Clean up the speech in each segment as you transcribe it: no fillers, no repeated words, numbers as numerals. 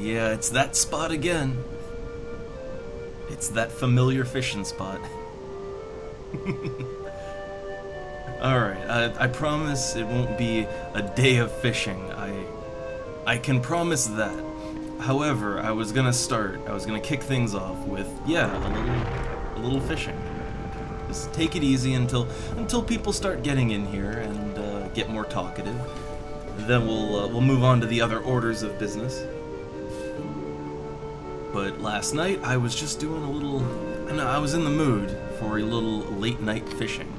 Yeah, it's that spot again. It's that familiar fishing spot. Alright, I promise it won't be a day of fishing. I can promise that. However, I was gonna kick things off with, yeah, a little fishing. Just take it easy until people start getting in here and get more talkative. Then we'll move on to the other orders of business. But last night I was just doing I was in the mood for a little late night fishing.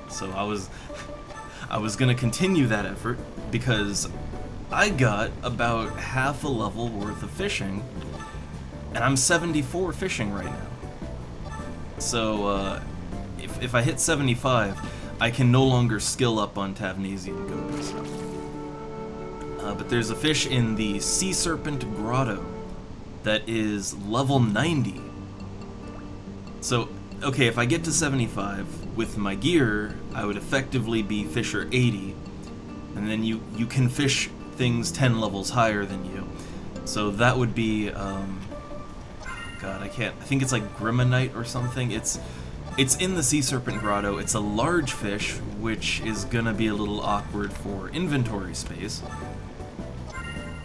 So I was gonna continue that effort because I got about half a level worth of fishing, and I'm 74 fishing right now. So if I hit 75, I can no longer skill up on Tavnasian gobies. But there's a fish in the Sea Serpent Grotto that is level 90. So, okay, if I get to 75 with my gear, I would effectively be Fisher 80, and then you can fish things 10 levels higher than you. So that would be, God, I think it's like Grimonite or something. It's in the Sea Serpent Grotto. It's a large fish, which is gonna be a little awkward for inventory space.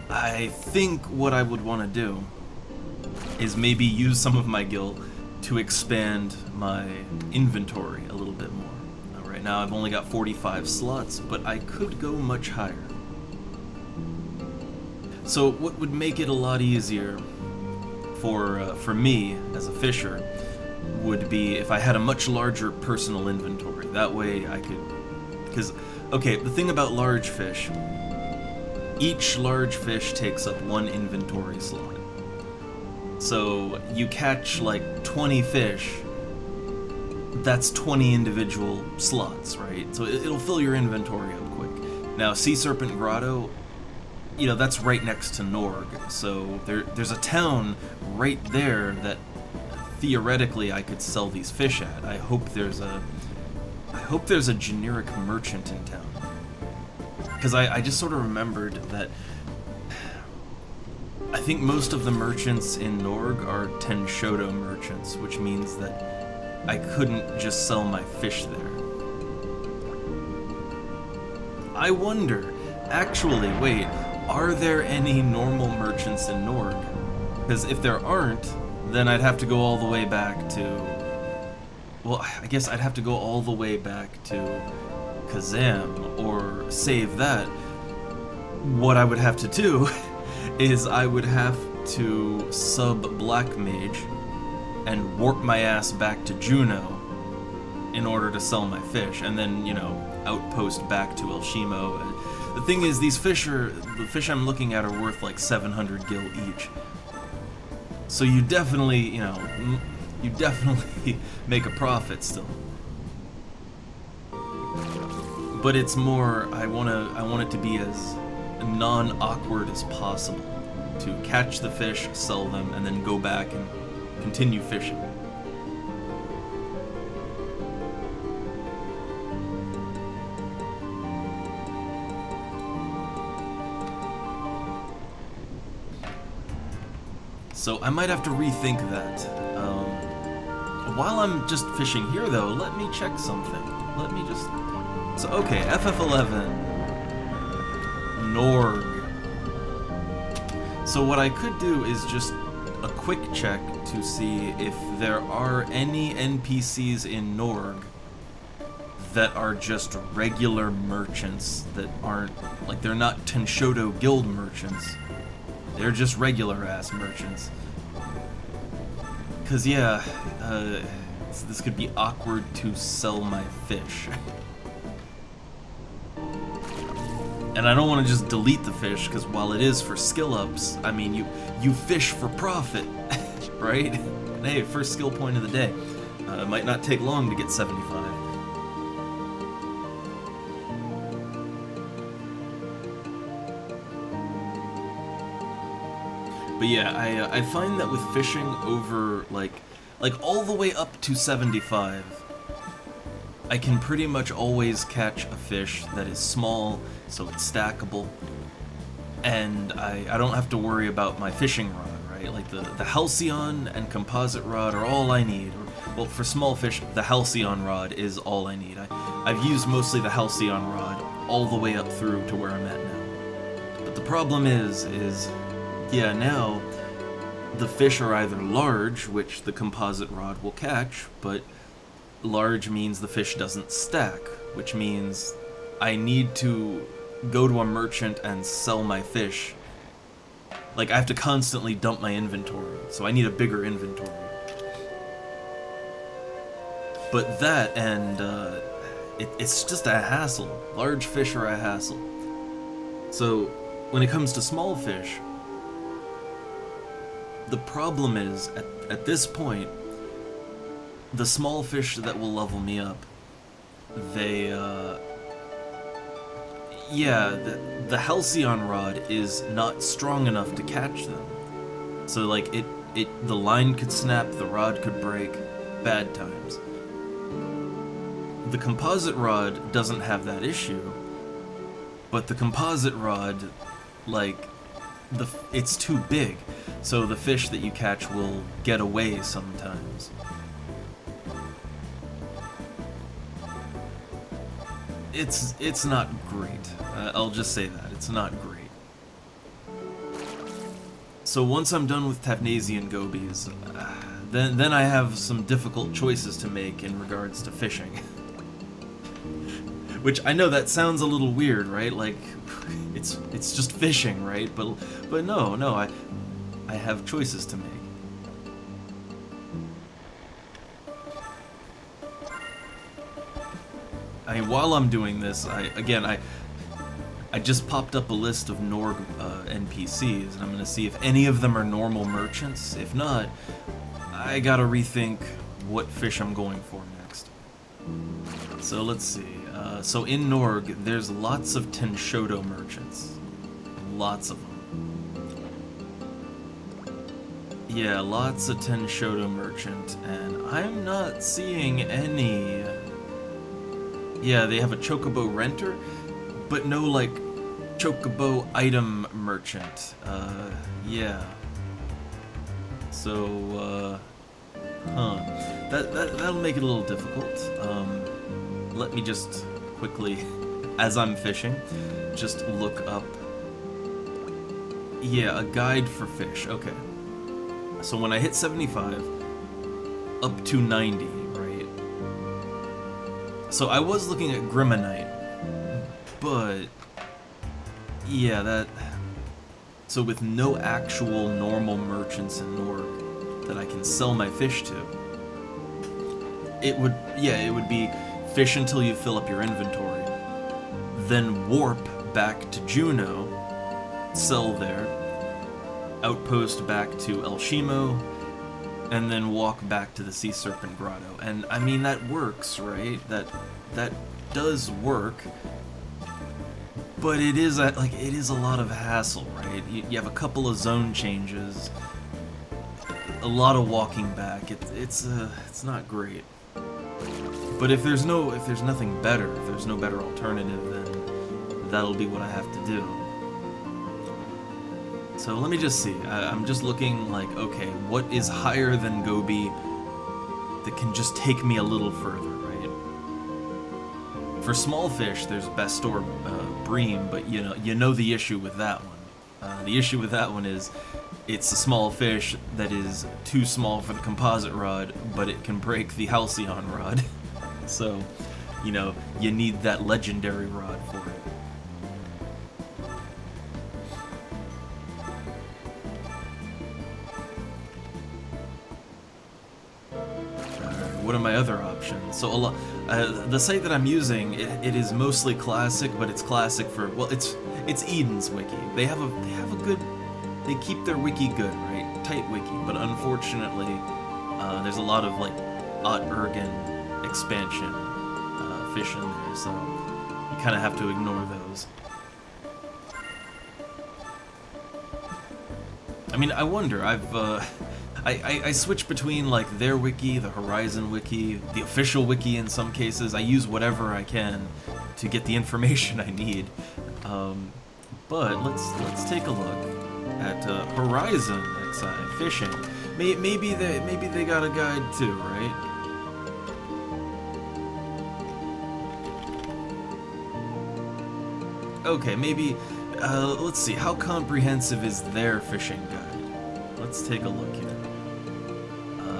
I think what I would want to do is maybe use some of my gil to expand my inventory a little bit more. Right now I've only got 45 slots, but I could go much higher. So what would make it a lot easier for me as a fisher would be if I had a much larger personal inventory. That way I could... Because, okay, the thing about large fish, each large fish takes up one inventory slot. So you catch like 20 fish, that's 20 individual slots, right? So it'll fill your inventory up quick. Now, Sea Serpent Grotto, you know, that's right next to Norg, so there's a town right there that theoretically I could sell these fish at. I hope there's a generic merchant in town. Because I just sort of remembered that I think most of the merchants in Norg are Tenshodo merchants, which means that I couldn't just sell my fish there. I wonder, actually, wait, are there any normal merchants in Norg? Because if there aren't, then I'd have to go all the way back to... Well, I guess I'd have to go all the way back to Kazam, or save that. What I would have to do is I would have to sub Black Mage and warp my ass back to Juno in order to sell my fish, and then, you know, outpost back to Elshimo. The thing is, the fish I'm looking at are worth like 700 gil each. So you definitely, you know, make a profit still. But it's more, I want it to be as non-awkward as possible, to catch the fish, sell them, and then go back and continue fishing. So I might have to rethink that. While I'm just fishing here, though, let me check something. So, okay, FF11, Norg. So what I could do is just a quick check to see if there are any NPCs in Norg that are just regular merchants that aren't, like, they're not Tenshodo Guild merchants. They're just regular-ass merchants. Because, yeah, this could be awkward to sell my fish. And I don't want to just delete the fish, because while it is for skill-ups, I mean, you fish for profit, right? And hey, first skill point of the day. It might not take long to get 75. But yeah, I find that with fishing over, like all the way up to 75, I can pretty much always catch a fish that is small, so it's stackable, and I don't have to worry about my fishing rod, right? Like the Halcyon and composite rod are all I need. Well, for small fish, the Halcyon rod is all I need. I've used mostly the Halcyon rod all the way up through to where I'm at now. But the problem is yeah, now the fish are either large, which the composite rod will catch, but large means the fish doesn't stack, which means I need to go to a merchant and sell my fish. Like, I have to constantly dump my inventory, so I need a bigger inventory. But that, and it's just a hassle. Large fish are a hassle. So, when it comes to small fish, the problem is, at this point, the small fish that will level me up, they, yeah, the Halcyon rod is not strong enough to catch them. So, like, the line could snap, the rod could break, bad times. The composite rod doesn't have that issue, but the composite rod, like, it's too big, so the fish that you catch will get away sometimes. It's not great. I'll just say that. It's not great. So once I'm done with Tavnasian gobies, then I have some difficult choices to make in regards to fishing. Which, I know that sounds a little weird, right? Like, it's just fishing, right? But no, I have choices to make. I mean, while I'm doing this, I just popped up a list of Norg NPCs, and I'm gonna see if any of them are normal merchants. If not, I gotta rethink what fish I'm going for next. So let's see. So in Norg, there's lots of Tenshodo merchants. Lots of them. Yeah, lots of Tenshodo merchant, and I'm not seeing any. Yeah, they have a Chocobo renter, but no, like, Chocobo item merchant. Yeah. So, that'll make it a little difficult. Let me just quickly, as I'm fishing, just look up. Yeah, a guide for fish. Okay. So when I hit 75, up to 90, right? So I was looking at Grimonite, but yeah, that. So with no actual normal merchants in Norg that I can sell my fish to, it would be fish until you fill up your inventory, then warp back to Juno, sell there, outpost back to El Shimo, and then walk back to the Sea Serpent Grotto. And I mean, that works, right? That does work, but it is a lot of hassle, right? You have a couple of zone changes, a lot of walking back. It's not great. But if there's nothing better, if there's no better alternative, then that'll be what I have to do. So let me just see. I'm just looking like, okay, what is higher than Gobi that can just take me a little further, right? For small fish, there's Bastor Bream, but you know the issue with that one. The issue with that one is it's a small fish that is too small for the composite rod, but it can break the Halcyon rod. So, you need that legendary rod for it. What are my other options? So the site that I'm using, it is mostly classic, but it's classic for, well, it's Eden's wiki. They have a good, they keep their wiki good, right? Tight wiki, but unfortunately, there's a lot of like Ott-Ergen expansion fish in there, so you kind of have to ignore those. I mean, I wonder. I switch between like their wiki, the Horizon wiki, the official wiki in some cases. I use whatever I can to get the information I need. But let's take a look at HorizonXI Fishing. Maybe they got a guide too, right? Okay, maybe. Let's see. How comprehensive is their fishing guide? Let's take a look here.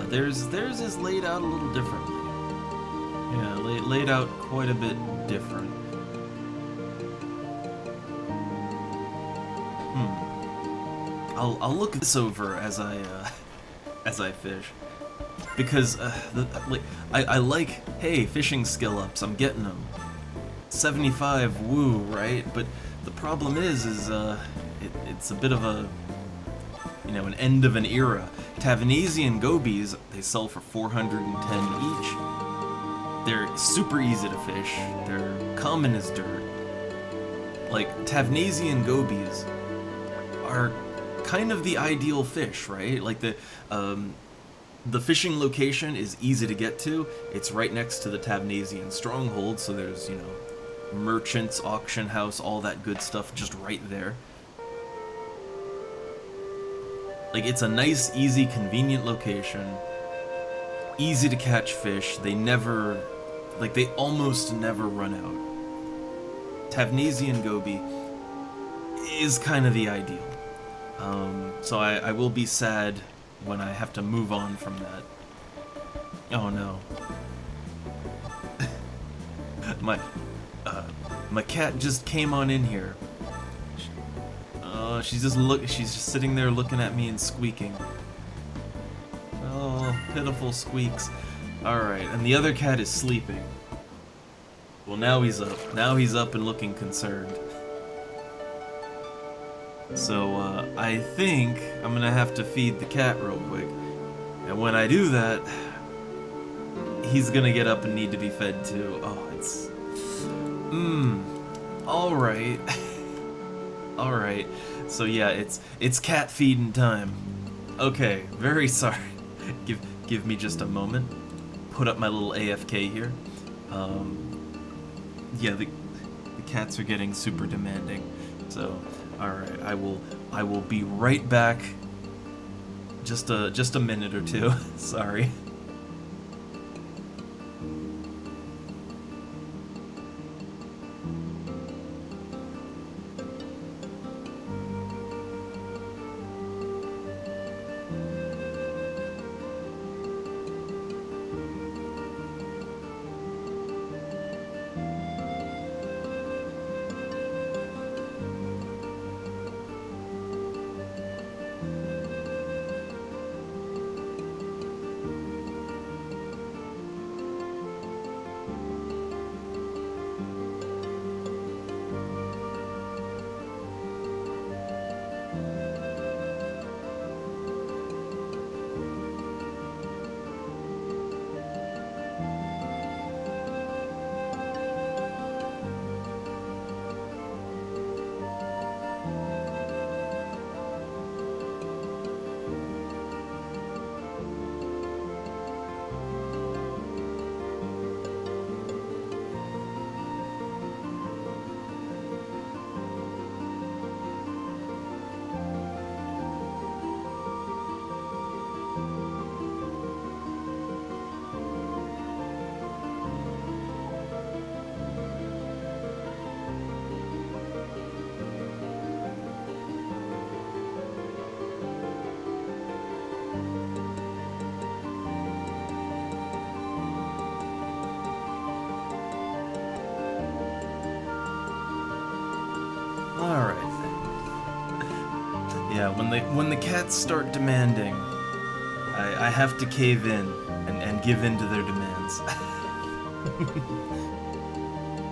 Theirs is laid out a little differently. Yeah, laid out quite a bit different. I'll look this over as I fish, because I like, hey, fishing skill ups. I'm getting them. 75, woo, right? But the problem is it's a bit of a, an end of an era. Tavnesian gobies, they sell for 410 each. They're super easy to fish. They're common as dirt. Like, Tavnesian gobies are kind of the ideal fish, right? Like, the fishing location is easy to get to. It's right next to the Tavnesian stronghold, so there's, merchants, auction house, all that good stuff just right there. Like, it's a nice, easy, convenient location. Easy to catch fish. They almost never run out. Tavnesian goby is kind of the ideal. So I will be sad when I have to move on from that. Oh no. My cat just came on in here. She's just sitting there looking at me and squeaking. Oh, pitiful squeaks. Alright, and the other cat is sleeping. Well, now he's up. Now he's up and looking concerned. So, I think I'm gonna have to feed the cat real quick. And when I do that, he's gonna get up and need to be fed too. Oh, it's... Alright. Alright. So yeah, it's cat feeding time. Okay, very sorry. Give me just a moment. Put up my little AFK here. Yeah, the cats are getting super demanding. So, alright, I will be right back. Just a minute or two. Sorry. Alright. Yeah, when the cats start demanding, I have to cave in and give in to their demands.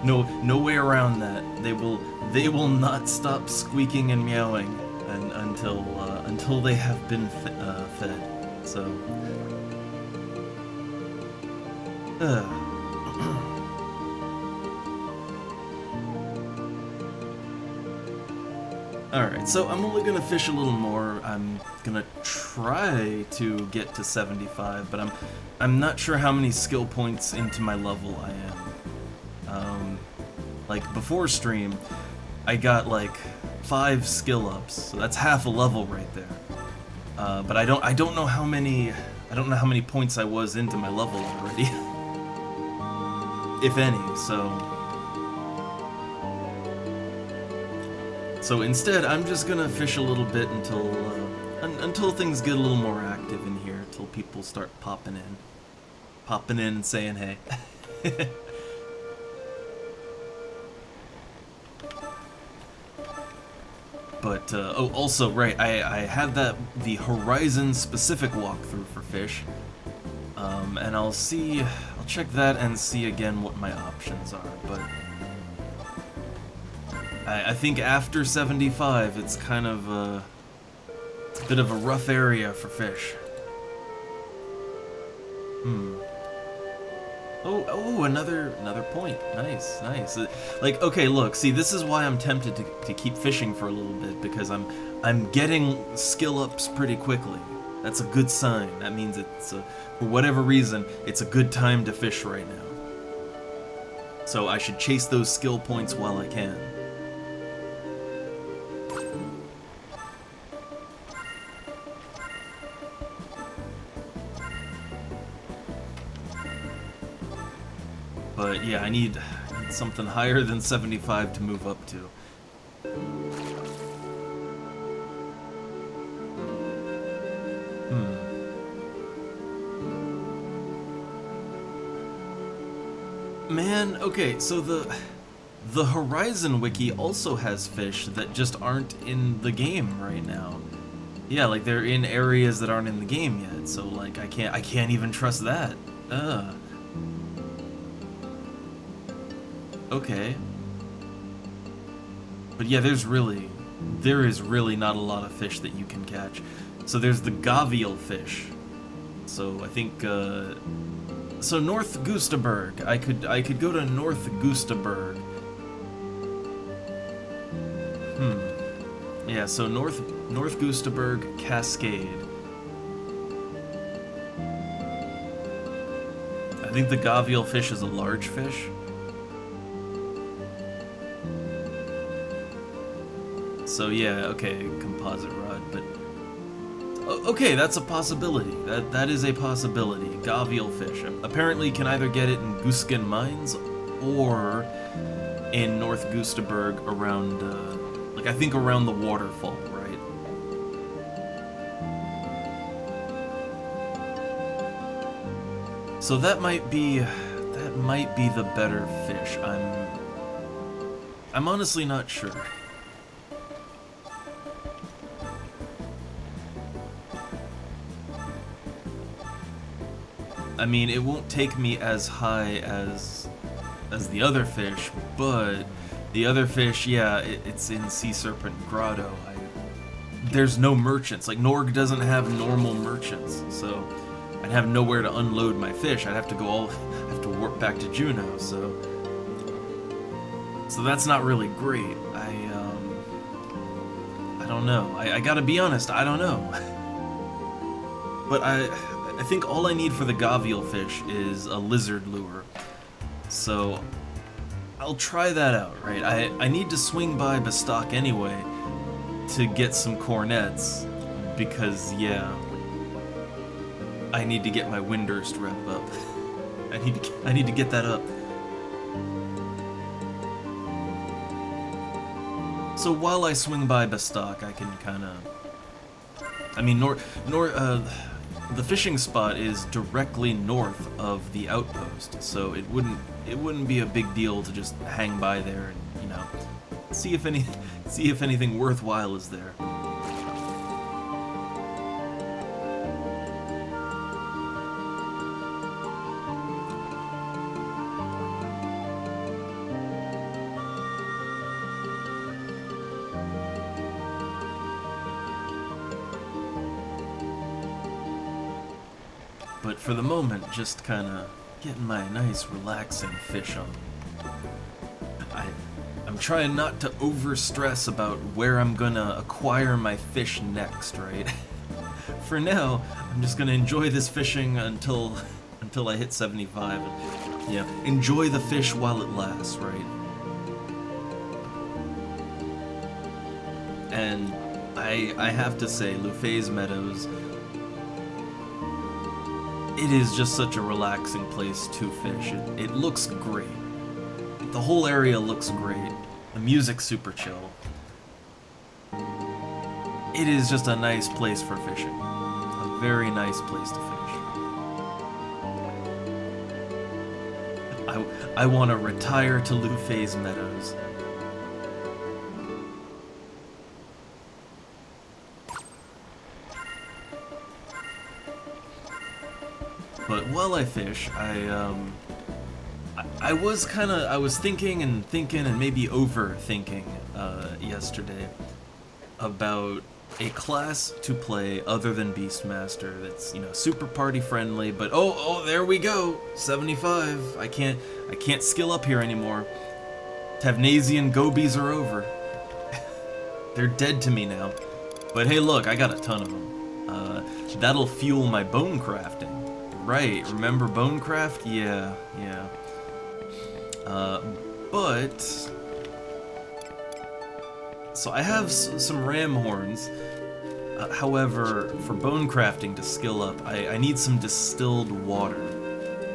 No way around that. They will not stop squeaking and meowing until they have been fed. So. Alright, so I'm only gonna fish a little more. I'm gonna try to get to 75, but I'm not sure how many skill points into my level I am. Like, before stream, I got like 5 skill ups, so that's half a level right there. But I don't know how many points I was into my level already, if any. So instead, I'm just gonna fish a little bit until things get a little more active in here, until people start popping in and saying hey. But, oh, also, right, I had the Horizon specific walkthrough for fish, and I'll check that and see again what my options are, but I think after 75, it's kind of a bit of a rough area for fish. Oh, another point. Nice. Like, okay, look, see, this is why I'm tempted to keep fishing for a little bit, because I'm getting skill ups pretty quickly. That's a good sign. That means it's, for whatever reason, it's a good time to fish right now. So I should chase those skill points while I can. But yeah, I need something higher than 75 to move up to. Man, okay, so the Horizon wiki also has fish that just aren't in the game right now. Yeah, like they're in areas that aren't in the game yet, so like I can't even trust that. Okay. But yeah, there is really not a lot of fish that you can catch. So there's the gavial fish. So I think so North Gustaberg. I could go to North Gustaberg. Yeah, so North Gustaberg Cascade. I think the gavial fish is a large fish. So yeah, okay, composite rod, but okay, that's a possibility. That is a possibility. Gavial fish. Apparently, you can either get it in Guskin Mines or in North Gustaberg around, like I think around the waterfall, right? So that might be the better fish. I'm honestly not sure. I mean, it won't take me as high as the other fish, but the other fish, yeah, it's in Sea Serpent Grotto. There's no merchants. Like, Norg doesn't have normal merchants, so I'd have nowhere to unload my fish. I'd have to warp back to Juneau, so that's not really great. I don't know. I gotta be honest, I don't know. But I think all I need for the gavial fish is a lizard lure. So I'll try that out, right? I need to swing by Bastock anyway to get some cornets, because yeah, I need to get my Windurst rep up. I need to get that up. So while I swing by Bastock, I can kind of, I mean, the fishing spot is directly north of the outpost, so it wouldn't be a big deal to just hang by there and, you know, see if anything worthwhile is there. But for the moment, just kind of getting my nice, relaxing fish on. I'm trying not to over-stress about where I'm gonna acquire my fish next, right? For now, I'm just gonna enjoy this fishing until I hit 75, and yeah, enjoy the fish while it lasts, right? And I have to say, Lufay's Meadows, it is just such a relaxing place to fish. It looks great. The whole area looks great. The music's super chill. It is just a nice place for fishing. A very nice place to fish. I want to retire to Lufay's Meadows. But while I fish, I was thinking and maybe overthinking yesterday about a class to play other than Beastmaster that's, you know, super party friendly, but oh, there we go, 75. I can't skill up here anymore. Tavnasian gobies are over. They're dead to me now. But hey, look, I got a ton of them. That'll fuel my bone crafting. Right, remember bonecraft? Yeah. But so I have some ram horns. However, for bone crafting to skill up, I need some distilled water,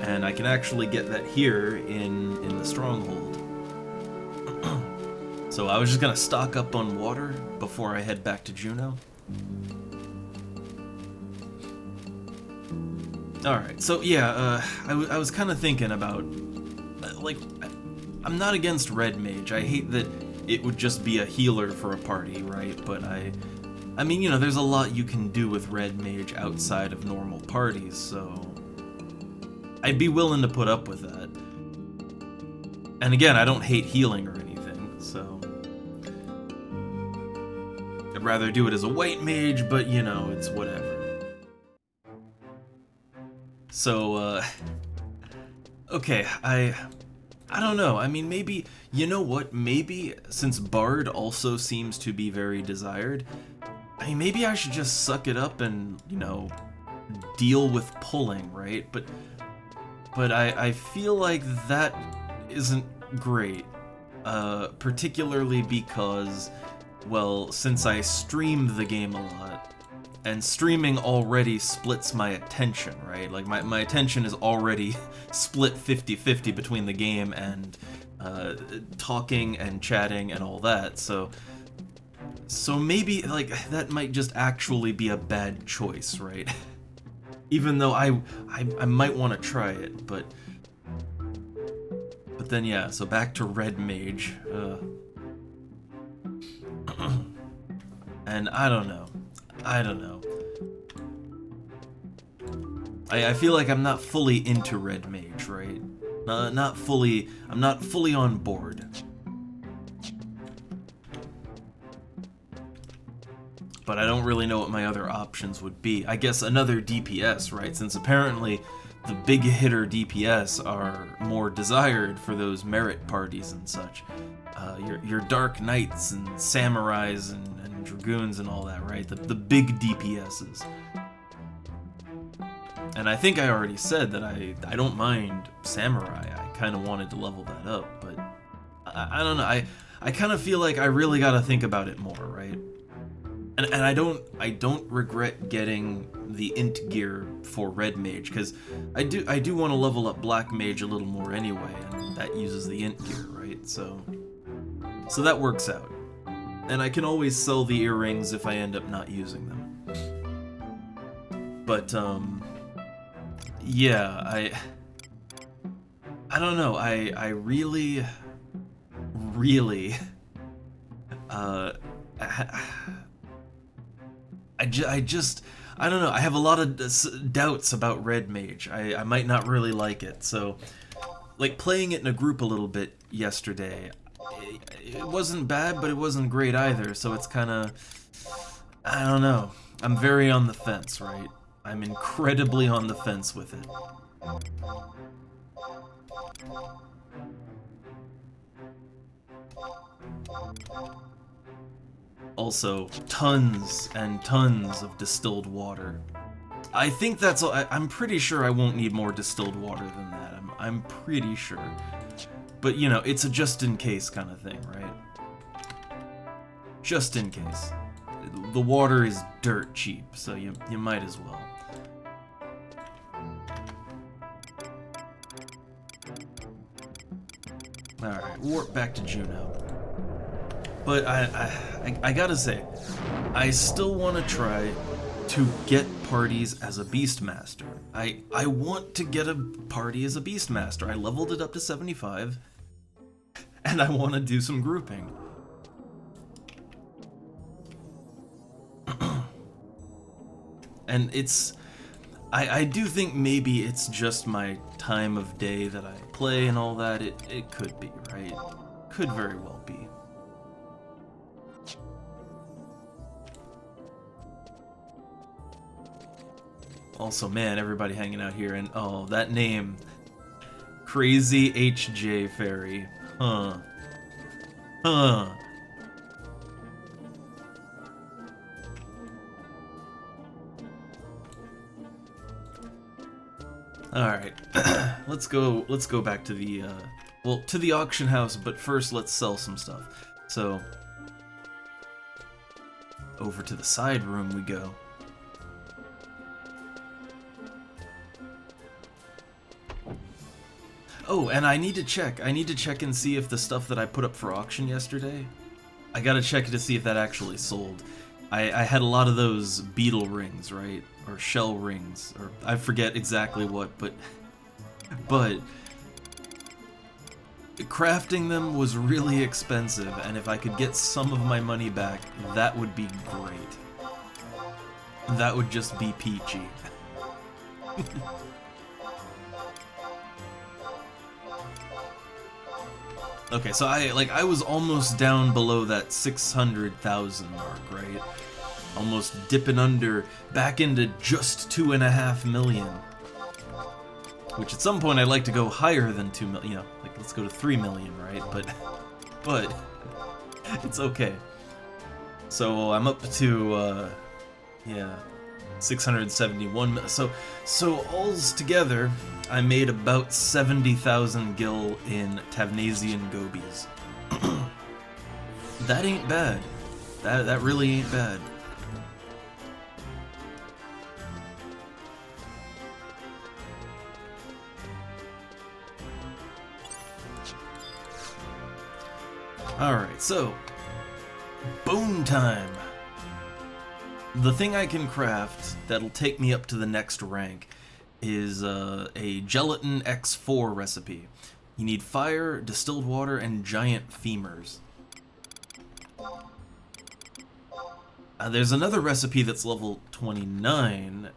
and I can actually get that here in the stronghold. So I was just gonna stock up on water before I head back to Juneau. Alright, so yeah, I was kind of thinking about, like, I'm not against Red Mage. I hate that it would just be a healer for a party, right? But I mean, you know, there's a lot you can do with Red Mage outside of normal parties, so I'd be willing to put up with that. And again, I don't hate healing or anything, so I'd rather do it as a White Mage, but, you know, it's whatever. So, okay, I don't know. I mean, maybe, you know what? Maybe, since Bard also seems to be very desired, I mean, maybe I should just suck it up and, you know, deal with pulling, right? But I feel like that isn't great, particularly because, well, since I stream the game a lot, and streaming already splits my attention, right? Like, my attention is already split 50-50 between the game and talking and chatting and all that, so maybe, like, that might just actually be a bad choice, right? Even though I might want to try it, but then, yeah, so back to Red Mage. And I don't know. I feel like I'm not fully into Red Mage, right? I'm not fully on board. But I don't really know what my other options would be. I guess another DPS, right? Since apparently the big hitter DPS are more desired for those merit parties and such. Your Dark Knights and Samurais and Dragoons and all that, right? The big DPSs. And I think I already said that I don't mind Samurai. I kind of wanted to level that up, but I don't know. I kind of feel like I really got to think about it more, right? And I don't regret getting the int gear for Red Mage, because I do want to level up Black Mage a little more anyway, and that uses the int gear, right? So that works out. And I can always sell the earrings if I end up not using them. But yeah, I don't know. I really I don't know. I have a lot of doubts about Red Mage. I might not really like it. So, like, playing it in a group a little bit yesterday, it wasn't bad, but it wasn't great either. So it's kind of, I don't know. I'm very on the fence, right? I'm incredibly on the fence with it. Also, tons and tons of distilled water. I think that's all. I'm pretty sure I won't need more distilled water than that. I'm pretty sure. But, you know, it's a just-in-case kind of thing, right? just in case. The water is dirt cheap, so you might as well. Alright, warp back to Juno. But I gotta say, I still want to try to get parties as a Beastmaster. I want to get a party as a Beastmaster. I leveled it up to 75, and I want to do some grouping. And it's... I do think maybe it's just my time of day that I play and all that. It could be, right? Could very well be. Also, man, everybody hanging out here, and oh, that name. Crazy HJ Fairy. Huh. Huh. Alright. let's go back to the well, to the auction house, but first let's sell some stuff. So over to the side room we go. Oh, and I need to check and see if the stuff that I put up for auction yesterday, I gotta check to see if that actually sold. I had a lot of those beetle rings, right? Or shell rings, or I forget exactly what, but crafting them was really expensive, and if I could get some of my money back, that would be great. That would just be peachy. Okay, so I was almost down below that 600,000 mark, right? Almost dipping under, back into just 2.5 million. Which at some point I'd like to go higher than 2 million, you know, like let's go to 3 million, right? But it's okay. So I'm up to, yeah, 671. So alls together, I made about 70,000 gil in Tavnasian gobies. That ain't bad. That really ain't bad. Alright, so bone time. The thing I can craft that'll take me up to the next rank is a gelatin X4 recipe. You need fire, distilled water, and giant femurs. There's another recipe that's level 29,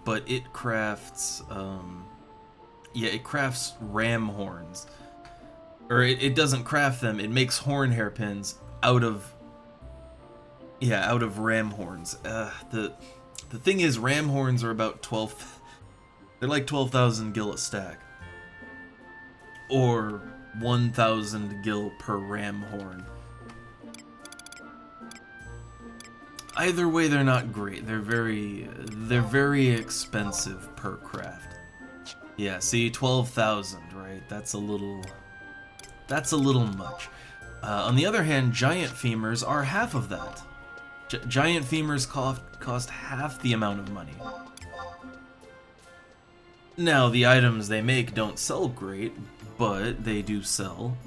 but it crafts, it crafts ram horns. Or it doesn't craft them, it makes horn hairpins out of ram horns. The thing is, ram horns are about 12... They're like 12,000 gil a stack. Or 1,000 gil per ram horn. Either way, they're not great. They're very expensive per craft. Yeah, see, 12,000, right? That's a little much. On the other hand, giant femurs are half of that. Giant femurs cost half the amount of money. Now, the items they make don't sell great, but they do sell.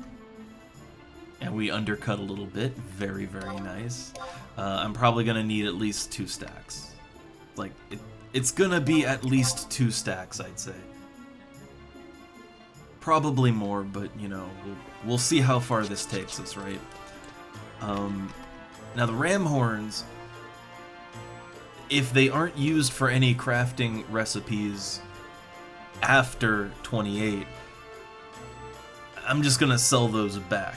And we undercut a little bit. Very, very nice. I'm probably gonna need at least 2 stacks. Like, it's gonna be at least 2 stacks, I'd say. Probably more, but, you know, we'll see how far this takes us, right? Now, the ram horns, if they aren't used for any crafting recipes after 28, I'm just gonna sell those back.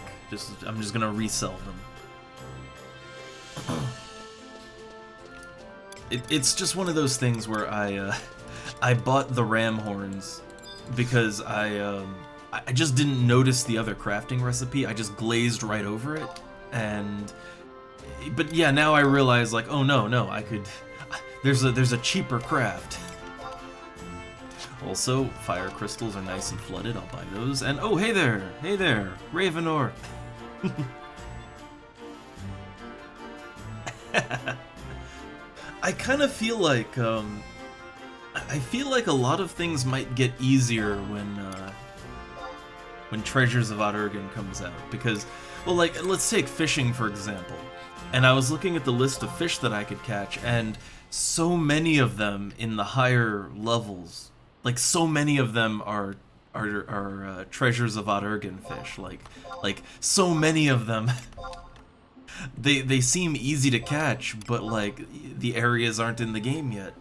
I'm just gonna resell them. It's just one of those things where I bought the ram horns because I just didn't notice the other crafting recipe. I just glazed right over it, but yeah, now I realize, like, oh no, I could. There's a cheaper craft. Also, fire crystals are nice and flooded. I'll buy those. And oh, hey there, Ravenor. I kind of feel like, I feel like a lot of things might get easier when Treasures of Odd-Urgen comes out, because, well, like, let's take fishing for example, and I was looking at the list of fish that I could catch, and so many of them in the higher levels, like, so many of them are Treasures of Odd-Urgen fish, like, so many of them, they seem easy to catch, but, like, the areas aren't in the game yet.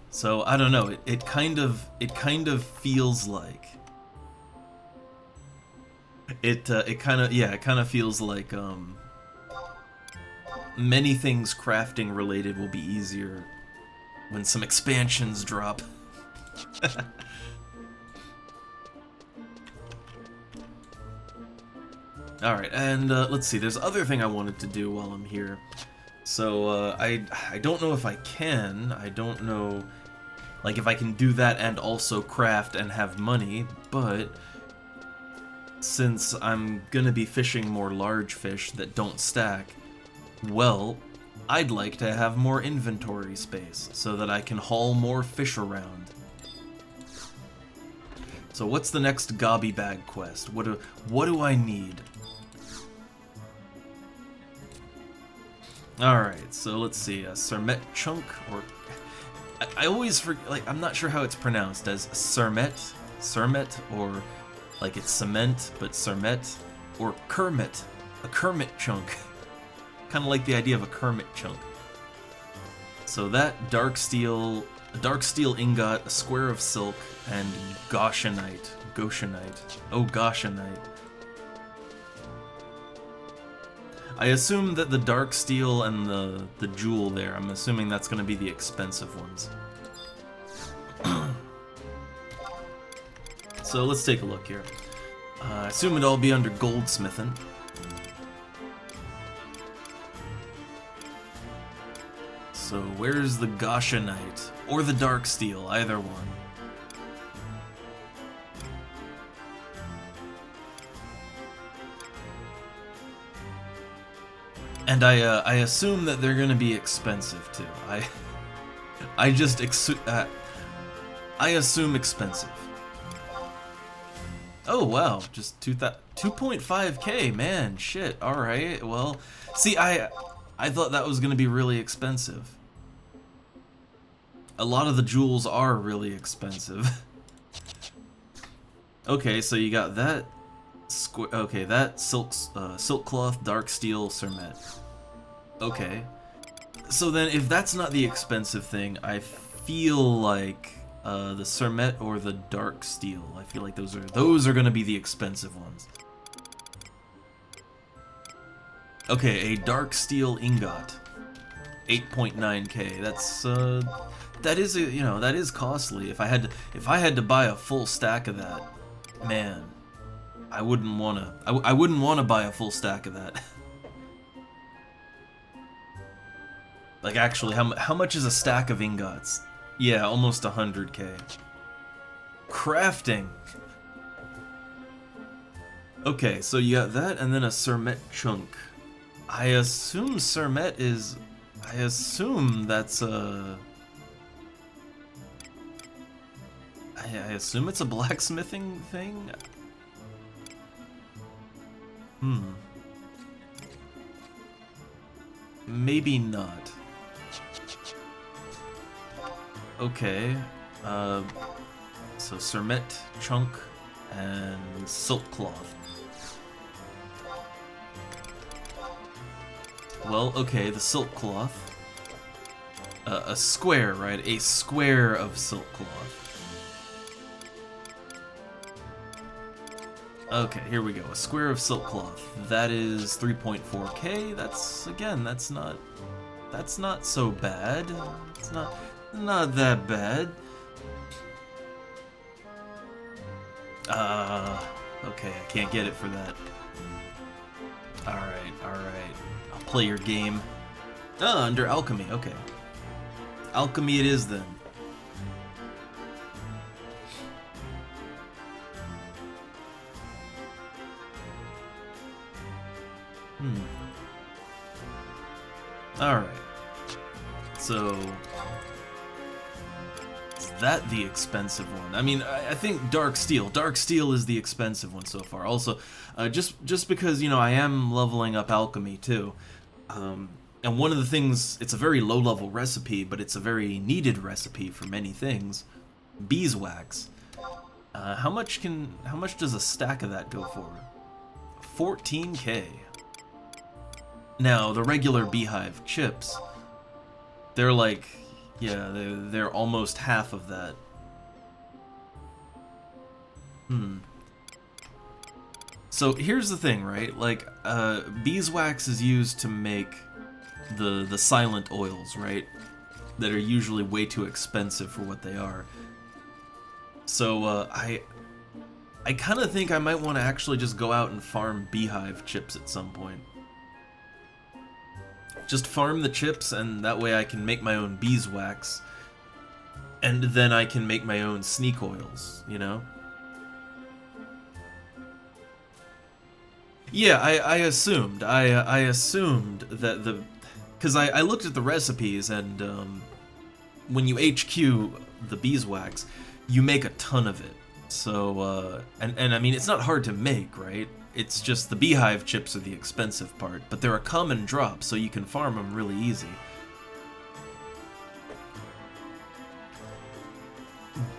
So I don't know. It kind of feels like it kind of feels like many things crafting related will be easier when some expansions drop. All right, and let's see. There's other thing I wanted to do while I'm here. So I don't know if I can. I don't know. Like, if I can do that and also craft and have money, but since I'm gonna be fishing more large fish that don't stack, well, I'd like to have more inventory space so that I can haul more fish around. So what's the next gobby bag quest? What do I need? Alright, so let's see, a Sermet chunk, or... I always forget, like, I'm not sure how it's pronounced, as Sermet, or, like, it's cement, but Sermet, or Kermit, a Kermit chunk. Kind of like the idea of a Kermit chunk. So that, dark steel ingot, a square of silk, and Goshenite, oh, Goshenite. I assume that the dark steel and the jewel there, I'm assuming that's going to be the expensive ones. So let's take a look here. I assume it'll all be under goldsmithing. So where's the Goshenite? Or the dark steel, either one. And I assume that they're gonna be expensive too. I assume expensive. Oh wow, just 2.5k, man, shit. All right, well, see, I thought that was gonna be really expensive. A lot of the jewels are really expensive. Okay, so you got that. Okay, that silk cloth, dark steel, Sermet. Okay. So then, if that's not the expensive thing, I feel like the Sermet or the dark steel. I feel like those are gonna be the expensive ones. Okay, a dark steel ingot, 8.9k. That's that is that is costly. If I had to buy a full stack of that, man. I wouldn't wanna buy a full stack of that. Like, actually, how much is a stack of ingots? Yeah, almost 100k. Crafting. Okay, so you got that, and then a Sermet chunk. I assume Sermet is... I assume that's a... I assume it's a blacksmithing thing? Maybe not. Okay. So Sermet chunk and silk cloth. Well, okay, the silk cloth. A square, right? A square of silk cloth. Okay, here we go. A square of silk cloth. That is 3.4k. That's, again, that's not so bad. It's not that bad. Okay, I can't get it for that. Alright. I'll play your game. Under alchemy, okay. Alchemy it is then. Hmm. Alright. So... is that the expensive one? I mean, I think Dark Steel. Dark Steel is the expensive one so far. Also, just because, you know, I am leveling up alchemy, too. And one of the things, it's a very low-level recipe, but it's a very needed recipe for many things. Beeswax. How much does a stack of that go for? 14k. Now, the regular beehive chips, they're like, yeah, they're almost half of that. So here's the thing, right? Like, beeswax is used to make the silent oils, right? That are usually way too expensive for what they are. So, I kind of think I might want to actually just go out and farm beehive chips at some point. Just farm the chips, and that way I can make my own beeswax. And then I can make my own sneak oils, you know? Yeah, I assumed. I assumed that the... because I looked at the recipes, and when you HQ the beeswax, you make a ton of it. So, and I mean, it's not hard to make, right? It's just the beehive chips are the expensive part, but they're a common drop, so you can farm them really easy.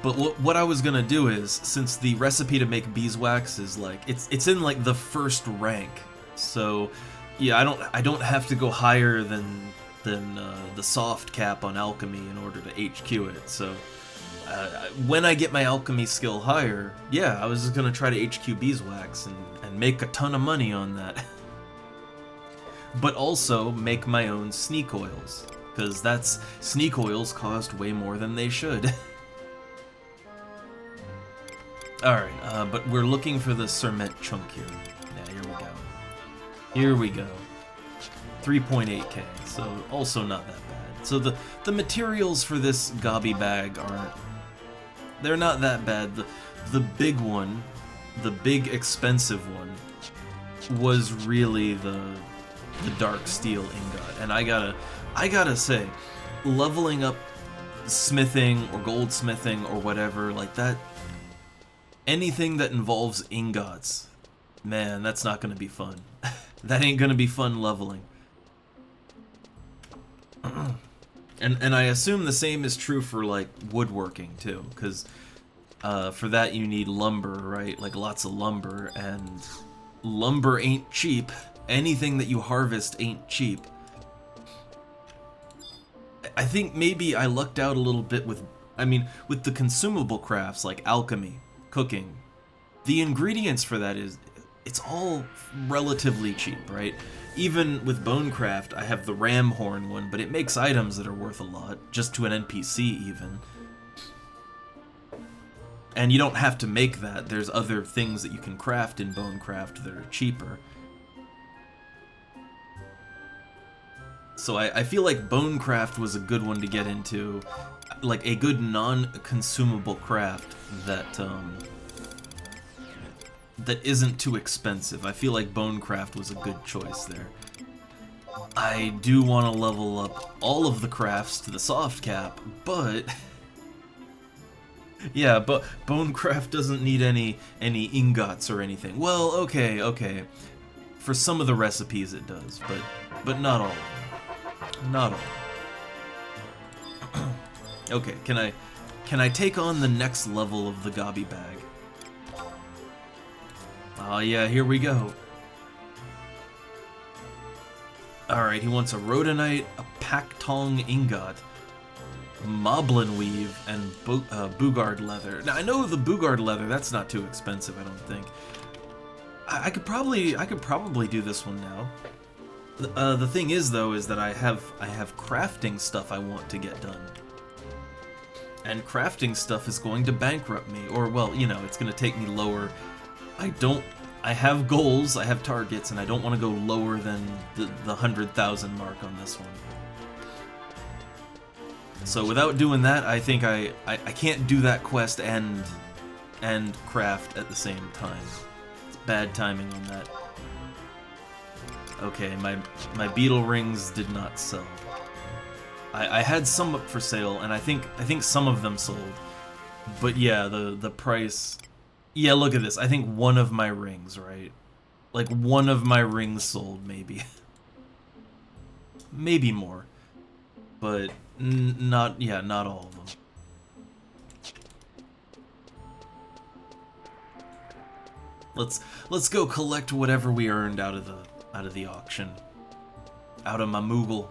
But what I was gonna do is, since the recipe to make beeswax is like, it's in like the first rank, so yeah, I don't have to go higher than the soft cap on alchemy in order to HQ it. So when I get my alchemy skill higher, yeah, I was just gonna try to HQ beeswax and make a ton of money on that. But also make my own sneak oils, because sneak oils cost way more than they should. Alright, but we're looking for the Sermet chunk here. Yeah, here we go. Here we go. 3.8k, so also not that bad. So the materials for this gobby bag they're not that bad. The big one, the big expensive one, was really the dark steel ingot. And I gotta say, leveling up smithing or goldsmithing or whatever like that, anything that involves ingots, man, that's not gonna be fun. That ain't gonna be fun leveling. And I assume the same is true for, like, woodworking, too, because for that you need lumber, right? Like, lots of lumber, and lumber ain't cheap. Anything that you harvest ain't cheap. I think maybe I lucked out a little bit with the consumable crafts, like alchemy, cooking. The ingredients for that it's all relatively cheap, right? Even with Bonecraft, I have the ram horn one, but it makes items that are worth a lot, just to an NPC even. And you don't have to make that. There's other things that you can craft in Bonecraft that are cheaper. So I feel like Bonecraft was a good one to get into, like a good non-consumable craft that isn't too expensive. I feel like Bonecraft was a good choice there. I do want to level up all of the crafts to the soft cap, but yeah, but Bonecraft doesn't need any ingots or anything. Well, okay. For some of the recipes it does, but not all. Not all. Okay, can I take on the next level of the gobby bag? Oh yeah, here we go. Alright, he wants a rhodonite, a pactong ingot, moblin weave, and bougard leather. Now I know the bougard leather, that's not too expensive, I don't think. I could probably do this one now. The thing is though, is that I have crafting stuff I want to get done. And crafting stuff is going to bankrupt me, or well, you know, it's gonna take me lower. I have goals, I have targets, and I don't want to go lower than the 100,000 mark on this one. So without doing that, I think I can't do that quest and craft at the same time. It's bad timing on that. Okay, my beetle rings did not sell. I had some up for sale, and I think some of them sold. But yeah, the price. Yeah, look at this. I think one of my rings, right? Like one of my rings sold, maybe. Maybe more. But not all of them. Let's go collect whatever we earned out of the auction. Out of my Moogle.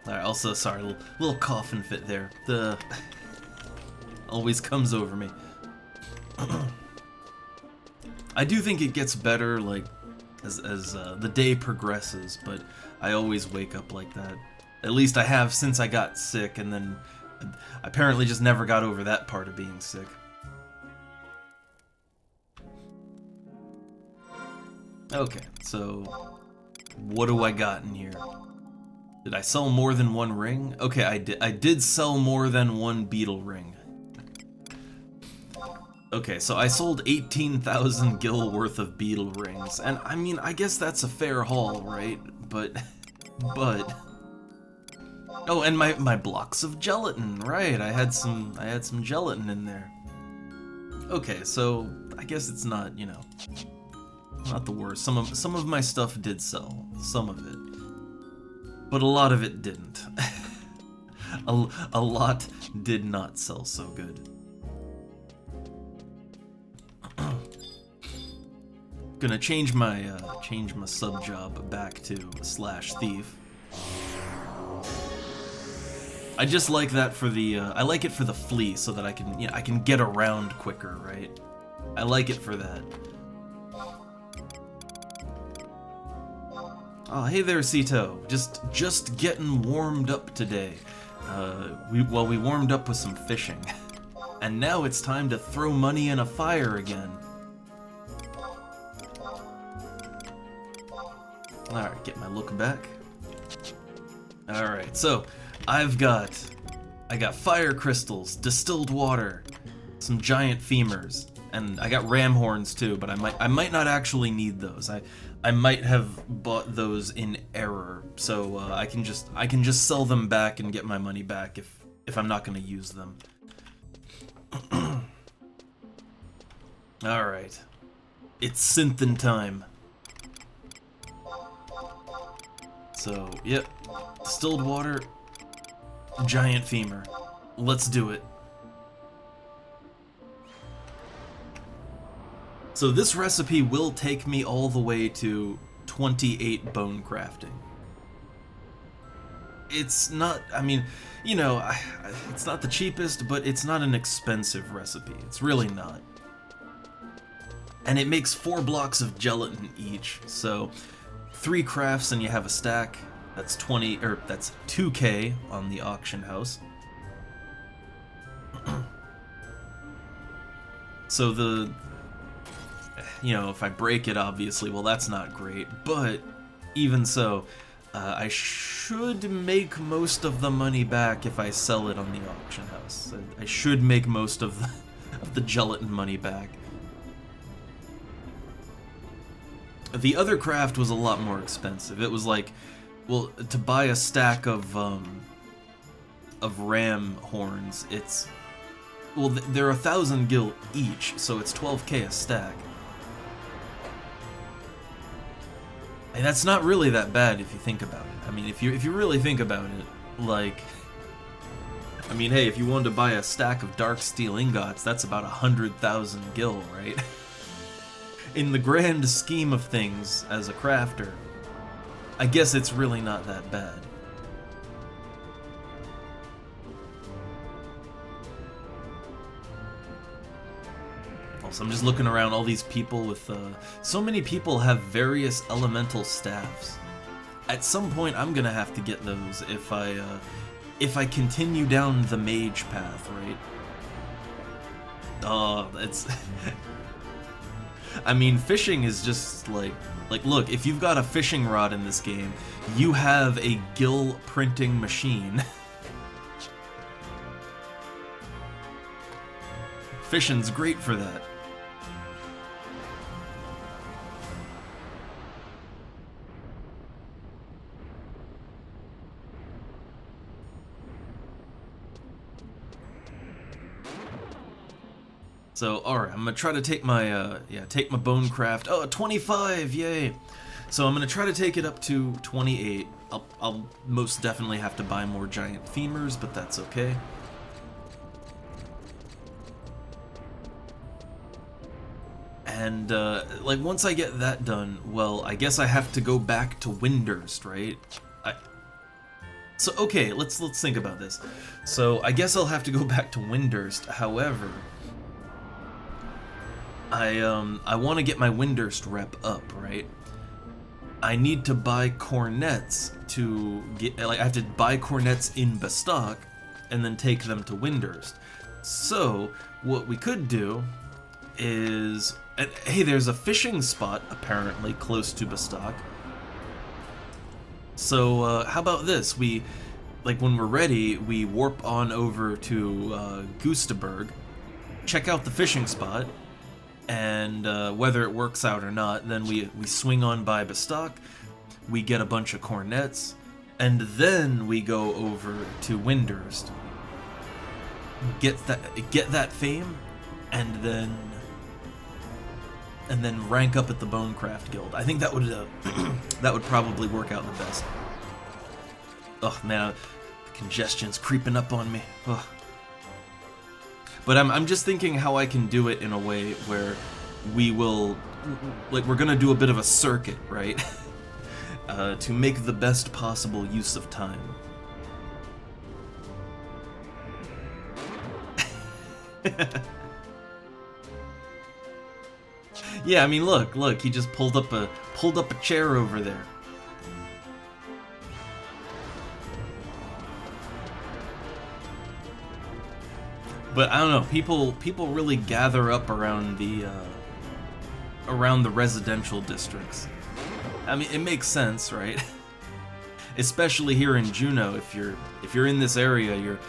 Alright, also, sorry, little coughing fit there. The always comes over me. I do think it gets better, like, as the day progresses, but I always wake up like that. At least I have since I got sick, and then I apparently just never got over that part of being sick. Okay, so what do I got in here? Did I sell more than one ring? Okay, I did sell more than one beetle ring. Okay, so I sold 18,000 gil worth of beetle rings, and I mean, I guess that's a fair haul, right? But oh, and my blocks of gelatin, right? I had some gelatin in there. Okay, so I guess it's not, you know, not the worst. Some of my stuff did sell, some of it. But a lot of it didn't. a lot did not sell so good. Gonna change my sub job back to /thief. I just like that for the I like it for the flea so that I can, you know, I can get around quicker, right? I like it for that. Oh, hey there, Cito. Just getting warmed up today. We warmed up with some fishing. And now it's time to throw money in a fire again. Alright, get my look back. Alright, so I got fire crystals, distilled water, some giant femurs, and I got ram horns too, but I might not actually need those. I might have bought those in error, so I can just sell them back and get my money back if I'm not gonna use them. Alright. It's synthin time. So, yep. Distilled water, giant femur. Let's do it. So this recipe will take me all the way to 28 bone crafting. It's not, I mean, you know, it's not the cheapest, but it's not an expensive recipe. It's really not. And it makes 4 blocks of gelatin each, so 3 crafts and you have a stack. That's 2K on the auction house. So you know, if I break it, obviously, well, that's not great, but even so, I should make most of the money back if I sell it on the auction house. I should make most of the gelatin money back. The other craft was a lot more expensive. It was like, well, to buy a stack of ram horns, it's, well, they're 1,000 gil each, so it's 12k a stack. And that's not really that bad if you think about it. I mean, if you really think about it, like, I mean, hey, if you wanted to buy a stack of dark steel ingots, that's about 100,000 gil, right? In the grand scheme of things, as a crafter, I guess it's really not that bad. Also, I'm just looking around, all these people with, so many people have various elemental staffs. At some point, I'm gonna have to get those if I continue down the mage path, right? Oh, that's... I mean, fishing is just like, look, if you've got a fishing rod in this game, you have a gil printing machine. Fishing's great for that. So, alright, I'm gonna try to take my, take my bone craft. Oh, 25, yay! So I'm gonna try to take it up to 28. I'll most definitely have to buy more giant femurs, but that's okay. And, like, once I get that done, well, I guess I have to go back to Windurst, right? So, okay, let's think about this. So, I guess I'll have to go back to Windurst, however... I want to get my Windurst rep up, right? I need to buy cornets to get, like, I have to buy cornets in Bastok and then take them to Windurst. So, what we could do is, hey, there's a fishing spot apparently close to Bastok. So, how about this? We, like, when we're ready, we warp on over to Gustaberg, check out the fishing spot, and whether it works out or not, then we swing on by Bastok, we get a bunch of cornets, and then we go over to Windurst, get that fame, and then rank up at the Bonecraft Guild. I think that would that would probably work out the best. Oh man, congestion's creeping up on me. Ugh. But I'm just thinking how I can do it in a way where we will, like, we're gonna do a bit of a circuit, right? To make the best possible use of time. Yeah, I mean, look, he just pulled up a chair over there. But I don't know, people really gather up around the residential districts. I mean, it makes sense, right? Especially here in Juneau, if you're in this area,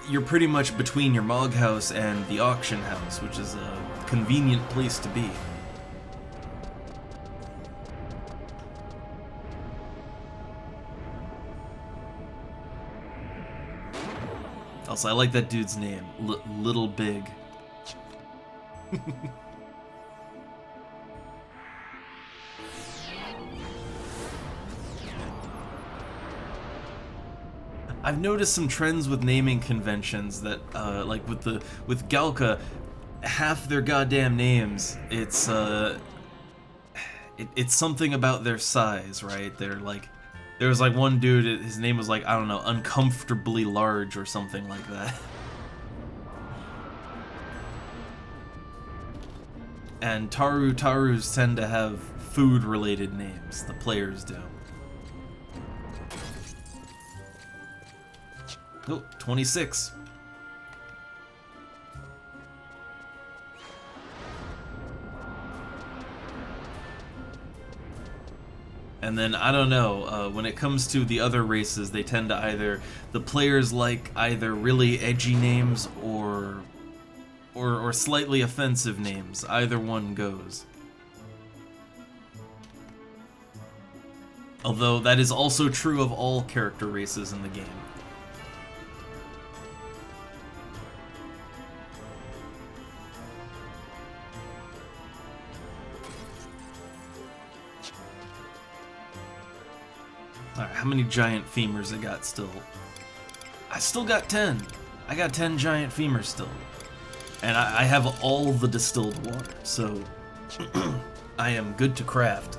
you're pretty much between your Mog House and the auction house, which is a convenient place to be. Also, I like that dude's name, Little Big. I've noticed some trends with naming conventions that, like with Galka, half their goddamn names, it's something about their size, right? They're like, there was like one dude, his name was like, I don't know, uncomfortably large or something like that. And Tarus tend to have food-related names, the players do. Oh, 26. And then, I don't know, when it comes to the other races, they tend to the players like either really edgy names or slightly offensive names. Either one goes. Although, that is also true of all character races in the game. Alright, how many giant femurs I got still? I still got 10. I got 10 giant femurs still. And I have all the distilled water, so I am good to craft.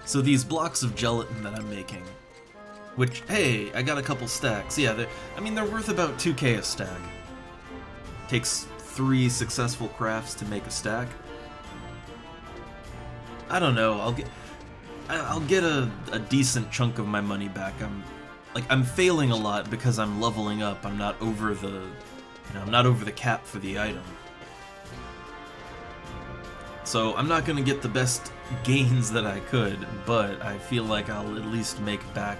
So these blocks of gelatin that I'm making, which, hey, I got a couple stacks. Yeah, they're worth about 2k a stack. Takes 3 successful crafts to make a stack. I don't know, I'll get a decent chunk of my money back. I'm failing a lot because I'm leveling up. I'm not over the, I'm not over the cap for the item. So I'm not gonna get the best gains that I could, but I feel like I'll at least make back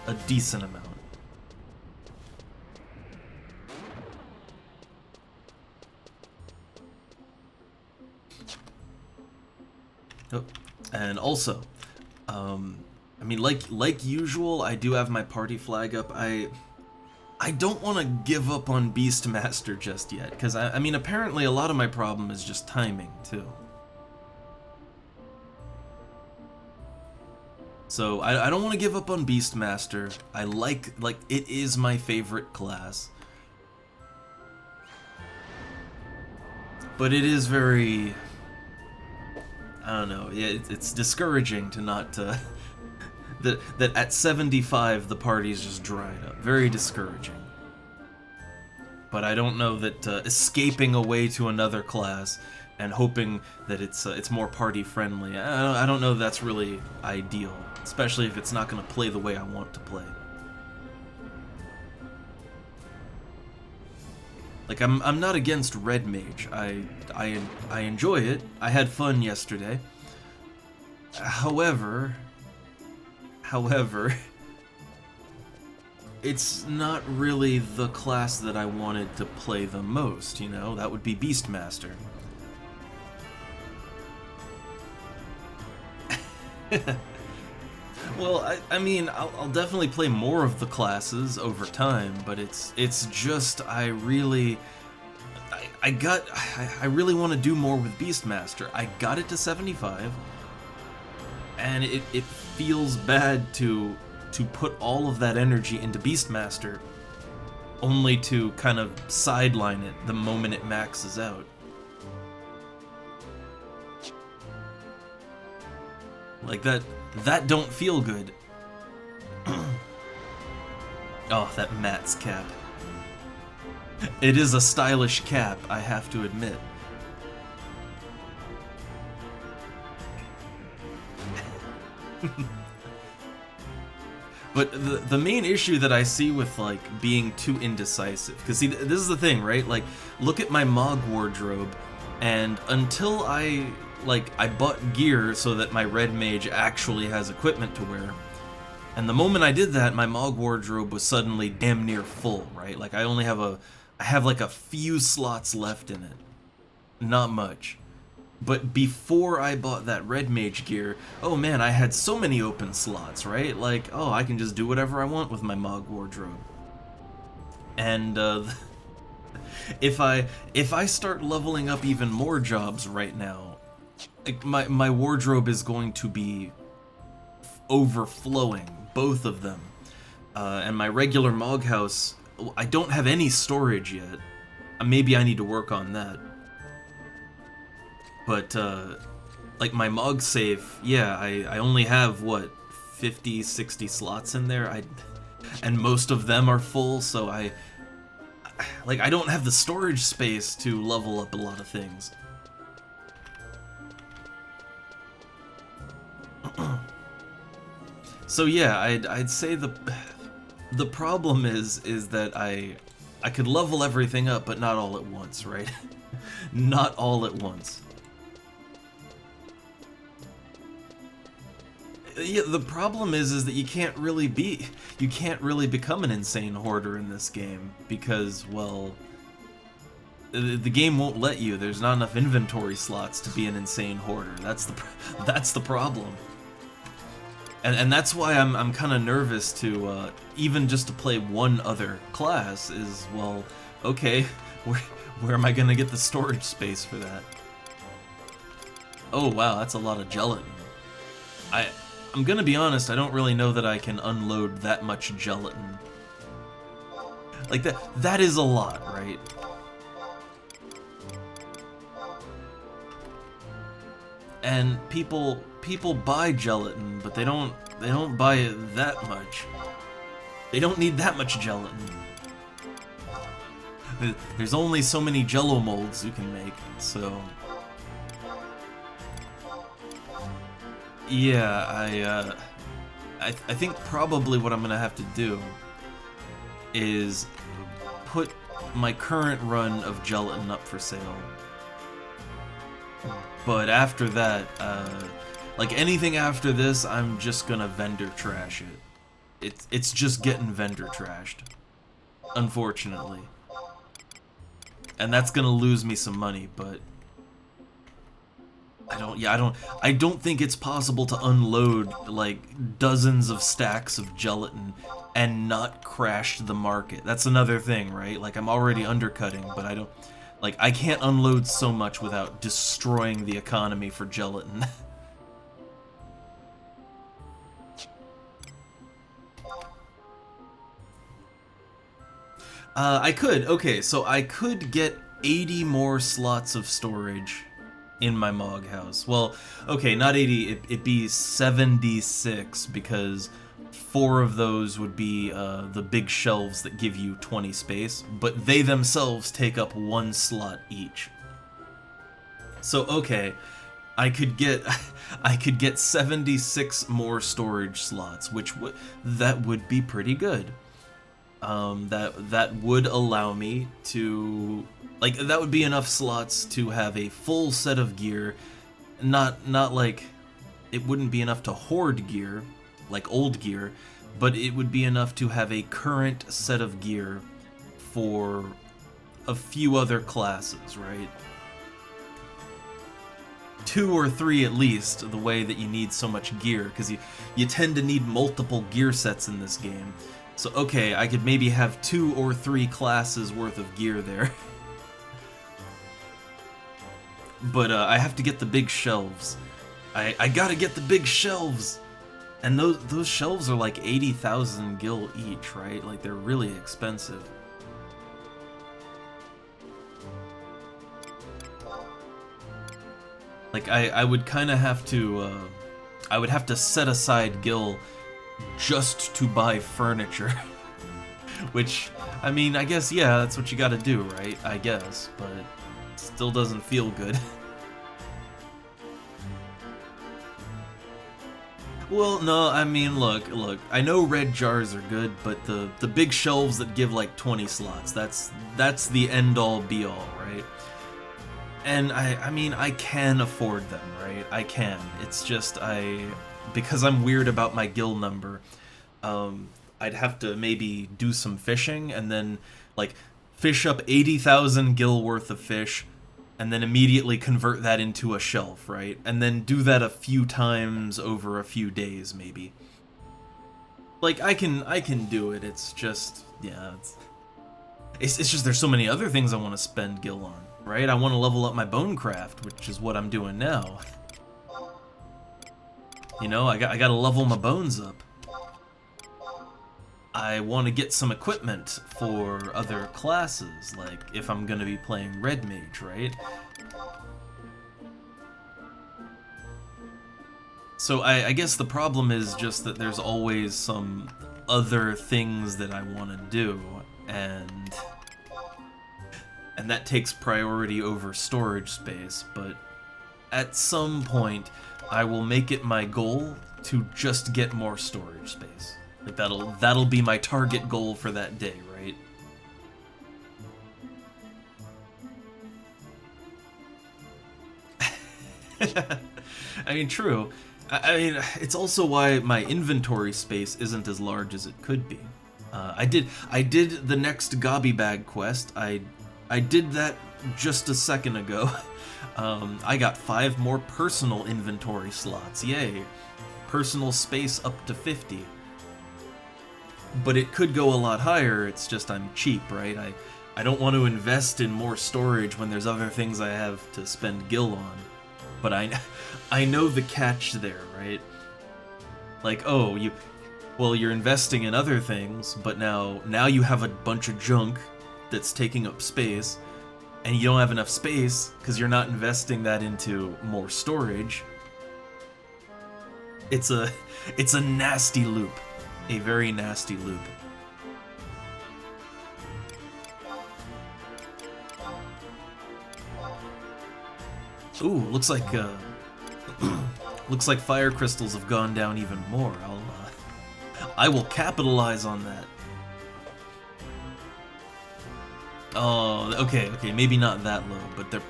a decent amount. Oh, and also, I mean, like usual, I do have my party flag up. I don't want to give up on Beastmaster just yet, because I mean, apparently a lot of my problem is just timing too. So I don't want to give up on Beastmaster. I like it is my favorite class. But it is very, I don't know, yeah, it's discouraging to not, that at 75 the party's just dried up. Very discouraging. But I don't know that escaping away to another class and hoping that it's more party friendly, I don't know that's really ideal, especially if it's not going to play the way I want to play. Like, I'm not against Red Mage. I enjoy it. I had fun yesterday. However, it's not really the class that I wanted to play the most, you know? That would be Beastmaster. Well, I mean, I'll definitely play more of the classes over time, but it's just I really want to do more with Beastmaster. I got it to 75, and it feels bad to put all of that energy into Beastmaster, only to kind of sideline it the moment it maxes out. Like that don't feel good. Oh, that Matt's cap. It is a stylish cap, I have to admit. But the main issue that I see with, like, being too indecisive, because see, this is the thing, right? Like, look at my Mog wardrobe, and until I bought gear so that my Red Mage actually has equipment to wear, and the moment I did that, my Mog wardrobe was suddenly damn near full, right? Like, I have like a few slots left in it. Not much. But before I bought that Red Mage gear, oh man, I had so many open slots, right? Like, oh, I can just do whatever I want with my Mog wardrobe. And if I start leveling up even more jobs right now, like my wardrobe is going to be overflowing, both of them. And my regular Mog house, I don't have any storage yet. Maybe I need to work on that. But, like, my Mog safe, yeah, I only have, what, 50, 60 slots in there? And most of them are full, so I don't have the storage space to level up a lot of things. So yeah, I'd say the problem is that I could level everything up, but not all at once, right? Not all at once. Yeah, the problem is that you can't really become an insane hoarder in this game because, well, the game won't let you. There's not enough inventory slots to be an insane hoarder. That's the problem. And that's why I'm kind of nervous to even just to play one other class is, well, okay, where am I gonna get the storage space for that? Oh wow, that's a lot of gelatin. I'm gonna be honest, I don't really know that I can unload that much gelatin. Like, that is a lot, right? And people buy gelatin, but they don't buy it that much. They don't need that much gelatin. There's only so many Jello molds you can make, so... Yeah, I think probably what I'm gonna have to do is put my current run of gelatin up for sale. But after that, like anything after this, I'm just gonna vendor trash it. It's just getting vendor trashed, unfortunately. And that's gonna lose me some money, but I don't think it's possible to unload like dozens of stacks of gelatin and not crash the market. That's another thing, right? Like I'm already undercutting, but I can't unload so much without destroying the economy for gelatin. I could. Okay, so I could get 80 more slots of storage in my Mog house. Well, okay, not 80, it'd be 76 because 4 of those would be the big shelves that give you 20 space, but they themselves take up 1 slot each. So okay, I could get 76 more storage slots, which that would be pretty good. That would allow me to, like, that would be enough slots to have a full set of gear. Not like, it wouldn't be enough to hoard gear, like old gear, but it would be enough to have a current set of gear for a few other classes, right? 2 or 3 at least, the way that you need so much gear, because you tend to need multiple gear sets in this game. So okay, I could maybe have 2 or 3 classes worth of gear there. But I have to get the big shelves. I gotta get the big shelves! And those shelves are like 80,000 gil each, right? Like, they're really expensive. Like, I would kind of have to, I would have to set aside gil just to buy furniture. Which, I mean, I guess, yeah, that's what you gotta do, right? I guess, but it still doesn't feel good. Well, no, I mean, look, I know red jars are good, but the big shelves that give like 20 slots, that's the end-all be-all, right? And I mean, I can afford them, right? I can. It's just, because I'm weird about my gil number, I'd have to maybe do some fishing and then, like, fish up 80,000 gil worth of fish and then immediately convert that into a shelf, right? And then do that a few times over a few days, maybe. Like, I can do it, it's just, yeah, it's just there's so many other things I want to spend gil on, right? I want to level up my bonecraft, which is what I'm doing now. You know, I gotta level my bones up. I want to get some equipment for other classes, like if I'm gonna be playing Red Mage, right? So I guess the problem is just that there's always some other things that I want to do, and that takes priority over storage space, but at some point I will make it my goal to just get more storage space. Like, that'll be my target goal for that day, right? I mean, true. I mean, it's also why my inventory space isn't as large as it could be. I did the next Gobby Bag quest. I did that just a second ago. I got 5 more personal inventory slots. Yay. Personal space up to 50. But it could go a lot higher, it's just I'm cheap, right? I don't want to invest in more storage when there's other things I have to spend gil on. But I know the catch there, right? Like, oh, you're investing in other things, but now you have a bunch of junk that's taking up space, and you don't have enough space because you're not investing that into more storage. It's a nasty loop. A very nasty loop. Ooh, looks like looks like fire crystals have gone down even more. I will capitalize on that. Oh, okay, maybe not that low, but they're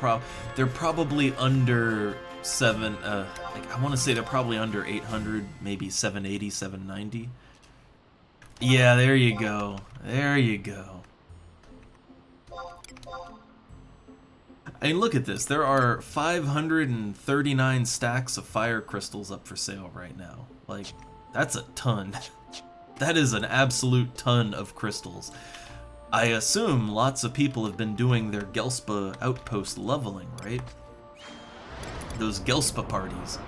probably under 7, like, I want to say they're probably under 800, maybe 780, 790. Yeah, there you go. There you go. I mean, look at this. There are 539 stacks of fire crystals up for sale right now. Like, that's a ton. That is an absolute ton of crystals. I assume lots of people have been doing their Gelspa outpost leveling, right? Those Gelspa parties.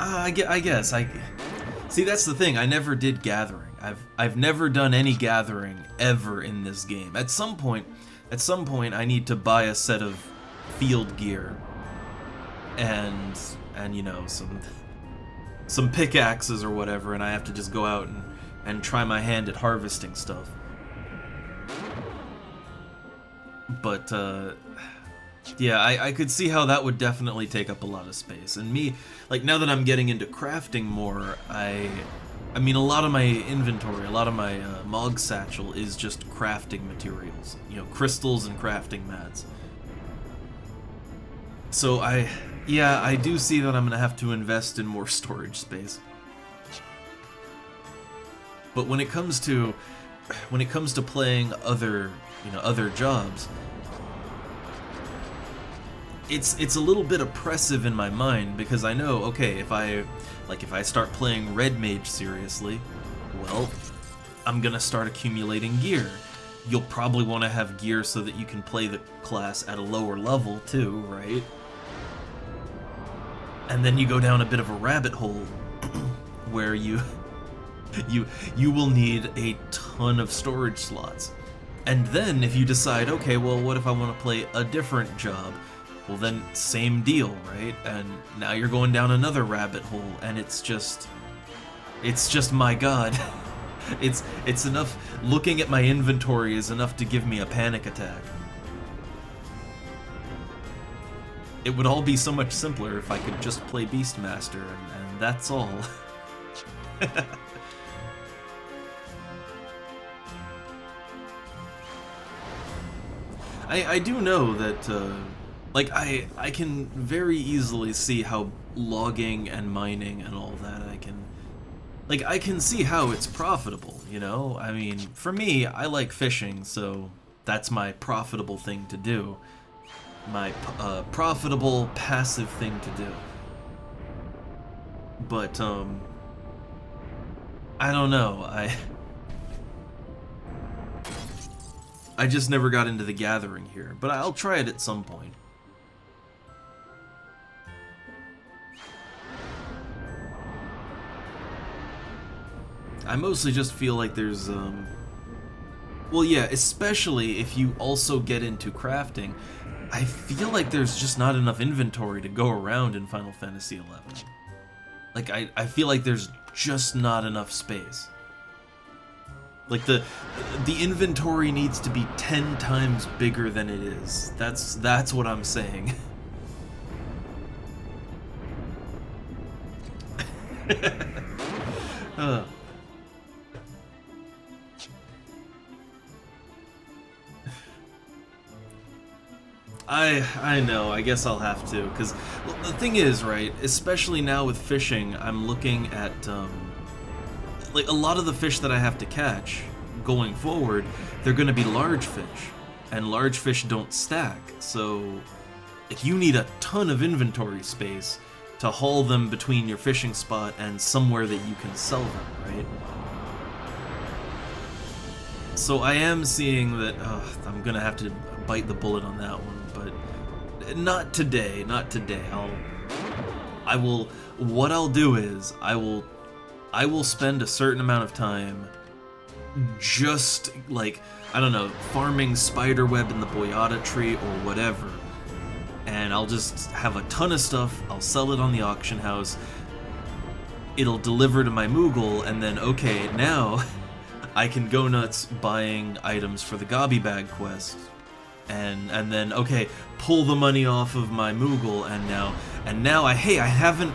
I guess. See, that's the thing. I never did gathering. I've never done any gathering ever in this game. At some point, I need to buy a set of field gear and you know, some pickaxes or whatever, and I have to just go out and try my hand at harvesting stuff. But yeah, I could see how that would definitely take up a lot of space. And me, like, now that I'm getting into crafting more, I mean, a lot of my inventory, a lot of my Mog Satchel is just crafting materials. You know, crystals and crafting mats. So yeah, I do see that I'm gonna have to invest in more storage space. But when it comes to playing other jobs, it's a little bit oppressive in my mind, because I know, okay, if I start playing Red Mage seriously, well, I'm gonna start accumulating gear. You'll probably want to have gear so that you can play the class at a lower level too, right? And then you go down a bit of a rabbit hole where you will need a ton of storage slots. And then if you decide, okay, well, what if I want to play a different job? Well, then same deal, right? And now you're going down another rabbit hole, and it's just my god. It's enough. Looking at my inventory is enough to give me a panic attack. It would all be so much simpler if I could just play Beastmaster, and that's all. I do know that, like, I can very easily see how logging and mining and all that, I can see how it's profitable, you know? I mean, for me, I like fishing, so that's my profitable thing to do. My profitable, passive thing to do. But, I don't know, I just never got into the gathering here, but I'll try it at some point. I mostly just feel like there's, well, yeah, especially if you also get into crafting, I feel like there's just not enough inventory to go around in Final Fantasy XI. Like, I feel like there's just not enough space. Like, the inventory needs to be 10 times bigger than it is. That's what I'm saying. I know, I guess I'll have to, because well, the thing is, right, especially now with fishing, I'm looking at, like, a lot of the fish that I have to catch going forward, they're going to be large fish, and large fish don't stack, so like, you need a ton of inventory space to haul them between your fishing spot and somewhere that you can sell them, right? So I am seeing that, I'm going to have to bite the bullet on that one, but not today, not today. What I'll do is, I will spend a certain amount of time just, like, I don't know, farming spiderweb in the boyata tree or whatever, and I'll just have a ton of stuff, I'll sell it on the auction house, it'll deliver to my Moogle, and then, okay, now I can go nuts buying items for the Gobby Bag quest, and then okay, pull the money off of my Moogle, and now I haven't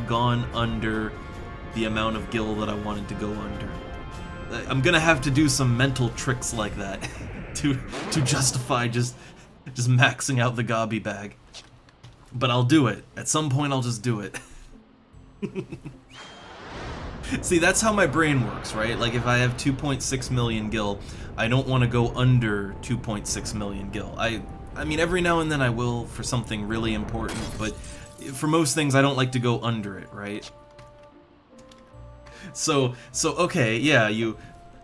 gone under the amount of gil that I wanted to go under. I'm gonna have to do some mental tricks like that to justify just maxing out the gobby bag. But I'll do it. At some point I'll just do it. See, that's how my brain works, right? Like, if I have 2.6 million gil, I don't want to go under 2.6 million gil. I mean, every now and then I will for something really important, but for most things I don't like to go under it, right? So okay, yeah,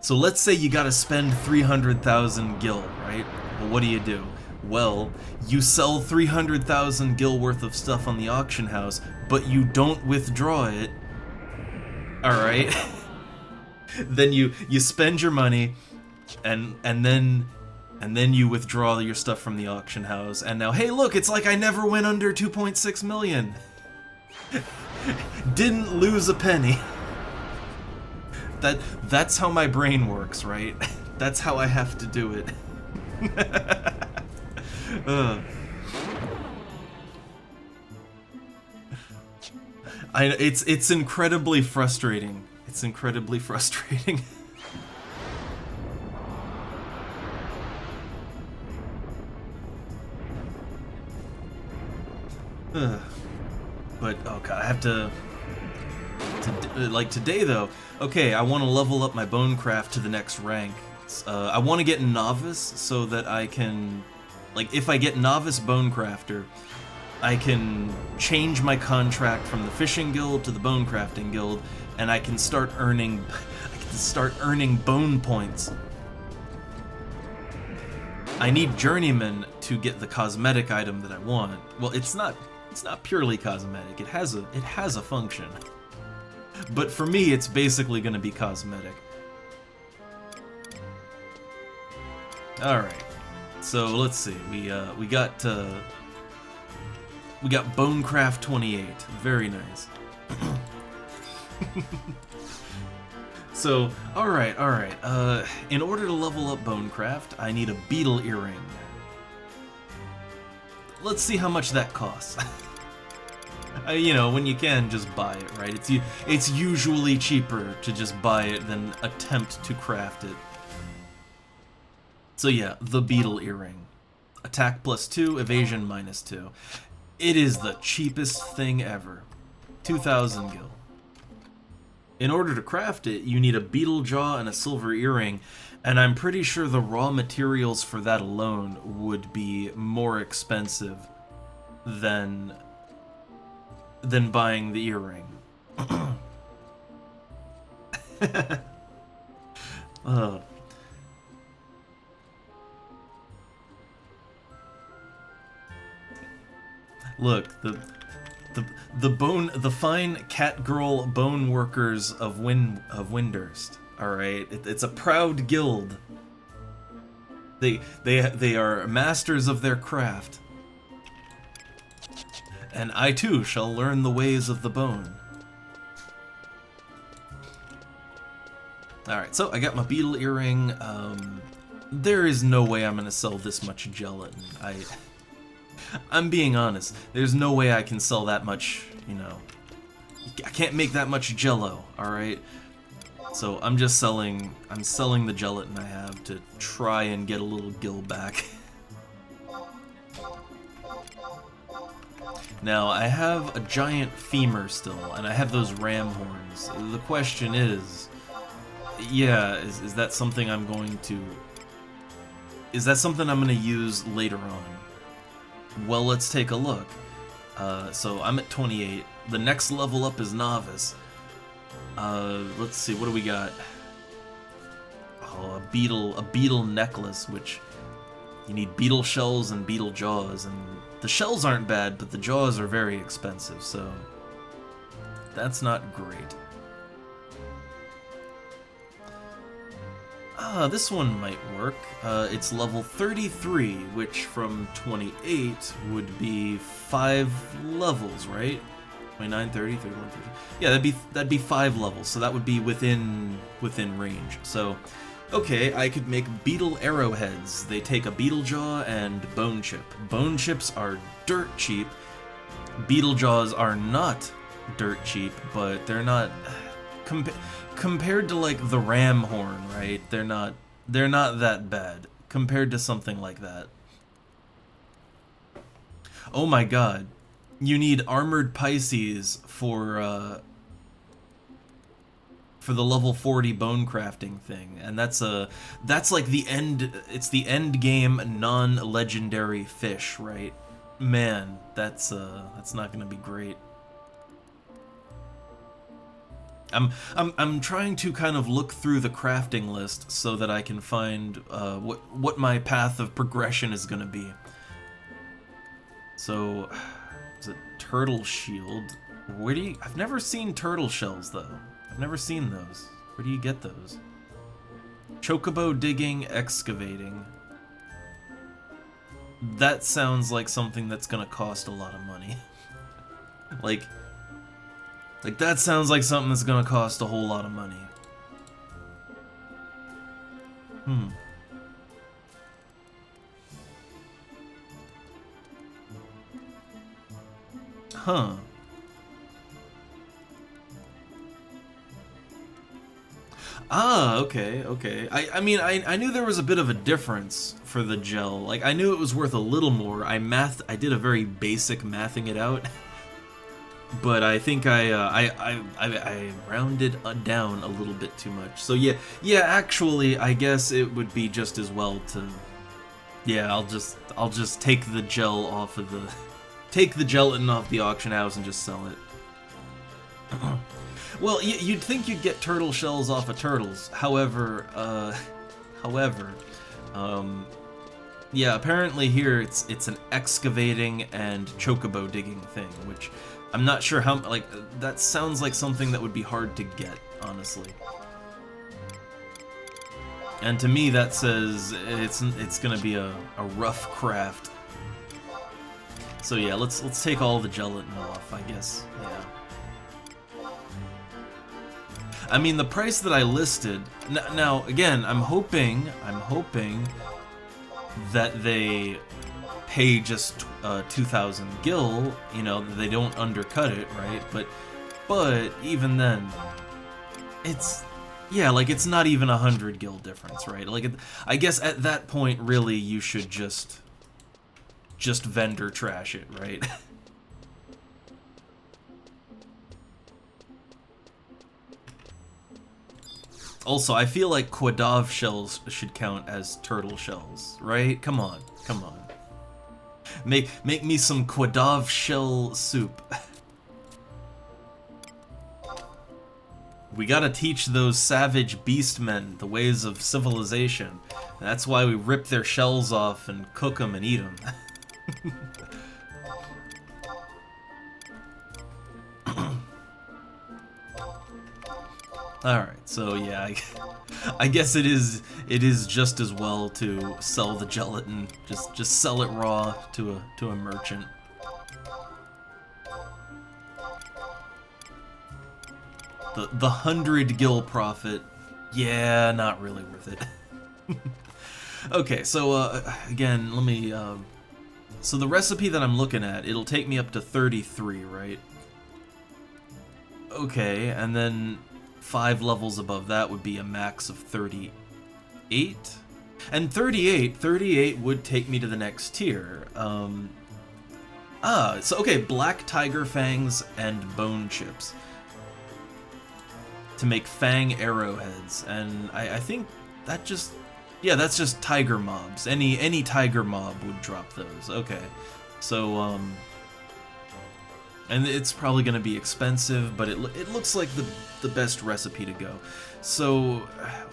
so let's say you gotta spend 300,000 gil, right? Well, what do? Well, you sell 300,000 gil worth of stuff on the auction house, but you don't withdraw it. Alright? Then you spend your money, and then you withdraw your stuff from the auction house, and now, hey look, it's like I never went under 2.6 million. Didn't lose a penny. That's how my brain works, right? That's how I have to do it. It's incredibly frustrating. It's incredibly frustrating. But oh god, I have to like today though. Okay, I want to level up my bonecraft to the next rank. I want to get novice so that I can, like, if I get novice bonecrafter, I can change my contract from the fishing guild to the bonecrafting guild, and I can start earning bone points. I need journeyman to get the cosmetic item that I want. Well, it's not purely cosmetic. It has a function. But for me, it's basically going to be cosmetic. All right. So let's see. We got Bonecraft 28. Very nice. So, all right. In order to level up Bonecraft, I need a beetle earring. Let's see how much that costs. You know, when you can just buy it, right? It's usually cheaper to just buy it than attempt to craft it. So yeah, the beetle earring. Attack +2, evasion -2. It is the cheapest thing ever. 2,000 gil. In order to craft it, you need a beetle jaw and a silver earring, and I'm pretty sure the raw materials for that alone would be more expensive than buying the earring. Look, the fine cat girl bone workers of Windurst. All right, it's a proud guild. They are masters of their craft. And I too shall learn the ways of the bone. Alright, so I got my beetle earring. There is no way I'm gonna sell this much gelatin. I'm being honest. There's no way I can sell that much, you know. I can't make that much jello, alright? So I'm selling the gelatin I have to try and get a little gil back. Now, I have a giant femur still, and I have those ram horns. The question is, yeah, is that something I'm going to... Is that something I'm going to use later on? Well, let's take a look. So I'm at 28. The next level up is Novice. Let's see, what do we got? Oh, a beetle necklace, which you need beetle shells and beetle jaws, and the shells aren't bad, but the jaws are very expensive, so that's not great. This one might work. It's level 33, which from 28 would be 5 levels, right? 29, 30, 31, 30. Yeah, that'd be 5 levels, so that would be within range. So Okay, I could make beetle arrowheads. They take a beetle jaw and bone chip. Bone chips are dirt cheap. Beetle jaws are not dirt cheap, but they're not compared to like the ram horn, right? They're not that bad compared to something like that. Oh my god. You need armored Pisces for the level 40 bone crafting thing, and that's like the end. It's the end game non-legendary fish, right? Man, that's not gonna be great. I'm trying to kind of look through the crafting list so that I can find what my path of progression is gonna be. So, is it turtle shield? Where do you? I've never seen turtle shells though. I've never seen those. Where do you get those? Chocobo digging, excavating. That sounds like something that's gonna cost a lot of money. like that sounds like something that's gonna cost a whole lot of money. Huh. Ah, okay, okay. I mean, I knew there was a bit of a difference for the gel. Like, I knew it was worth a little more. I did a very basic mathing it out. But I think I rounded down a little bit too much. So yeah, actually, I guess it would be just as well to... Yeah, I'll just take the gel off of the... Take the gelatin off the auction house and just sell it. Well, you'd think you'd get turtle shells off of turtles. However, yeah, apparently here it's an excavating and chocobo digging thing, which I'm not sure how, like, that sounds like something that would be hard to get, honestly. And to me that says it's gonna be a rough craft. So yeah, let's take all the gelatin off, I guess. Yeah. I mean, the price that I listed... Now, again, I'm hoping that they pay just 2,000 gil, you know, that they don't undercut it, right? But even then, it's... Yeah, like, it's not even 100 gil difference, right? Like, I guess at that point, really, you should just vendor trash it, right? Also, I feel like Quadav shells should count as turtle shells, right? Come on, come on. Make me some Quadav shell soup. We gotta teach those savage beastmen the ways of civilization. That's why we rip their shells off and cook them and eat them. Alright, so yeah, I guess it is just as well to sell the gelatin, just sell it raw to a merchant. The 100 gil profit, yeah, not really worth it. Okay, so again, let me so the recipe that I'm looking at, it'll take me up to 33, right? Okay, and then 5 levels above that would be a max of 38. And 38 would take me to the next tier. So okay, black tiger fangs and bone chips to make fang arrowheads, and I think that just, yeah, that's just tiger mobs. Any tiger mob would drop those. Okay, so and it's probably going to be expensive, but it looks like the best recipe to go. So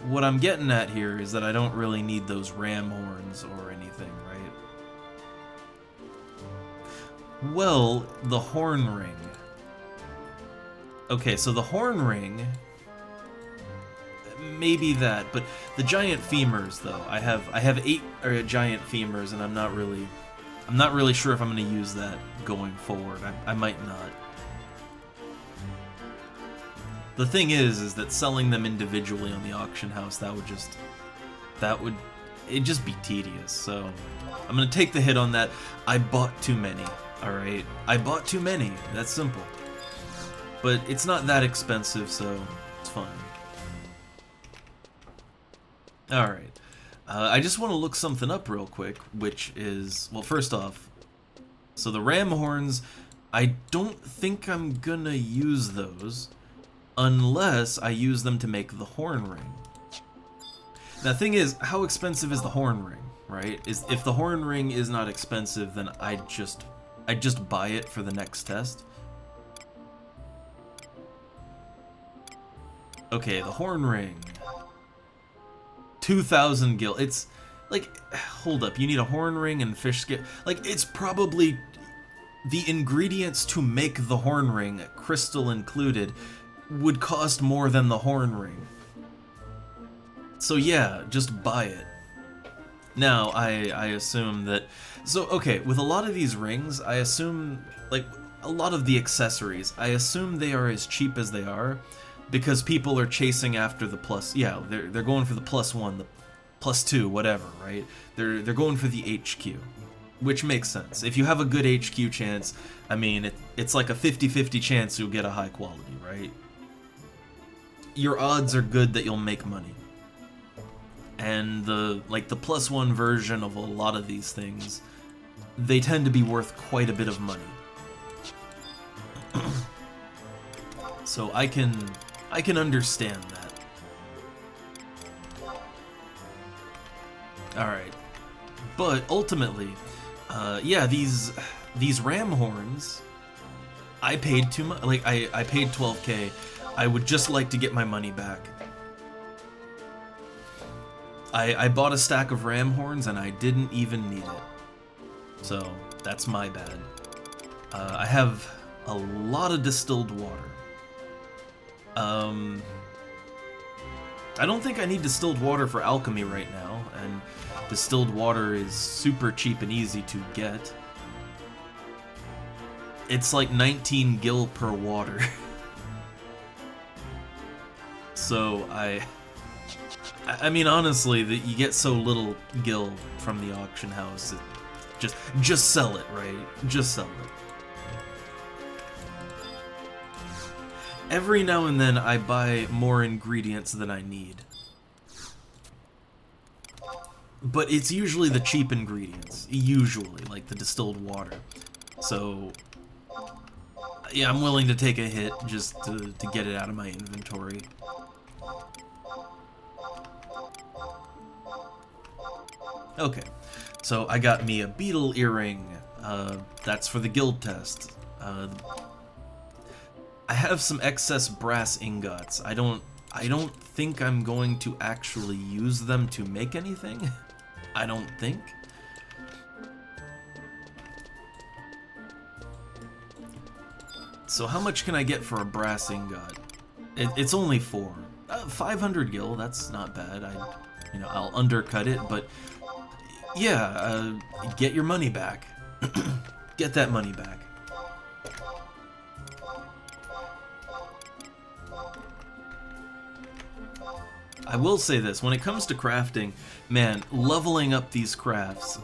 what I'm getting at here is that I don't really need those ram horns or anything, right? Well, the horn ring. Okay, so the horn ring, maybe that, but the giant femurs though. I have 8 giant femurs, and I'm not really sure if I'm going to use that going forward. I might not. The thing is that selling them individually on the auction house, that would just That would... it'd just be tedious, so... I'm gonna take the hit on that. I bought too many, alright? I bought too many, that's simple. But it's not that expensive, so it's fine. Alright. I just want to look something up real quick, which is... well, first off, so the ram horns, I don't think I'm gonna use those unless I use them to make the horn ring. Now, the thing is, how expensive is the horn ring, right? If the horn ring is not expensive, then I'd just buy it for the next test. Okay, the horn ring. 2,000 gil. It's like, hold up, you need a horn ring and fish skin. Like, it's probably the ingredients to make the horn ring, crystal included, would cost more than the horn ring. So yeah, just buy it. Now, I assume that... so, okay, with a lot of these rings, I assume, like, a lot of the accessories, I assume they are as cheap as they are, because people are chasing after the plus... yeah, they're going for the +1, the +2, whatever, right? They're going for the HQ, which makes sense. If you have a good HQ chance, I mean, it's like a 50-50 chance you'll get a high quality, right? Your odds are good that you'll make money. And the +1 version of a lot of these things, they tend to be worth quite a bit of money. So I can understand that. Alright. But ultimately, yeah, these ram horns, I paid too much. Like, I paid 12K. I would just like to get my money back. I bought a stack of ram horns and I didn't even need it. So, that's my bad. I have a lot of distilled water. I don't think I need distilled water for alchemy right now, and distilled water is super cheap and easy to get. It's like 19 gil per water. So I mean, honestly, that you get so little gil from the auction house, just sell it, right? Just sell it. Every now and then I buy more ingredients than I need. But it's usually the cheap ingredients, usually, like the distilled water. So, yeah, I'm willing to take a hit just to get it out of my inventory. Okay, so I got me a beetle earring. That's for the guild test. I have some excess brass ingots. I don't think I'm going to actually use them to make anything. I don't think. So how much can I get for a brass ingot? It's only 4. 500 gil, that's not bad. I'll undercut it, but yeah, get your money back. Get that money back. I will say this, when it comes to crafting, man, leveling up these crafts,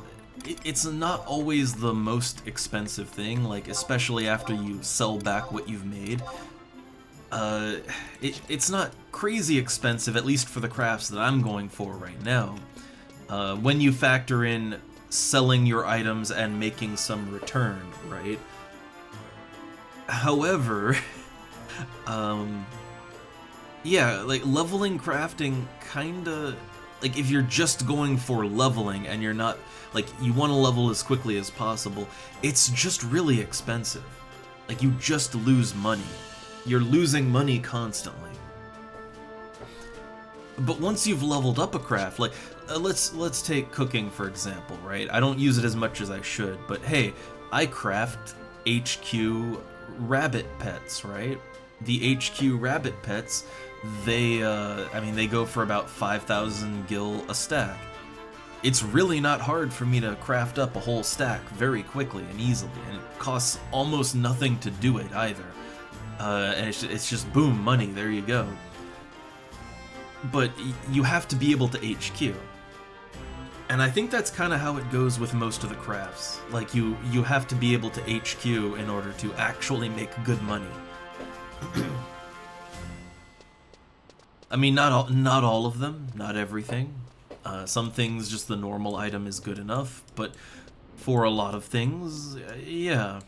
it's not always the most expensive thing, like, especially after you sell back what you've made. It's not crazy expensive, at least for the crafts that I'm going for right now. When you factor in selling your items and making some return, right? However, yeah, like, leveling crafting kinda... like, if you're just going for leveling and you're not... like, you want to level as quickly as possible, it's just really expensive. Like, you just lose money. You're losing money constantly. But once you've leveled up a craft, like, let's take cooking, for example, right? I don't use it as much as I should, but hey, I craft HQ rabbit pets, right? The HQ rabbit pets, they, I mean, they go for about 5,000 gil a stack. It's really not hard for me to craft up a whole stack very quickly and easily, and it costs almost nothing to do it either. And it's just boom, money, there you go. But you have to be able to HQ. And I think that's kind of how it goes with most of the crafts. Like, you have to be able to HQ in order to actually make good money. I mean, not all of them, not everything. Some things, just the normal item is good enough, but for a lot of things, yeah.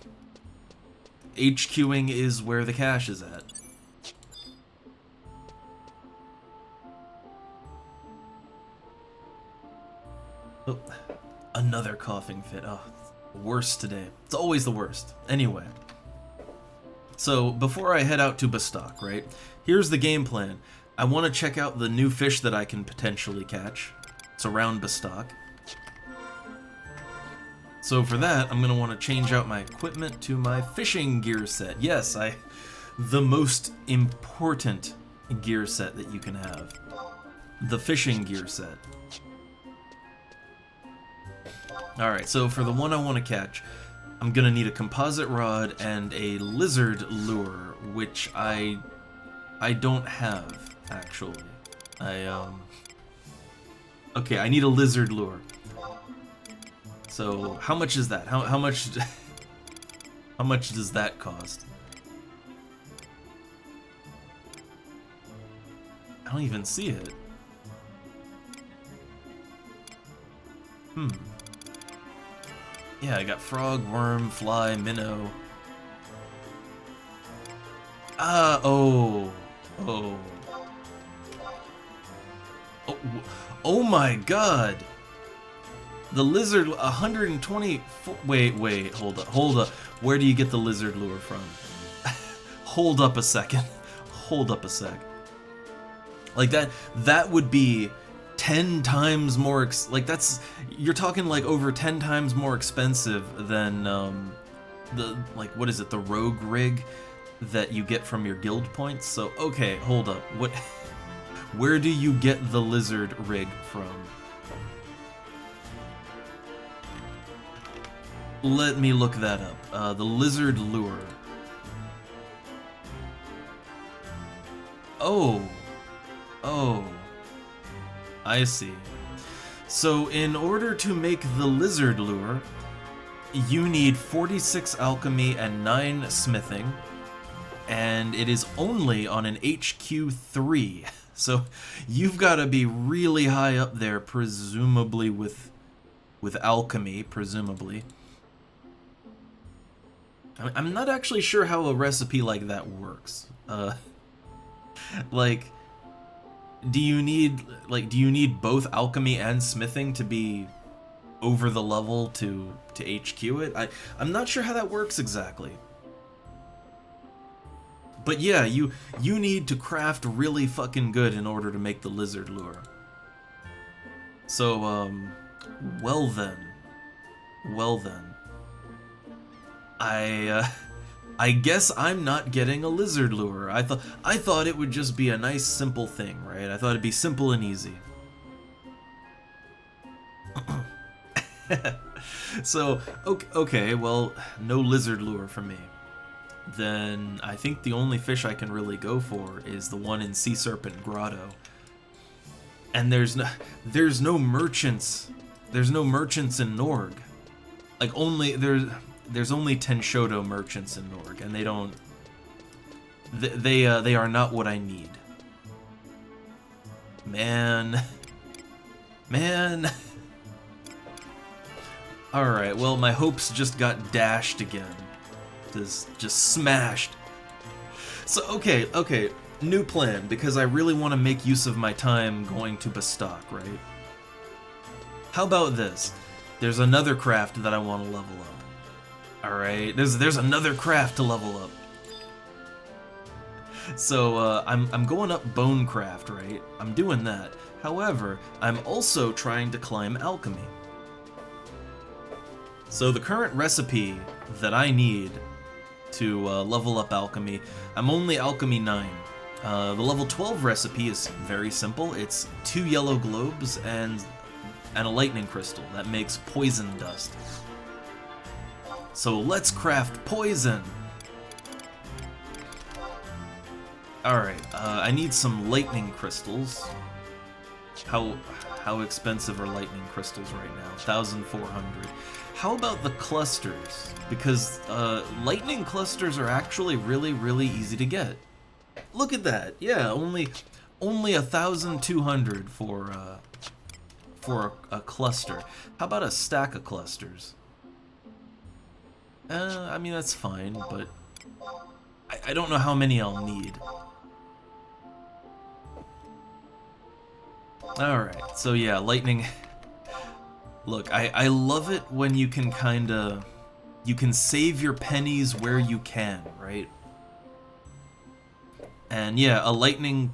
HQing is where the cash is at. Oh, another coughing fit. Oh, worst today. It's always the worst. Anyway. So, before I head out to Bastok, right? Here's the game plan. I want to check out the new fish that I can potentially catch. It's around Bastok. So for that, I'm going to want to change out my equipment to my fishing gear set. Yes, the most important gear set that you can have. The fishing gear set. Alright, so for the one I want to catch, I'm going to need a composite rod and a lizard lure, which I don't have, actually. Okay, I need a lizard lure. So, how much is that? How much how much does that cost? I don't even see it. Yeah, I got frog, worm, fly, minnow. Oh, oh my god! The lizard, 120, wait, hold up. Where do you get the lizard lure from? Hold up a second. Hold up a sec. Like that would be 10 times more, you're talking like over 10 times more expensive than, what is it, the rogue rig that you get from your guild points? So, okay, hold up. Where do you get the lizard rig from? Let me look that up. The lizard lure. Oh, I see. So in order to make the lizard lure, you need 46 alchemy and 9 smithing, and it is only on an HQ 3. So you've got to be really high up there, presumably with alchemy, presumably. I'm not actually sure how a recipe like that works. Do you need both alchemy and smithing to be over the level to HQ it? I'm not sure how that works exactly. But yeah, you need to craft really fucking good in order to make the lizard lure. So, well then. I guess I'm not getting a lizard lure. I thought it would just be a nice simple thing, right? I thought it'd be simple and easy. So, okay, well, no lizard lure for me. Then I think the only fish I can really go for is the one in Sea Serpent Grotto. And there's no merchants. There's no merchants in Norg. Like, there's only Tenshoto merchants in Norg, and they don't. They are not what I need. Man. All right. Well, my hopes just got dashed again. Just smashed. So okay. New plan, because I really want to make use of my time going to Bastok, right? How about this? There's another craft that I want to level up. Alright, there's another craft to level up. So, I'm going up Bonecraft, right? I'm doing that. However, I'm also trying to climb Alchemy. So the current recipe that I need to level up Alchemy, I'm only Alchemy 9. The level 12 recipe is very simple. It's 2 yellow globes and a lightning crystal that makes poison dust. So let's craft poison! Alright, I need some lightning crystals. How how expensive are lightning crystals right now? 1,400. How about the clusters? Because lightning clusters are actually really easy to get. Look at that. Yeah, only 1,200 for a cluster. How about a stack of clusters? I mean, that's fine, but I don't know how many I'll need. Alright, so yeah, lightning. Look, I love it when you can you can save your pennies where you can, right? And yeah, a lightning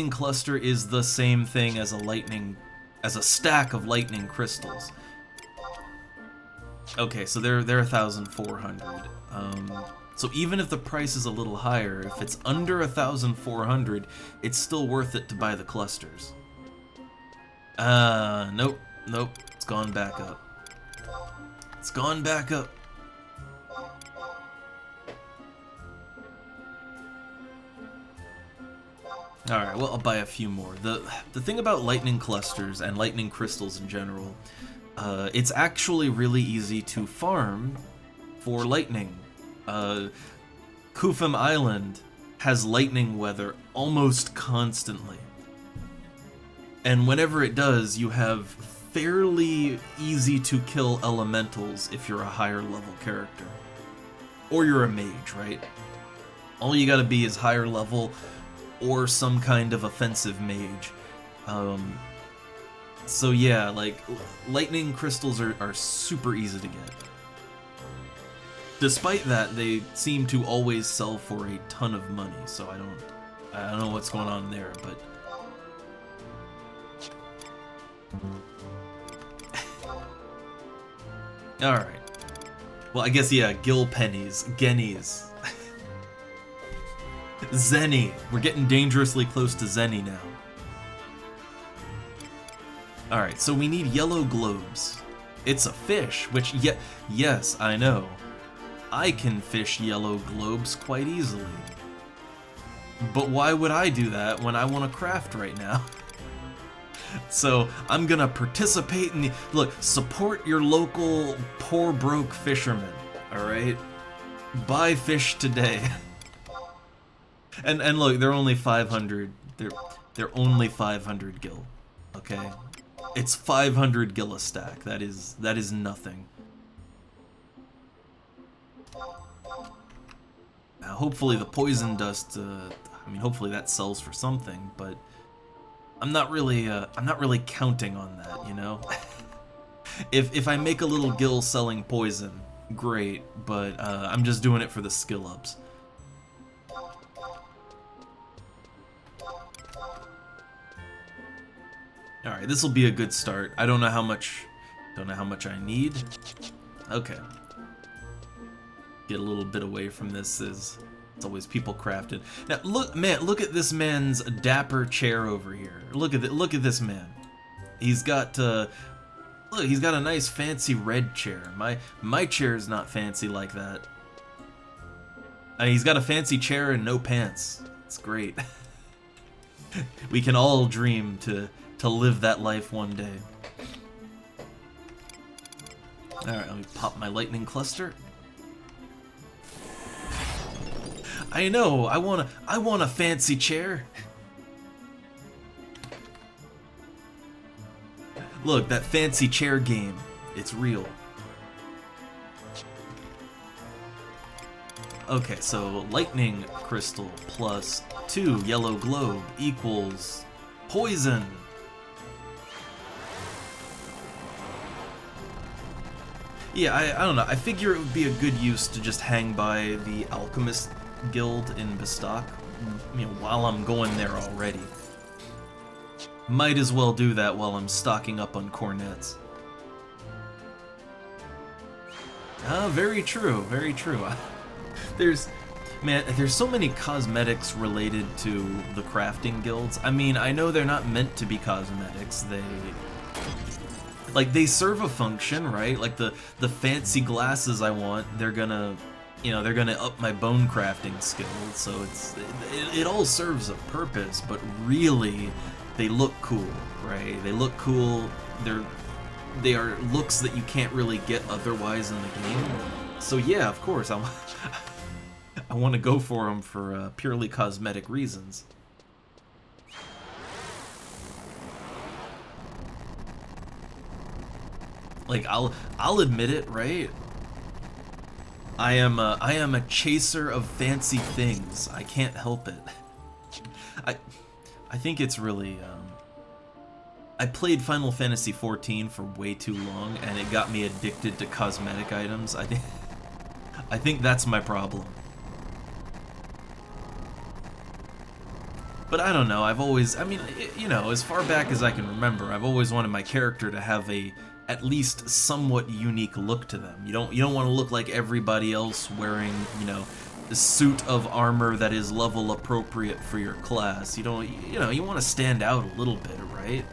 cluster is the same thing as a stack of lightning crystals. Okay, so they're 1,400. So even if the price is a little higher, if it's under 1,400, it's still worth it to buy the clusters. Nope, it's gone back up. It's gone back up. Alright, well, I'll buy a few more. The thing about lightning clusters and lightning crystals in general, it's actually really easy to farm for lightning. Kufum Island has lightning weather almost constantly. And whenever it does, you have fairly easy to kill elementals if you're a higher level character. Or you're a mage, right? All you gotta be is higher level or some kind of offensive mage. So yeah, like, lightning crystals are super easy to get. Despite that, they seem to always sell for a ton of money, so I don't know what's going on there, but alright. Well, I guess, yeah, gil pennies, guineas. Zenny. We're getting dangerously close to Zenny now. Alright, so we need yellow globes. It's a fish, which, yes, I know. I can fish yellow globes quite easily. But why would I do that when I want to craft right now? So I'm gonna participate in the... Look, support your local poor broke fishermen, alright? Buy fish today. And look, they're only 500. They're only 500 gil. Okay? It's 500 gil a stack. That is nothing. Now, hopefully the poison dust, I mean, hopefully that sells for something, but I'm not really counting on that, you know? If I make a little gil selling poison, great, but I'm just doing it for the skill ups. Alright, this will be a good start. I don't know how much I need. Okay. Get a little bit away from this. It's always people crafted. Now look at this man's dapper chair over here. Look at this man. He's got look, he's got a nice fancy red chair. My chair is not fancy like that. He's got a fancy chair and no pants. It's great. We can all dream to live that life one day. Alright, let me pop my lightning cluster. I know, I want a fancy chair. Look, that fancy chair game, it's real. Okay, so lightning crystal plus 2 yellow globe equals poison. Yeah, I don't know. I figure it would be a good use to just hang by the Alchemist Guild in Bestock, you know, while I'm going there already. Might as well do that while I'm stocking up on cornets. Very true, very true. There's so many cosmetics related to the crafting guilds. I mean, I know they're not meant to be cosmetics. They serve a function, right? Like the fancy glasses I want, they're gonna up my bone crafting skills. So it all serves a purpose, but really, they look cool, right? They look cool. They are looks that you can't really get otherwise in the game. So yeah, of course, I want to go for them for purely cosmetic reasons. Like I'll admit it, right? I am a chaser of fancy things. I can't help it. I think it's really I played Final Fantasy XIV for way too long, and it got me addicted to cosmetic items. I think that's my problem. But I don't know, I've always, I mean, you know, as far back as I can remember, I've always wanted my character to have a at least somewhat unique look to them. You don't want to look like everybody else wearing, you know, a suit of armor that is level appropriate for your class. You don't, you know, you want to stand out a little bit, right?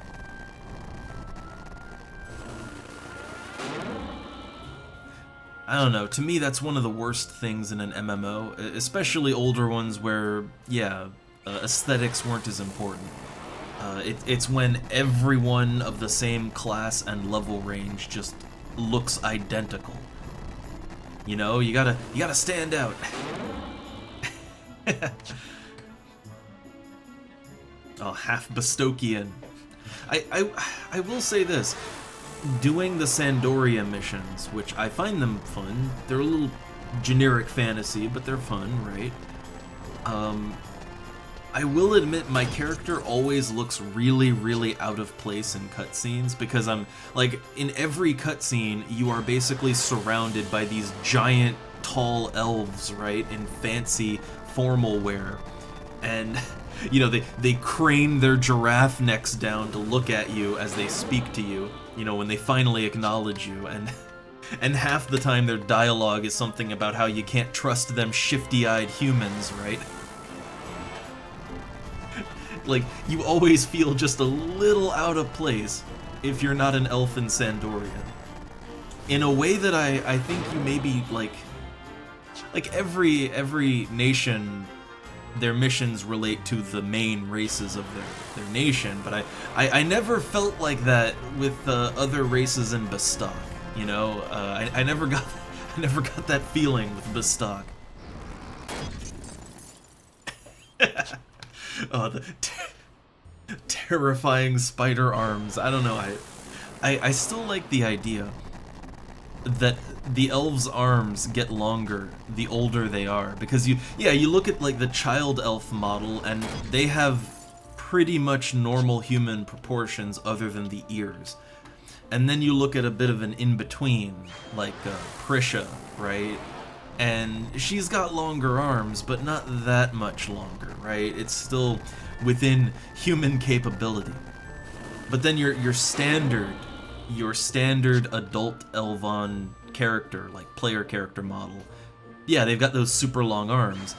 I don't know, to me that's one of the worst things in an MMO, especially older ones where, yeah, aesthetics weren't as important. It's when everyone of the same class and level range just looks identical. You know, you gotta stand out. Oh, half Bestokian. I will say this. Doing the Sandoria missions, which I find them fun. They're a little generic fantasy, but they're fun, right? I will admit my character always looks really, really out of place in cutscenes because I'm, like, in every cutscene, you are basically surrounded by these giant, tall elves, right, in fancy formal wear. And, you know, they crane their giraffe necks down to look at you as they speak to you, you know, when they finally acknowledge you, and half the time their dialogue is something about how you can't trust them shifty-eyed humans, right? Like, you always feel just a little out of place if you're not an elf in Sandoria. In a way that I think you maybe, like every nation, their missions relate to the main races of their nation, but I never felt like that with other races in Bastok, you know? I never got that feeling with Bastok. Oh, the terrifying spider arms. I don't know. I still like the idea that the elves' arms get longer the older they are, because you look at like the child elf model and they have pretty much normal human proportions other than the ears. And then you look at a bit of an in-between, like Prisha, right? And she's got longer arms, but not that much longer, right? It's still within human capability. But then your standard adult Elvon character, like player character model, yeah, they've got those super long arms.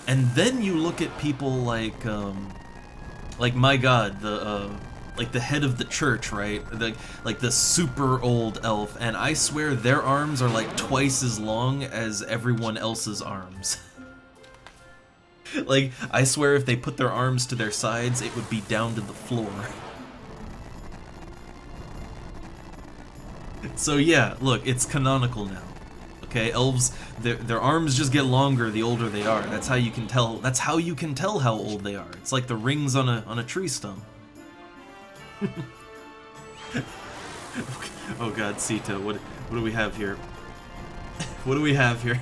And then you look at people like my god, like the head of the church, right? Like the super old elf, and I swear their arms are like twice as long as everyone else's arms. Like, I swear if they put their arms to their sides, it would be down to the floor. So yeah, look, it's canonical now. Okay, elves, their arms just get longer the older they are. That's how you can tell. That's how you can tell how old they are. It's like the rings on a tree stump. Oh god, Sita, what do we have here? What do we have here?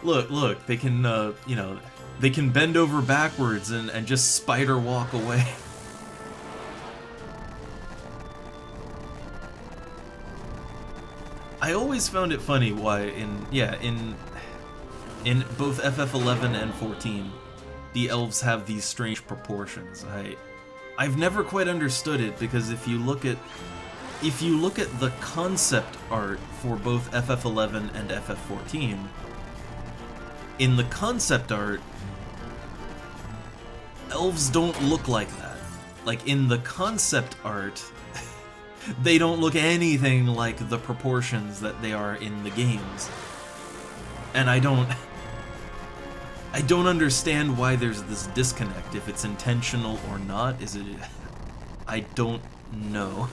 Look, they can, you know, they can bend over backwards and just spider walk away. I always found it funny why in both FF11 and 14, the elves have these strange proportions. I've never quite understood it, because if you look at the concept art for both FF11 and FF14, in the concept art, elves don't look like that. Like, in the concept art, They don't look anything like the proportions that they are in the games. And I don't understand why there's this disconnect, if it's intentional or not. Is it... I don't know.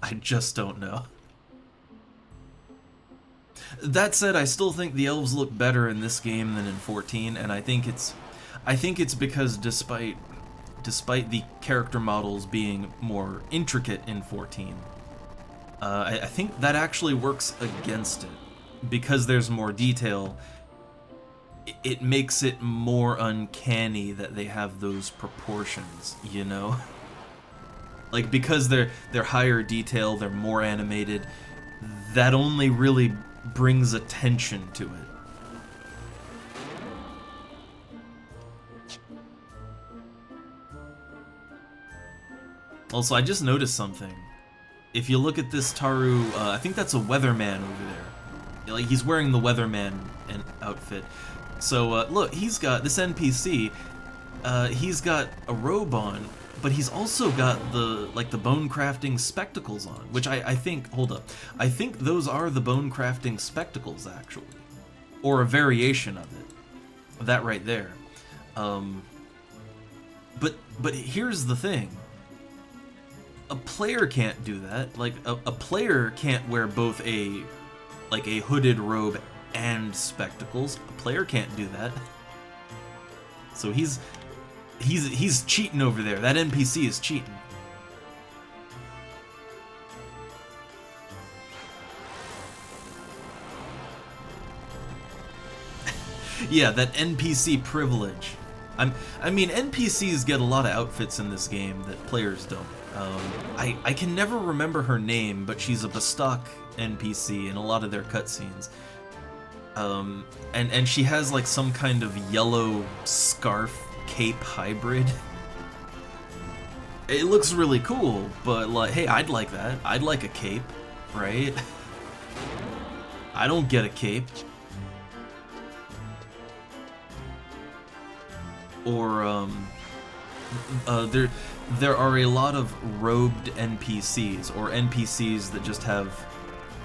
I just don't know. That said, I still think the elves look better in this game than in 14, and I think it's because despite the character models being more intricate in 14, I think that actually works against it. Because there's more detail, it makes it more uncanny that they have those proportions, you know? Like, because they're higher detail, they're more animated, that only really brings attention to it. Also, I just noticed something. If you look at this Taru, I think that's a weatherman over there. Like, he's wearing the weatherman outfit. So, look, he's got, this NPC, he's got a robe on, but he's also got the, like, the bone crafting spectacles on, which I think, hold up, I think those are the bone crafting spectacles, actually. Or a variation of it. That right there. But here's the thing. A player can't do that. Like, a player can't wear both a hooded robe and spectacles. A player can't do that. So he's cheating over there. That NPC is cheating. Yeah, that NPC privilege. I mean, NPCs get a lot of outfits in this game that players don't. I can never remember her name, but she's a Bastok NPC in a lot of their cutscenes. And she has like some kind of yellow scarf cape hybrid. It looks really cool, but like, hey, I'd like that. I'd like a cape, right? I don't get a cape. Or, there are a lot of robed NPCs, or NPCs that just have,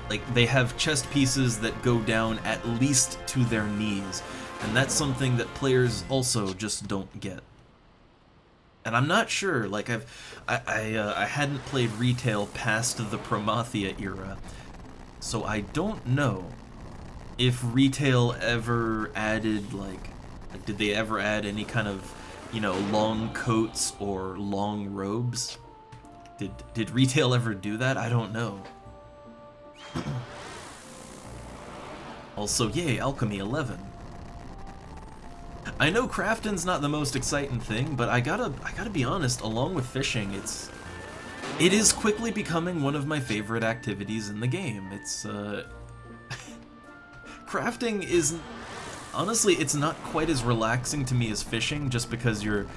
like, they have chest pieces that go down at least to their knees, and that's something that players also just don't get. And I'm not sure, like, I hadn't played retail past the Promathia era, so I don't know if retail ever added, like did they ever add any kind of, you know, long coats or long robes? Did retail ever do that? I don't know. Also, yay, Alchemy 11. I know crafting's not the most exciting thing, but I gotta be honest, along with fishing, it is quickly becoming one of my favorite activities in the game. It's crafting isn't, honestly, it's not quite as relaxing to me as fishing, just because you're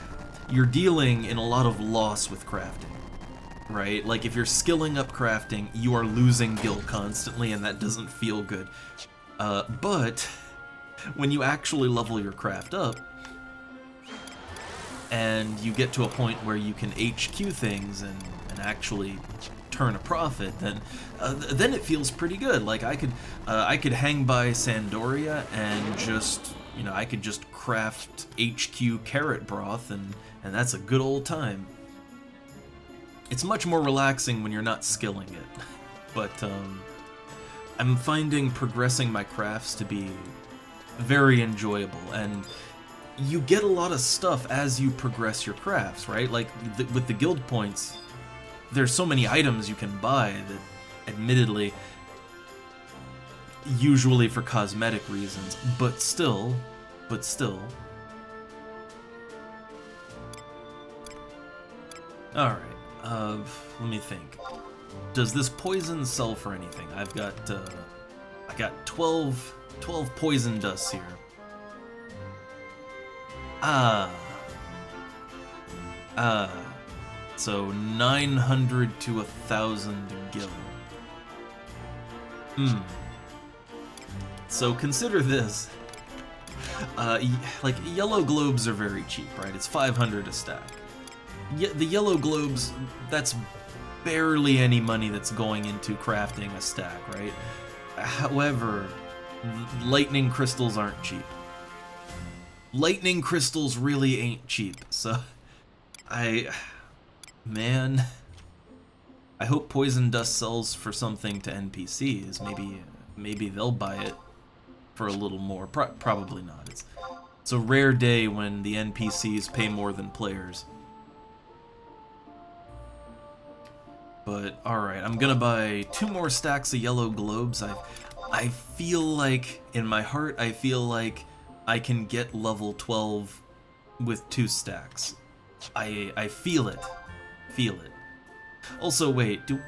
dealing in a lot of loss with crafting, right? Like, if you're skilling up crafting, you are losing gil constantly, and that doesn't feel good. But when you actually level your craft up, and you get to a point where you can HQ things and actually turn a profit, then it feels pretty good. Like, I could hang by Sandoria and just, you know, I could just craft HQ carrot broth, and that's a good old time. It's much more relaxing when you're not skilling it, but I'm finding progressing my crafts to be very enjoyable, and you get a lot of stuff as you progress your crafts, right? Like, with the guild points, there's so many items you can buy that, admittedly, usually for cosmetic reasons, but still. Alright, let me think. Does this poison sell for anything? I got 12 poison dusts here. So 900 to 1,000 gil. So consider this. Like, yellow globes are very cheap, right? It's 500 a stack. the yellow globes, that's barely any money that's going into crafting a stack, right? However, lightning crystals aren't cheap. Lightning crystals really ain't cheap, so man, I hope poison dust sells for something to NPCs. Maybe they'll buy it for a little more. Probably not. It's a rare day when the NPCs pay more than players. But alright, I'm gonna buy 2 more stacks of yellow globes. I feel like, in my heart, I feel like I can get level 12 with 2 stacks. I feel it. Feel it. Also, wait, do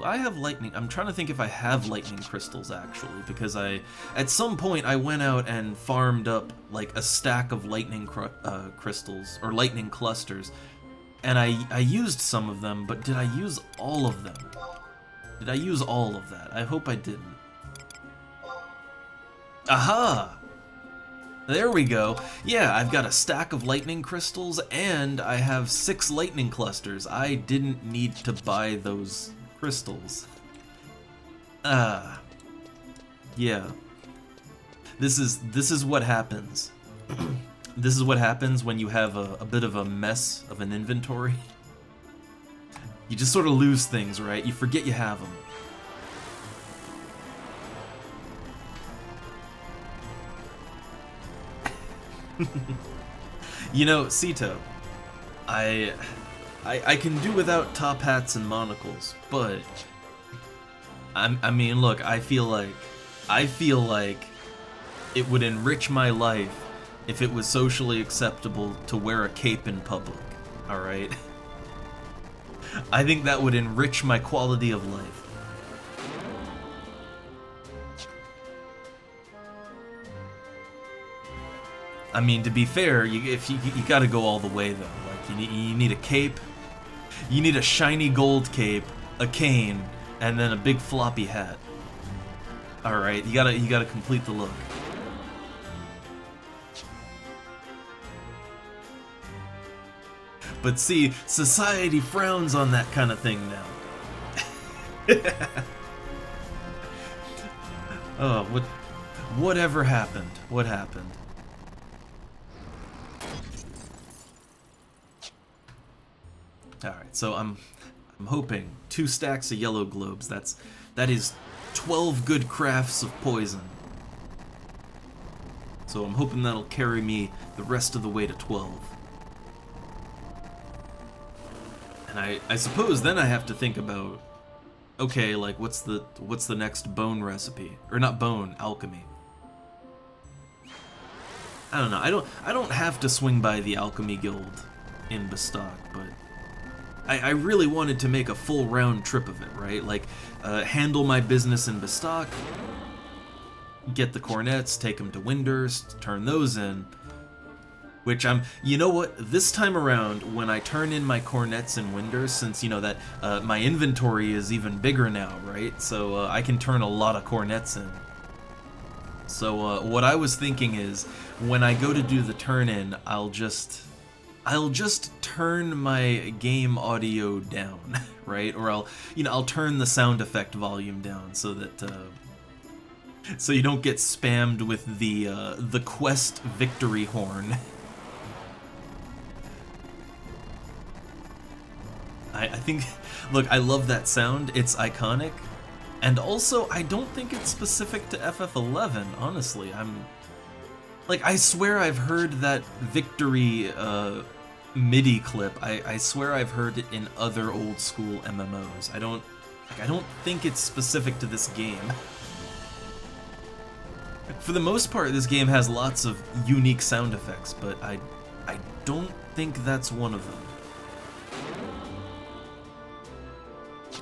I have lightning? I'm trying to think if I have lightning crystals, actually, because at some point I went out and farmed up, like, a stack of lightning crystals, or lightning clusters, and I used some of them, but did I use all of them? Did I use all of that? I hope I didn't. Aha! There we go. Yeah, I've got a stack of lightning crystals, and I have 6 lightning clusters. I didn't need to buy those crystals. Yeah. This is what happens. This is what happens when you have a bit of a mess of an inventory. You just sort of lose things, right? You forget you have them. You know, Sito, I can do without top hats and monocles, but I mean, look, I feel like it would enrich my life if it was socially acceptable to wear a cape in public. All right? I think that would enrich my quality of life. I mean, to be fair, you gotta go all the way though. Like you need a cape, you need a shiny gold cape, a cane, and then a big floppy hat. All right, you gotta complete the look. But see, society frowns on that kind of thing now. Oh, whatever happened? What happened? Alright, so I'm hoping 2 stacks of yellow globes. That is 12 good crafts of poison. So I'm hoping that'll carry me the rest of the way to 12. And I suppose then I have to think about, okay, like what's the next bone recipe? Or not bone, alchemy. I don't know. I don't have to swing by the alchemy guild in Bestock, but I really wanted to make a full round trip of it, right? Like, handle my business in Bestock, get the cornets, take them to Windurst, turn those in. Which you know what, this time around, when I turn in my cornets in Windurst, since, you know, that my inventory is even bigger now, right? So I can turn a lot of cornets in. So what I was thinking is, when I go to do the turn-in, I'll just turn my game audio down, right? Or I'll turn the sound effect volume down so that so you don't get spammed with the quest victory horn. I think, look, I love that sound. It's iconic, and also I don't think it's specific to FF11. Honestly, I swear I've heard that victory MIDI clip. I swear I've heard it in other old school MMOs. I don't think it's specific to this game. For the most part, this game has lots of unique sound effects, but I don't think that's one of them.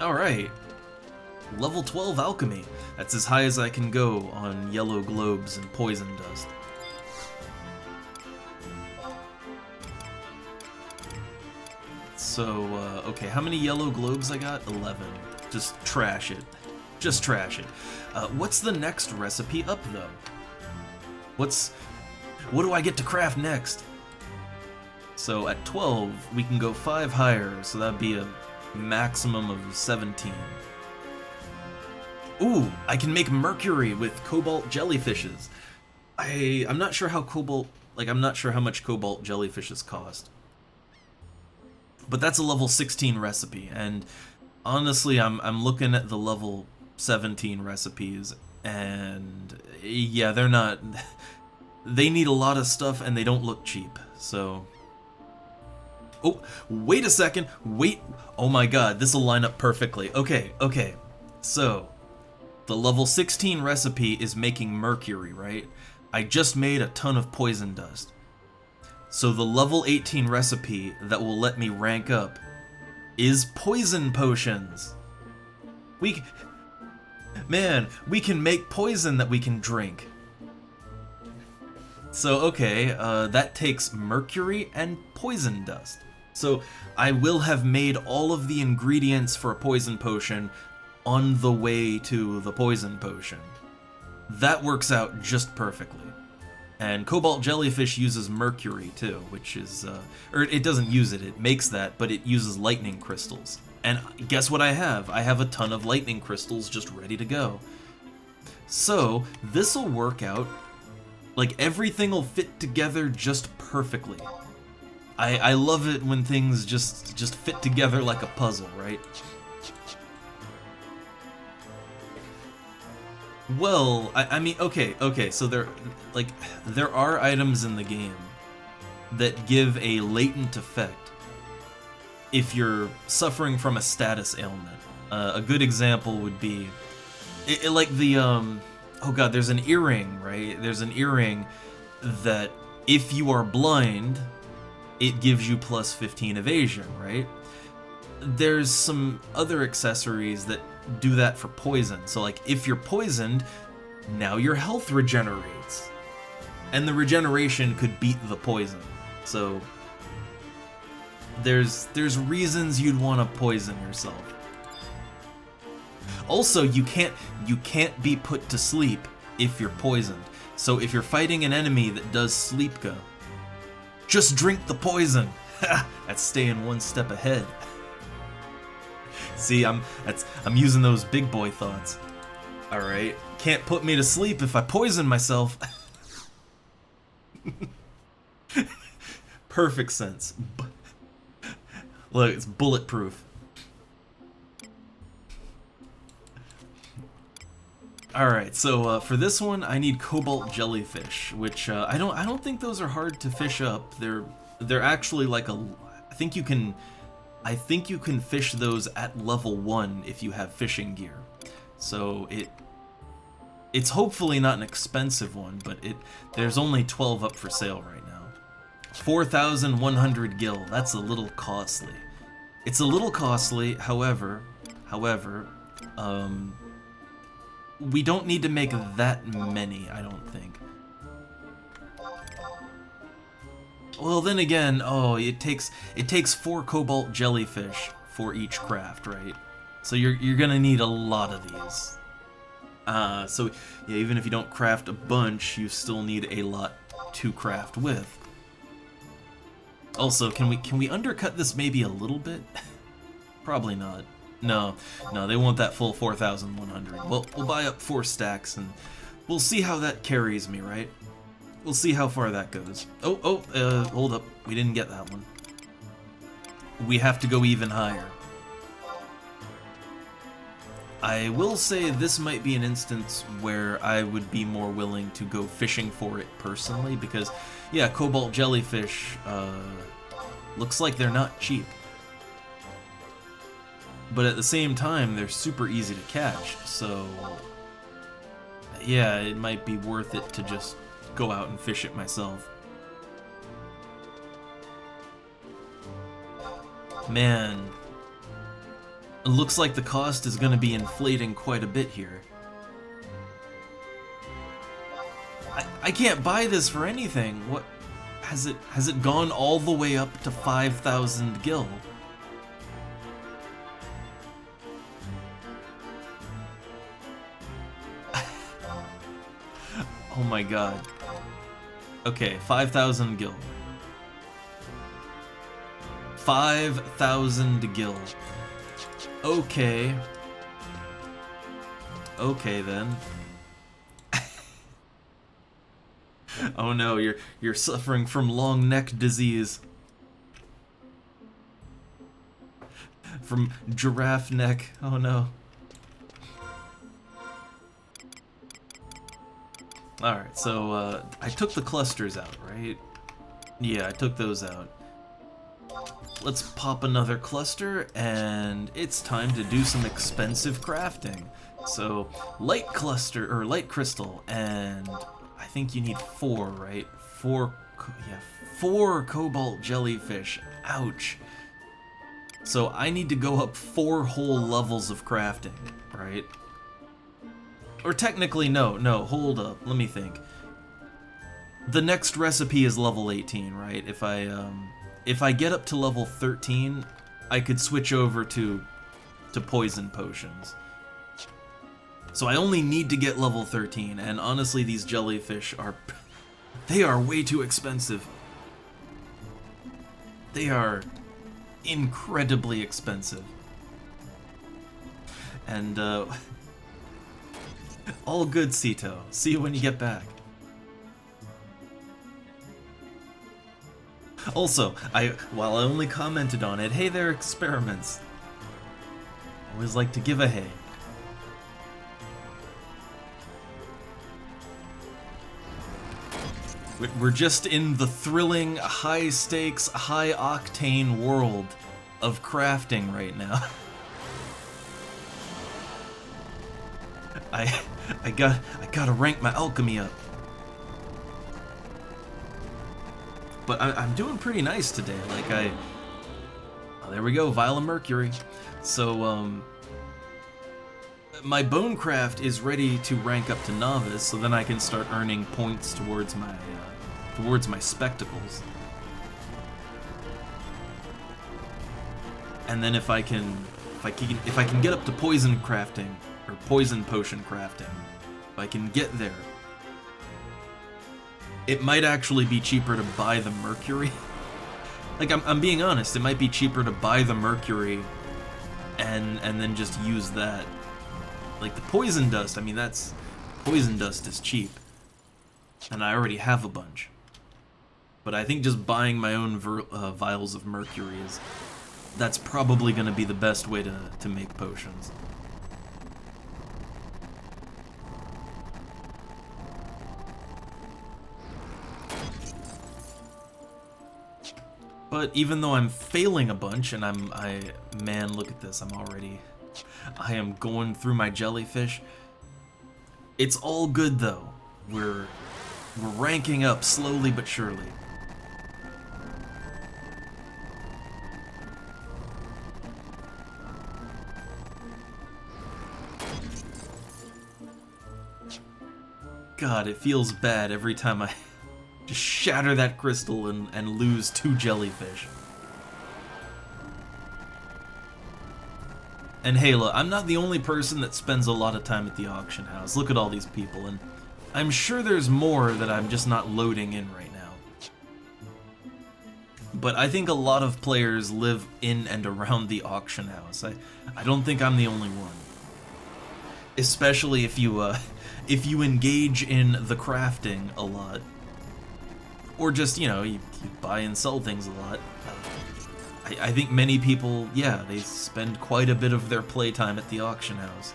Alright. Level 12 alchemy. That's as high as I can go on yellow globes and poison dust. So, okay, how many yellow globes I got? 11. Just trash it. Just trash it. What's the next recipe up, though? What do I get to craft next? So at 12, we can go 5 higher, so that'd be a maximum of 17. Ooh, I can make mercury with cobalt jellyfishes. I'm not sure how I'm not sure how much cobalt jellyfishes cost. But that's a level 16 recipe, and honestly, I'm looking at the level 17 recipes, and yeah, they're not. They need a lot of stuff, and they don't look cheap. So, oh, wait a second, wait. Oh my God, this will line up perfectly. Okay. So, the level 16 recipe is making mercury, right? I just made a ton of poison dust. So the level 18 recipe that will let me rank up is poison potions. Man, we can make poison that we can drink. So okay, that takes mercury and poison dust. So I will have made all of the ingredients for a poison potion on the way to the poison potion. That works out just perfectly. And cobalt jellyfish uses mercury too, which is, or it doesn't use it, it makes that, but it uses lightning crystals. And guess what I have? I have a ton of lightning crystals just ready to go. So, this'll work out, like everything will fit together just perfectly. I love it when things just fit together like a puzzle, right? Well, I mean, okay, so there are items in the game that give a latent effect if you're suffering from a status ailment. A good example would be, like the, oh god, there's an earring, right? There's an earring that if you are blind, it gives you plus 15 evasion, right? There's some other accessories that do that for poison. So like if you're poisoned, now your health regenerates. And the regeneration could beat the poison. So there's reasons you'd want to poison yourself. Also, you can't be put to sleep if you're poisoned. So if you're fighting an enemy that does sleepka, just drink the poison. That's staying one step ahead. See, I'm using those big boy thoughts. All right, can't put me to sleep if I poison myself. Perfect sense. Look, it's bulletproof. All right, so for this one, I need cobalt jellyfish, which I don't think those are hard to fish up. They're actually like I think you can fish those at level 1 if you have fishing gear. So it's hopefully not an expensive one, but there's only 12 up for sale right now. 4,100 gil. That's a little costly. It's a little costly, however, we don't need to make that many, I don't think. Well, then again, oh, it takes 4 cobalt jellyfish for each craft, right? So you're gonna need a lot of these. So yeah, even if you don't craft a bunch, you still need a lot to craft with. Also, can we undercut this maybe a little bit? Probably not. No, they want that full 4,100. Well, we'll buy up 4 stacks and we'll see how that carries me, right? We'll see how far that goes. Hold up. We didn't get that one. We have to go even higher. I will say this might be an instance where I would be more willing to go fishing for it personally, because, yeah, cobalt jellyfish, looks like they're not cheap. But at the same time, they're super easy to catch, so yeah, it might be worth it to just go out and fish it myself. Man, it looks like the cost is going to be inflating quite a bit here. I can't buy this for anything. What has it gone all the way up to 5,000 gil? Oh my god. Okay, 5,000 gil. 5,000 gil. Okay. Okay then. Oh no, you're suffering from long neck disease. From giraffe neck. Oh no. Alright, so I took the clusters out, right? Yeah, I took those out. Let's pop another cluster, and it's time to do some expensive crafting. So, light cluster, or light crystal, and I think you need 4, right? 4 cobalt jellyfish. Ouch. So I need to go up 4 whole levels of crafting, right? Or technically, no, hold up, let me think. The next recipe is level 18, right? If I get up to level 13, I could switch over to poison potions. So I only need to get level 13, and honestly, these jellyfish they are way too expensive. They are incredibly expensive. And, all good, Sito. See you when you get back. Also, while I only commented on it, hey, they're experiments. Always like to give a hey. We're just in the thrilling, high-stakes, high-octane world of crafting right now. I gotta rank my alchemy up. But I'm doing pretty nice today. Like oh, there we go, Vial of Mercury. So my bonecraft is ready to rank up to novice, so then I can start earning points towards my spectacles. And then if I can get up to poison crafting or poison potion crafting, if I can get there, it might actually be cheaper to buy the mercury. Like I'm being honest, it might be cheaper to buy the mercury and then just use that. Like the poison dust, I mean poison dust is cheap. And I already have a bunch. But I think just buying my own vials of mercury that's probably going to be the best way to make potions. But even though I'm failing a bunch, and man, look at this, I am going through my jellyfish. It's all good though. We're ranking up slowly but surely. God, it feels bad every time I just shatter that crystal and lose 2 jellyfish. And hey, look, I'm not the only person that spends a lot of time at the auction house. Look at all these people, and I'm sure there's more that I'm just not loading in right now. But I think a lot of players live in and around the auction house. I don't think I'm the only one. Especially if you engage in the crafting a lot. Or just, you buy and sell things a lot. I think many people, yeah, they spend quite a bit of their playtime at the auction house.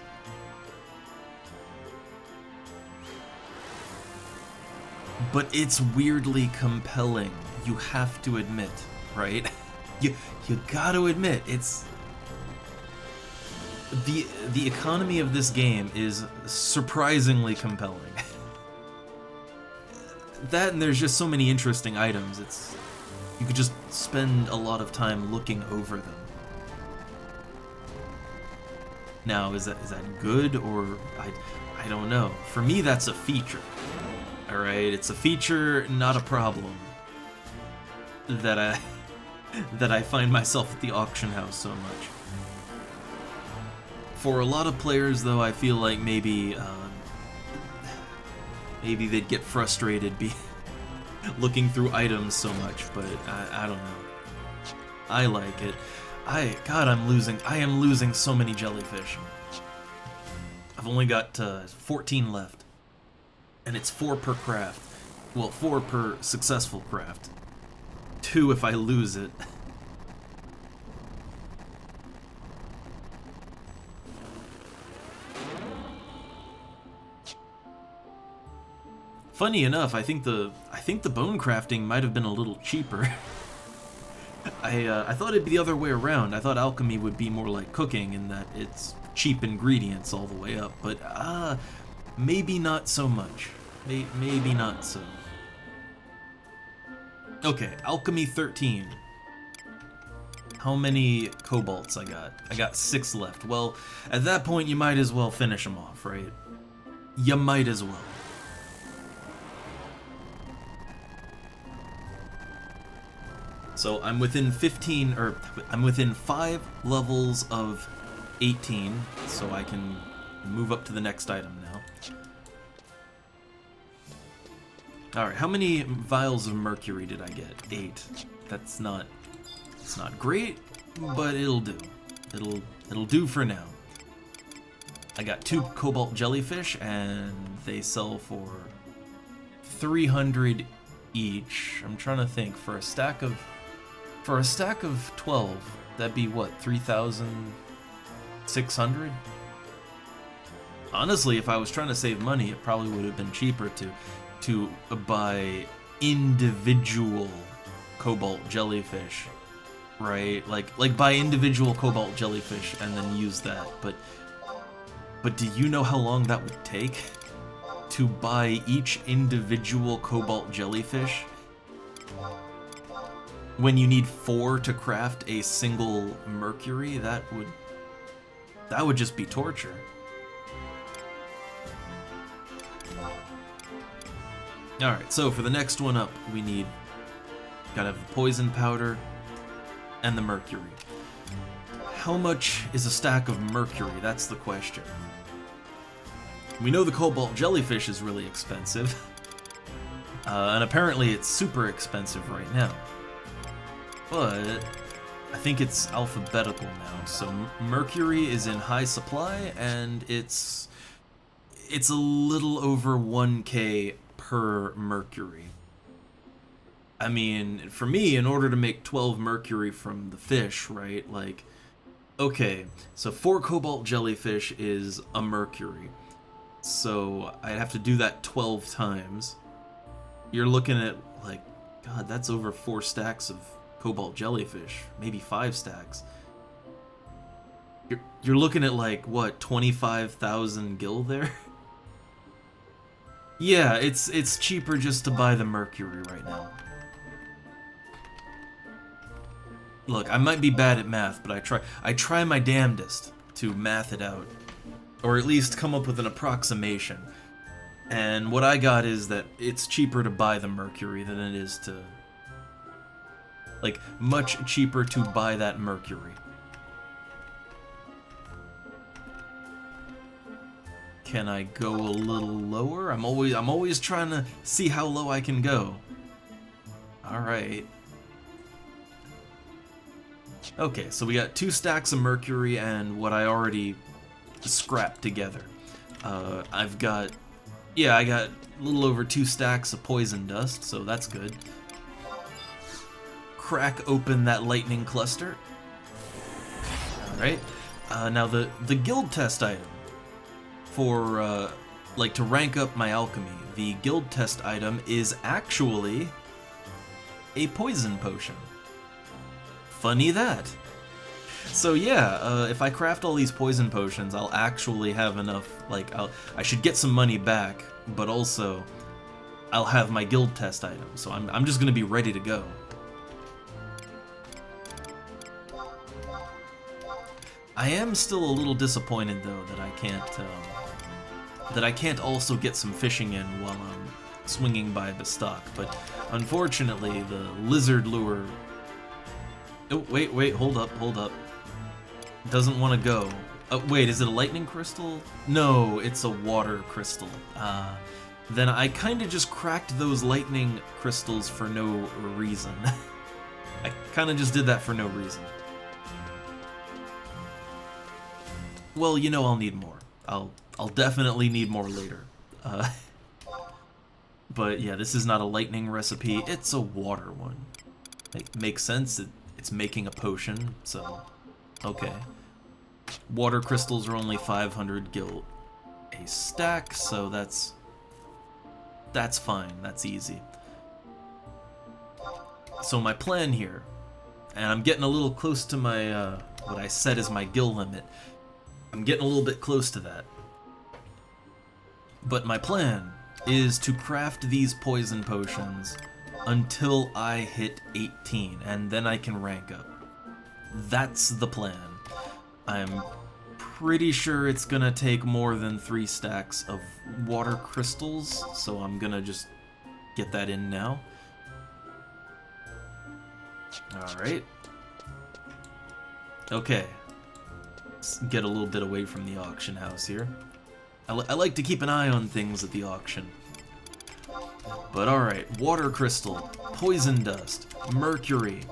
But it's weirdly compelling, you have to admit, right? You gotta admit, it's... The economy of this game is surprisingly compelling. That and there's just so many interesting items, you could just spend a lot of time looking over them. Now, is that good, or I don't know. For me, that's a feature. Alright, it's a feature, not a problem. That I find myself at the auction house so much. For a lot of players, though, I feel like maybe they'd get frustrated looking through items so much, but I don't know. I like it. God, I am losing so many jellyfish. I've only got 14 left. And it's 4 per craft. Well, 4 per successful craft. 2 if I lose it. Funny enough, I think the bone crafting might have been a little cheaper. I thought it'd be the other way around. I thought alchemy would be more like cooking in that it's cheap ingredients all the way up, but maybe not so much. Maybe not so. Okay, alchemy 13. How many cobalts I got? I got 6 left. Well, at that point you might as well finish them off, right? You might as well. So I'm within 15, or I'm within 5 levels of 18, so I can move up to the next item now. Alright, how many vials of mercury did I get? 8. It's not great, but it'll do. It'll do for now. I got 2 cobalt jellyfish, and they sell for 300 each. I'm trying to think, for a stack of 12, that'd be what, 3,600? Honestly, if I was trying to save money, it probably would have been cheaper to buy individual cobalt jellyfish, right? Like buy individual cobalt jellyfish and then use that. But do you know how long that would take to buy each individual cobalt jellyfish? When you need 4 to craft a single mercury, that would just be torture. Alright, so for the next one up, gotta have the poison powder and the mercury. How much is a stack of mercury? That's the question. We know the cobalt jellyfish is really expensive, and apparently it's super expensive right now. But I think it's alphabetical now, so mercury is in high supply, and it's a little over 1k per mercury. I mean, for me, in order to make 12 mercury from the fish, right, like, okay, so 4 cobalt jellyfish is a mercury, so I'd have to do that 12 times. You're looking at, like, God, that's over 4 stacks of cobalt jellyfish, maybe 5 stacks. You're looking at, like, what, 25,000 gil there? Yeah, it's cheaper just to buy the mercury right now. Look, I might be bad at math, but I try my damnedest to math it out, or at least come up with an approximation. And what I got is that it's cheaper to buy the mercury than it is to, like, much cheaper to buy that mercury. Can I go a little lower? I'm always trying to see how low I can go. All right. Okay, so we got 2 stacks of mercury and what I already scrapped together. I got a little over 2 stacks of poison dust, so that's good. Crack open that lightning cluster. Alright. Now the guild test item for, like, to rank up my alchemy, the guild test item is actually a poison potion. Funny that. So yeah, if I craft all these poison potions, I'll actually have enough, like, I should get some money back, but also I'll have my guild test item, so I'm just gonna be ready to go. I am still a little disappointed though that I can't also get some fishing in while I'm swinging by the stock, but unfortunately the lizard lure. Oh, wait, hold up. Doesn't want to go. Wait, is it a lightning crystal? No, it's a water crystal. Then I kind of just cracked those lightning crystals for no reason. I kind of just did that for no reason. Well, you know I'll need more. I'll definitely need more later. But yeah, this is not a lightning recipe, it's a water one. It makes sense, it's making a potion, so okay. Water crystals are only 500 gil a stack, so that's fine, that's easy. So my plan here, and I'm getting a little close to my, what I said is my gil limit. I'm getting a little bit close to that. But my plan is to craft these poison potions until I hit 18, and then I can rank up. That's the plan. I'm pretty sure it's gonna take more than 3 stacks of water crystals, so I'm gonna just get that in now. Alright. Okay. Let's get a little bit away from the auction house here. I like to keep an eye on things at the auction. But alright, water crystal, poison dust, mercury.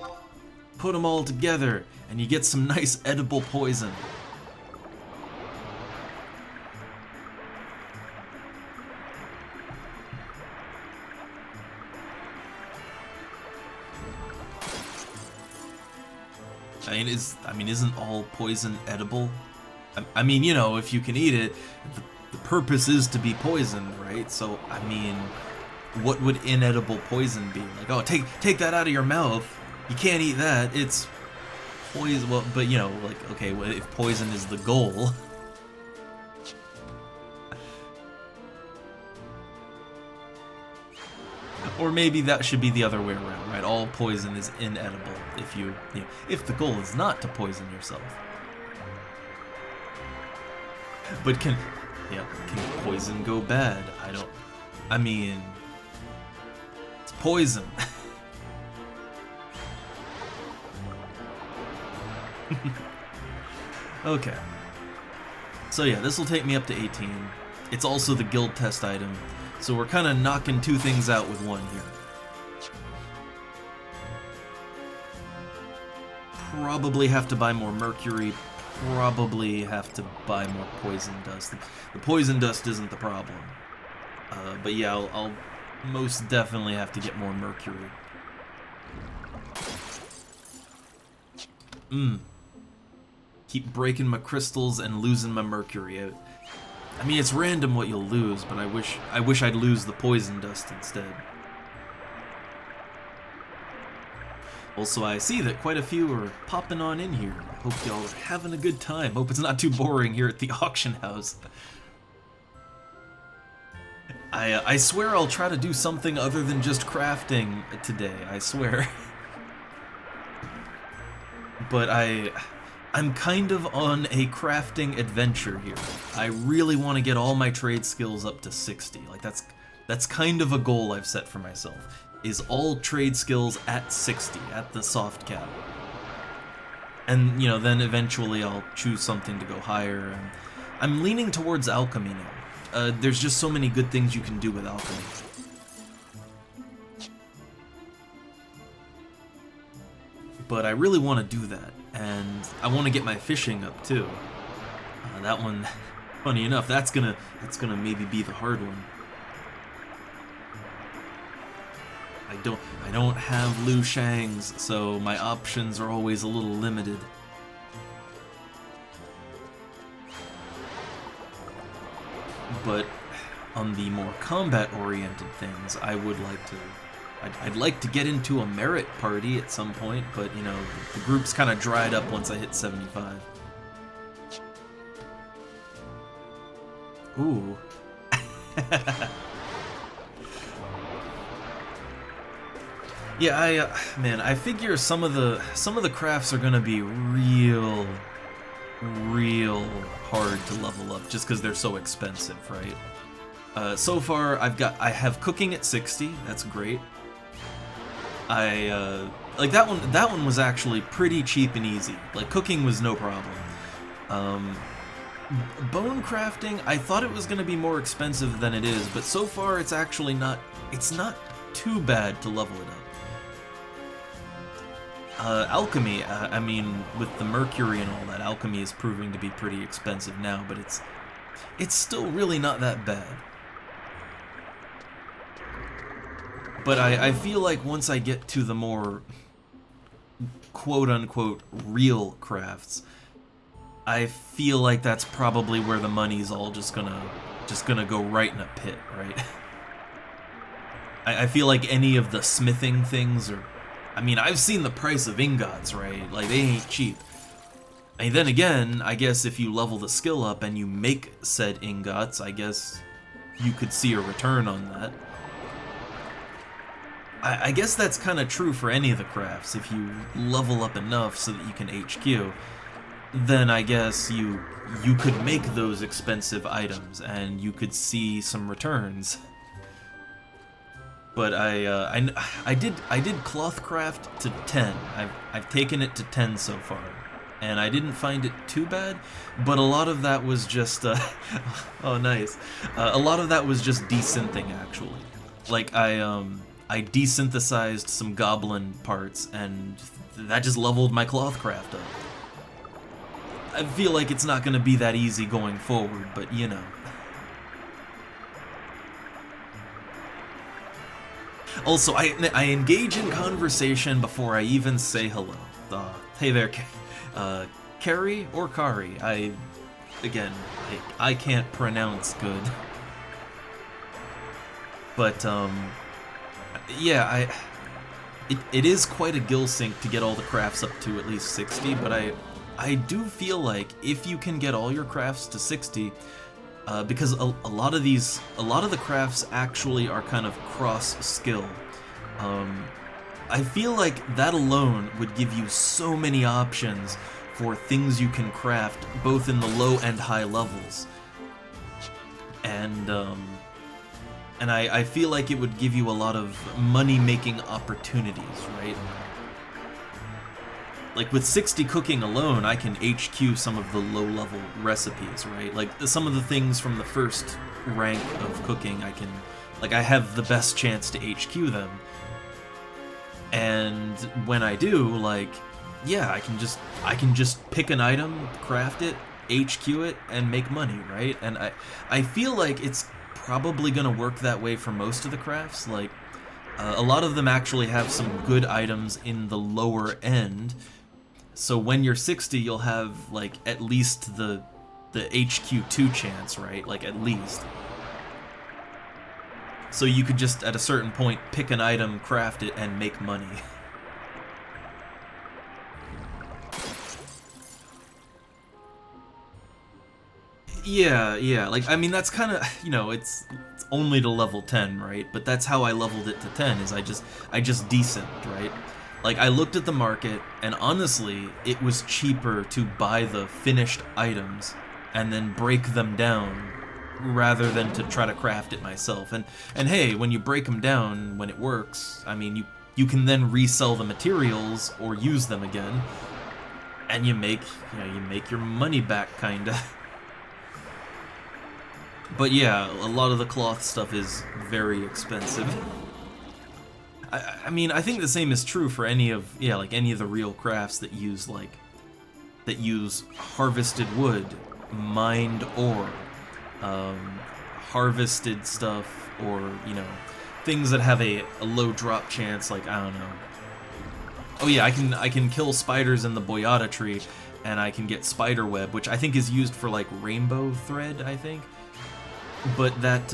Put them all together, and you get some nice edible poison. I mean, isn't all poison edible? I mean, you know, if you can eat it, the purpose is to be poisoned, right? So, I mean, what would inedible poison be? Like, oh, take that out of your mouth. You can't eat that. It's poison. Well, but you know, like, okay, well, if poison is the goal. Or maybe that should be the other way around, right? All poison is inedible if you know, if the goal is not to poison yourself. But can poison go bad? I mean, it's poison. Okay. So yeah, this will take me up to 18. It's also the guild test item. So we're kind of knocking 2 things out with 1 here. Probably have to buy more mercury. Probably have to buy more poison dust. The poison dust isn't the problem. But yeah, I'll most definitely have to get more mercury. Keep breaking my crystals and losing my mercury. I mean, it's random what you'll lose, but I wish I'd lose the poison dust instead. Also, I see that quite a few are popping on in here. I hope y'all are having a good time. Hope it's not too boring here at the auction house. I swear I'll try to do something other than just crafting today, I swear. But I'm kind of on a crafting adventure here. I really want to get all my trade skills up to 60. Like that's kind of a goal I've set for myself. Is all trade skills at 60, at the soft cap. And you know, then eventually I'll choose something to go higher. And I'm leaning towards alchemy now. There's just so many good things you can do with alchemy. But I really want to do that. And I want to get my fishing up too. That one, funny enough, that's gonna maybe be the hard one. I don't have Liu Shang's, so my options are always a little limited. But on the more combat-oriented things, I would like to. I'd like to get into a merit party at some point, but you know, the group's kind of dried up once I hit 75. Ooh. Yeah, man, I figure some of the crafts are gonna be real hard to level up just because they're so expensive, right? So far I have cooking at 60. That's great. Like that one was actually pretty cheap and easy. Like cooking was no problem. Bone crafting, I thought it was gonna be more expensive than it is, but so far it's actually not too bad to level it up. Alchemy, I mean, with the mercury and all that, alchemy is proving to be pretty expensive now, but it's still really not that bad. But I feel like once I get to the more quote-unquote real crafts, I feel like that's probably where the money's all just gonna go right in a pit, right? I feel like any of the smithing things are... I mean, I've seen the price of ingots, right? Like, they ain't cheap. And then again, I guess if you level the skill up and you make said ingots, I guess you could see a return on that. I guess that's kind of true for any of the crafts. If you level up enough so that you can HQ, then I guess you could make those expensive items and you could see some returns. But I did Clothcraft to 10. I've taken it to 10 so far, and I didn't find it too bad. But a lot of that was just oh nice. A lot of that was just desynthing actually. Like I desynthesized some goblin parts, and that just leveled my Clothcraft up. I feel like it's not gonna be that easy going forward, but you know. Also, I engage in conversation before I even say hello. Hey there, Carrie or Kari? Again, I can't pronounce good. But, yeah, it is quite a gill sink to get all the crafts up to at least 60, but I do feel like if you can get all your crafts to 60, because a lot of the crafts actually are kind of cross-skill. I feel like that alone would give you so many options for things you can craft, both in the low and high levels. And I feel like it would give you a lot of money-making opportunities, right? Like, with 60 cooking alone, I can HQ some of the low-level recipes, right? Like, some of the things from the first rank of cooking, I have the best chance to HQ them. And when I do, like, yeah, I can just pick an item, craft it, HQ it, and make money, right? And I feel like it's probably gonna work that way for most of the crafts. Like, a lot of them actually have some good items in the lower end. So when you're 60, you'll have, like, at least the HQ2 chance, right? Like, at least. So you could just, at a certain point, pick an item, craft it, and make money. Yeah, like, I mean, that's kind of, you know, it's only to level 10, right? But that's how I leveled it to 10, is I just desynced, right? Like, I looked at the market, and honestly, it was cheaper to buy the finished items and then break them down rather than to try to craft it myself. And hey, when you break them down, when it works, I mean, you can then resell the materials or use them again, and you make your money back, kinda. But yeah, a lot of the cloth stuff is very expensive. I mean, I think the same is true for any of the real crafts that use harvested wood, mined ore, harvested stuff, or, you know, things that have a low drop chance, like, I don't know. Oh yeah, I can kill spiders in the boyata tree, and I can get spider web, which I think is used for, like, rainbow thread, I think. But that,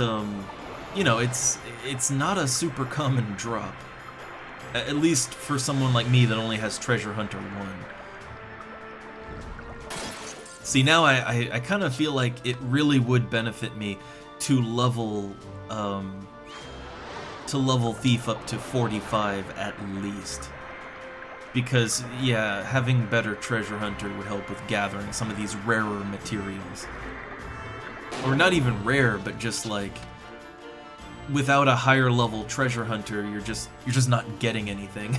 you know, it's not a super common drop. At least for someone like me that only has Treasure Hunter 1. See, now I kind of feel like it really would benefit me to level Thief up to 45 at least. Because, yeah, having better Treasure Hunter would help with gathering some of these rarer materials. Or not even rare, but just like, without a higher level Treasure Hunter, you're just not getting anything.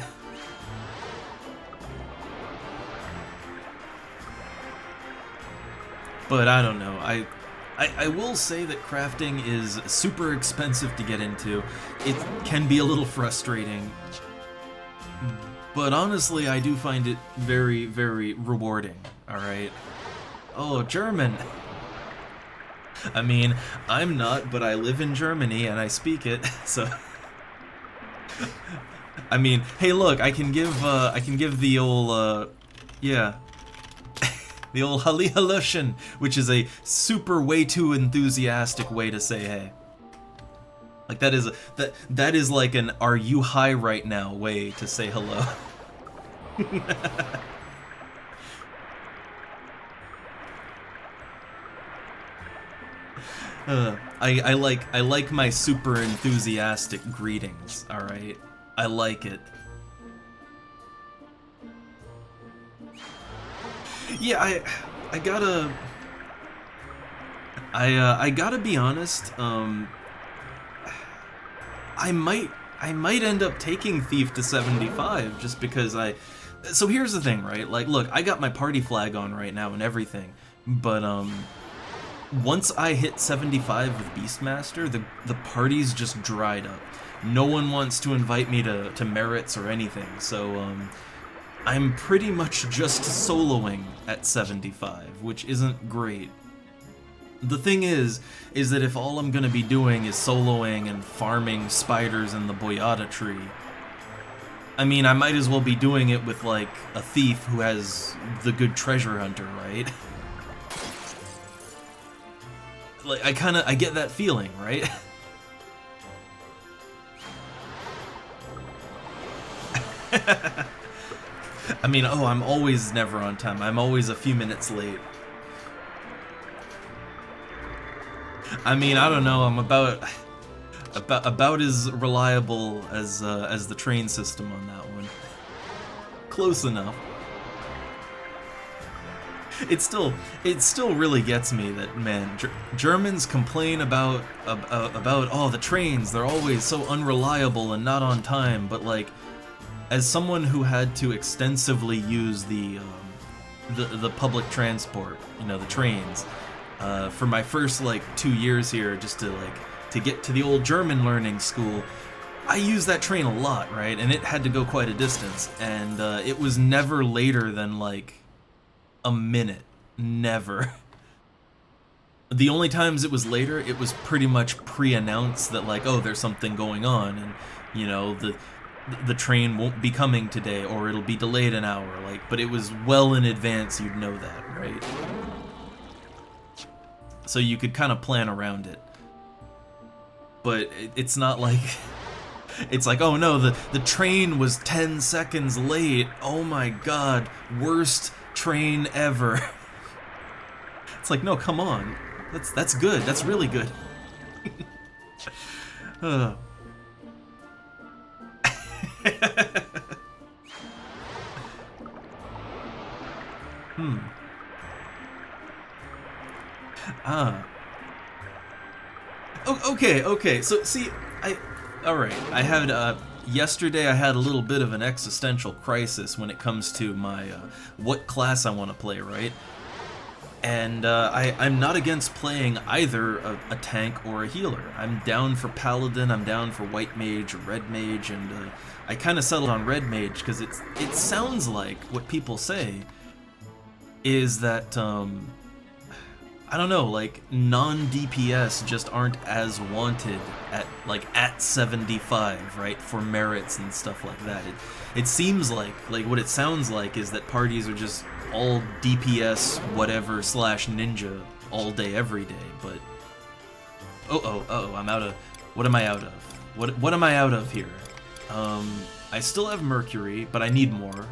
But I don't know, I will say that crafting is super expensive to get into. It can be a little frustrating, But honestly, I do find it very, very rewarding, alright? Oh, German! I mean, I'm not, but I live in Germany and I speak it, so... I mean, hey look, I can give the old, yeah. The old Hallihalluschen, which is a super way too enthusiastic way to say hey. Like that is like an "are you high right now" way to say hello. I like my super enthusiastic greetings. All right, I like it. Yeah, I gotta I gotta be honest. I might end up taking Thief to 75 just because I. So here's the thing, right? Like, look, I got my party flag on right now and everything, but once I hit 75 with Beastmaster, the party's just dried up. No one wants to invite me to merits or anything, so I'm pretty much just soloing at 75, which isn't great. The thing is that if all I'm gonna be doing is soloing and farming spiders in the Boyata tree, I mean, I might as well be doing it with, like, a thief who has the good treasure hunter, right? Like, I get that feeling, right? I mean, oh, I'm always never on time. I'm always a few minutes late. I mean, I don't know. I'm about as reliable as the train system on that one. Close enough. It still really gets me that, man, Germans complain about oh, the trains, they're always so unreliable and not on time, but like, as someone who had to extensively use the public transport, you know, the trains, for my first like 2 years here, just to get to the old German learning school, I used that train a lot, right? And it had to go quite a distance, and it was never later than like a minute. Never. The only times it was later, it was pretty much pre-announced that like, oh, there's something going on, and you know, the train won't be coming today, or it'll be delayed an hour, like, but it was well in advance, you'd know that, right? So you could kind of plan around it. But it's not like, it's like, oh no, the train was 10 seconds late, oh my god, worst train ever. It's like, no, come on, that's good, that's really good. Okay, so see, alright, I had, yesterday I had a little bit of an existential crisis when it comes to my, what class I want to play, right? And, I'm not against playing either a tank or a healer. I'm down for Paladin, I'm down for White Mage or Red Mage, and, I kind of settled on Red Mage because it sounds like what people say is that, I don't know, like, non-DPS just aren't as wanted at 75, right, for merits and stuff like that. It seems like what it sounds like is that parties are just all DPS whatever / ninja all day every day, but oh, I'm out of, what am I out of? What am I out of here? I still have Mercury, but I need more.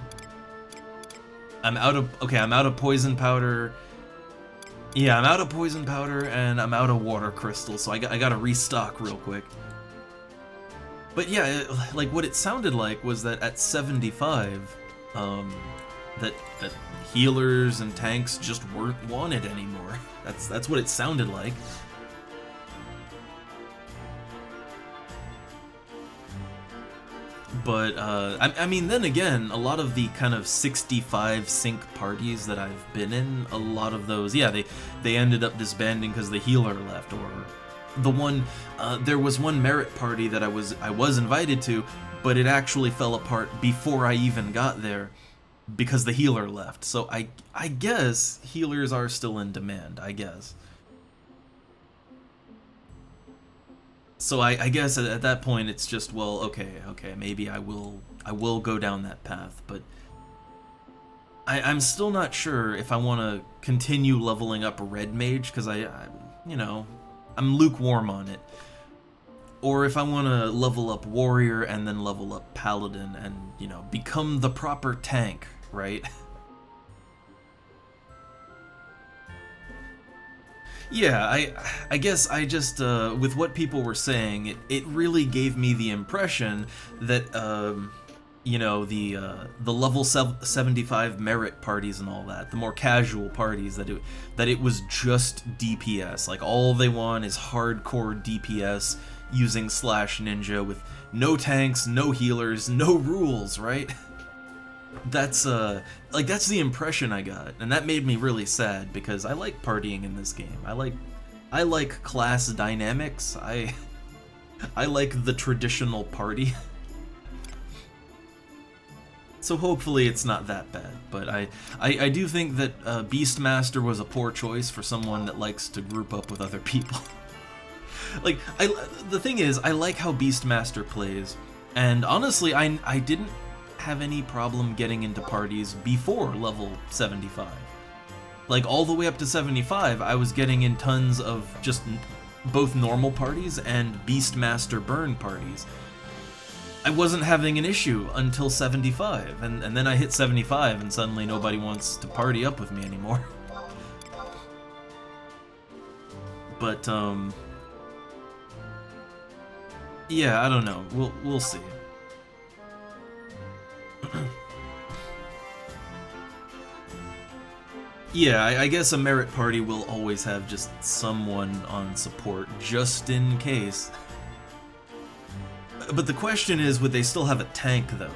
I'm out of Poison Powder. Yeah, I'm out of Poison Powder, and I'm out of Water Crystal, so I gotta restock real quick. But yeah, like, what it sounded like was that at 75, that healers and tanks just weren't wanted anymore. That's what it sounded like. But, I mean, then again, a lot of the kind of 65 sync parties that I've been in, a lot of those, yeah, they ended up disbanding because the healer left, or the one, there was one merit party that I was invited to, but it actually fell apart before I even got there because the healer left. So I guess healers are still in demand, I guess. So I guess at that point it's just, well, okay, maybe I will go down that path, but I'm still not sure if I want to continue leveling up Red Mage, because you know, I'm lukewarm on it, or if I want to level up Warrior and then level up Paladin and, you know, become the proper tank, right? Yeah, I guess I just, with what people were saying, it really gave me the impression that, you know, the level 75 merit parties and all that, the more casual parties, that it was just DPS. Like, all they want is hardcore DPS using /ninja with no tanks, no healers, no rules, right? That's that's the impression I got, and that made me really sad because I like partying in this game. I like class dynamics. I like the traditional party. So hopefully it's not that bad, but I do think that Beastmaster was a poor choice for someone that likes to group up with other people. Like, the thing is, I like how Beastmaster plays, and honestly, I didn't have any problem getting into parties before level 75. Like, all the way up to 75, I was getting in tons of just both normal parties and Beastmaster burn parties. I wasn't having an issue until 75, and then I hit 75 and suddenly nobody wants to party up with me anymore. But, yeah, I don't know. We'll see. Yeah, I guess a merit party will always have just someone on support, just in case. But the question is, would they still have a tank, though?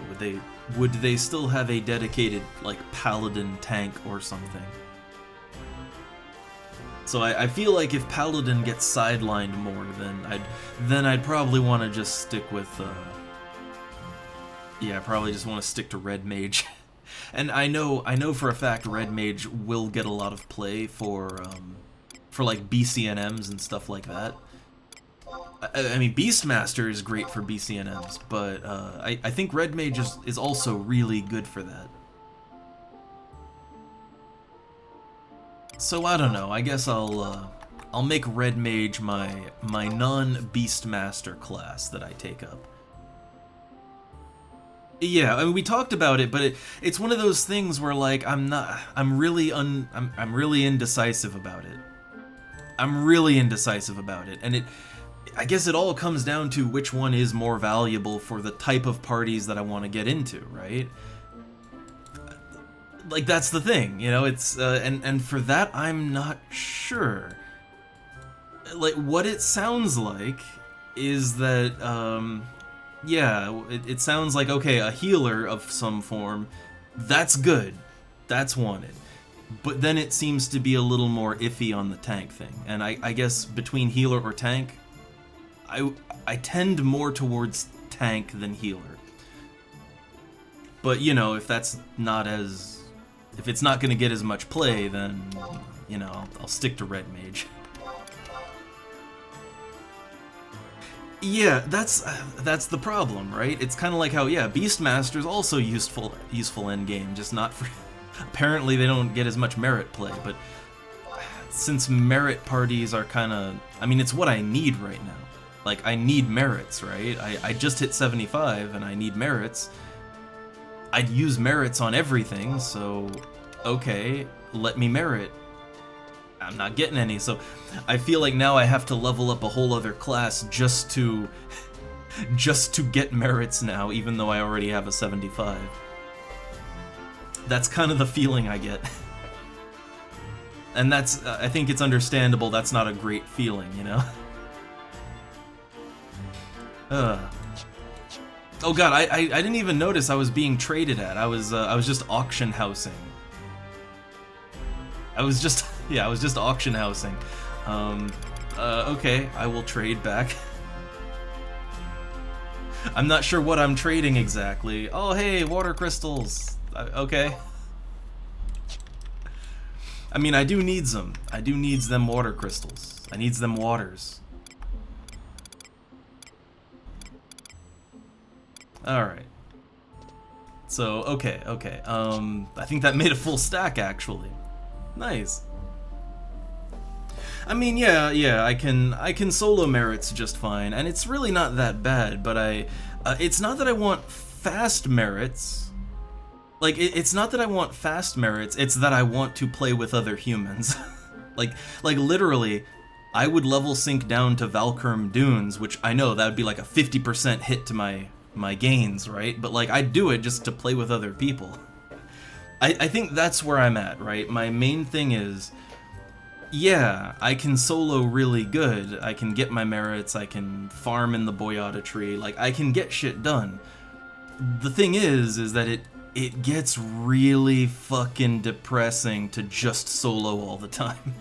Would they still have a dedicated, like, Paladin tank or something? So I feel like if Paladin gets sidelined more, then I'd probably want to just stick with, yeah, I probably just want to stick to Red Mage. And I know for a fact Red Mage will get a lot of play for like BCNMs and stuff like that. I mean, Beastmaster is great for BCNMs, but I think Red Mage is also really good for that. So I don't know. I guess I'll make Red Mage my non-Beastmaster class that I take up. Yeah, I mean, we talked about it, but it's one of those things where, like, I'm really indecisive about it. I'm really indecisive about it, and I guess it all comes down to which one is more valuable for the type of parties that I want to get into, right? Like, that's the thing, you know, it's, and for that, I'm not sure. Like, what it sounds like is that, yeah, it sounds like, okay, a healer of some form, that's good, that's wanted. But then it seems to be a little more iffy on the tank thing, and I guess between healer or tank, I tend more towards tank than healer. But, you know, if it's not going to get as much play, then, you know, I'll stick to Red Mage. Yeah, that's the problem, right? It's kind of like how, yeah, Beastmaster's also useful endgame, just not for... Apparently they don't get as much merit play, but since merit parties are kind of... I mean, it's what I need right now. Like, I need merits, right? I just hit 75, and I need merits. I'd use merits on everything, so... Okay, let me merit. I'm not getting any, so I feel like now I have to level up a whole other class just to get merits now, even though I already have a 75. That's kind of the feeling I get. And that's, I think it's understandable, that's not a great feeling, you know? Oh god, I didn't even notice I was being traded at. I was just auction housing. I was just auction housing. Okay, I will trade back. I'm not sure what I'm trading exactly. Oh, hey, water crystals. Okay. I mean, I do need them. I do needs them water crystals. I needs them waters. Alright. So, okay. I think that made a full stack, actually. Nice. I mean, yeah, I can solo merits just fine, and it's really not that bad, but it's not that I want fast merits. Like, it's not that I want fast merits, it's that I want to play with other humans. like literally, I would level sync down to Valkurm Dunes, which I know that would be like a 50% hit to my gains, right? But like, I'd do it just to play with other people. I think that's where I'm at, right? My main thing is, yeah, I can solo really good, I can get my merits, I can farm in the Boyata tree, like, I can get shit done. The thing is that it gets really fucking depressing to just solo all the time.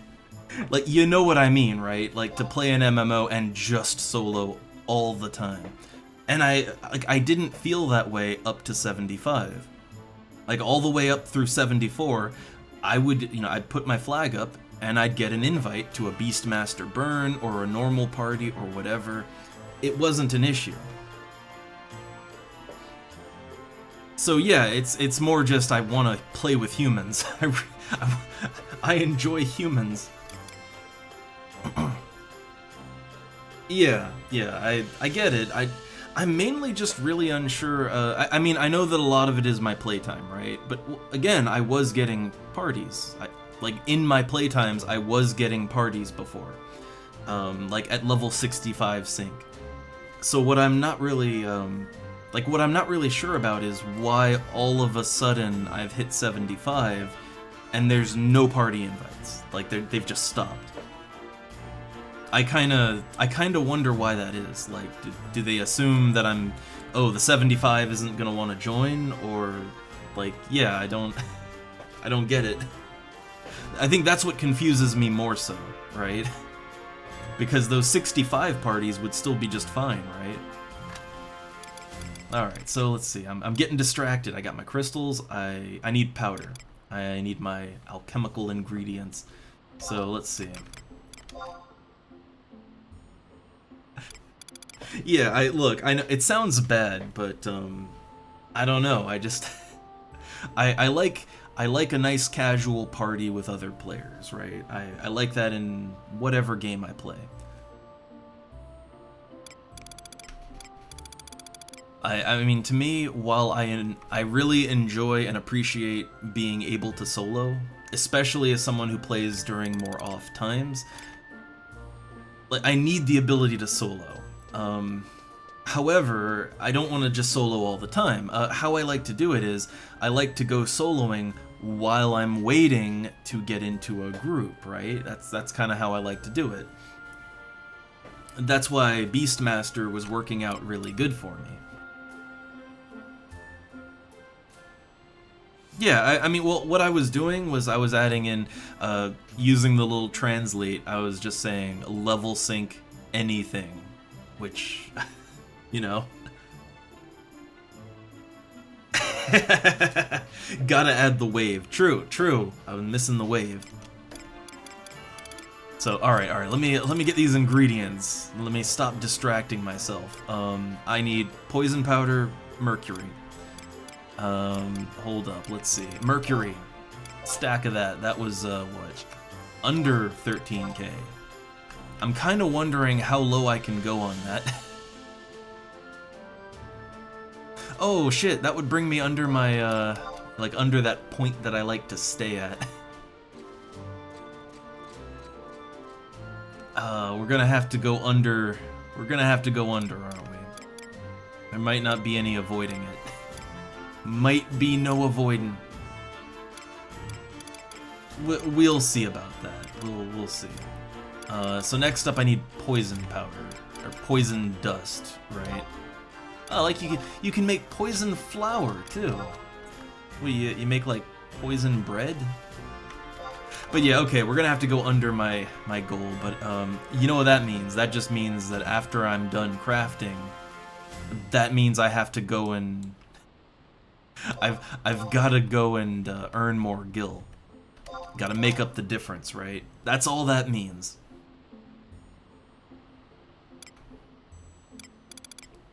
Like, you know what I mean, right? Like, to play an MMO and just solo all the time. And I didn't feel that way up to 75. Like, all the way up through 74, I would, I'd put my flag up, and I'd get an invite to a Beastmaster Burn, or a normal party, or whatever. It wasn't an issue. So yeah, it's more just I want to play with humans. I enjoy humans. Yeah, I get it. I'm mainly just really unsure. I mean, I know that a lot of it is my playtime, right? But again, I was getting parties. Like, in my playtimes, I was getting parties before. Like, at level 65 sync. So what I'm not really, what I'm not really sure about is why all of a sudden I've hit 75 and there's no party invites. Like, they've just stopped. I kinda wonder why that is. Like, do they assume that the 75 isn't gonna want to join, or, like, yeah, I don't get it. I think that's what confuses me more so, right? Because those 65 parties would still be just fine, right? Alright, so let's see. I'm getting distracted. I got my crystals. I need powder. I need my alchemical ingredients. So let's see. Yeah, I know it sounds bad, but I don't know. I just I like a nice casual party with other players, right? I like that in whatever game I play. I mean, to me, while I really enjoy and appreciate being able to solo, especially as someone who plays during more off times, like, I need the ability to solo. However, I don't want to just solo all the time. How I like to do it is, I like to go soloing while I'm waiting to get into a group, right? That's kind of how I like to do it. That's why Beastmaster was working out really good for me. Yeah, I mean, well, what I was doing was I was adding in, using the little translate, I was just saying level sync anything, which, you know. Gotta add the wave. True. I was missing the wave. So, alright, let me get these ingredients. Let me stop distracting myself. I need poison powder, mercury. Hold up, let's see. Mercury. Stack of that. That was, what? Under 13k. I'm kind of wondering how low I can go on that. Oh, shit, that would bring me under my, like, under that point that I like to stay at. We're gonna have to go under... We're gonna have to go under, aren't we? There might not be any avoiding it. Might be no avoiding. We'll see about that. We'll see. So next up, I need poison powder or poison dust, right? Oh, like you can make poison flour too. Well, you make like poison bread. But yeah, okay, we're gonna have to go under my goal. But you know what that means? That just means that after I'm done crafting, that means I have to go and I've got to go and earn more gil. Got to make up the difference, right? That's all that means.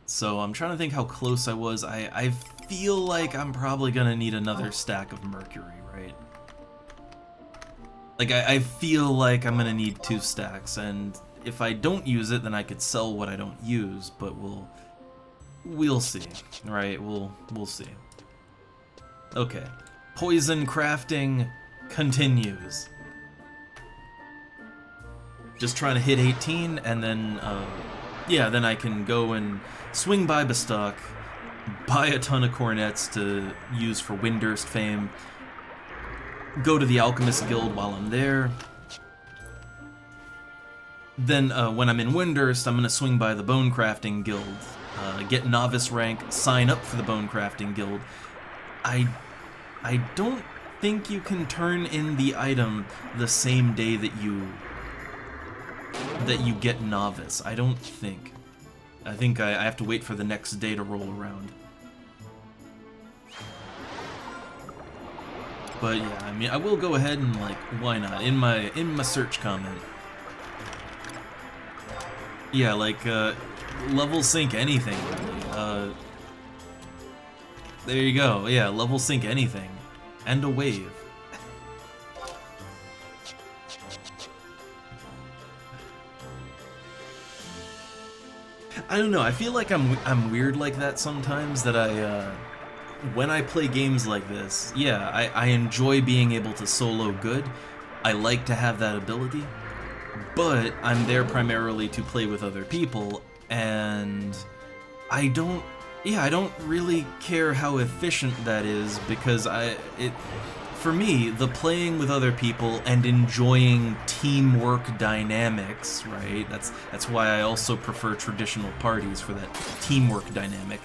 So I'm trying to think how close I was. I feel like I'm probably gonna need another stack of mercury, right? Like I feel like I'm gonna need 2 stacks, and if I don't use it, then I could sell what I don't use. But we'll see, right? We'll see. Okay, poison crafting continues. Just trying to hit 18, and then yeah, then I can go and swing by Bestock, buy a ton of cornets to use for Windurst fame, go to the Alchemist Guild while I'm there. Then when I'm in Windurst, I'm going to swing by the Bone Crafting Guild, get Novice rank, sign up for the Bone Crafting Guild. I don't think you can turn in the item the same day that you get Novice. I don't think. I think I have to wait for the next day to roll around. But yeah, I mean, I will go ahead and, like, why not? In my search comment. Yeah, like, level sync anything, really. There you go. Yeah, level sync anything. And a wave. I don't know, I feel like I'm weird like that sometimes, that when I play games like this, yeah, I enjoy being able to solo good. I like to have that ability, but I'm there primarily to play with other people, and I don't really care how efficient that is, because for me, the playing with other people and enjoying teamwork dynamics, right? That's why I also prefer traditional parties, for that teamwork dynamic.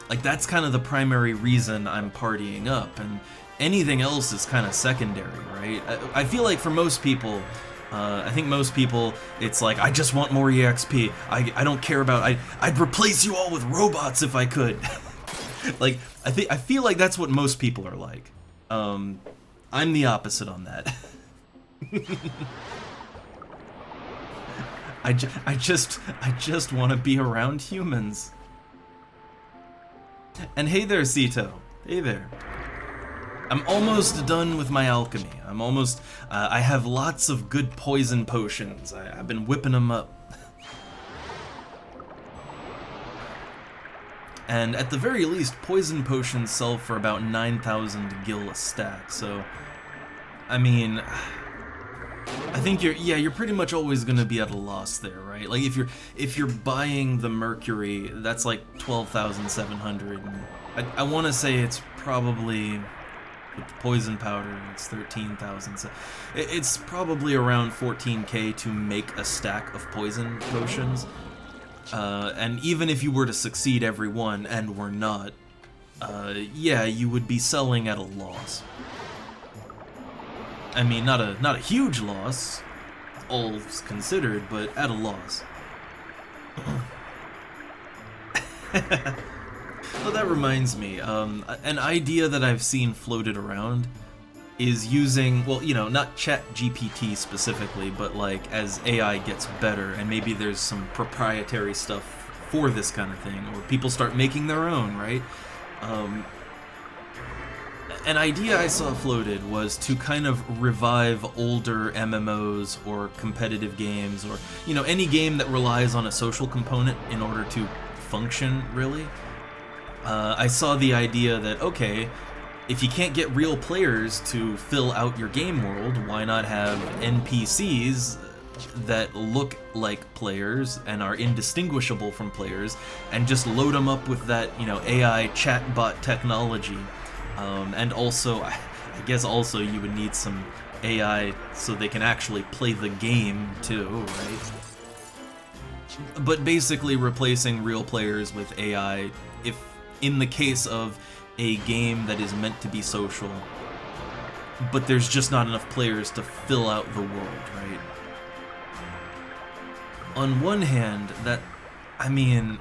Like, that's kind of the primary reason I'm partying up, and anything else is kind of secondary, right? I feel like for most people, I think most people, it's like, I just want more EXP. I don't care about, I'd replace you all with robots if I could. Like, I feel like that's what most people are like. I'm the opposite on that. I just want to be around humans. And hey there, Sito. Hey there. I'm almost done with my alchemy. I'm almost, I have lots of good poison potions. I've been whipping them up. And at the very least, poison potions sell for about 9,000 gil a stack, so, I mean, I think you're pretty much always gonna be at a loss there, right? Like, if you're buying the mercury, that's like 12,700, and I want to say it's probably, with the poison powder, it's 13,000, so it's probably around 14k to make a stack of poison potions. And even if you were to succeed every one, and were not, yeah, you would be selling at a loss. I mean, not a huge loss, all considered, but at a loss. Well, that reminds me, an idea that I've seen floated around is using, well, you know, not ChatGPT specifically, but like as AI gets better, and maybe there's some proprietary stuff for this kind of thing, or people start making their own, right? An idea I saw floated was to kind of revive older MMOs or competitive games, or, you know, any game that relies on a social component in order to function, really. I saw the idea that, okay, if you can't get real players to fill out your game world, why not have NPCs that look like players and are indistinguishable from players, and just load them up with that, you know, AI chatbot technology. And also, I guess also you would need some AI so they can actually play the game too, right? But basically replacing real players with AI, if in the case of a game that is meant to be social, but there's just not enough players to fill out the world, right? On one hand, that, I mean,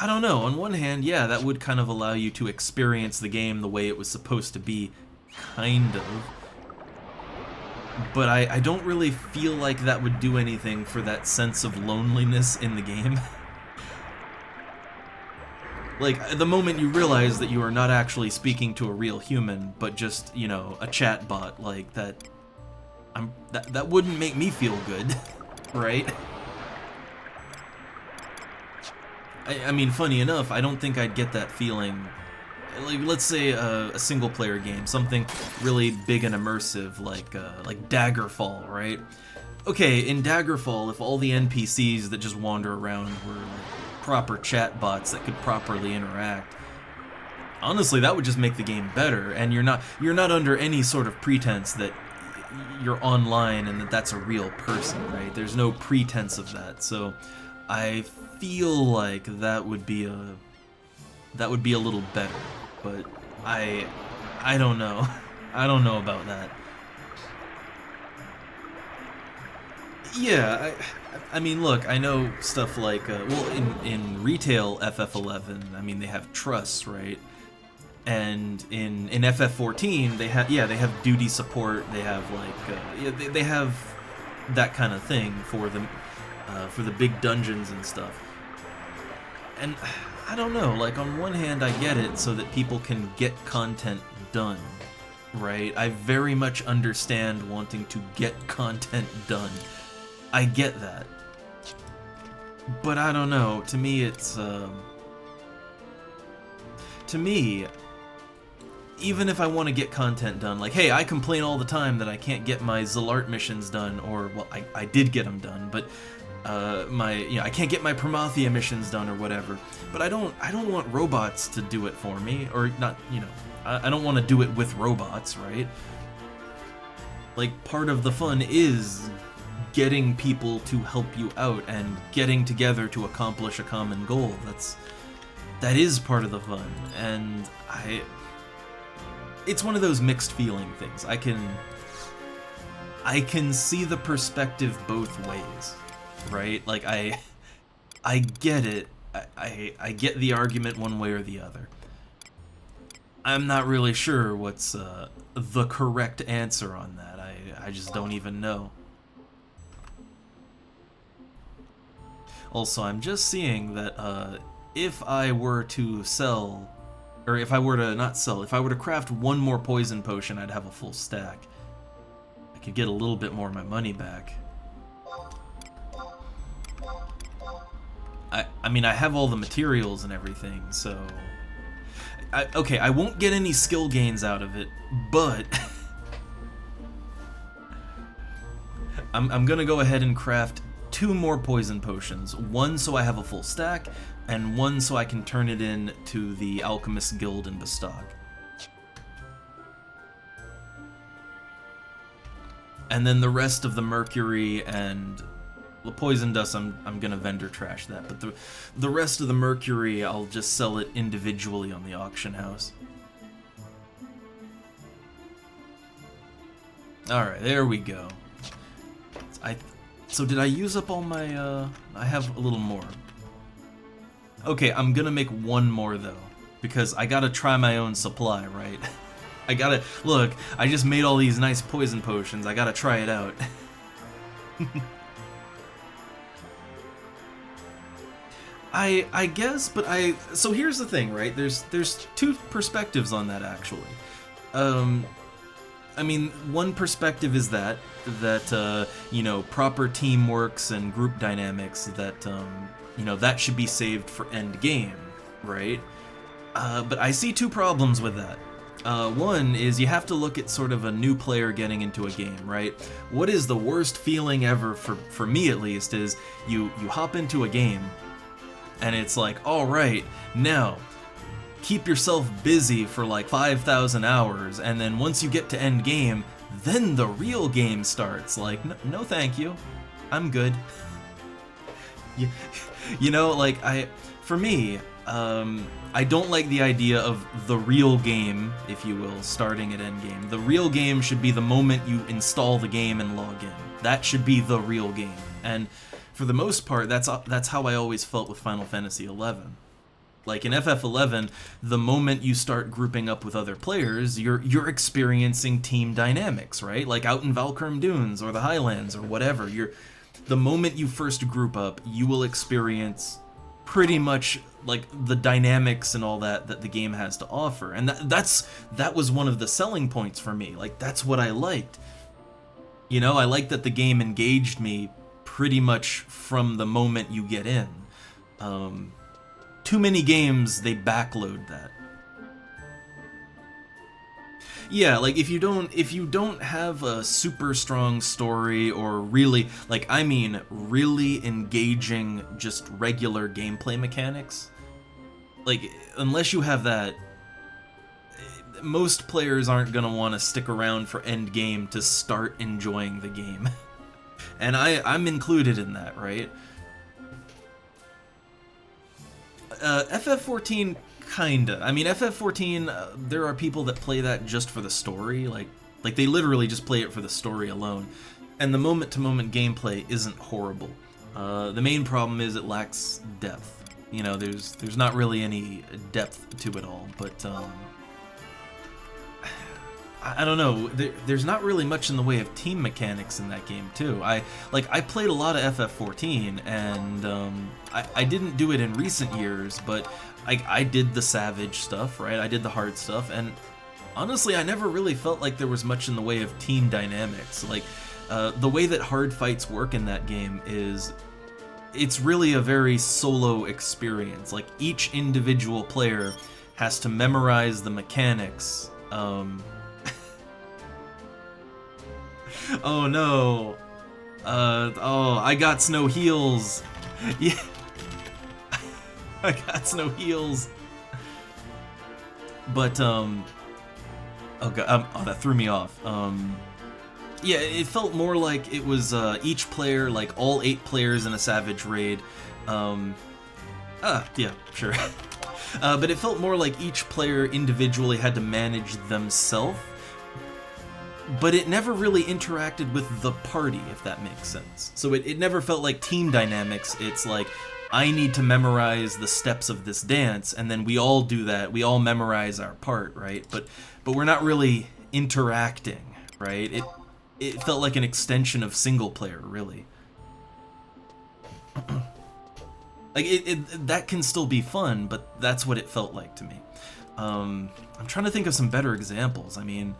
I don't know. On one hand, yeah, that would kind of allow you to experience the game the way it was supposed to be, kind of. But I don't really feel like that would do anything for that sense of loneliness in the game. Like, the moment you realize that you are not actually speaking to a real human, but just, you know, a chat bot, like, that wouldn't make me feel good, right? I mean, funny enough, I don't think I'd get that feeling. Like, let's say a single-player game, something really big and immersive, like Daggerfall, right? Okay, in Daggerfall, if all the NPCs that just wander around were like proper chatbots that could properly interact, honestly, that would just make the game better. And you're not under any sort of pretense that you're online and that that's a real person, right? There's no pretense of that. So I feel like that would be a little better, but I don't know. I don't know about that. Yeah, I mean, look, I know stuff like well, in retail FF11, I mean, they have trusts, right? And in FF14, they have duty support. They have like they have that kind of thing for the big dungeons and stuff. And I don't know, like, on one hand I get it so that people can get content done, right? I very much understand wanting to get content done. I get that. But I don't know, to me it's to me, even if I want to get content done, like, hey, I complain all the time that I can't get my Zalart missions done, or, well, I did get them done, but I can't get my Promathia missions done or whatever. But I don't want robots to do it for me, or not, you know, I don't want to do it with robots, right? Like, part of the fun is getting people to help you out and getting together to accomplish a common goal. That is part of the fun, and it's one of those mixed feeling things. I can see the perspective both ways, right? Like, I get it. I get the argument one way or the other. I'm not really sure what's the correct answer on that. I just don't even know. Also, I'm just seeing that if I were to sell, or if I were to not sell, if I were to craft one more poison potion, I'd have a full stack. I could get a little bit more of my money back. I mean, I have all the materials and everything, so... okay, I won't get any skill gains out of it, but... I'm gonna go ahead and craft 2 more poison potions. One so I have a full stack, and one so I can turn it in to the Alchemist Guild in Bastag. And then the rest of the mercury and the poison dust, I'm gonna vendor trash that, but the rest of the mercury, I'll just sell it individually on the auction house. Alright, there we go. So did I use up all my, I have a little more. Okay, I'm gonna make one more though, because I gotta try my own supply, right? I gotta, look, I just made all these nice poison potions, I gotta try it out. I guess, but so here's the thing, right? There's 2 perspectives on that, actually. I mean, one perspective is that you know, proper teamworks and group dynamics, that you know, that should be saved for end game, right? But I see 2 problems with that. One is you have to look at sort of a new player getting into a game, right? What is the worst feeling ever, for me at least, is you hop into a game, and it's like, alright, now, keep yourself busy for like 5,000 hours, and then once you get to end game, then the real game starts. Like, no thank you, I'm good. You know, like, for me, I don't like the idea of the real game, if you will, starting at endgame. The real game should be the moment you install the game and log in. That should be the real game. And for the most part, that's how I always felt with Final Fantasy XI. Like in FF11, the moment you start grouping up with other players, you're experiencing team dynamics, right? Like out in Valkurm Dunes or the Highlands or whatever. The moment you first group up, you will experience pretty much like the dynamics and all that the game has to offer. And that was one of the selling points for me. Like that's what I liked. You know, I liked that the game engaged me pretty much from the moment you get in. Too many games, they backload that. Yeah, like if you don't have a super strong story or really, like I mean really engaging just regular gameplay mechanics, like unless you have that, most players aren't gonna want to stick around for end game to start enjoying the game. And I'm included in that, right? FF14 kinda. I mean, FF14, there are people that play that just for the story, like they literally just play it for the story alone. And the moment-to-moment gameplay isn't horrible. The main problem is it lacks depth. You know, there's not really any depth to it all, but I don't know. There's not really much in the way of team mechanics in that game too. I played a lot of FF14, and I didn't do it in recent years, but I did the savage stuff, right? I did the hard stuff, and honestly, I never really felt like there was much in the way of team dynamics. Like the way that hard fights work in that game is, it's really a very solo experience. Like each individual player has to memorize the mechanics. Oh no. Oh, I got snow heels. Yeah. I got snow heels. But, oh god, oh, that threw me off. Yeah, it felt more like it was, each player, like all 8 players in a Savage raid, yeah, sure. But it felt more like each player individually had to manage themselves. But it never really interacted with the party, if that makes sense. So it never felt like team dynamics. It's like, I need to memorize the steps of this dance, and then we all do that. We all memorize our part, right? But we're not really interacting, right? It felt like an extension of single player, really. Like that can still be fun, but that's what it felt like to me. I'm trying to think of some better examples. I mean,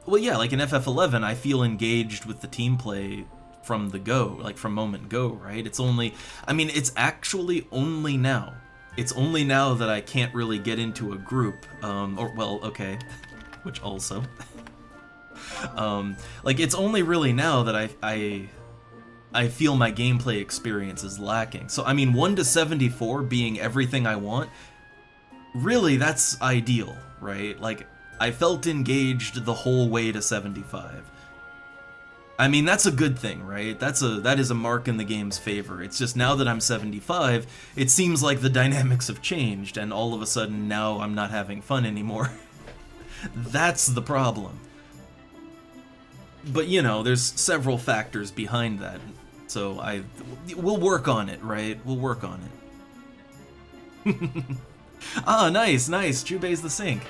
well, yeah, like in FF11, I feel engaged with the team play from the go, like from moment go, right? It's only, I mean, it's actually only now. It's only now that I can't really get into a group, or, well, okay, which also. Like, it's only really now that I feel my gameplay experience is lacking. So, I mean, 1 to 74 being everything I want, really, that's ideal, right? Like, I felt engaged the whole way to 75. I mean, that's a good thing, right? That is a mark in the game's favor. It's just now that I'm 75, it seems like the dynamics have changed, and all of a sudden now I'm not having fun anymore. That's the problem. But, you know, there's several factors behind that, so we'll work on it, right? We'll work on it. Ah, nice, nice. Jubei's the sink.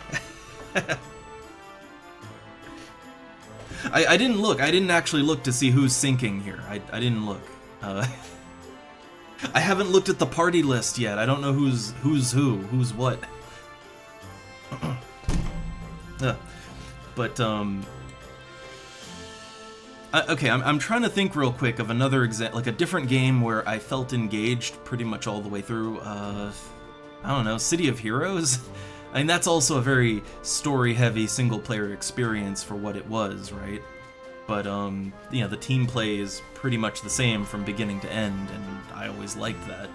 I didn't look. I didn't actually look to see who's sinking here. I didn't look. I haven't looked at the party list yet. I don't know who's who's what. But okay, I'm trying to think real quick of another example, like a different game where I felt engaged pretty much all the way through. I don't know, City of Heroes? I mean, that's also a very story-heavy single-player experience for what it was, right? But, you know, the team play is pretty much the same from beginning to end, and I always liked that.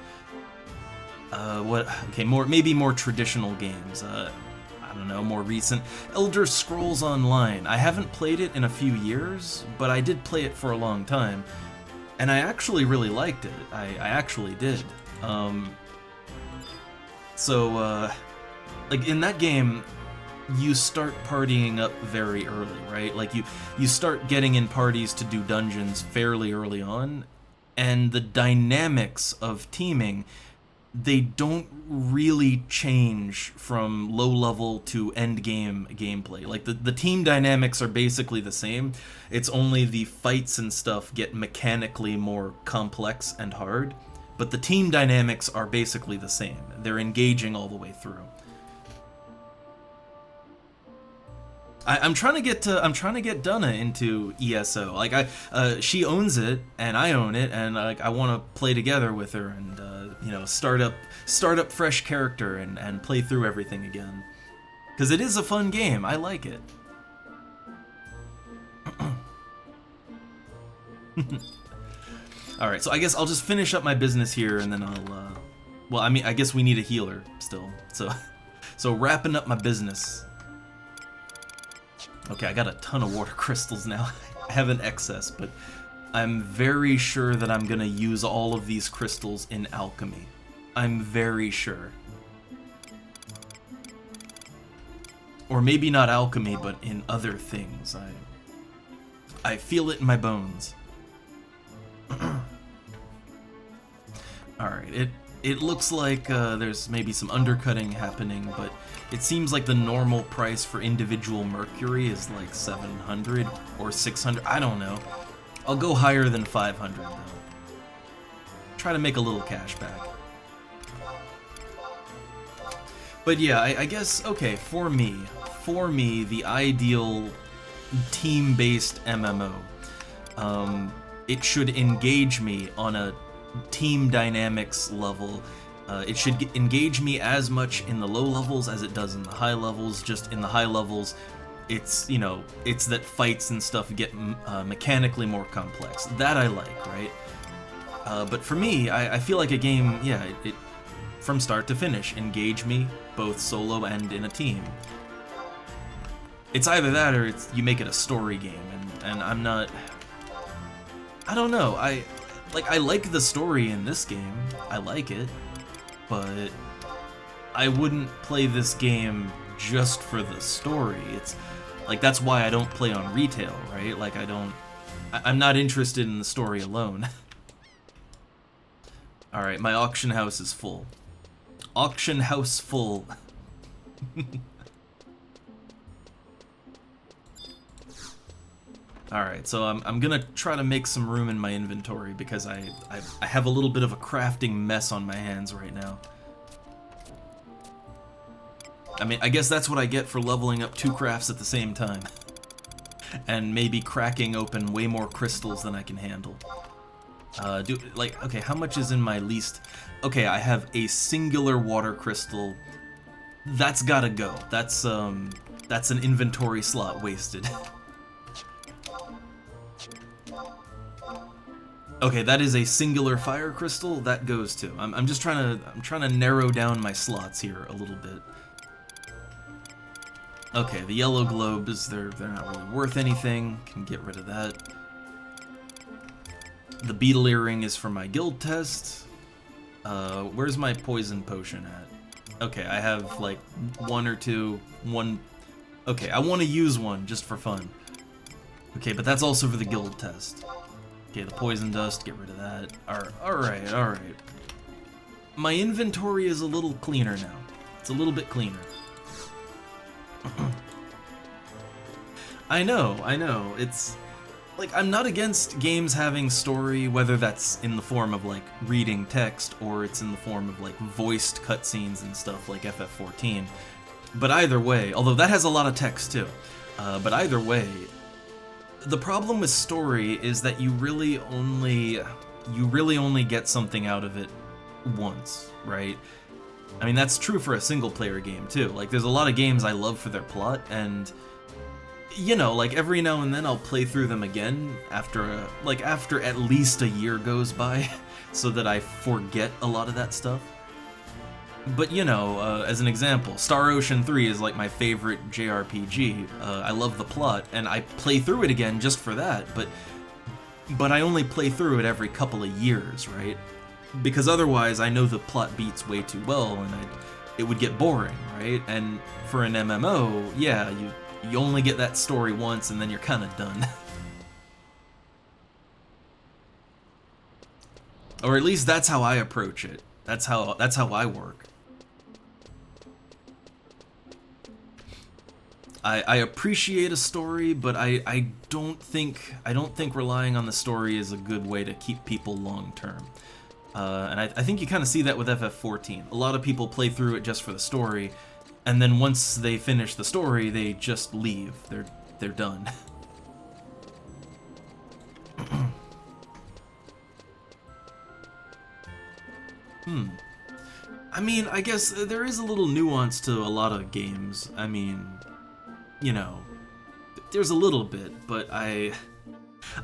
Okay, maybe more traditional games. I don't know, more recent. Elder Scrolls Online. I haven't played it in a few years, but I did play it for a long time, and I actually really liked it. I actually did. Like, in that game, you start partying up very early, right? Like, you start getting in parties to do dungeons fairly early on, and the dynamics of teaming they don't really change from low level to end game gameplay. Like the team dynamics are basically the same. It's only the fights and stuff get mechanically more complex and hard, but the team dynamics are basically the same. They're engaging all the way through. I'm trying to get Dunna into ESO. Like she owns it and I own it, and like I want to play together with her and you know, start up fresh character and play through everything again. Because it is a fun game. I like it. All right, so I guess I'll just finish up my business here, and then I'll. Well, I mean, I guess we need a healer still. So wrapping up my business. Okay, I got a ton of water crystals now. I have an excess, but I'm very sure that I'm gonna use all of these crystals in alchemy. I'm very sure. Or maybe not alchemy, but in other things. I feel it in my bones. Alright, it looks like there's maybe some undercutting happening, but it seems like the normal price for individual mercury is like 700 or 600. I don't know. I'll go higher than 500 though. Try to make a little cash back. But yeah, I guess, okay, for me, the ideal team-based MMO, it should engage me on a team dynamics level. It should engage me as much in the low levels as it does in the high levels. Just in the high levels, it's, you know, it's that fights and stuff get mechanically more complex. That I like, right? But for me, I feel like a game, yeah, it from start to finish, engage me, both solo and in a team. It's either that or you make it a story game, and I'm not... I don't know, I like the story in this game, I like it, but I wouldn't play this game just for the story. It's like, that's why I don't play on retail, right? Like, I'm not interested in the story alone. Alright, my auction house is full. Auction house full. Alright, so I'm gonna try to make some room in my inventory because I have a little bit of a crafting mess on my hands right now. I mean, I guess that's what I get for leveling up 2 crafts at the same time. And maybe cracking open way more crystals than I can handle. Okay, how much is in my least... Okay, I have a singular water crystal. That's gotta go. That's an inventory slot wasted. Okay, that is a singular fire crystal. That goes too. I'm just trying to narrow down my slots here a little bit. Okay, the yellow globes, they're not really worth anything. Can get rid of that. The beetle earring is for my guild test. Where's my poison potion at? Okay, I have like 1 or 2. Okay, I want to use one just for fun. Okay, but that's also for the guild test. Okay, the poison dust, get rid of that. Alright. My inventory is a little cleaner now. It's a little bit cleaner. I know. It's... Like, I'm not against games having story, whether that's in the form of, like, reading text, or it's in the form of, like, voiced cutscenes and stuff, like FF14. But either way, although that has a lot of text, too. But either way, the problem with story is that you really only get something out of it once, right? I mean, that's true for a single-player game, too. Like, there's a lot of games I love for their plot, and... You know, like, every now and then I'll play through them again after at least a year goes by, so that I forget a lot of that stuff. But, you know, as an example, Star Ocean 3 is, like, my favorite JRPG. I love the plot, and I play through it again just for that, but I only play through it every couple of years, right? Because otherwise I know the plot beats way too well, and it would get boring, right? And for an MMO, yeah, you only get that story once, and then you're kind of done. Or at least that's how I approach it. That's how I work. I appreciate a story, but I don't think relying on the story is a good way to keep people long term. And I think you kind of see that with FF14. A lot of people play through it just for the story, and then once they finish the story, they just leave. They're done. I mean, I guess there is a little nuance to a lot of games. I mean, you know, there's a little bit, but I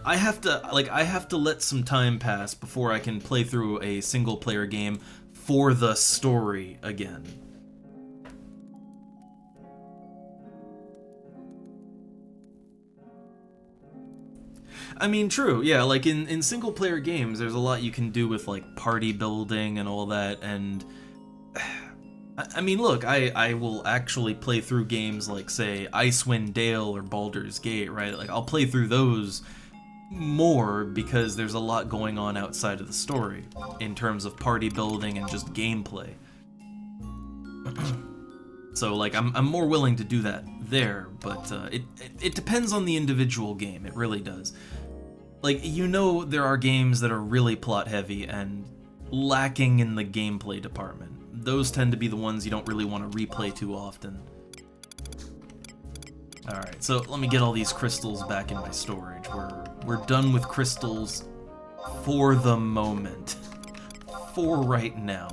have to let some time pass before I can play through a single player game for the story again. I mean, true, yeah, like in single player games, there's a lot you can do with like party building and all that, and I mean, look, I will actually play through games like, say, Icewind Dale or Baldur's Gate, right? Like, I'll play through those more because there's a lot going on outside of the story in terms of party building and just gameplay. So, like, I'm more willing to do that there, but it depends on the individual game, it really does. Like, you know, there are games that are really plot heavy and lacking in the gameplay department. Those tend to be the ones you don't really want to replay too often. Alright, so let me get all these crystals back in my storage. We're done with crystals for the moment. For right now.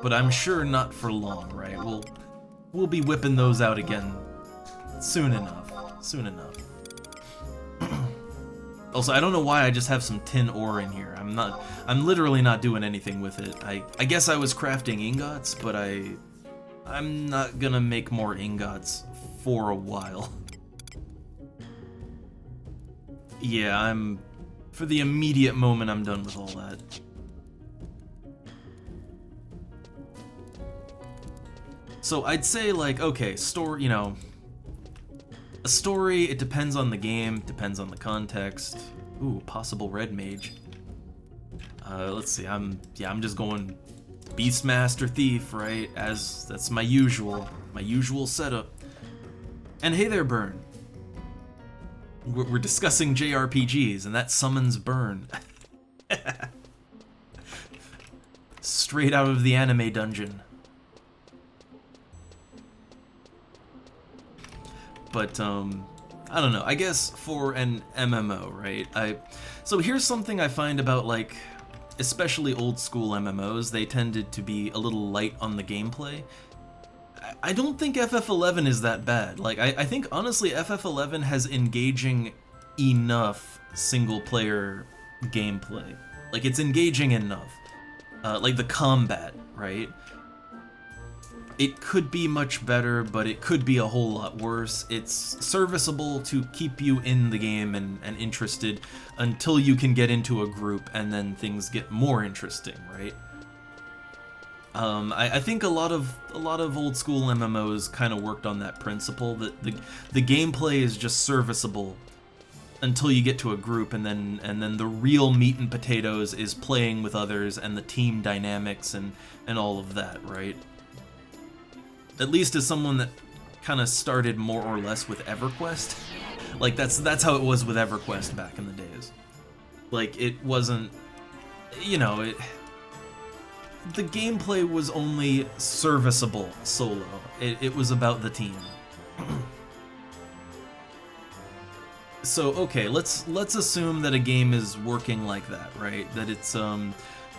But I'm sure not for long, right? We'll be whipping those out again soon enough. Soon enough. Also, I don't know why I just have some tin ore in here. I'm literally not doing anything with it. I guess I was crafting ingots, but I'm not gonna make more ingots for a while. Yeah, for the immediate moment, I'm done with all that. So I'd say, like, okay, story, you know, a story, it depends on the game, depends on the context. Ooh, possible red mage. Let's see, I'm just going Beastmaster Thief, right? As that's my usual setup. And hey there, Burn. We're discussing JRPGs, and that summons Burn. Straight out of the anime dungeon. But, I don't know, I guess for an MMO, right? So here's something I find about, like, especially old school MMOs, they tended to be a little light on the gameplay. I don't think FF11 is that bad. Like, I think, honestly, FF11 has engaging enough single-player gameplay. Like, it's engaging enough. Like, the combat, right? It could be much better, but it could be a whole lot worse. It's serviceable to keep you in the game and interested until you can get into a group, and then things get more interesting, right? I think a lot of old school MMOs kind of worked on that principle, that the gameplay is just serviceable until you get to a group, and then the real meat and potatoes is playing with others and the team dynamics and all of that, right? At least as someone that kind of started more or less with EverQuest, like that's how it was with EverQuest back in the days. Like, it wasn't, you know, the gameplay was only serviceable solo. It was about the team. So okay, let's assume that a game is working like that, right? That it's the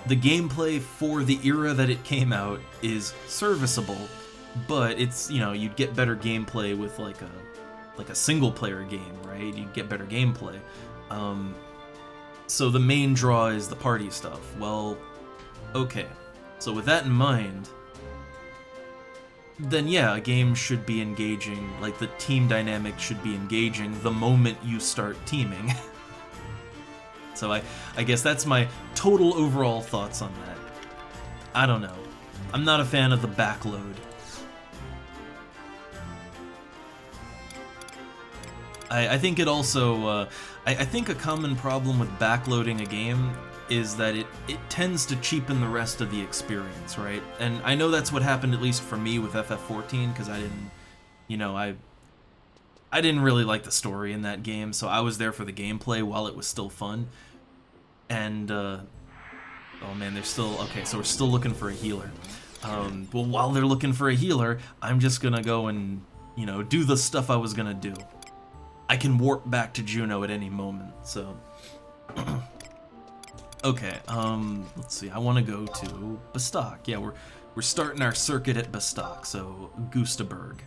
gameplay for the era that it came out is serviceable. But it's, you know, you'd get better gameplay with like a single player game, right? You'd get better gameplay. So the main draw is the party stuff. Well, okay. So with that in mind, then yeah, a game should be engaging, like the team dynamic should be engaging the moment you start teaming. So I guess that's my total overall thoughts on that. I don't know. I'm not a fan of the backload. I think it also, I think a common problem with backloading a game is that it tends to cheapen the rest of the experience, right? And I know that's what happened, at least for me, with FF14, because I didn't, you know, I didn't really like the story in that game, so I was there for the gameplay while it was still fun. And, oh man, they're still, okay, so we're still looking for a healer. Well, while they're looking for a healer, I'm just gonna go and, you know, do the stuff I was gonna do. I can warp back to Juno at any moment, so... Okay, let's see, I want to go to Bastok. Yeah, we're starting our circuit at Bastok, so Gustaberg.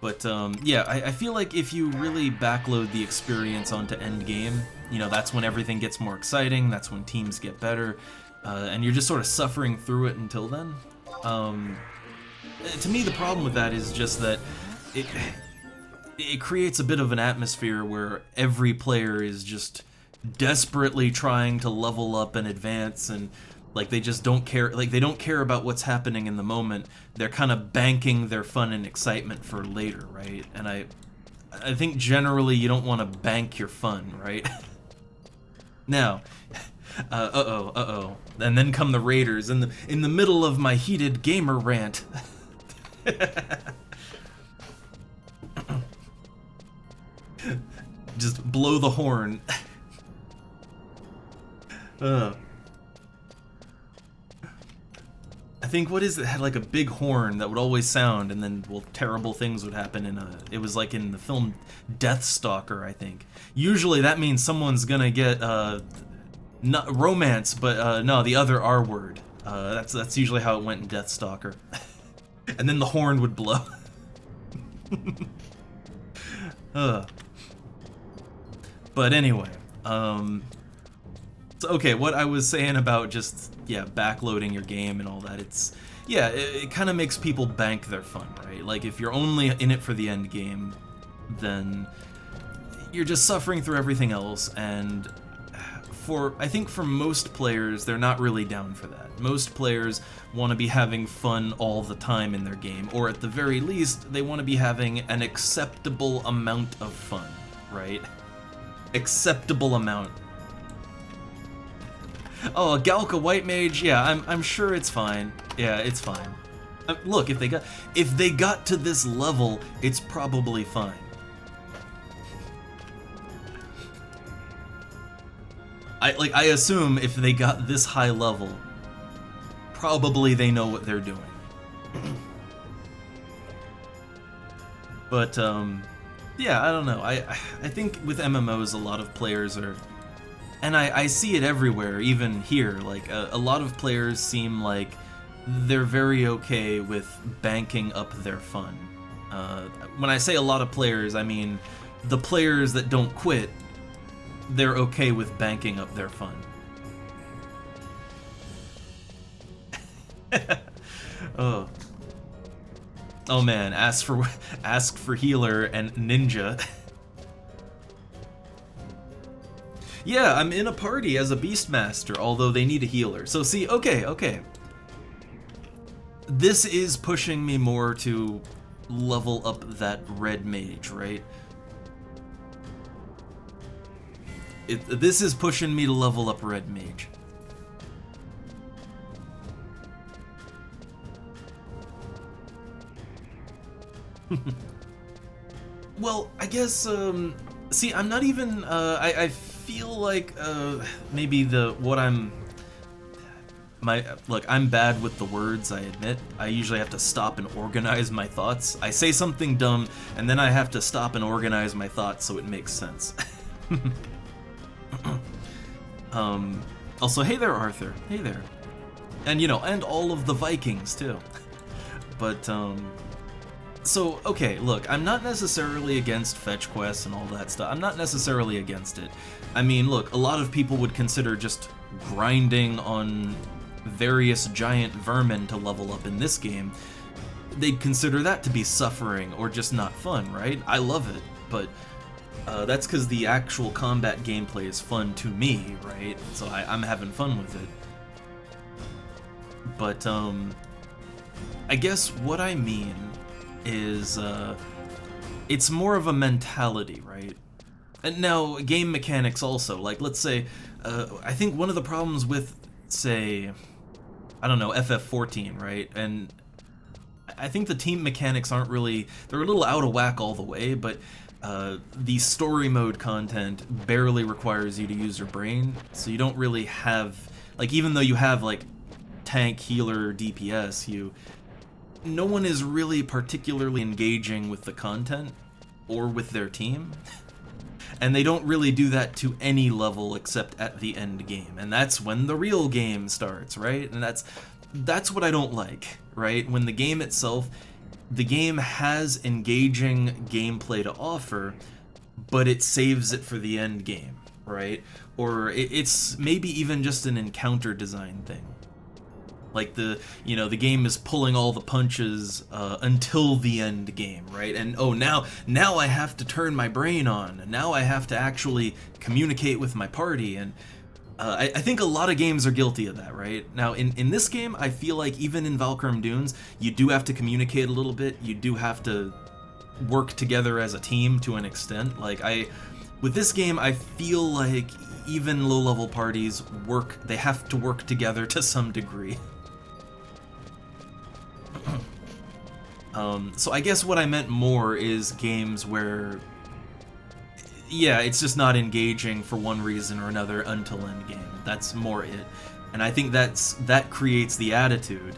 But, yeah, I feel like if you really backload the experience onto endgame, you know, that's when everything gets more exciting, that's when teams get better, and you're just sort of suffering through it until then. To me, the problem with that is just that it creates a bit of an atmosphere where every player is just desperately trying to level up and advance, and like they just don't care, like they don't care about what's happening in the moment. They're kind of banking their fun and excitement for later, right? And I think generally you don't want to bank your fun, right? Now, uh-oh, and then come the raiders in the middle of my heated gamer rant. Just blow the horn. I think, what is it, had like a big horn that would always sound, and then, well, terrible things would happen in it was like in the film Deathstalker, I think. Usually that means someone's gonna get, not romance, but, no, the other R word. That's usually how it went in Deathstalker. And then the horn would blow. But anyway, so okay, what I was saying about just, yeah, backloading your game and all that, it's, yeah, it kind of makes people bank their fun, right? Like, if you're only in it for the end game, then you're just suffering through everything else, and I think for most players, they're not really down for that. Most players want to be having fun all the time in their game, or at the very least, they want to be having an acceptable amount of fun, right? Acceptable amount. Oh, a Galka White Mage, yeah, I'm sure it's fine. Yeah, it's fine. Look, if they got to this level, it's probably fine. I assume if they got this high level, probably they know what they're doing. But, yeah, I don't know. I think with MMOs, a lot of players are, and I see it everywhere, even here, like, a lot of players seem like they're very okay with banking up their fun. When I say a lot of players, I mean the players that don't quit, they're okay with banking up their fun. Oh man, ask for healer and ninja. Yeah, I'm in a party as a Beastmaster, although they need a healer. So see, okay. This is pushing me more to level up that red mage, right? This is pushing me to level up red mage. Well, I guess, see, I'm not even, I feel like, maybe look, I'm bad with the words, I admit. I usually have to stop and organize my thoughts. I say something dumb, and then I have to stop and organize my thoughts so it makes sense. Also, hey there, Arthur. Hey there. And, you know, and all of the Vikings, too. But, so, okay, look, I'm not necessarily against fetch quests and all that stuff. I'm not necessarily against it. I mean, look, a lot of people would consider just grinding on various giant vermin to level up in this game. They'd consider that to be suffering or just not fun, right? I love it, but that's because the actual combat gameplay is fun to me, right? So I'm having fun with it. But, I guess what I mean is, it's more of a mentality, right? And now, game mechanics also. Like, let's say, I think one of the problems with, say, I don't know, FF14, right? And I think the team mechanics aren't really, they're a little out of whack all the way, but the story mode content barely requires you to use your brain, so you don't really have, like, even though you have, like, tank, healer, DPS, no one is really particularly engaging with the content or with their team. And they don't really do that to any level except at the end game. And that's when the real game starts, right? And that's what I don't like, right? When the game itself, the game has engaging gameplay to offer, but it saves it for the end game, right? Or it's maybe even just an encounter design thing. Like the game is pulling all the punches until the end game, right? And oh, now I have to turn my brain on, and now I have to actually communicate with my party, and I think a lot of games are guilty of that, right? Now, in this game, I feel like even in Valkyrie Dunes, you do have to communicate a little bit, you do have to work together as a team to an extent. Like, with this game, I feel like even low-level parties they have to work together to some degree. So I guess what I meant more is games where, yeah, it's just not engaging for one reason or another until endgame. That's more it. And I think that creates the attitude.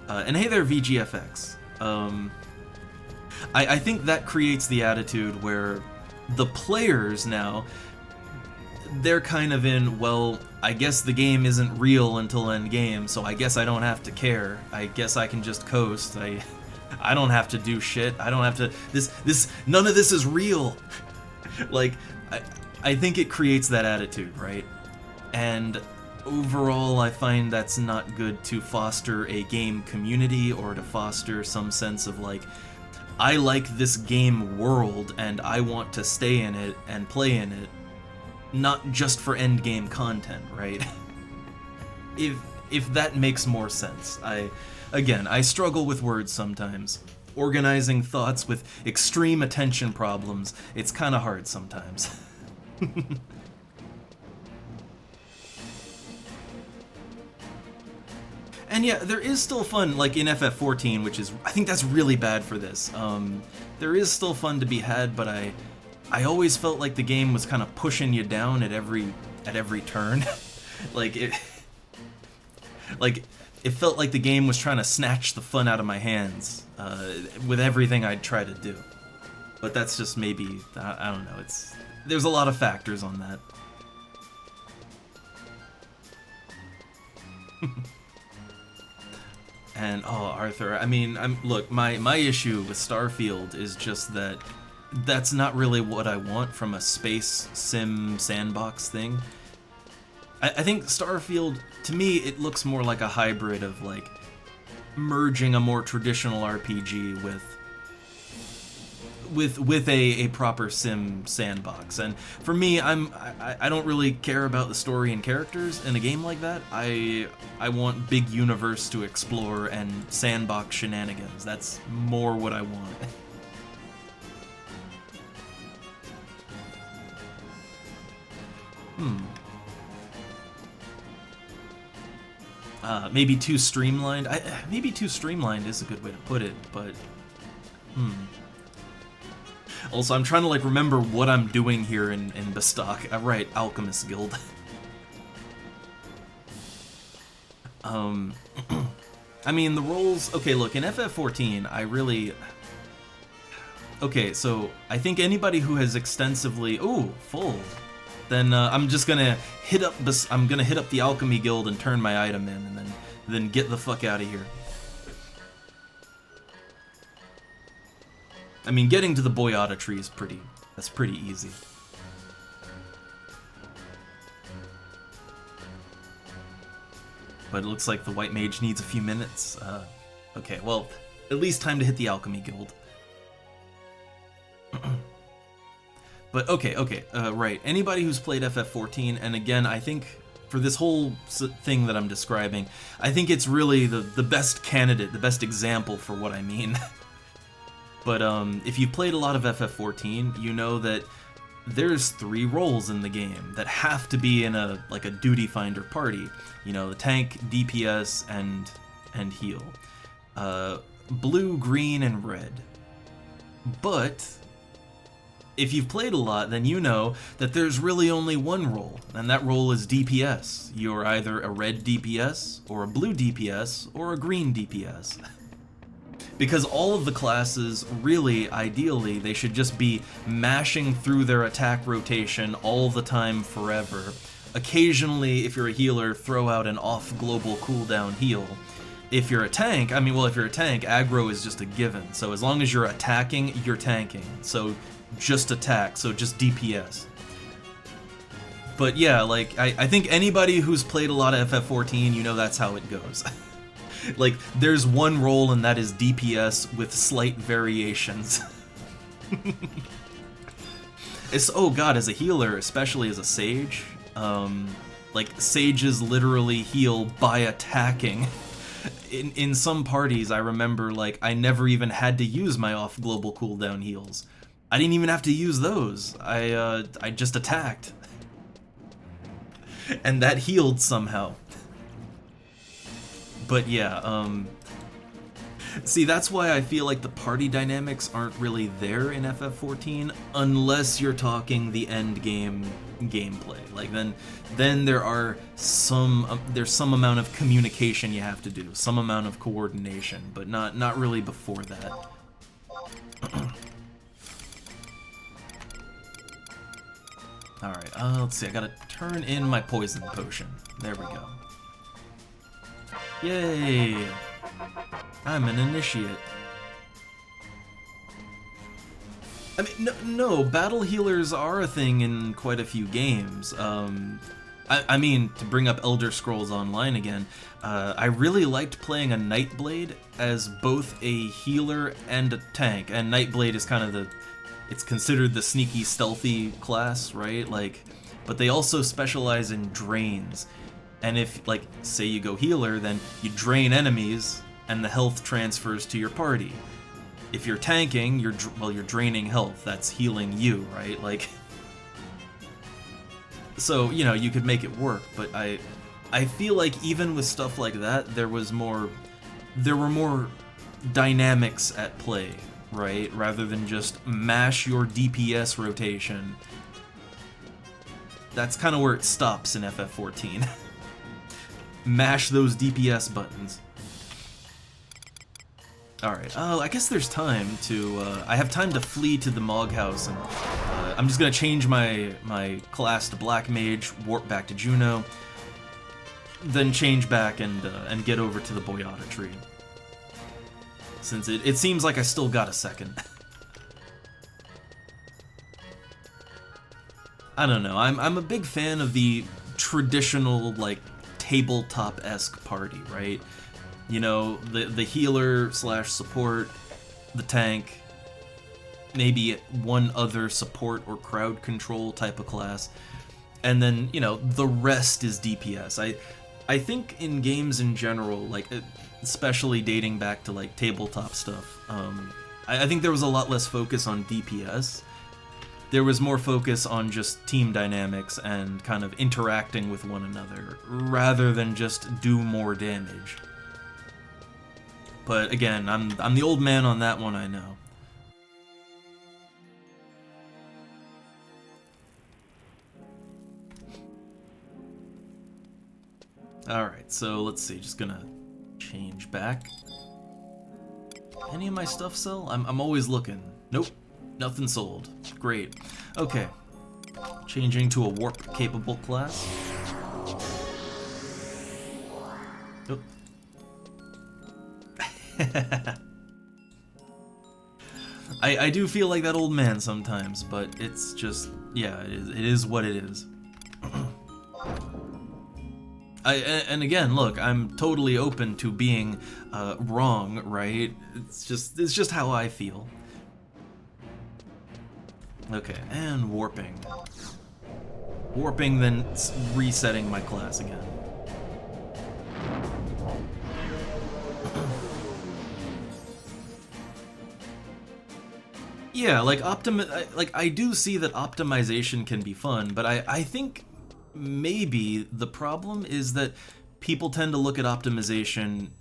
And hey there, VGFX. I think that creates the attitude where the players now, they're kind of in, well, I guess the game isn't real until endgame, so I guess I don't have to care. I guess I can just coast. I don't have to do shit. I don't have to, none of this is real. Like, I think it creates that attitude, right? And overall, I find that's not good to foster a game community or to foster some sense of, like, I like this game world and I want to stay in it and play in it, not just for endgame content, right? If that makes more sense. Again, I struggle with words sometimes. Organizing thoughts with extreme attention problems, it's kind of hard sometimes. And yeah, there is still fun, like in FF14, which is, I think that's really bad for this. There is still fun to be had, but I always felt like the game was kind of pushing you down at every turn. It felt like the game was trying to snatch the fun out of my hands with everything I'd try to do. But that's just maybe, I don't know, there's a lot of factors on that. And, oh, Arthur, I mean, look, my issue with Starfield is just that that's not really what I want from a space sim sandbox thing. I think Starfield, to me, it looks more like a hybrid of, like, merging a more traditional RPG with a proper sim sandbox. And for me, I don't really care about the story and characters in a game like that. I want big universe to explore and sandbox shenanigans. That's more what I want. Maybe too streamlined. Maybe too streamlined is a good way to put it, but Also, I'm trying to, like, remember what I'm doing here in Bestock. Right, Alchemist Guild. I mean, the roles... Okay, look, in FF14, I really... Okay, so I think anybody who has extensively... Ooh, full. Then I'm just gonna hit up the Alchemy Guild and turn my item in, and then get the fuck out of here. I mean, getting to the Boyata tree is that's pretty easy. But it looks like the White Mage needs a few minutes. Okay, well, at least time to hit the Alchemy Guild. But okay, right. Anybody who's played FF14, and again, I think for this whole thing that I'm describing, I think it's really the best candidate, the best example for what I mean. But if you've played a lot of FF14, you know that there's 3 roles in the game that have to be in a duty finder party. You know, the tank, DPS, and heal. Blue, green, and red. But if you've played a lot, then you know that there's really only one role, and that role is DPS. You're either a red DPS, or a blue DPS, or a green DPS. Because all of the classes, really, ideally, they should just be mashing through their attack rotation all the time forever. Occasionally, if you're a healer, throw out an off-global cooldown heal. If you're a tank, if you're a tank, aggro is just a given. So as long as you're attacking, you're tanking. So just attack, so just DPS. But yeah, like, I think anybody who's played a lot of FF14, you know that's how it goes. Like, there's one role and that is DPS with slight variations. Oh god, as a healer, especially as a sage, like, sages literally heal by attacking. In some parties, I remember, like, I never even had to use my off-global cooldown heals. I didn't even have to use those. I just attacked. And that healed somehow. But yeah, see, that's why I feel like the party dynamics aren't really there in FF14, unless you're talking the end game gameplay. Like, then there's some amount of communication you have to do, some amount of coordination, but not really before that. Alright, let's see, I gotta turn in my poison potion. There we go. Yay! I'm an initiate. I mean, no, battle healers are a thing in quite a few games. I mean, to bring up Elder Scrolls Online again, I really liked playing a Nightblade as both a healer and a tank, and Nightblade is kind of it's considered the sneaky, stealthy class, right? Like, but they also specialize in drains. And if, like, say you go healer, then you drain enemies, and the health transfers to your party. If you're tanking, you're draining health. That's healing you, right? Like, so, you know, you could make it work, but I feel like even with stuff like that, there were more dynamics at play, right? Rather than just mash your DPS rotation. That's kind of where it stops in FF14. Mash those DPS buttons. Alright, I guess there's time to, I have time to flee to the Mog House, and I'm just gonna change my class to Black Mage, warp back to Juno, then change back and get over to the Boyata tree. Since it seems like I still got a second. I don't know, I'm a big fan of the traditional, like, tabletop-esque party, right? You know, the healer / support, the tank, maybe one other support or crowd control type of class, and then, you know, the rest is DPS. I think in games in general, like, especially dating back to, like, tabletop stuff, I think there was a lot less focus on DPS. There was more focus on just team dynamics and kind of interacting with one another, rather than just do more damage. But again, I'm the old man on that one, I know. Alright, so let's see, just gonna change back. Any of my stuff sell? I'm always looking. Nope. Nothing sold. Great. Okay. Changing to a warp-capable class. Oh. I do feel like that old man sometimes, but it's just, yeah, it is what it is. And again, look, I'm totally open to being wrong, right? It's just how I feel. Okay, and warping. Warping, then resetting my class again. Yeah, like I do see that optimization can be fun, but I think maybe the problem is that people tend to look at optimization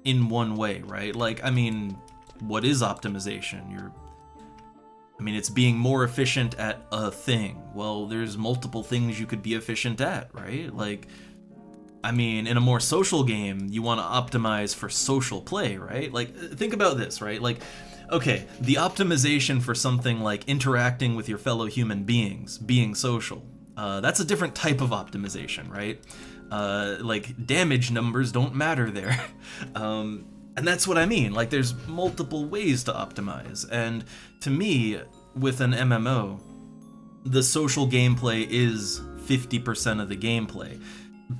in one way, right? Like, I mean, what is optimization? I mean, it's being more efficient at a thing. Well, there's multiple things you could be efficient at, right? Like, I mean, in a more social game, you want to optimize for social play, right? Like, think about this, right? Like, okay, the optimization for something like interacting with your fellow human beings, being social, that's a different type of optimization, right? Like, damage numbers don't matter there. And that's what I mean. Like, there's multiple ways to optimize. And to me, with an MMO, the social gameplay is 50% of the gameplay.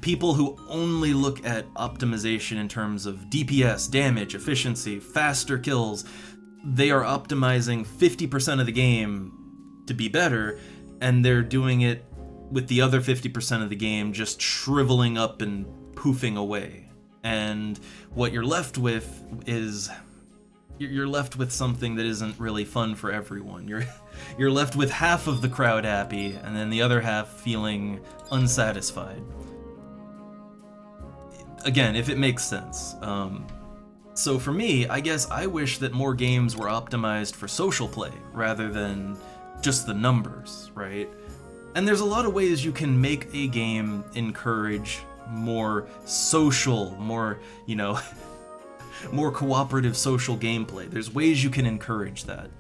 People who only look at optimization in terms of DPS, damage, efficiency, faster kills, they are optimizing 50% of the game to be better, and they're doing it with the other 50% of the game just shriveling up and poofing away. And what you're left with is you're left with something that isn't really fun for everyone. You're left with half of the crowd happy and then the other half feeling unsatisfied. Again, if it makes sense. So for me, I guess I wish that more games were optimized for social play rather than just the numbers, right? And there's a lot of ways you can make a game encourage more social, more, you know, more cooperative social gameplay. There's ways you can encourage that.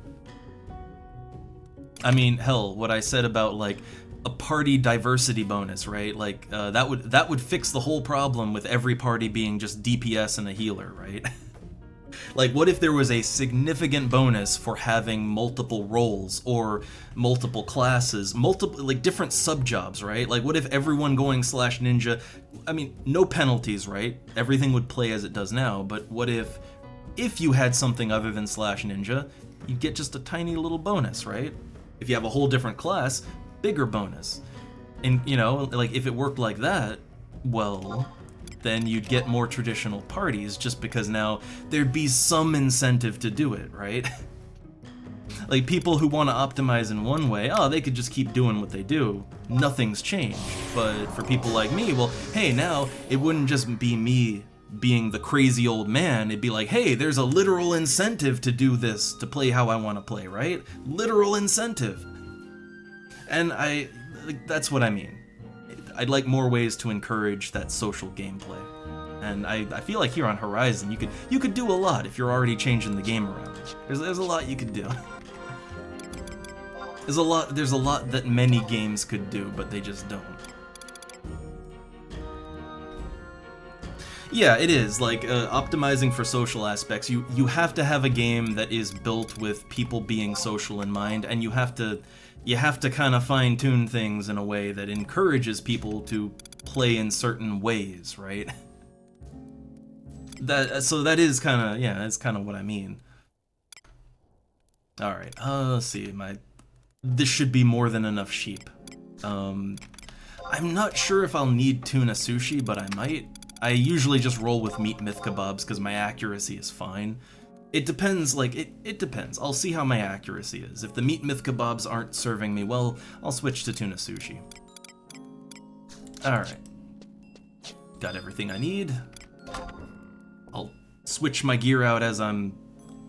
I mean, hell, what I said about, like, a party diversity bonus, right? Like, that would fix the whole problem with every party being just DPS and a healer, right? Like, what if there was a significant bonus for having multiple roles or multiple classes, like, different sub-jobs, right? Like, what if everyone going /ninja, I mean, no penalties, right? Everything would play as it does now, but what if you had something other than /ninja, you'd get just a tiny little bonus, right? If you have a whole different class, bigger bonus. And, you know, like, if it worked like that, well, then you'd get more traditional parties just because now there'd be some incentive to do it, right? Like, people who want to optimize in one way, oh, they could just keep doing what they do. Nothing's changed. But for people like me, well, hey, now it wouldn't just be me being the crazy old man. It'd be like, hey, there's a literal incentive to do this, to play how I want to play, right? Literal incentive. And like, that's what I mean. I'd like more ways to encourage that social gameplay. And I feel like here on Horizon, you could do a lot if you're already changing the game around. There's a lot you could do. There's a lot that many games could do, but they just don't. Yeah, it is, like, optimizing for social aspects. You have to have a game that is built with people being social in mind, and you have to kind of fine-tune things in a way that encourages people to play in certain ways, right? So that is kind of, yeah, that's kind of what I mean. Alright, let's see, this should be more than enough sheep. I'm not sure if I'll need tuna sushi, but I might. I usually just roll with meat myth kebabs because my accuracy is fine. It depends, like, it depends. I'll see how my accuracy is. If the meat myth kebabs aren't serving me well, I'll switch to tuna sushi. Alright. Got everything I need. I'll switch my gear out as I'm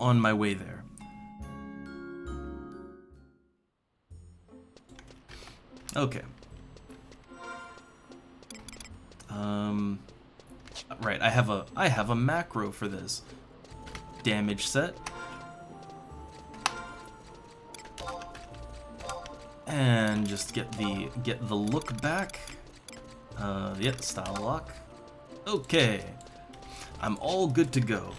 on my way there. Okay. Right, I have a macro for this. Damage set. And just get the look back. Yeah, style lock. Okay. I'm all good to go.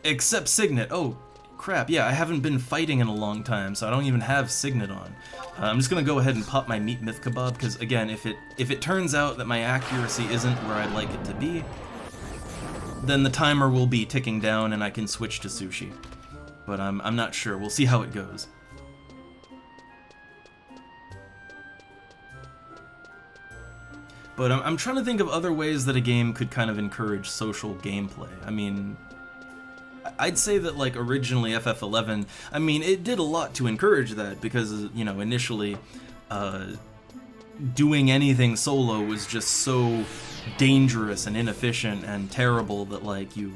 Except Signet. Oh, crap. Yeah, I haven't been fighting in a long time, so I don't even have Signet on. I'm just gonna go ahead and pop my meat myth kebab, because again, if it turns out that my accuracy isn't where I'd like it to be, then the timer will be ticking down and I can switch to sushi. But I'm not sure. We'll see how it goes. But I'm trying to think of other ways that a game could kind of encourage social gameplay. I mean, I'd say that like originally FF11, I mean, it did a lot to encourage that because, you know, initially doing anything solo was just so dangerous and inefficient and terrible that like you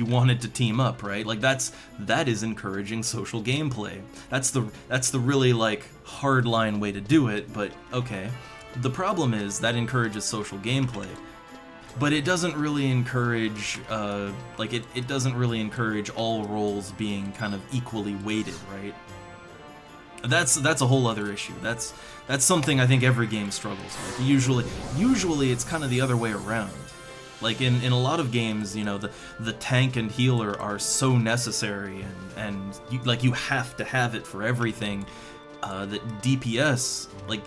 wanted to team up, right? Like that is encouraging social gameplay. That's the really like hardline way to do it, but okay. The problem is that encourages social gameplay, but it doesn't really encourage it doesn't really encourage all roles being kind of equally weighted, right? That's a whole other issue. That's something I think every game struggles with. Usually it's kind of the other way around. Like in a lot of games, you know, the tank and healer are so necessary, and you have to have it for everything. That DPS like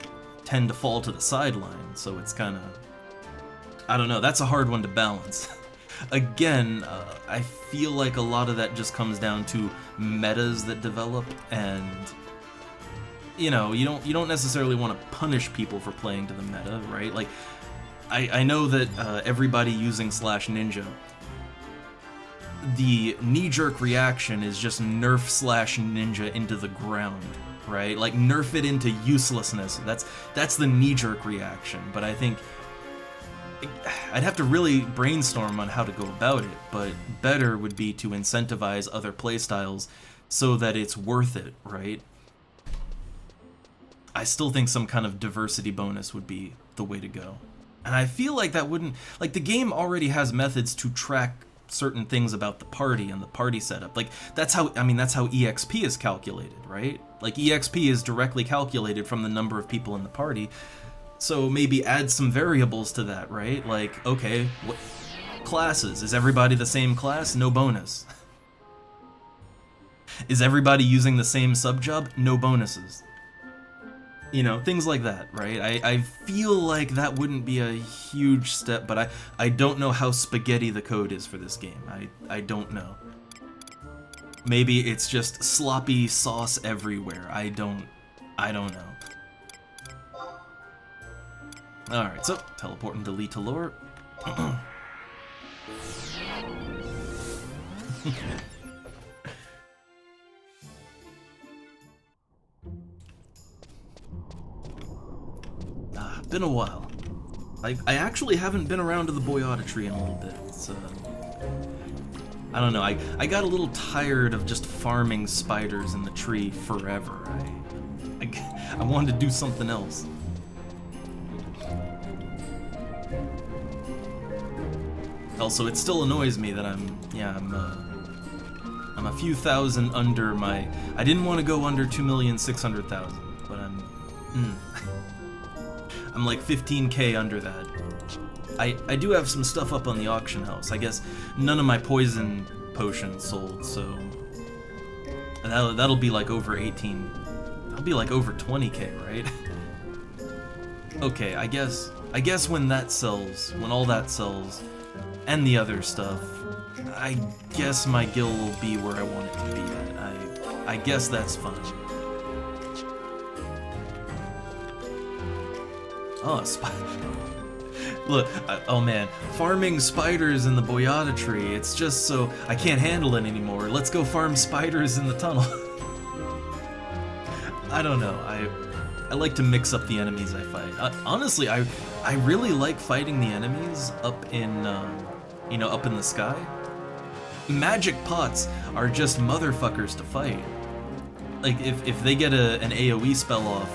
tend to fall to the sideline. So it's kind of, I don't know. That's a hard one to balance. Again, I feel like a lot of that just comes down to metas that develop, and you know, you don't necessarily want to punish people for playing to the meta, right? Like, I know that everybody using /ninja, the knee-jerk reaction is just nerf /ninja into the ground, right? Like, nerf it into uselessness. That's the knee-jerk reaction, but I think I'd have to really brainstorm on how to go about it, but better would be to incentivize other playstyles so that it's worth it, right? I still think some kind of diversity bonus would be the way to go. And I feel like that wouldn't, like, the game already has methods to track certain things about the party and the party setup. Like, that's how EXP is calculated, right? Like, EXP is directly calculated from the number of people in the party. So maybe add some variables to that, right? Like, okay, what classes? Is everybody the same class? No bonus. Is everybody using the same sub-job? No bonuses. You know, things like that, right? I feel like that wouldn't be a huge step, but I don't know how spaghetti the code is for this game. I don't know. Maybe it's just sloppy sauce everywhere. I don't know. Alright, so, teleport and delete to lore. Been a while. I actually haven't been around to the Boyata tree in a little bit. It's, I don't know, I got a little tired of just farming spiders in the tree forever. I wanted to do something else. Also, it still annoys me that I'm a few thousand under my... I didn't want to go under 2,600,000, but I'm like 15k under that. I do have some stuff up on the auction house. I guess none of my poison potions sold, so that'll be like over 18. That'll be like over 20k, right? Okay, I guess when that sells, when all that sells, and the other stuff, I guess my gil will be where I want it to be at. I guess that's fine. Oh, spider. Look, oh man, farming spiders in the Boyata tree, it's just so I can't handle it anymore. Let's go farm spiders in the tunnel. I don't know, I like to mix up the enemies I fight. Honestly, I really like fighting the enemies up in, you know, up in the sky. Magic pots are just motherfuckers to fight. Like, if they get an AoE spell off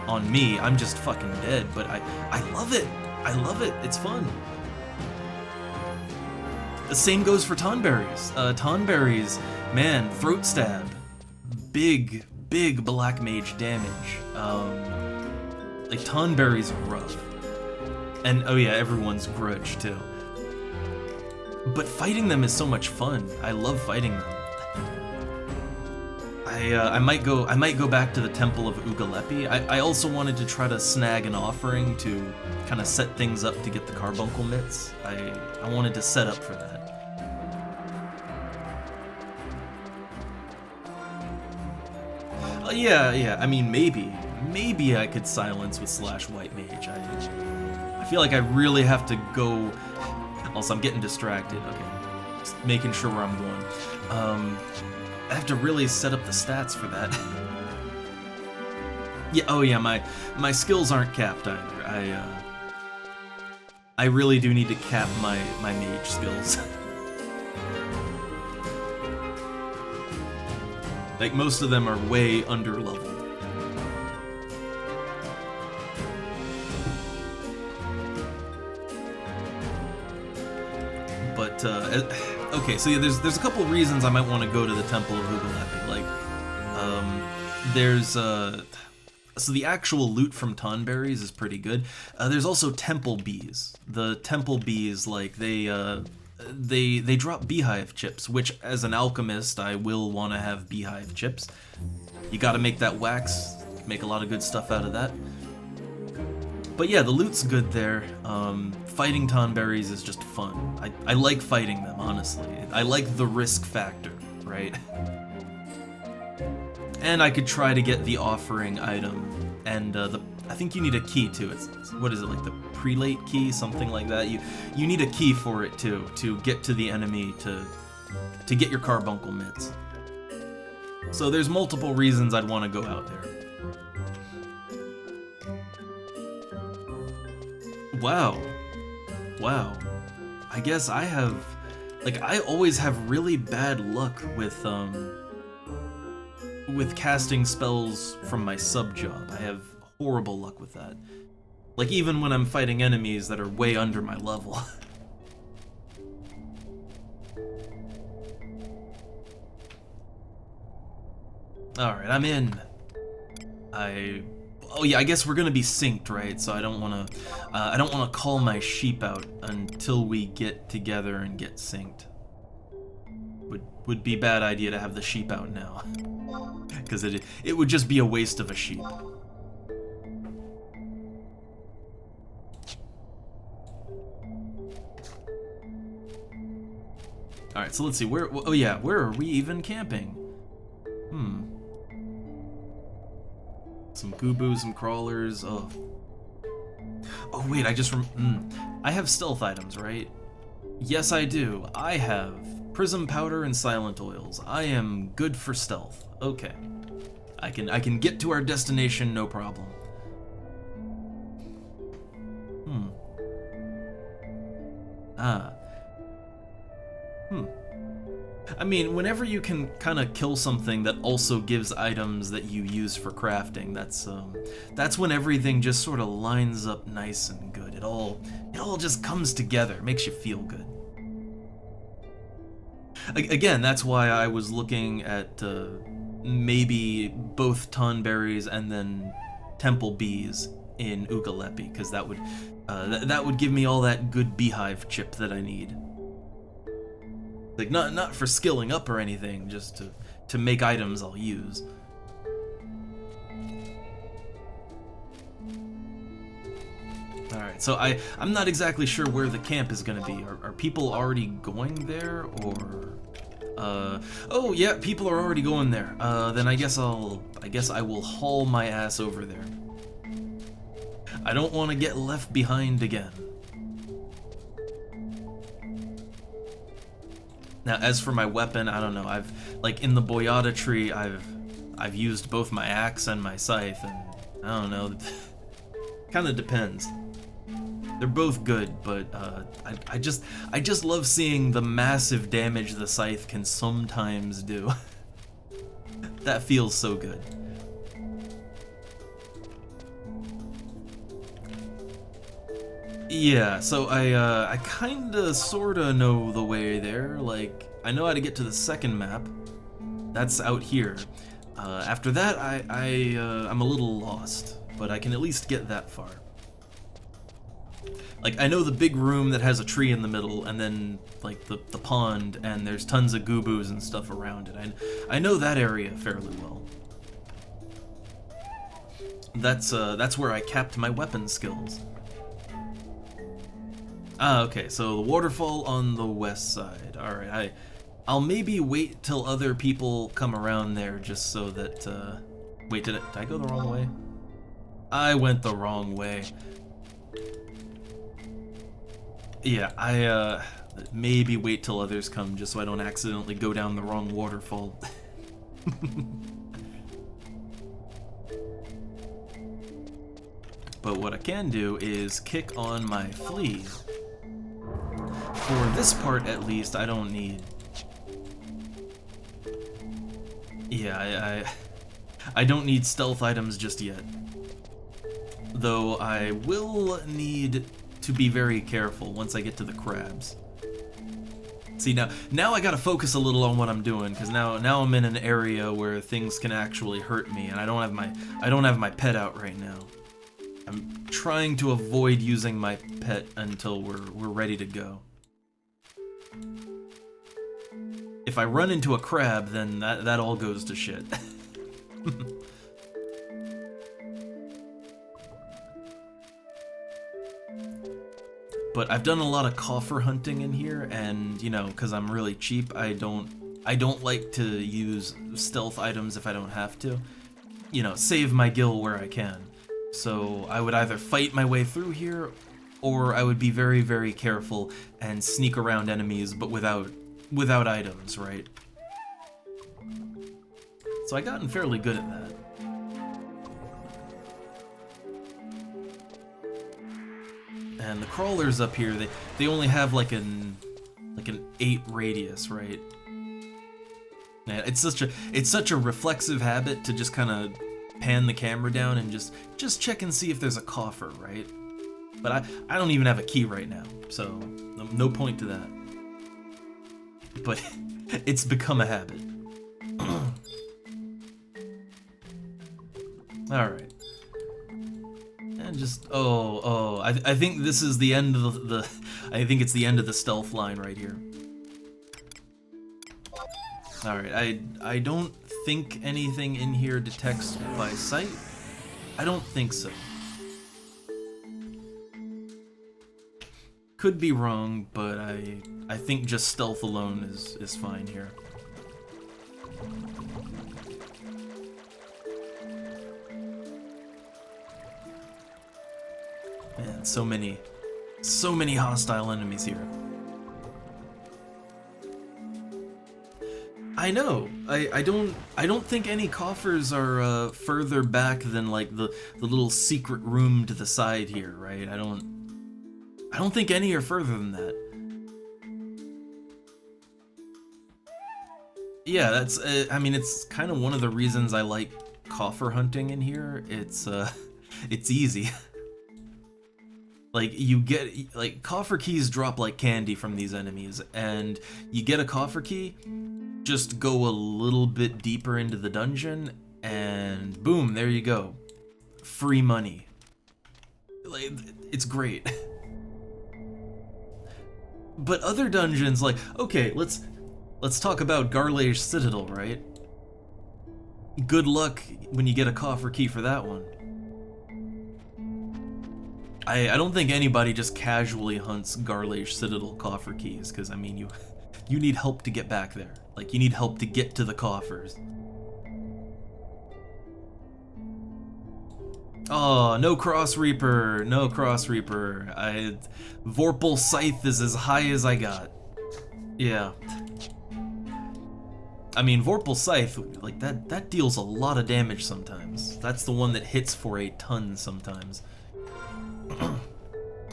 on me, I'm just fucking dead, but I love it. I love it. It's fun. The same goes for Tonberries. Tonberries, man, throat stab. Big black mage damage. Like, Tonberries are rough. And, oh yeah, everyone's grudge, too. But fighting them is so much fun. I love fighting them. I might go back to the Temple of Ugalepi. I also wanted to try to snag an offering to kind of set things up to get the carbuncle mitts. I wanted to set up for that. Yeah, I mean, maybe I could silence with /white mage. I feel like I really have to go. Also, I'm getting distracted. Okay, making sure where I'm going. I have to really set up the stats for that. Yeah, oh yeah, my skills aren't capped either. I really do need to cap my mage skills. Like, most of them are way under level. But, okay, so yeah, there's a couple reasons I might want to go to the Temple of Ugalepi. Like, so the actual loot from Tonberries is pretty good. There's also temple bees. The temple bees, like, they drop beehive chips, which as an alchemist I will want to have beehive chips. You gotta make that wax, make a lot of good stuff out of that. But yeah, the loot's good there. Fighting Tonberries is just fun. I like fighting them, honestly. I like the risk factor, right? And I could try to get the offering item, and I think you need a key to it. What is it, like the prelate key, something like that? You need a key for it too, to get to the enemy to get your carbuncle mitts. So there's multiple reasons I'd want to go out there. Wow. I guess I have, like, I always have really bad luck with casting spells from my sub job. I have horrible luck with that. Like, even when I'm fighting enemies that are way under my level. Alright, I'm in. Oh yeah, I guess we're gonna be synced, right? So I don't wanna call my sheep out until we get together and get synced. Would be a bad idea to have the sheep out now. Because it would just be a waste of a sheep. Alright, so let's see, where are we even camping? Some gooboo, some crawlers, oh wait, I have stealth items, right? Yes, I do. I have prism powder and silent oils. I am good for stealth. Okay. I can get to our destination, no problem. I mean, whenever you can kind of kill something that also gives items that you use for crafting, that's when everything just sort of lines up nice and good. It all just comes together, makes you feel good. Again, that's why I was looking at maybe both Tonberries and then temple bees in Ugalepi, because that would give me all that good beehive chip that I need. Like, not for skilling up or anything, just to make items I'll use. Alright, so I'm not exactly sure where the camp is gonna be. Are people already going there, or... oh yeah, people are already going there. Then I guess I will haul my ass over there. I don't want to get left behind again. Now, as for my weapon, I don't know. Like, in the Boyata tree, I've used both my axe and my scythe, and I don't know. Kind of depends. They're both good, but I just love seeing the massive damage the scythe can sometimes do. That feels so good. Yeah, so I kinda sorta know the way there. Like, I know how to get to the second map. That's out here. After that, I'm a little lost, but I can at least get that far. Like, I know the big room that has a tree in the middle, and then, like, the pond, and there's tons of gooboos and stuff around it. I know that area fairly well. That's where I capped my weapon skills. Ah, okay, so the waterfall on the west side. Alright, I'll maybe wait till other people come around there just so that, wait, did I go the wrong way? I went the wrong way. Yeah, Maybe wait till others come just so I don't accidentally go down the wrong waterfall. But what I can do is kick on my flea. For this part, at least, I don't need... Yeah, I don't need stealth items just yet. Though I will need to be very careful once I get to the crabs. See, now I gotta focus a little on what I'm doing, because now I'm in an area where things can actually hurt me, and I don't have my pet out right now. I'm trying to avoid using my pet until we're ready to go. If I run into a crab, then that all goes to shit. But I've done a lot of coffer hunting in here, and you know, because I'm really cheap, I don't like to use stealth items if I don't have to. You know, save my gil where I can. So I would either fight my way through here, or I would be very, very careful and sneak around enemies, but without items, right? So I gotten fairly good at that. And the crawlers up here, they only have like an 8 radius, right? Yeah, it's such a reflexive habit to just kind of pan the camera down and just check and see if there's a coffer, right? But I don't even have a key right now, so no point to that. But it's become a habit. Alright. And just, I think this is the end of I think it's the end of the stealth line right here. Alright, I don't think anything in here detects by sight. I don't think so. Could be wrong, but I think just stealth alone is fine here. Man, so many hostile enemies here. I know. I don't think any coffers are further back than like the little secret room to the side here, right? I don't think any are further than that. Yeah, that's I mean, it's kind of one of the reasons I like coffer hunting in here. It's easy. Like, you get, like, coffer keys drop like candy from these enemies, and you get a coffer key, just go a little bit deeper into the dungeon, and boom, there you go. Free money. Like, it's great. But other dungeons, like, okay, let's talk about Garlage Citadel, right? Good luck when you get a coffer key for that one. I don't think anybody just casually hunts Garlage Citadel coffer keys, because, I mean, you need help to get back there. Like, you need help to get to the coffers. Oh, no Cross Reaper, no Cross Reaper. Vorpal Scythe is as high as I got. Yeah. I mean, Vorpal Scythe, like, that deals a lot of damage sometimes. That's the one that hits for a ton sometimes.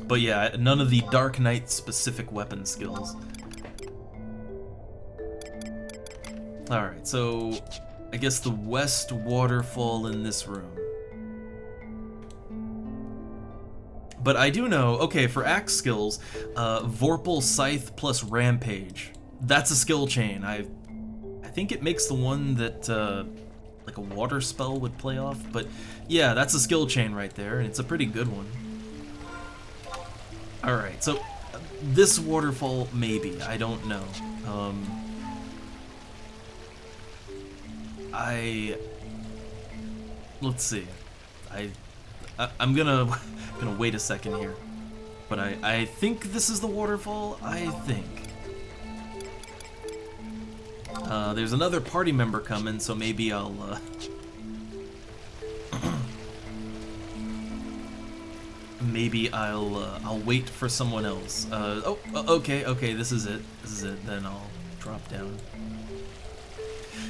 But yeah, none of the Dark Knight specific weapon skills. Alright, so I guess the west waterfall in this room. But I do know, okay, for axe skills, Vorpal Scythe plus Rampage. That's a skill chain. I think it makes the one that like a water spell would play off, but yeah, that's a skill chain right there, and it's a pretty good one. Alright, so this waterfall, maybe, I don't know. Let's see. I'm gonna wait a second here. But I think this is the waterfall, I think. There's another party member coming, so maybe maybe I'll wait for someone else. Oh, okay, this is it. Then I'll drop down.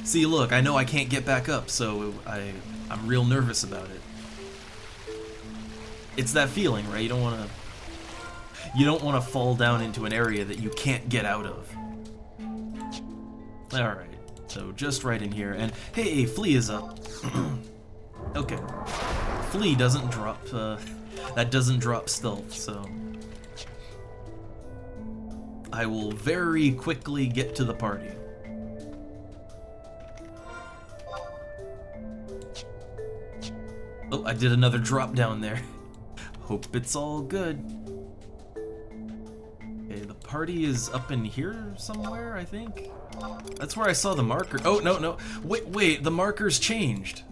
See, look, I know I can't get back up, so I'm real nervous about it. It's that feeling, right? You don't want to fall down into an area that you can't get out of. All right. So just right in here, and hey, Flea is up. Okay. Flea doesn't drop, that doesn't drop stealth, so I will very quickly get to the party. Oh, I did another drop down there. Hope it's all good. Okay, the party is up in here somewhere, I think. That's where I saw the marker. Oh, no. Wait, the markers changed.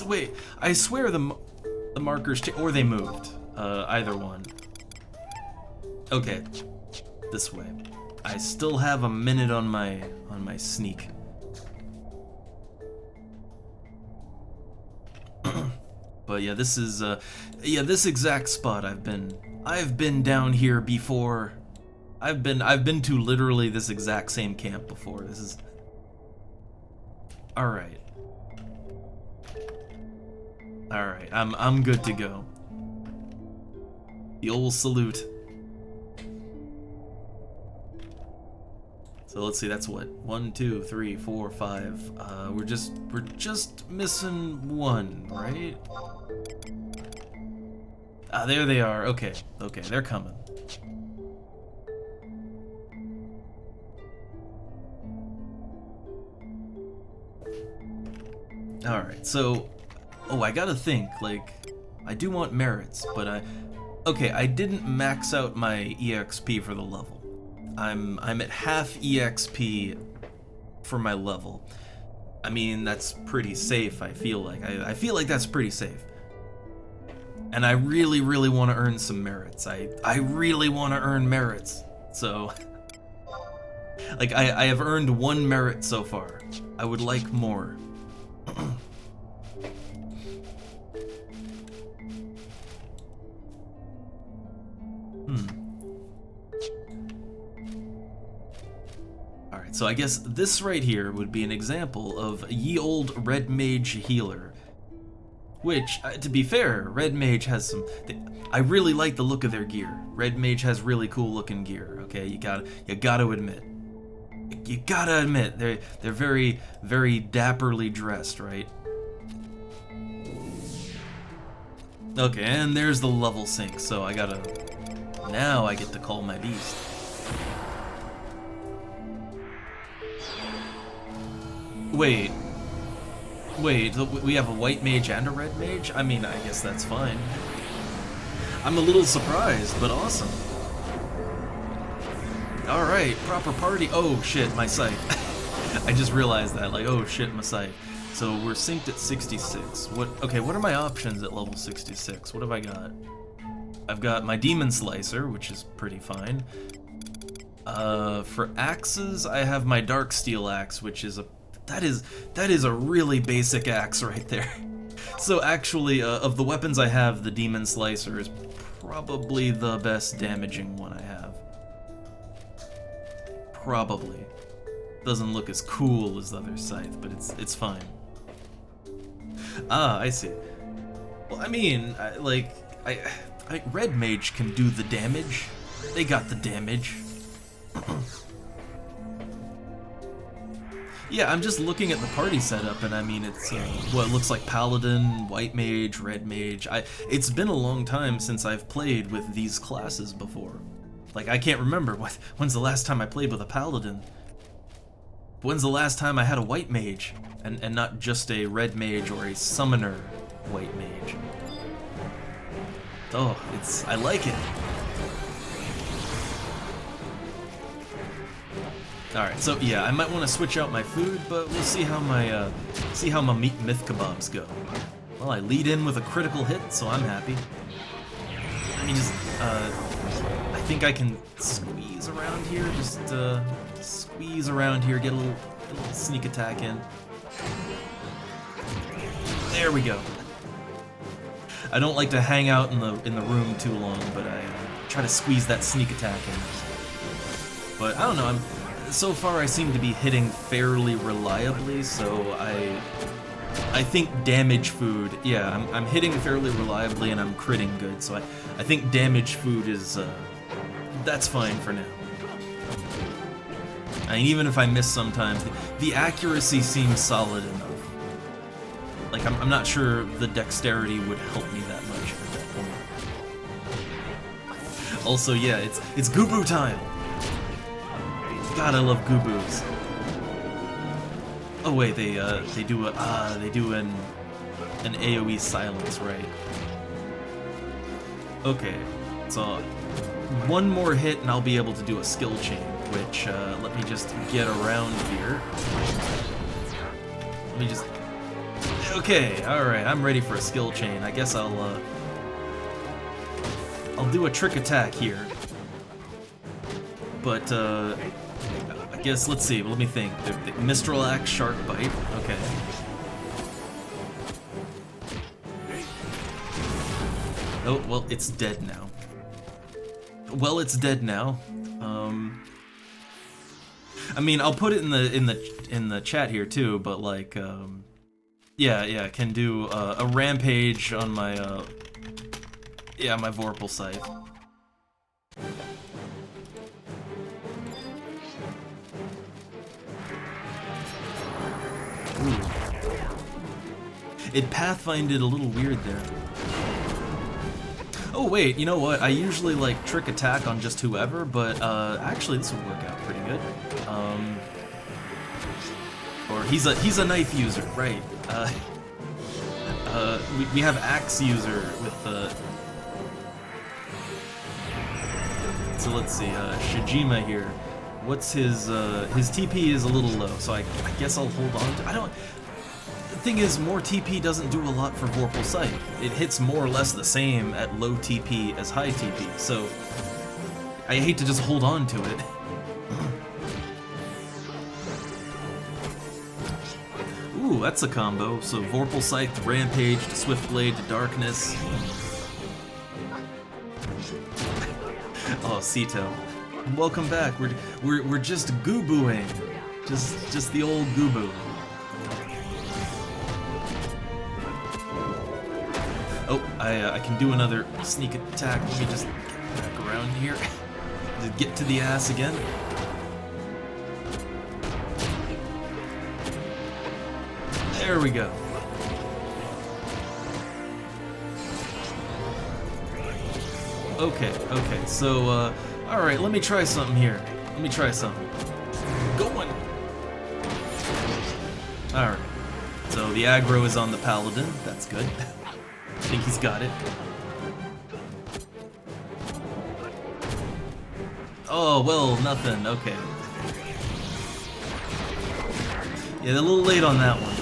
Wait, I swear the markers or they moved. Either one. Okay, this way. I still have a minute on my sneak. But yeah, this is this exact spot I've been down here before. I've been to literally this exact same camp before. This is all right. All right, I'm good to go. The old salute. So let's see, that's what? 1, 2, 3, 4, 5. We're just missing one, right? Ah, there they are. Okay, they're coming. All right, so, oh, I gotta think. Like, I do want merits, but I didn't max out my EXP for the level. I'm at half EXP for my level. I mean, that's pretty safe, I feel like. I feel like that's pretty safe. And I really, really want to earn some merits. I really want to earn merits. So, like, I have earned 1 merit so far. I would like more. Alright, so I guess this right here would be an example of ye old Red Mage healer. Which, to be fair, Red Mage has some... I really like the look of their gear. Red Mage has really cool looking gear, okay? You gotta admit. You gotta admit, they're very, very dapperly dressed, right? Okay, and there's the level sync, so I gotta... Now I get to call my beast. Wait, we have a white mage and a red mage? I mean, I guess that's fine. I'm a little surprised, but awesome. Alright, proper party. Oh shit, my scythe. I just realized that, like, oh shit, my scythe. So we're synced at 66. Okay, what are my options at level 66? What have I got? I've got my Demon Slicer, which is pretty fine. For axes, I have my Dark Steel Axe, which is that is a really basic axe right there. So actually, of the weapons I have, the Demon Slicer is probably the best damaging one I have. Probably. Doesn't look as cool as the other scythe, but it's fine. Ah, I see. Well, I mean, Red Mage can do the damage. They got the damage. Yeah, I'm just looking at the party setup, and I mean, it's what it looks like: Paladin, White Mage, Red Mage. It's been a long time since I've played with these classes before. Like, I can't remember when's the last time I played with a Paladin. When's the last time I had a White Mage, and not just a Red Mage or a Summoner White Mage. Oh, I like it. Alright, so yeah, I might want to switch out my food, but we'll see how my meat myth kebabs go. Well, I lead in with a critical hit, so I'm happy. I mean, I think I can squeeze around here, just squeeze around here, get a little sneak attack in. There we go. I don't like to hang out in the room too long, but I try to squeeze that sneak attack in. But I don't know. So far I seem to be hitting fairly reliably, so I think damage food. Yeah, I'm hitting fairly reliably and I'm critting good. So I think damage food is that's fine for now. I mean, even if I miss sometimes, the accuracy seems solid enough. Like, I'm not sure the dexterity would help me that much at that point. Also, yeah, it's Goo-Boo time! God, I love Goo-Boos. Oh wait, they do an AoE silence, right? Okay, so one more hit and I'll be able to do a skill chain, which, let me just get around here. Let me just... Okay, alright, I'm ready for a skill chain. I guess I'll do a trick attack here. But, I guess, let's see, let me think. The Mistral Axe, Shark Bite, okay. Oh, well, it's dead now. Well, it's dead now. I mean, I'll put it in the chat here too, but like, yeah, can do a rampage on my my Vorpal Scythe. Ooh. It pathfinded a little weird there. Oh wait, you know what? I usually like trick attack on just whoever, but actually this would work out pretty good. Or he's a knife user, right? We have axe user with the. So let's see, Shijima here. What's his TP is a little low, so I guess I'll hold on to. I don't. The thing is, more TP doesn't do a lot for Vorpal Scythe. It hits more or less the same at low TP as high TP, so I hate to just hold on to it. Ooh, that's a combo. So Vorpal Scythe to Rampage to Swift Blade to Darkness. Oh, Sito. Welcome back. We're just goo-booing. Just the old goo-boo. Oh, I can do another sneak attack. Let me just get back around here. To get to the ass again. There we go. Okay, so, alright, let me try something here. Let me try something. Going! Alright, so the aggro is on the Paladin, that's good. I think he's got it. Oh, well, nothing, okay. Yeah, they're a little late on that one.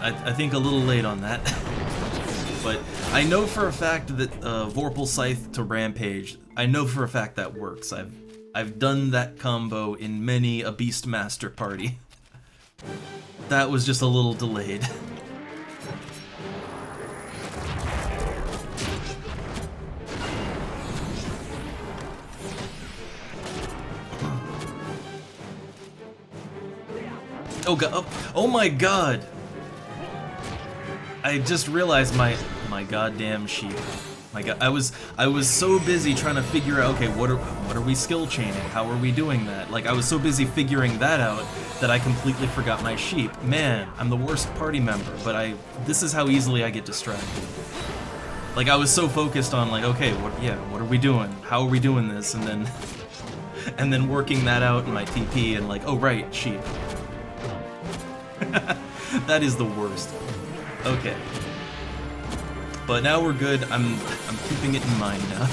I think a little late on that. But I know for a fact that Vorpal Scythe to Rampage, I know for a fact that works. I've done that combo in many a Beastmaster party. That was just a little delayed. Oh god! Oh my god! I just realized my goddamn sheep. My god, I was so busy trying to figure out, okay, what are we skill chaining? How are we doing that? Like, I was so busy figuring that out that I completely forgot my sheep. Man, I'm the worst party member, but this is how easily I get distracted. Like, I was so focused on, like, okay, what are we doing? How are we doing this? And then working that out in my TP and like, oh right, sheep. That is the worst. Okay. But now we're good. I'm keeping it in mind now.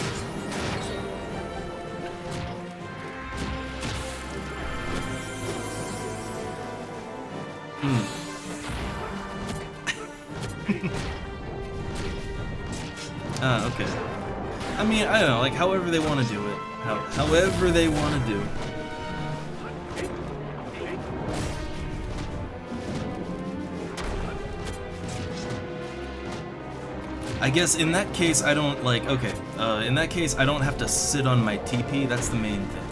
Okay. I mean, I don't know, like, however they want to do it. However they want to do. I guess in that case I don't like. Okay, in that case I don't have to sit on my TP. That's the main thing.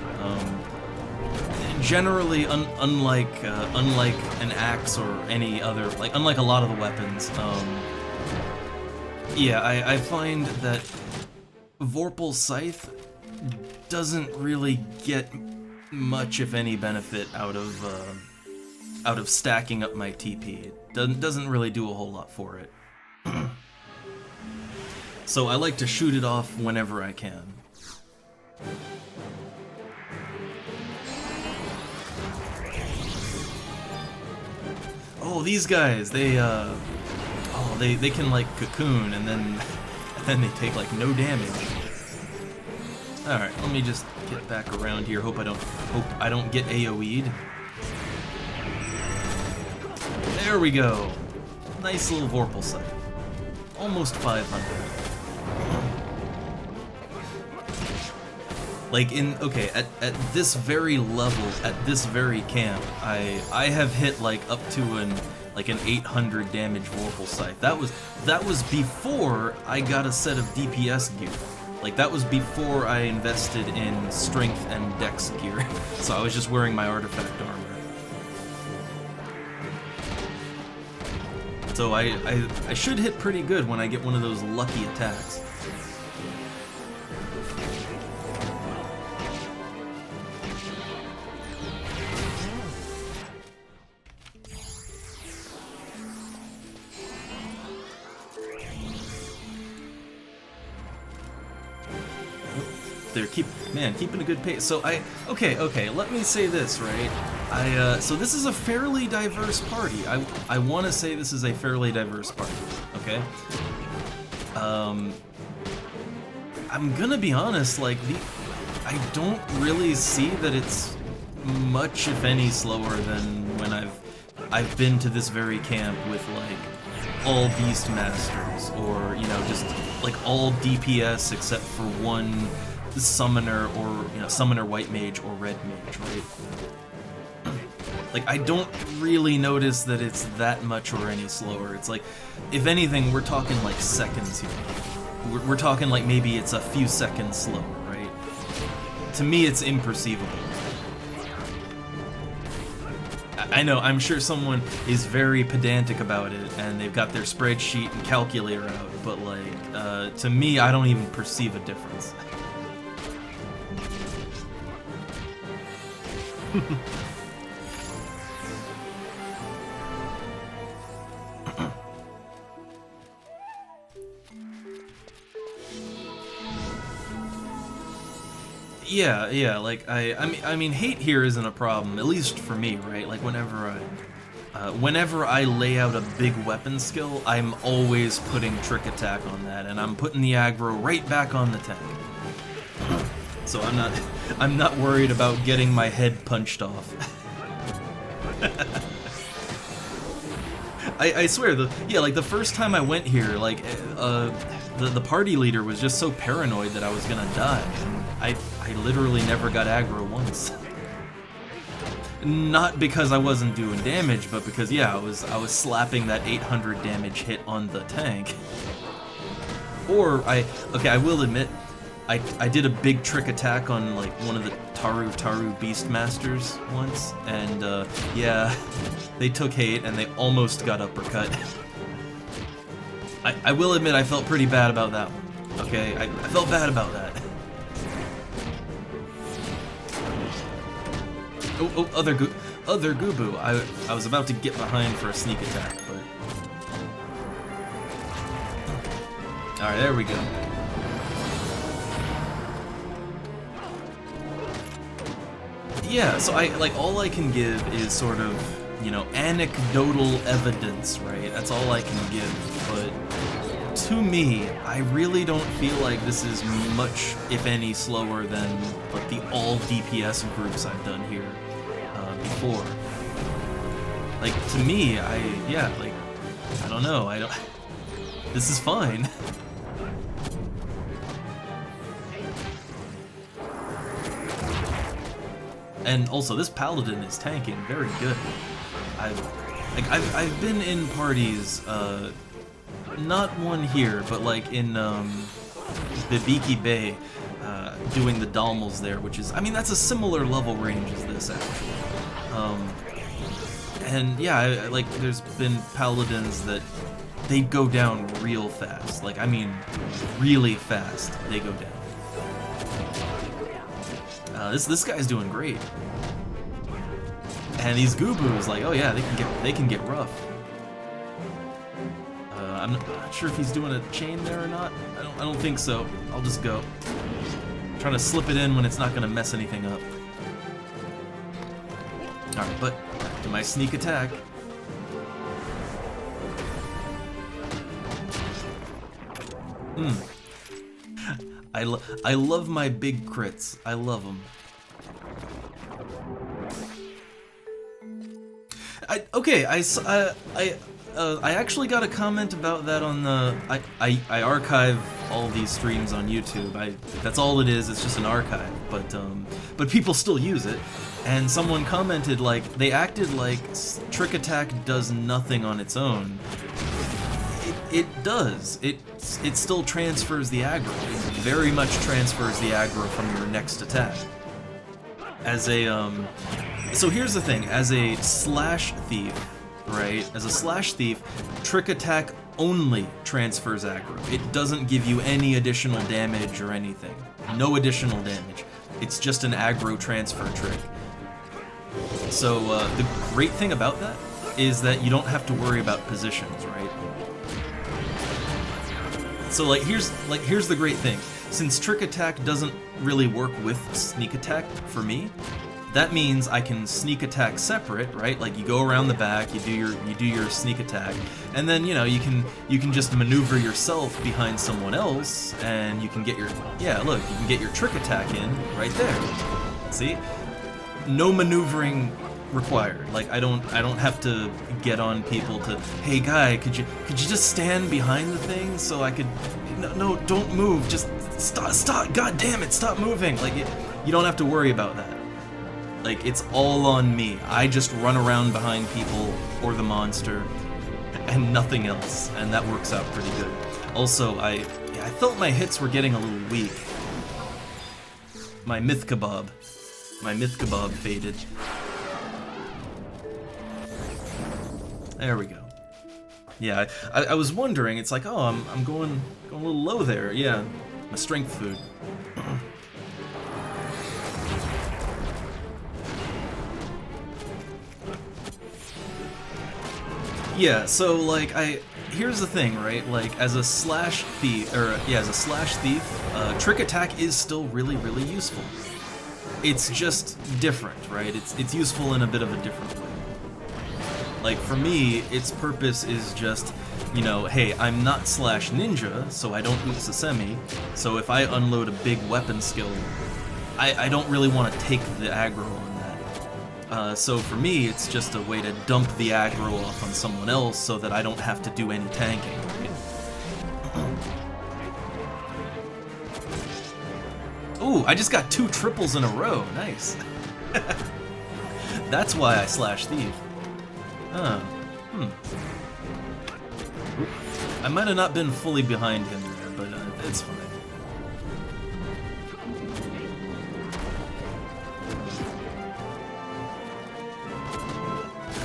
Generally, unlike an axe or any other, like unlike a lot of the weapons, yeah, I find that Vorpal's Scythe doesn't really get much, if any, benefit out of stacking up my TP. It doesn't really do a whole lot for it. So I like to shoot it off whenever I can. Oh, these guys, they can like cocoon and then they take like no damage. All right, let me just get back around here. Hope I don't get AoE'd. There we go. Nice little Vorpal Scythe. Almost 500. Like okay, at this very level, at this very camp, I have hit like up to an 800 damage Vorpal Scythe. That was before I got a set of DPS gear. Like that was before I invested in strength and dex gear. So I was just wearing my artifact armor. So I should hit pretty good when I get one of those lucky attacks. They're keeping a good pace. So okay, let me say this, right? So this is a fairly diverse party. I want to say this is a fairly diverse party, okay? I'm gonna be honest, like, I don't really see that it's much, if any, slower than when I've been to this very camp with, like, all Beastmasters, or, you know, just, like, all DPS except for one summoner, or, you know, summoner white mage or red mage, right? Like, I don't really notice that it's that much or any slower. It's like, if anything, we're talking like seconds here. We're talking like maybe it's a few seconds slower, right? To me, it's imperceivable. I know, I'm sure someone is very pedantic about it, and they've got their spreadsheet and calculator out, but like, to me, I don't even perceive a difference. Yeah, like, I mean, hate here isn't a problem, at least for me, right? Like, whenever I lay out a big weapon skill, I'm always putting trick attack on that, and I'm putting the aggro right back on the tank. So I'm not worried about getting my head punched off. I swear, like the first time I went here, like the party leader was just so paranoid that I was gonna die, and I literally never got aggro once. Not because I wasn't doing damage, but because, yeah, I was slapping that 800 damage hit on the tank. Or I will admit, I did a big trick attack on, like, one of the Taru Beastmasters once, and yeah, they took hate and they almost got uppercut. I will admit I felt pretty bad about that one. Okay, I felt bad about that. Oh, other Gubu. I was about to get behind for a sneak attack, but... Alright, there we go. Yeah, so all I can give is sort of, you know, anecdotal evidence, right? That's all I can give, but to me, I really don't feel like this is much, if any, slower than, like, the all DPS groups I've done here before. Like, to me, I don't know, this is fine. And also, this paladin is tanking very good. I've been in parties, not one here, but like in Bibiki Bay, doing the Dalmals there, which is, I mean, that's a similar level range as this actually. And yeah, like there's been paladins that they go down real fast. Like, I mean, really fast they go down. This guy's doing great. And these Goobus, like, oh yeah, they can get rough. I'm not sure if he's doing a chain there or not. I don't think so. I'll just go. I'm trying to slip it in when it's not gonna mess anything up. Alright, but back to my sneak attack. I love my big crits. I love them. I actually got a comment about that on the. I archive all these streams on YouTube. That's all it is. It's just an archive. But people still use it. And someone commented like they acted like Trick Attack does nothing on its own. It does. It still transfers the aggro. It very much transfers the aggro from your next attack. As a so here's the thing. As a slash thief, right? As a slash thief, Trick Attack only transfers aggro. It doesn't give you any additional damage or anything. No additional damage. It's just an aggro transfer trick. So the great thing about that is that you don't have to worry about positions, right? So like here's the great thing. Since Trick Attack doesn't really work with Sneak Attack for me, that means I can Sneak Attack separate, right? Like you go around the back, you do your Sneak Attack, and then you know you can just maneuver yourself behind someone else, and you can get your you can get your Trick Attack in right there. See? No maneuvering required. Like I don't have to get on people to, hey guy, could you just stand behind the thing so I could no don't move, just stop, god damn it, stop moving. Like you don't have to worry about that. Like it's all on me. I just run around behind people or the monster and nothing else, and that works out pretty good. Also, I felt my hits were getting a little weak. My myth kebab faded. There we go. Yeah, I was wondering. It's like, oh, I'm going a little low there. Yeah, my strength food. Yeah, so like here's the thing, right? Like as a slash thief, Trick Attack is still really useful. It's just different, right? It's useful in a bit of a different way. Like for me, its purpose is just, you know, hey, I'm not slash ninja, so I don't Utsasemi, so if I unload a big weapon skill, I don't really want to take the aggro on that. So for me, it's just a way to dump the aggro off on someone else so that I don't have to do any tanking. Right? Ooh, I just got 2 triples in a row. Nice. That's why I slash thief. I might have not been fully behind him there, but it's fine.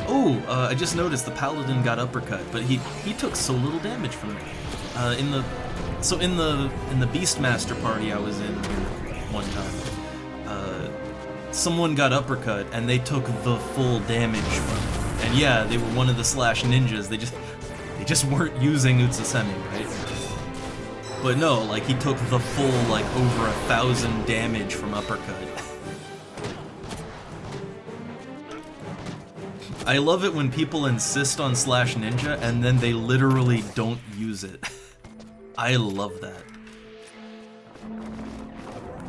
Oh, I just noticed the paladin got uppercut, but he took so little damage from it. In the Beastmaster party I was in here one time, someone got uppercut and they took the full damage from it. And yeah, they were one of the slash ninjas. They just weren't using Utsasemi, right? But no, like he took the full like over 1,000 damage from uppercut. I love it when people insist on slash ninja and then they literally don't use it. I love that.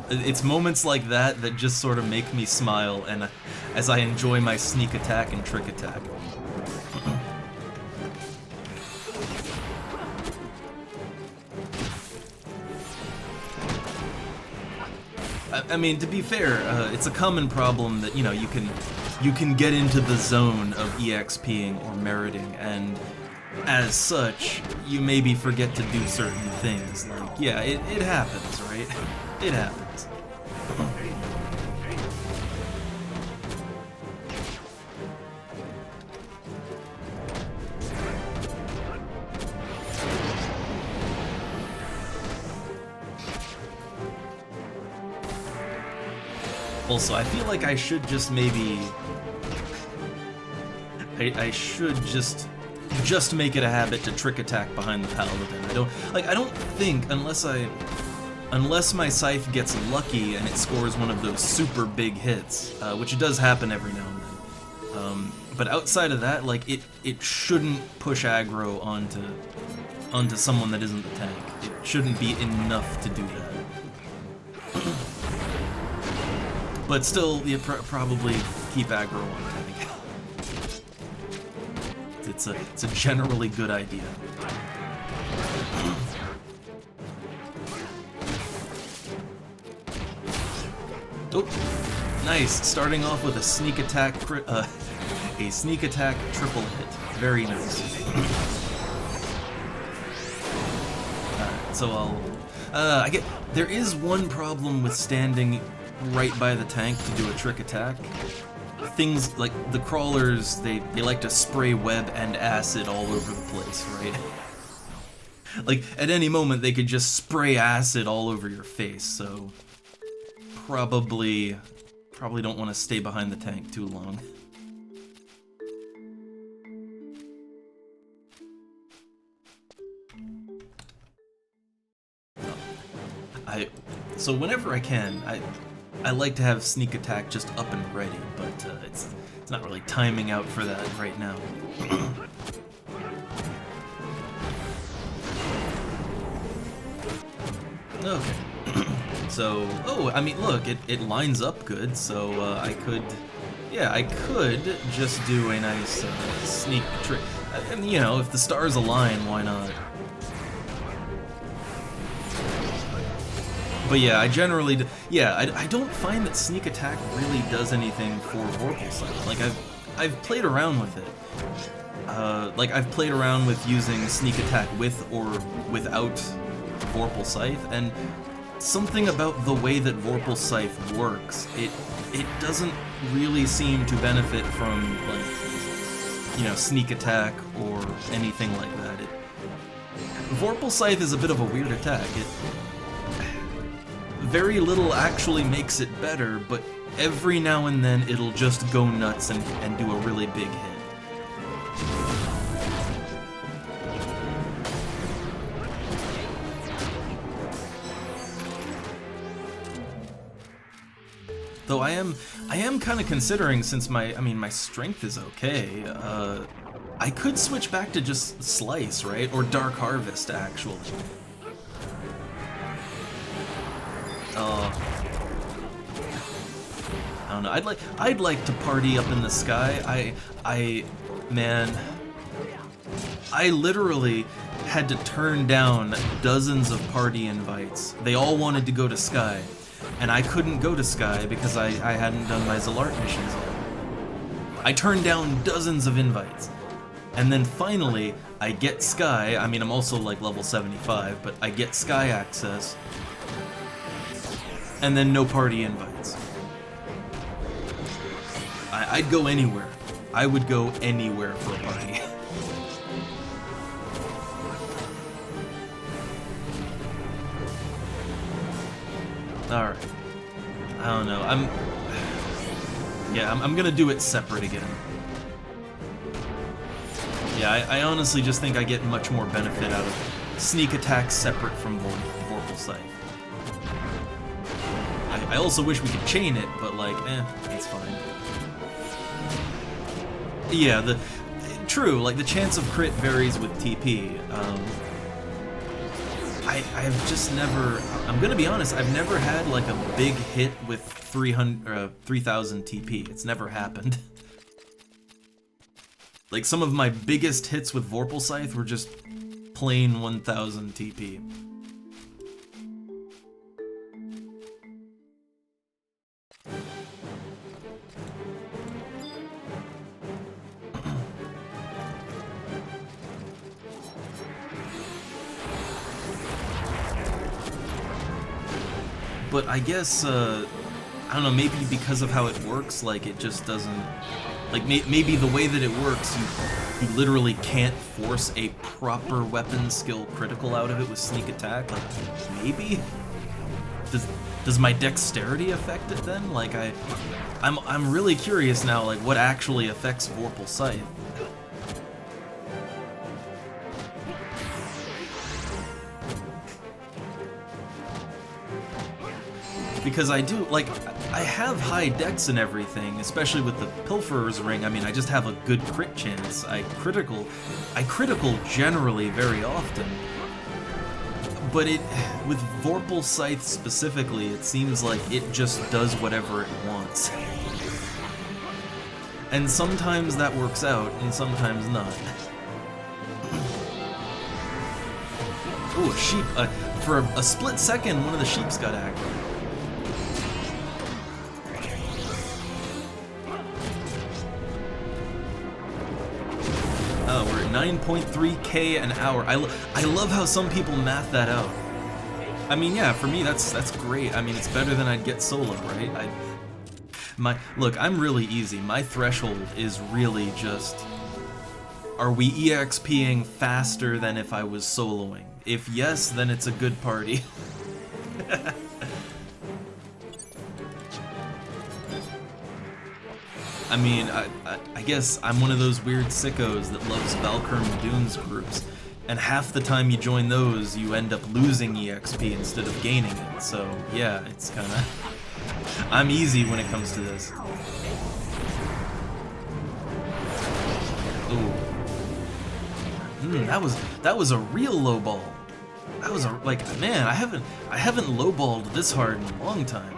It's moments like that that just sort of make me smile, and as I enjoy my sneak attack and trick attack. I mean, to be fair, it's a common problem that, you know, you can get into the zone of EXPing or meriting, and as such, you maybe forget to do certain things. Like, yeah, it happens, right? It happens. Also, I feel like I should just maybe... I should just make it a habit to trick attack behind the paladin. I don't think, unless my scythe gets lucky and it scores one of those super big hits, which it does happen every now and then. But outside of that, like, it shouldn't push aggro onto someone that isn't the tank. It shouldn't be enough to do that. But still, you probably keep aggro on tank. It's a generally good idea. Oh, nice! Starting off with a sneak attack a sneak attack triple hit. Very nice. So there is one problem with standing right by the tank to do a trick attack. Things like the crawlers, they like to spray web and acid all over the place, right? Like, at any moment they could just spray acid all over your face, so probably don't want to stay behind the tank too long. So whenever I can, I like to have sneak attack just up and ready, but it's not really timing out for that right now. Okay. So, oh, I mean, look, it lines up good, so I could just do a nice sneak trick. And, you know, if the stars align, why not? But yeah, I generally, I don't find that sneak attack really does anything for Vorpal Scythe. Like, I've played around with it. Like, I've played around with using sneak attack with or without Vorpal Scythe, and something about the way that Vorpal Scythe works, it doesn't really seem to benefit from, like, you know, sneak attack or anything like that. Vorpal Scythe is a bit of a weird attack. Very little actually makes it better, but every now and then it'll just go nuts and do a really big hit. Though I am kind of considering, since my strength is okay, I could switch back to just Slice, right? Or Dark Harvest, actually. I don't know. I'd like to party up in the sky. Man, I literally had to turn down dozens of party invites. They all wanted to go to Sky, and I couldn't go to Sky because I hadn't done my Zalart missions yet. I turned down dozens of invites, and then finally I get Sky. I mean, I'm also like level 75, but I get Sky access. And then no party invites. I'd go anywhere. I would go anywhere for a party. Alright. I don't know. I'm gonna do it separate again. Yeah, I honestly just think I get much more benefit out of sneak attacks separate from Vorpal Scythe. I also wish we could chain it, but like, it's fine. Yeah, true, like the chance of crit varies with TP. I've just never, I'm gonna be honest, I've never had like a big hit with 3000 TP. It's never happened. Like some of my biggest hits with Vorpal Scythe were just plain 1000 TP. but I guess, I don't know, maybe because of how it works, like, it just doesn't... Like, maybe the way that it works, you literally can't force a proper weapon skill critical out of it with sneak attack. Like, maybe? Does my dexterity affect it then? Like, I'm really curious now, like, what actually affects Vorpal Scythe. Because I do, like, I have high dex and everything, especially with the Pilferer's Ring. I mean, I just have a good crit chance. I critical generally very often. But with Vorpal Scythe specifically, it seems like it just does whatever it wants. And sometimes that works out, and sometimes not. Ooh, a sheep. For a split second, one of the sheeps got active. Oh, we're at 9.3k an hour. I love how some people math that out. I mean, yeah, for me that's great. I mean, it's better than I'd get solo, right? Look, I'm really easy. My threshold is really just, are we EXPing faster than if I was soloing? If yes, then it's a good party. I mean, I guess I'm one of those weird sickos that loves Valkyrie Dunes groups, and half the time you join those, you end up losing EXP instead of gaining it, so yeah, it's kinda... I'm easy when it comes to this. Ooh. That was a real low ball. That was a, like, man, I haven't lowballed this hard in a long time.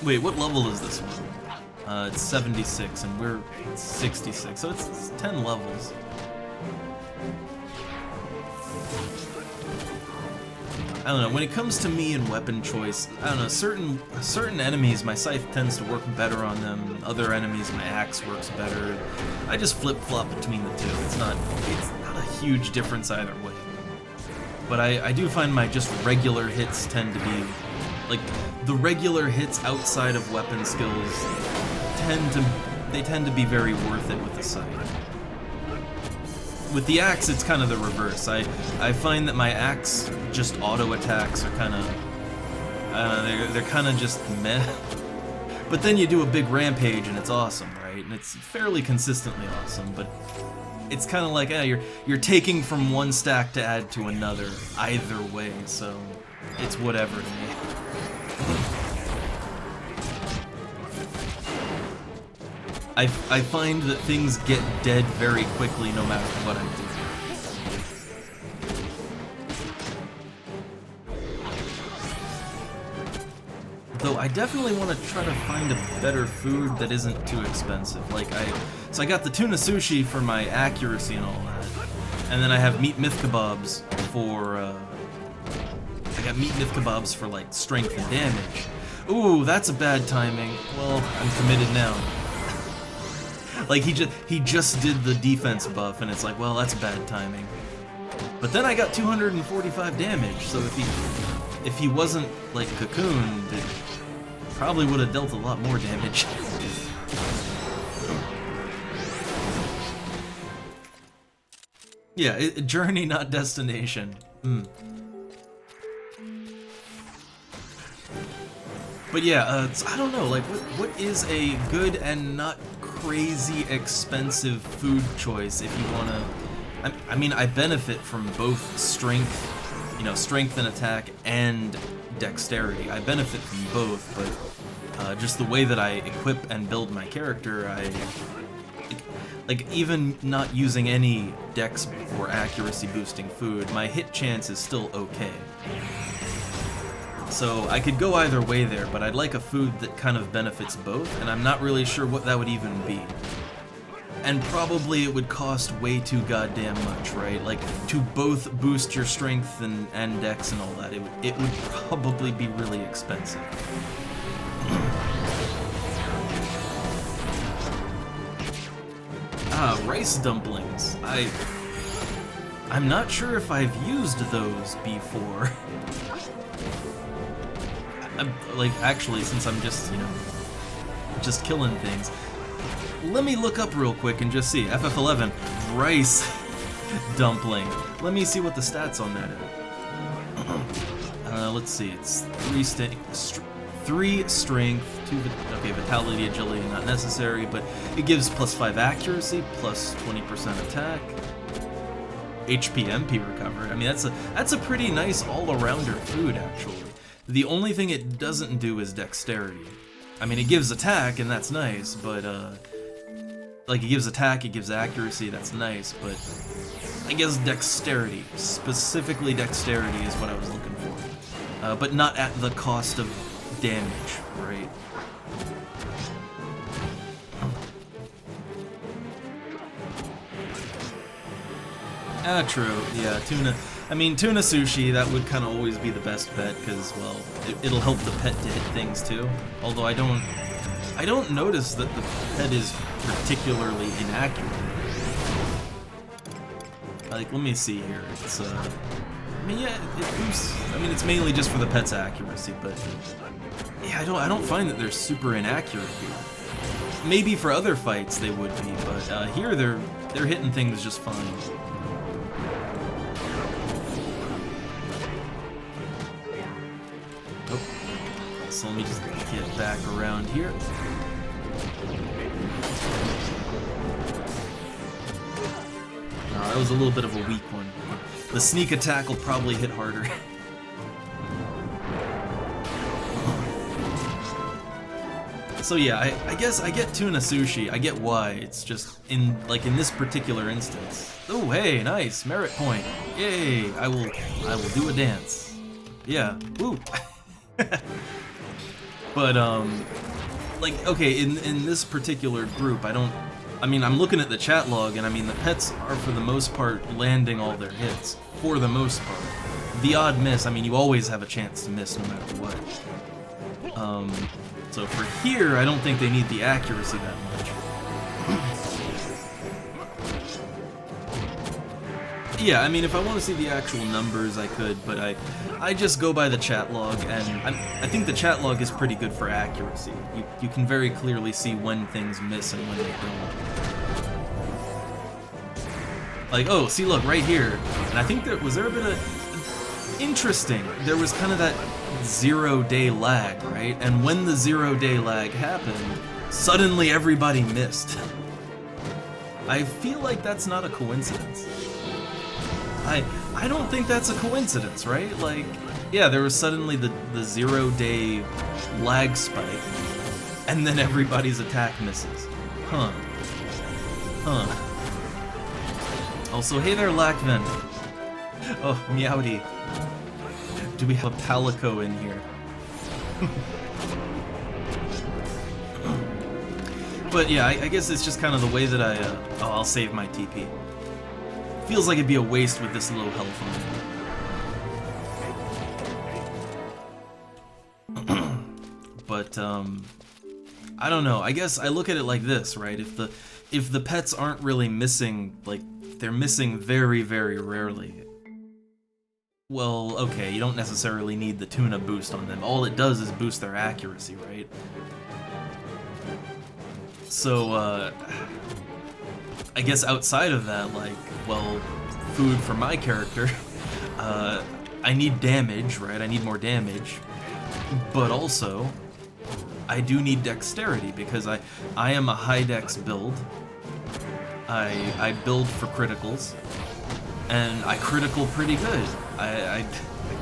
Wait, what level is this one? It's 76, and we're 66, so it's 10 levels. I don't know, when it comes to me and weapon choice, I don't know, certain enemies, my scythe tends to work better on them, other enemies, my axe works better. I just flip-flop between the two. It's not a huge difference either way. But I do find my just regular hits tend to be, like, the regular hits outside of weapon skills tend to be very worth it with the scythe. With the axe, it's kind of the reverse. I find that my axe just auto attacks are kind of, they're kind of just meh. But then you do a big rampage and it's awesome, right? And it's fairly consistently awesome. But it's kind of like, you're taking from one stack to add to another either way. So it's whatever to me. I find that things get dead very quickly no matter what I do. Though I definitely want to try to find a better food that isn't too expensive. Like so I got the tuna sushi for my accuracy and all that, and then I have meat myth kebabs for I got meat myth kebabs for like strength and damage. Ooh, that's a bad timing. Well, I'm committed now. Like, he just did the defense buff, and it's like, well, that's bad timing. But then I got 245 damage, so if he wasn't, like, cocooned, it probably would have dealt a lot more damage. Yeah, journey, not destination. But yeah, I don't know, like, what is a good and not crazy expensive food choice if you wanna... I mean, I benefit from both strength, strength and attack, and dexterity. I benefit from both, but just the way that I equip and build my character, like, even not using any dex or accuracy boosting food, my hit chance is still okay. So I could go either way there, but I'd like a food that kind of benefits both, and I'm not really sure what that would even be. And probably it would cost way too goddamn much, right? Like, to both boost your strength and dex and all that, it would probably be really expensive. Rice dumplings. I'm not sure if I've used those before. Like, actually, since I'm just, you know, just killing things. Let me look up real quick and just see. FF11, rice dumpling. Let me see what the stats on that is. Let's see. It's 3 strength, 2 okay, vitality, agility, not necessary, but it gives +5 accuracy, plus 20% attack. HP MP recovered. I mean, that's a pretty nice all-arounder food, actually. The only thing it doesn't do is dexterity. I mean, it gives attack, and that's nice, but, like, it gives attack, it gives accuracy, that's nice, but I guess dexterity, specifically dexterity is what I was looking for. But not at the cost of damage, right? Ah, true, yeah, tuna. I mean, tuna sushi, that would kind of always be the best bet, because, well, it'll help the pet to hit things, too. Although I don't notice that the pet is particularly inaccurate. Like, let me see here. It's, I mean, yeah, it boosts. I mean, it's mainly just for the pet's accuracy, but yeah, I don't find that they're super inaccurate here. Maybe for other fights they would be, but here they're hitting things just fine. Oh, so let me just get back around here. That was a little bit of a weak one. The sneak attack will probably hit harder. So yeah, I guess I get tuna sushi. I get why. It's just in this particular instance. Oh hey, nice merit point. Yay! I will do a dance. Yeah. Woo. But like, okay, in this particular group, I mean, I'm looking at the chat log, and I mean, the pets are, for the most part, landing all their hits. For the most part. The odd miss, I mean, you always have a chance to miss no matter what. So for here, I don't think they need the accuracy that much. Yeah, I mean, if I want to see the actual numbers, I could, but I just go by the chat log, and I think the chat log is pretty good for accuracy. You can very clearly see when things miss and when they don't. Like, oh, see, look, right here. And I think was there a bit of... Interesting. There was kind of that 0-day lag, right? And when the 0-day lag happened, suddenly everybody missed. I feel like that's not a coincidence. I don't think that's a coincidence, right? Like, yeah, there was suddenly the 0-day lag spike, and then everybody's attack misses. Huh. Also, hey there, Lackven. Oh, Meowdy. Do we have a Palico in here? But yeah, I guess it's just kind of the way that I'll save my TP. Feels like it'd be a waste with this low health on it. But, I don't know. I guess I look at it like this, right? If the pets aren't really missing, like, they're missing very, very rarely. Well, okay, you don't necessarily need the tuna boost on them. All it does is boost their accuracy, right? So, I guess outside of that, like, well, food for my character, I need damage, right? I need more damage. But also, I do need dexterity, because I am a high dex build. I build for criticals, and I critical pretty good. I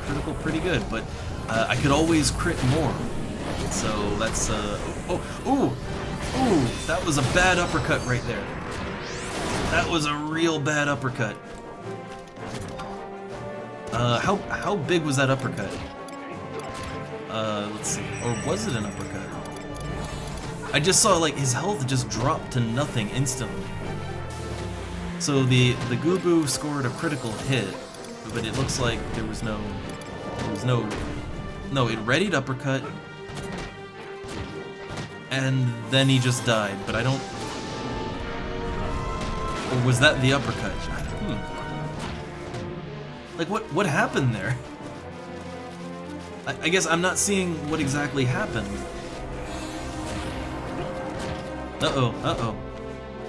critical pretty good, but I could always crit more. So that's ooh, that was a bad uppercut right there. That was a real bad uppercut. How big was that uppercut? Let's see. Or was it an uppercut? I just saw, like, his health just dropped to nothing instantly. So the Gubu scored a critical hit, but it looks like there was no, it readied uppercut, and then he just died, but I don't, or was that the uppercut? Like, what happened there? I guess I'm not seeing what exactly happened. Uh-oh.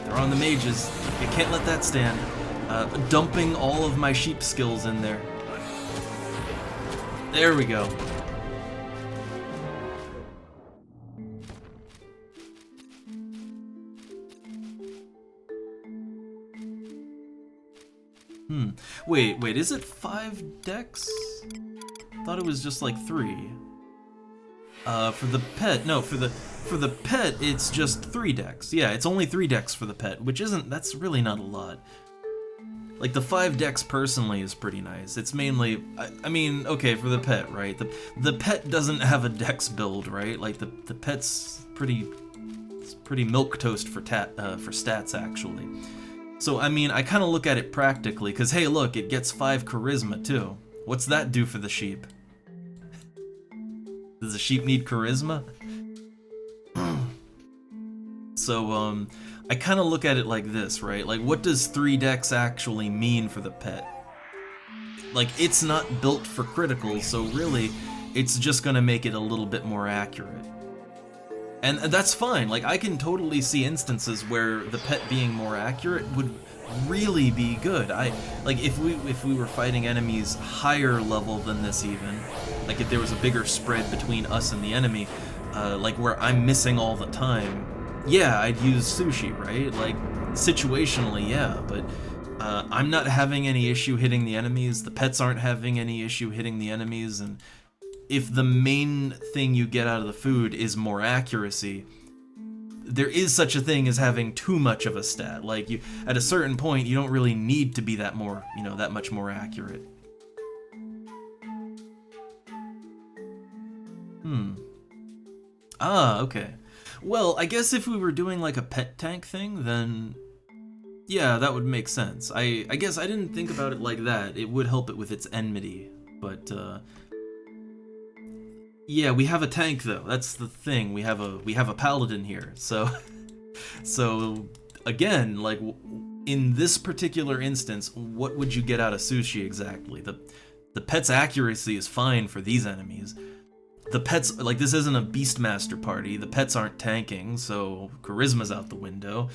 They're on the mages. I can't let that stand. Dumping all of my sheep skills in there. There we go. Wait, is it 5 decks? Thought it was just like 3. For the pet, no, for the pet, it's just 3 decks. Yeah, it's only 3 decks for the pet, which that's really not a lot. Like, the 5 decks personally is pretty nice. It's mainly, I mean, okay, for the pet, right? The pet doesn't have a dex build, right? Like, the pet's pretty milquetoast for stats, actually. So, I mean, I kind of look at it practically, because, hey, look, it gets 5 charisma, too. What's that do for the sheep? Does the sheep need charisma? So, I kind of look at it like this, right? Like, what does 3 decks actually mean for the pet? Like, it's not built for criticals, so really, it's just gonna make it a little bit more accurate. And that's fine. Like, I can totally see instances where the pet being more accurate would really be good. Like, if we were fighting enemies higher level than this even, like if there was a bigger spread between us and the enemy, like where I'm missing all the time, yeah, I'd use sushi, right? Like, situationally, yeah, but I'm not having any issue hitting the enemies, the pets aren't having any issue hitting the enemies, and if the main thing you get out of the food is more accuracy, there is such a thing as having too much of a stat. Like, you, at a certain point, you don't really need to be that much more accurate. Ah, okay. Well, I guess if we were doing like a pet tank thing, then yeah, that would make sense. I guess I didn't think about it like that. It would help it with its enmity, but yeah, we have a tank though. That's the thing. We have a paladin here. So again, like in this particular instance, what would you get out of sushi exactly? The pet's accuracy is fine for these enemies. The pets, like, this isn't a Beastmaster party. The pets aren't tanking, so charisma's out the window.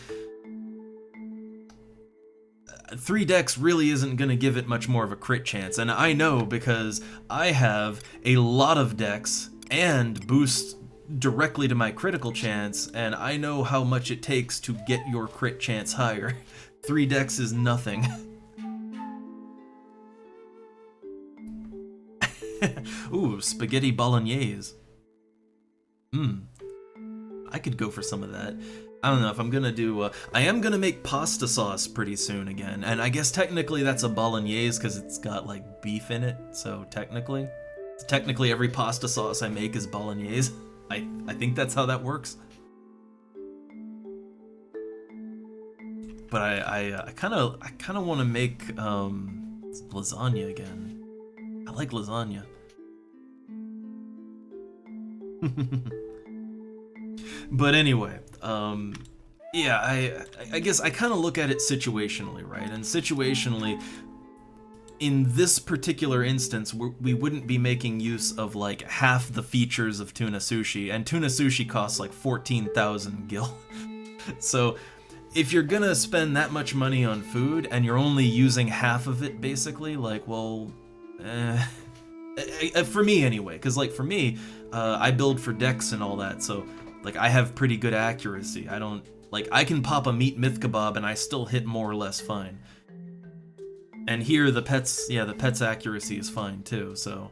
3 decks really isn't going to give it much more of a crit chance, and I know because I have a lot of decks and boost directly to my critical chance, and I know how much it takes to get your crit chance higher. 3 decks is nothing. Ooh, spaghetti bolognese. I could go for some of that. I don't know if I'm gonna do, I am gonna make pasta sauce pretty soon again, and I guess technically that's a bolognese because it's got like beef in it, so technically every pasta sauce I make is bolognese. I think that's how that works. But I kind of want to make lasagna again. I like lasagna. But anyway, yeah, I guess I kind of look at it situationally, right? And situationally, in this particular instance, we wouldn't be making use of like half the features of tuna sushi, and tuna sushi costs like 14,000 gil. So if you're gonna spend that much money on food and you're only using half of it, basically, like, well, for me anyway, because like for me, I build for decks and all that, so like I have pretty good accuracy. I don't, like, I can pop a meat myth kebab and I still hit more or less fine. And here the pet's accuracy is fine too, so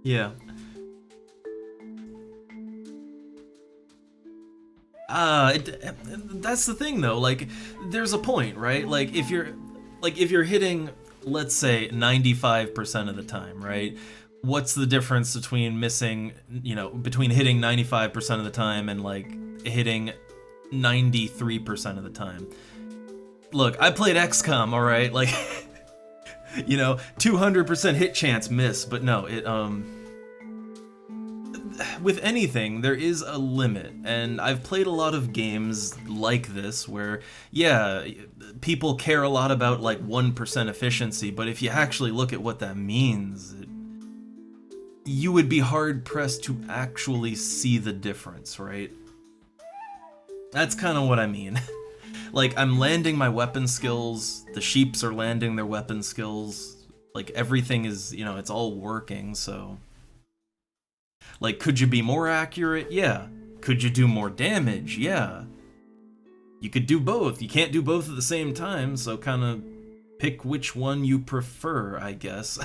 yeah. That's the thing though, like, there's a point, right? Like, if you're hitting, let's say, 95% of the time, right? What's the difference between between hitting 95% of the time and like hitting 93% of the time? Look, I played XCOM, alright? Like, 200% hit chance miss, but no, with anything, there is a limit, and I've played a lot of games like this where, yeah, people care a lot about like 1% efficiency, but if you actually look at what that means, you would be hard-pressed to actually see the difference, right? That's kind of what I mean. Like, I'm landing my weapon skills, the sheeps are landing their weapon skills, like, everything is, you know, it's all working, so... Like, could you be more accurate? Yeah. Could you do more damage? Yeah. You could do both. You can't do both at the same time, so kind of pick which one you prefer, I guess.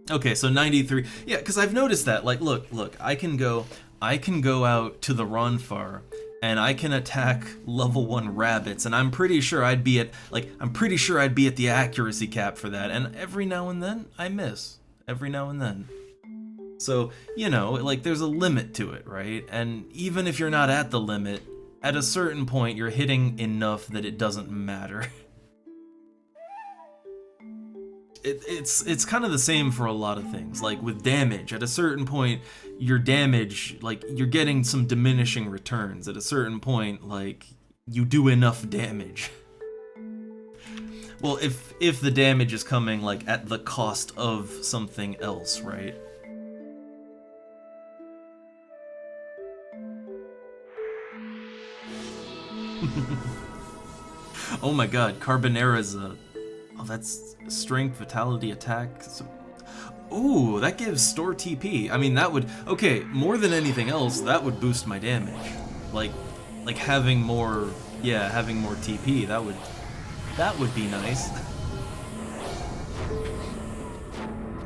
Okay, so 93. Yeah, because I've noticed that. Like, look, I can go out to the Ronfar, and I can attack level 1 rabbits, and I'm pretty sure I'd be at the accuracy cap for that, and every now and then I miss. Every now and then. So, you know, like, there's a limit to it, right? And even if you're not at the limit, at a certain point you're hitting enough that it doesn't matter. It's kind of the same for a lot of things. Like with damage, at a certain point, your damage, like, you're getting some diminishing returns. At a certain point, like, you do enough damage. Well, if the damage is coming, like, at the cost of something else, right? Oh my god, Carbonera's a... Oh, that's strength, vitality, attack. So, ooh, that gives store TP. I mean, that would... Okay, more than anything else, that would boost my damage. Like having more... Yeah, having more TP, that would be nice.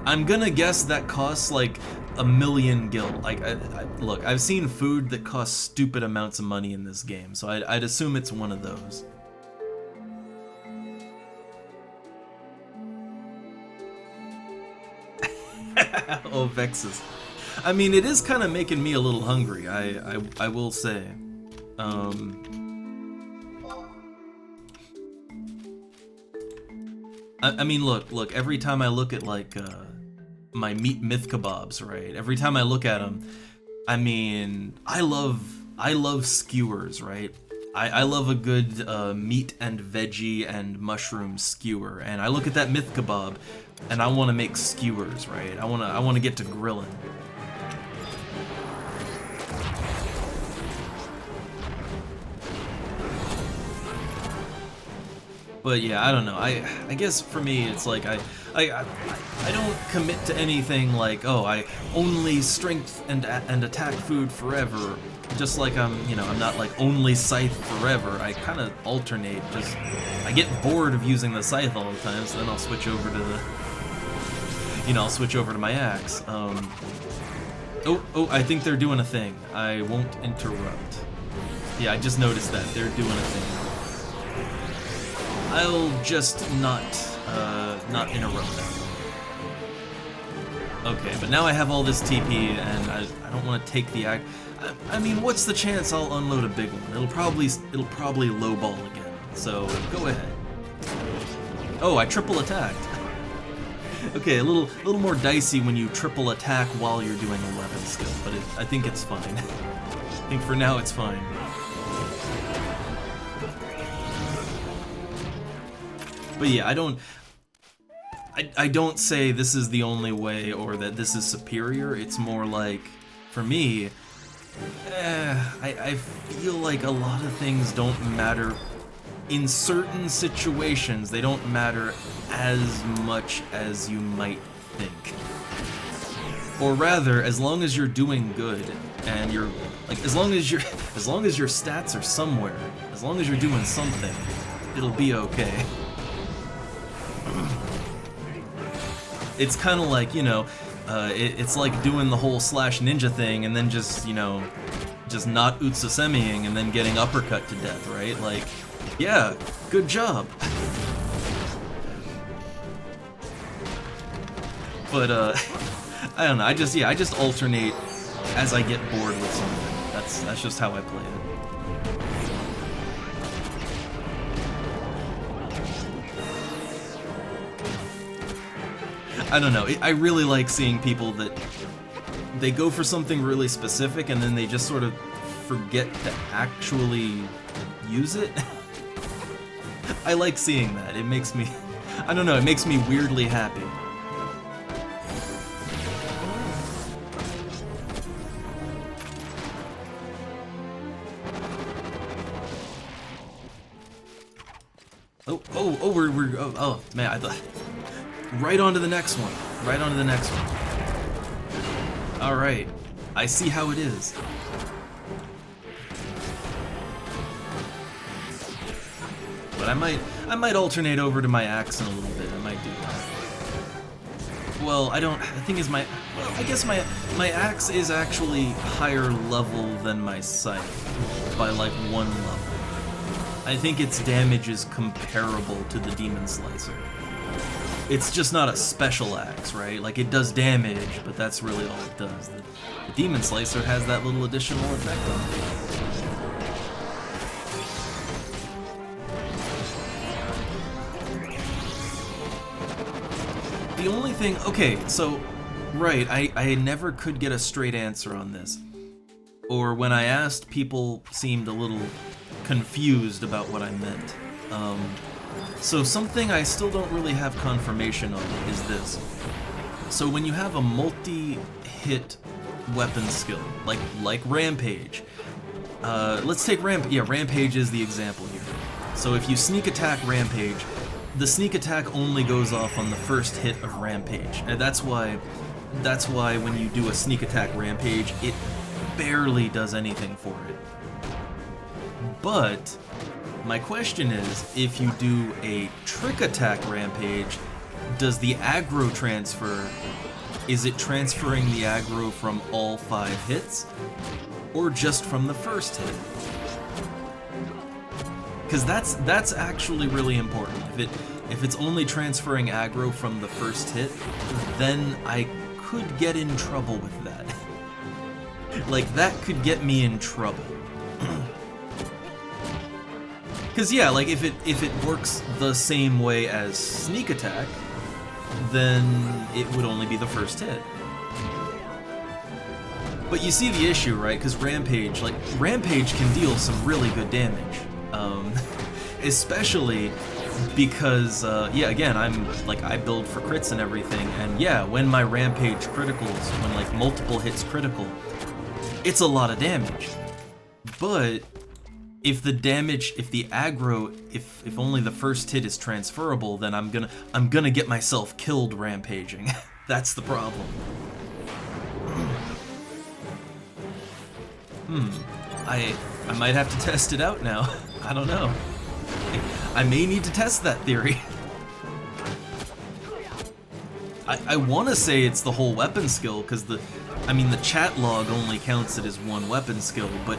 I'm gonna guess that costs, like, 1,000,000 gil. Like, look, I've seen food that costs stupid amounts of money in this game, so I'd assume it's one of those. Oh, Vexus. I mean, it is kind of making me a little hungry, I will say. I mean, look, every time I look at, like, my meat myth kebabs, right? Every time I look at them, I mean, I love skewers, right? I love a good meat and veggie and mushroom skewer, and I look at that myth kebab, and I want to make skewers, right? I want to get to grilling. But yeah, I don't know. I guess for me, it's like I don't commit to anything like, oh, I only strength and attack food forever. Just like I'm not like only scythe forever. I kind of alternate. Just I get bored of using the scythe all the time, so then I'll switch over to the, I'll switch over to my axe. Oh, I think they're doing a thing. I won't interrupt. Yeah, I just noticed that they're doing a thing. I'll just not interrupt them. Okay, but now I have all this TP, and I don't want to take the act. I mean, what's the chance I'll unload a big one? It'll probably lowball again. So go ahead. Oh, I triple attacked. Okay, a little more dicey when you triple attack while you're doing a weapon skill, but I think it's fine. I think for now it's fine. But yeah, I don't say this is the only way or that this is superior. It's more like, for me, I feel like a lot of things don't matter. In certain situations, they don't matter as much as you might think. Or rather, as long as you're doing good and you're like, as long as your stats are somewhere, as long as you're doing something, it'll be okay. It's kind of like, it's like doing the whole slash ninja thing and then just not Utsusemiing and then getting uppercut to death, right? Like, yeah, good job. But, I don't know, I just alternate as I get bored with something. That's just how I play it. I don't know. I really like seeing people that they go for something really specific and then they just sort of forget to actually use it. I like seeing that. It makes me, I don't know, it makes me weirdly happy. Oh, man, I thought, right on to the next one, right on to the next one. All right, I see how it is. But I might alternate over to my axe in a little bit. I might do that. Well, I don't, the thing is I guess my axe is actually higher level than my scythe by like 1 level. I think its damage is comparable to the Demon Slicer. It's just not a special axe, right? Like, it does damage, but that's really all it does. The Demon Slicer has that little additional effect on it. The only thing... Okay, so... Right, I never could get a straight answer on this. Or when I asked, people seemed a little confused about what I meant. So something I still don't really have confirmation on is this. So when you have a multi-hit weapon skill, like Rampage, let's take Rampage is the example here. So if you sneak attack Rampage, the sneak attack only goes off on the first hit of Rampage, and that's why when you do a sneak attack Rampage, it barely does anything for it. But my question is, if you do a trick attack Rampage, does the aggro transfer, is it transferring the aggro from all 5 hits, or just from the first hit? Because that's actually really important. If it's only transferring aggro from the first hit, then I could get in trouble with that. Like, that could get me in trouble. Because yeah, like if it works the same way as sneak attack, then it would only be the first hit. But you see the issue, right? Because Rampage can deal some really good damage, especially because yeah, again, I build for crits and everything, and yeah, when my Rampage criticals, when like multiple hits critical, it's a lot of damage. But if the aggro, if only the first hit is transferable, then I'm gonna get myself killed rampaging. That's the problem. I might have to test it out now. I don't know. I may need to test that theory. I want to say it's the whole weapon skill, because the chat log only counts it as 1 weapon skill, but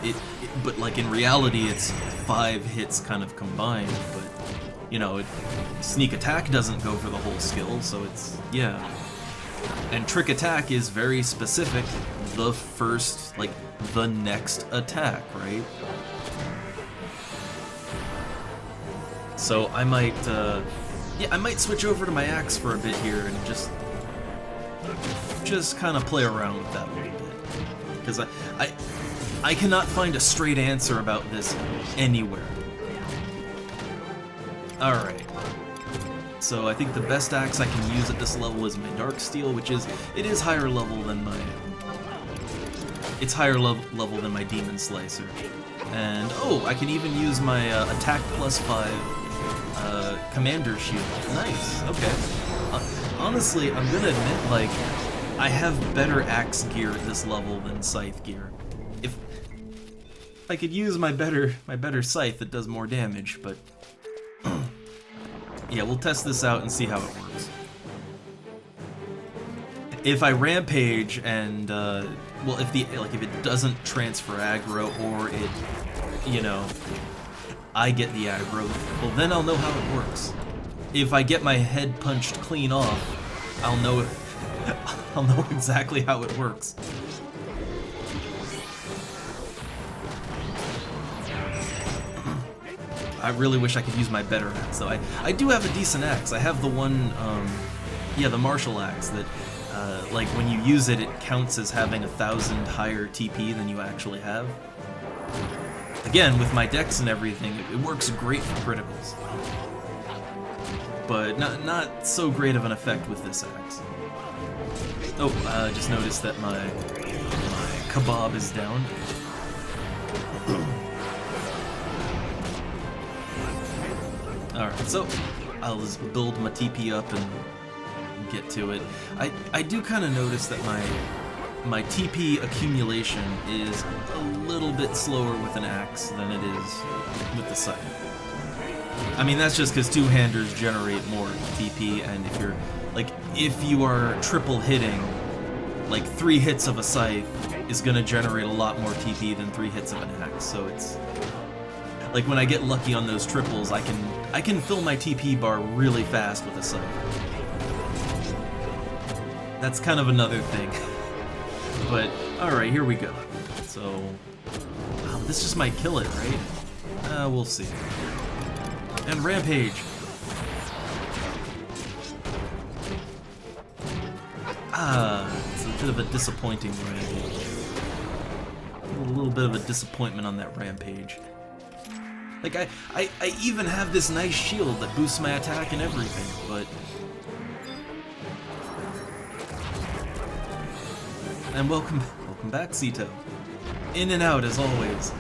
like in reality it's 5 hits kind of combined. But you know, sneak attack doesn't go for the whole skill, so it's, yeah. And trick attack is very specific, the first, like the next attack, right? So I might, yeah, I might switch over to my axe for a bit here and just kind of play around with that a little bit, because I cannot find a straight answer about this anywhere. All right. So I think the best axe I can use at this level is my Dark Steel, which is higher level than my level than my Demon Slicer. And oh, I can even use my attack +5 Commander Shield. Nice. Okay. Honestly, I'm gonna admit, like, I have better axe gear at this level than scythe gear. If I could use my better scythe that does more damage, but yeah, we'll test this out and see how it works. If I rampage and well, if it doesn't transfer aggro, or it, you know, I get the aggro, well then I'll know how it works. If I get my head punched clean off, I'll know exactly how it works. I really wish I could use my better axe, though. I do have a decent axe. I have the one Yeah, the martial axe that, like, when you use it, it counts as having 1,000 higher TP than you actually have. Again, with my dex and everything, it works great for criticals. But not so great of an effect with this axe. Oh, just noticed that my kebab is down. Alright, so I'll just build my TP up and get to it. I do kind of notice that my TP accumulation is a little bit slower with an axe than it is with the scythe. I mean, that's just because two-handers generate more TP, and if you are triple hitting, like 3 hits of a scythe is gonna generate a lot more TP than 3 hits of an axe. So it's like when I get lucky on those triples, I can fill my TP bar really fast with a scythe. That's kind of another thing. But alright, here we go. So this just might kill it, right? We'll see. And Rampage! It's a bit of a disappointing Rampage. A little bit of a disappointment on that Rampage. Like, I even have this nice shield that boosts my attack and everything, but... And welcome back, Sito. In and out, as always.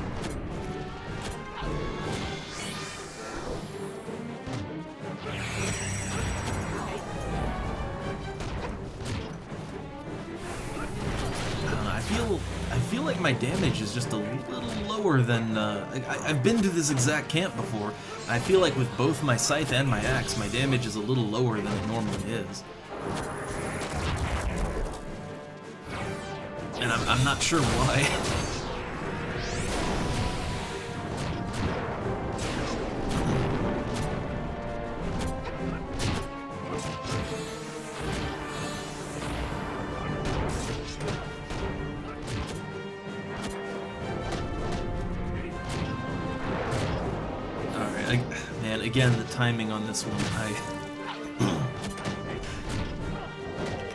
I feel like my damage is just a little lower than, I've been to this exact camp before. I feel like with both my scythe and my axe, my damage is a little lower than it normally is. And I'm not sure why. Man, again, the timing on this one,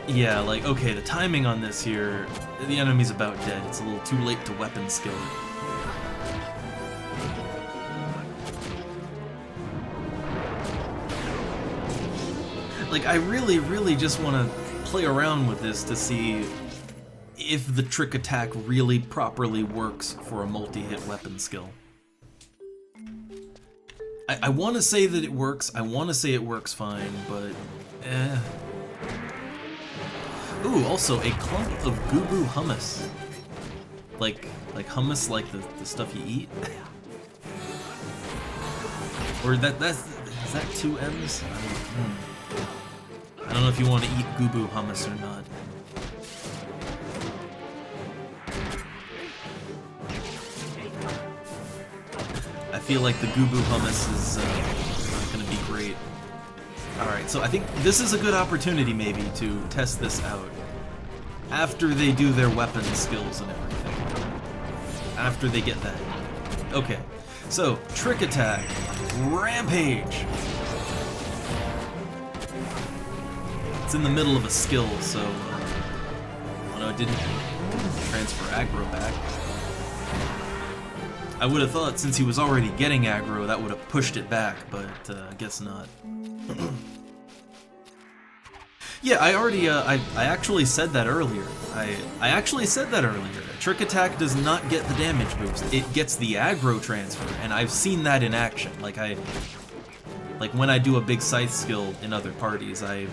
yeah, like, okay, the timing on this here, the enemy's about dead. It's a little too late to weapon skill it. Like, I really just want to play around with this to see if the trick attack really properly works for a multi-hit weapon skill. I want to say that it works, I want to say it works fine, but Ooh, also a clump of goo-goo hummus. Like hummus like the stuff you eat? Or is that 2 M's? I don't know if you want to eat goo-goo hummus or not. I feel like the goo-goo hummus is not going to be great. Alright, so I think this is a good opportunity maybe to test this out. After they do their weapon skills and everything. After they get that. Okay, so trick attack, Rampage! It's in the middle of a skill, so... oh no, it didn't transfer aggro back. I would have thought since he was already getting aggro, that would have pushed it back, but I guess not. Yeah, I already, I actually said that earlier. I actually said that earlier. Trick attack does not get the damage boost. It gets the aggro transfer, and I've seen that in action. Like when I do a big scythe skill in other parties, I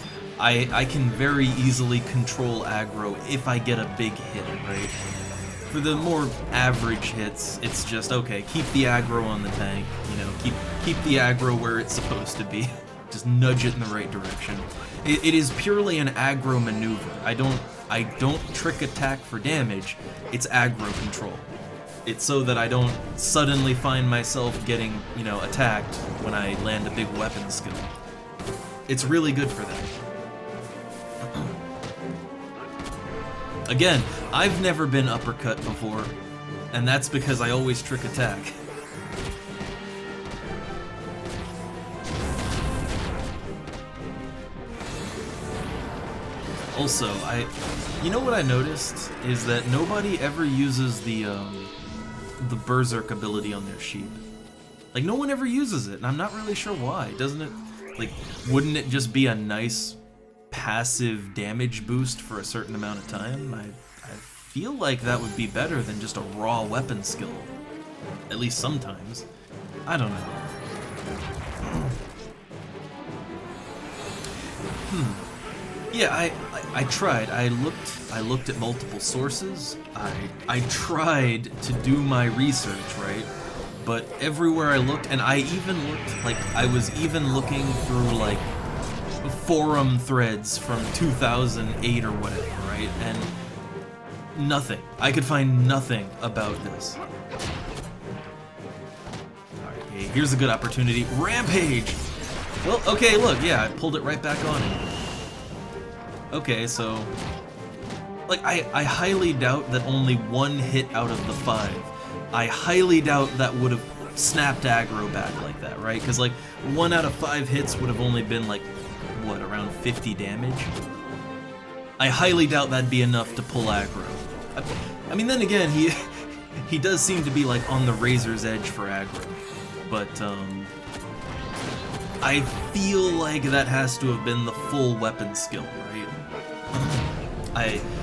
can very easily control aggro if I get a big hit, right? For the more average hits, it's just, okay, keep the aggro on the tank, you know, keep the aggro where it's supposed to be. Just nudge it in the right direction. It is purely an aggro maneuver. I don't trick attack for damage, it's aggro control. It's so that I don't suddenly find myself getting, you know, attacked when I land a big weapon skill. It's really good for that. Again, I've never been uppercut before, and that's because I always trick attack. Also, you know what I noticed is that nobody ever uses the Berserk ability on their sheep. Like, no one ever uses it, and I'm not really sure why. Doesn't it, like, wouldn't it just be a nice passive damage boost for a certain amount of time? I feel like that would be better than just a raw weapon skill. At least sometimes. I don't know. Yeah, I tried. I looked at multiple sources. I tried to do my research, right? But everywhere I looked, and I even looked, like, I was even looking through, like, forum threads from 2008 or whatever, right? And nothing. I could find nothing about this. Alright, okay, here's a good opportunity. Rampage! Well, okay, look, yeah, I pulled it right back on him. Okay, so... Like, I highly doubt that only one hit out of the 5. I highly doubt that would have snapped aggro back like that, right? Because, like, 1 out of 5 hits would have only been, like, what, around 50 damage? I highly doubt that'd be enough to pull aggro. I mean, then again, he does seem to be, like, on the razor's edge for aggro. But, I feel like that has to have been the full weapon skill, right?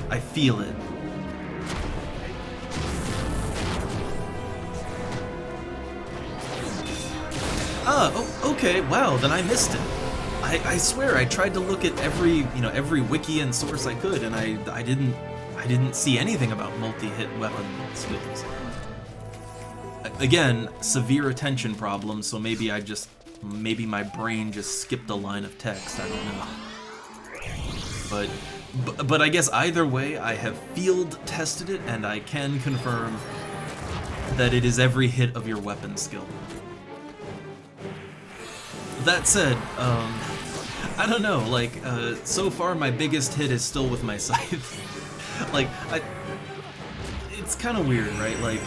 I feel it. Ah, oh, okay, wow, then I missed it. I swear, I tried to look at every wiki and source I could, and I didn't see anything about multi-hit weapon skills. Again, severe attention problems, so maybe my brain just skipped a line of text, I don't know. But I guess either way, I have field tested it, and I can confirm that it is every hit of your weapon skill. That said, I don't know, like, so far my biggest hit is still with my scythe. Like, it's kind of weird, right? Like,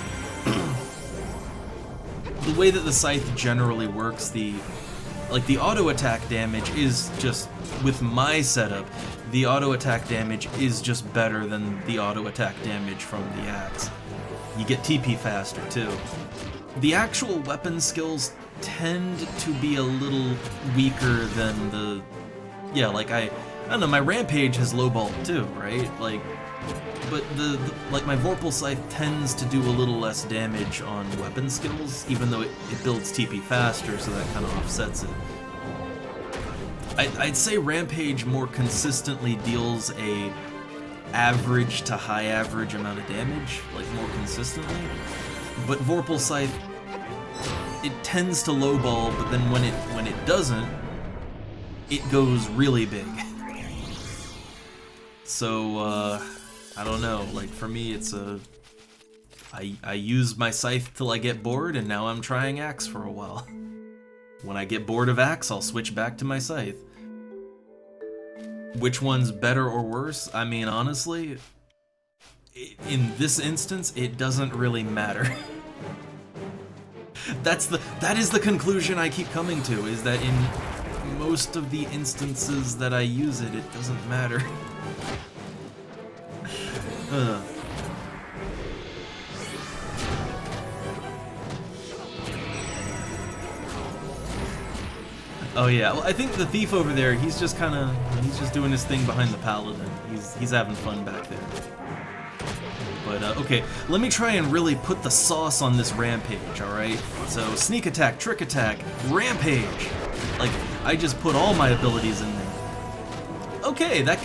the way that the scythe generally works, the auto attack damage is just, with my setup, the auto attack damage is just better than the auto attack damage from the axe. You get TP faster too. The actual weapon skills tend to be a little weaker than the... Yeah, like I don't know, my Rampage has lowballed too, right? Like, but like my Vorpal Scythe tends to do a little less damage on weapon skills, even though it builds TP faster, so that kind of offsets it. I'd say Rampage more consistently deals a average to high average amount of damage, like more consistently. But Vorpal Scythe, it tends to lowball, but then when it doesn't, it goes really big. So I don't know, like for me it's I use my scythe till I get bored, and now I'm trying axe for a while. When I get bored of axe, I'll switch back to my scythe. Which one's better or worse? I mean, honestly, in this instance, it doesn't really matter. That is the conclusion I keep coming to, is that in most of the instances that I use it, it doesn't matter. Oh yeah, well I think the thief over there, he's just doing his thing behind the paladin. He's having fun back there. But okay, let me try and really put the sauce on this Rampage, alright? So sneak attack, trick attack, Rampage! Like, I just put all my abilities in there. Okay, that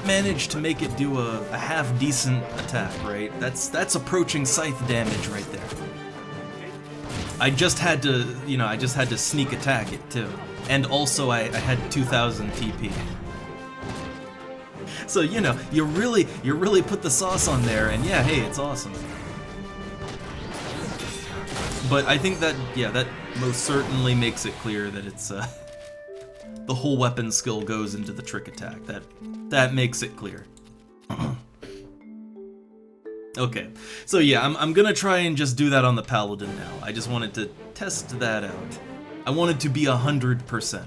managed to make it do a half decent attack, right? That's approaching scythe damage right there. I just had to sneak attack it too. And also I had 2000 TP. So, you know, you really put the sauce on there, and yeah, hey, it's awesome. But I think that, yeah, that most certainly makes it clear that it's the whole weapon skill goes into the trick attack. That makes it clear. Okay, so yeah, I'm gonna try and just do that on the paladin now. I just wanted to test that out. I wanted to be 100%.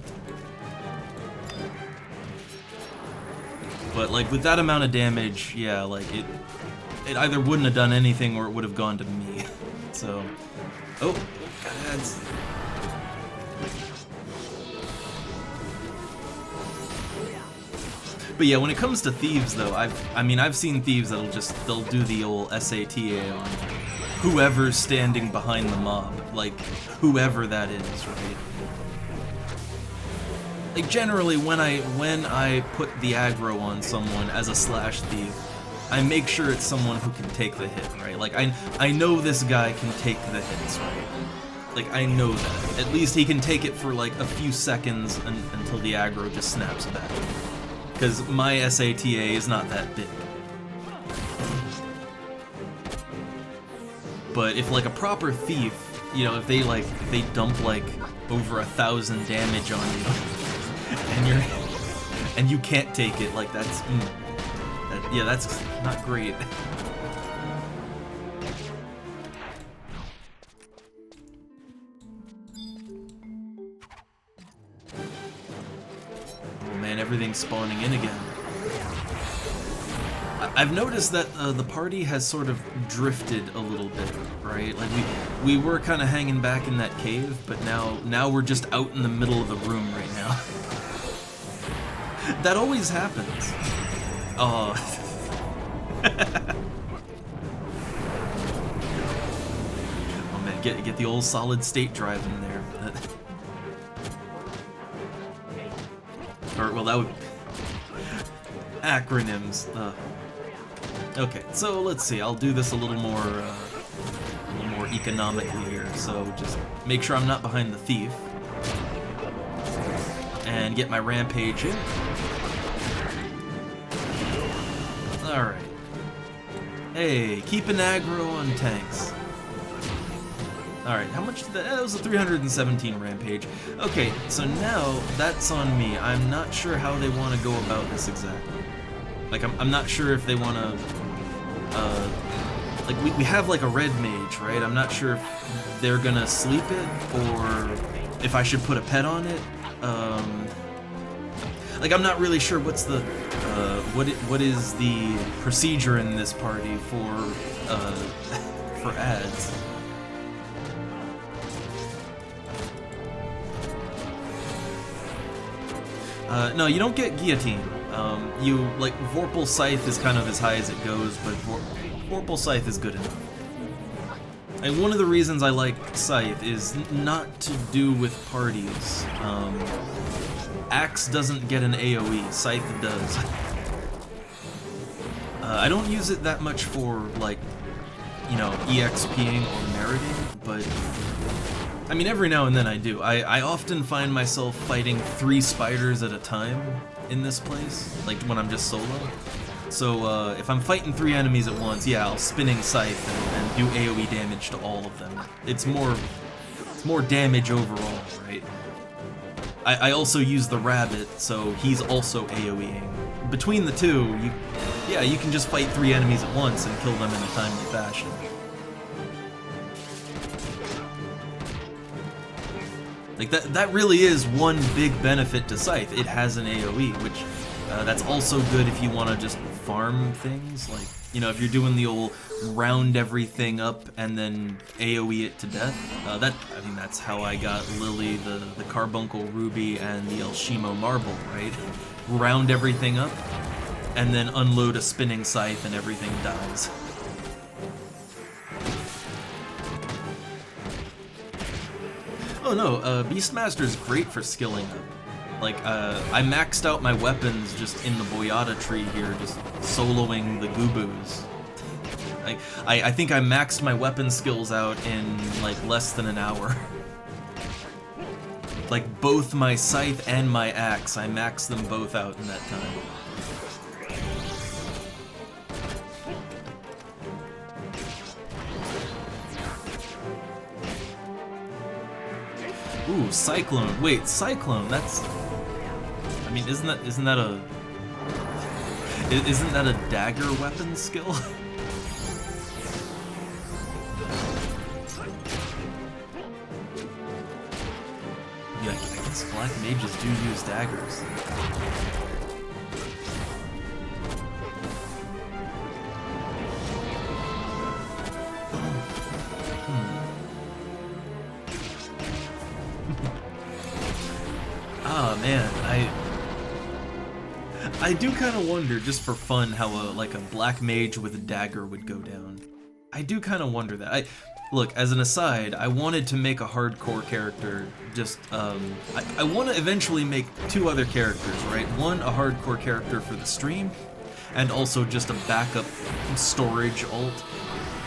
But like with that amount of damage, yeah, like it either wouldn't have done anything or it would have gone to me. So, oh, that's. But yeah, when it comes to thieves though, I've seen thieves they'll do the old SATA on whoever's standing behind the mob, like whoever that is, right? Like generally when I put the aggro on someone as a slash thief, I make sure it's someone who can take the hit, right? Like I know this guy can take the hits, right? Like I know that. At least he can take it for like a few seconds until the aggro just snaps back. Because my SATA is not that big. But if like a proper thief, you know, if they dump like over 1,000 damage on you, and you can't take it, like that's yeah, that's not great. Oh man, everything's spawning in again. I've noticed that the party has sort of drifted a little bit, right? Like we were kind of hanging back in that cave, but now we're just out in the middle of the room right now. That always happens. Oh. Oh man, get the old solid state drive in there. Or well, that would acronyms. Okay, so let's see. I'll do this a little more economically here. So just make sure I'm not behind the thief, and get my rampage in. All right. Hey, keep an aggro on tanks. All right, how much did that? That was a 317 rampage. Okay, so now that's on me. I'm not sure how they want to go about this exactly. Like, I'm not sure if they want to. Like we have like a red mage, right? I'm not sure if they're gonna sleep it or if I should put a pet on it. Like I'm not really sure what's the what is the procedure in this party for ads. No, you don't get guillotine. You like Vorpal Scythe is kind of as high as it goes, but Vorpal Scythe is good enough. And one of the reasons I like Scythe is not to do with parties. Axe doesn't get an AoE, Scythe does. I don't use it that much for, like, you know, EXPing or meriting, but I mean, every now and then I do. I often find myself fighting 3 spiders at a time in this place, like when I'm just solo. So if I'm fighting 3 enemies at once, yeah, I'll spinning Scythe and do AoE damage to all of them. It's more damage overall, right? I also use the rabbit, so he's also AoEing. Between the two, you can just fight 3 enemies at once and kill them in a timely fashion. Like that really is one big benefit to Scythe. It has an AoE, which that's also good if you want to just farm things. Like, you know, if you're doing the old round everything up and then AoE it to death. That's how I got Lily, the Carbuncle Ruby, and the Elshimo Marble, right? Round everything up, and then unload a spinning scythe and everything dies. Oh no, Beastmaster's great for skilling up. Like, I maxed out my weapons just in the Boyata tree here, just soloing the Goobos. I think I maxed my weapon skills out in, like, less than an hour. Like, both my scythe and my axe, I maxed them both out in that time. Ooh, Cyclone. Wait, Cyclone, that's... I mean, isn't that a dagger weapon skill? Yeah, I guess black mages do use daggers. Man, I do kind of wonder, just for fun, how like a black mage with a dagger would go down. I do kind of wonder that. Look, as an aside, I wanted to make a hardcore character, just, I want to eventually make 2 other characters, right? One, a hardcore character for the stream, and also just a backup storage alt.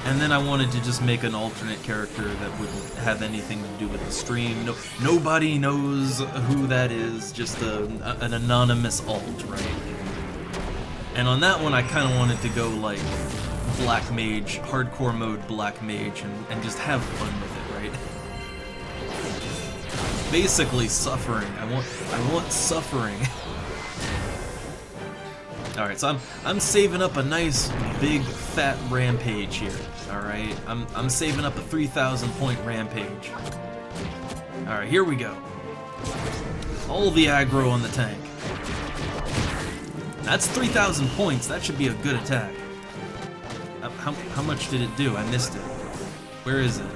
And then I wanted to just make an alternate character that wouldn't have anything to do with the stream. Nobody knows who that is, just an anonymous alt, right? And on that one, I kind of wanted to go like black mage, hardcore mode black mage, and just have fun with it, right? Basically suffering. I want suffering. Alright, so I'm saving up a nice big fat rampage here. Alright, I'm saving up a 3,000 point rampage. Alright, here we go. All the aggro on the tank. That's 3,000 points, that should be a good attack. How much did it do? I missed it. Where is it?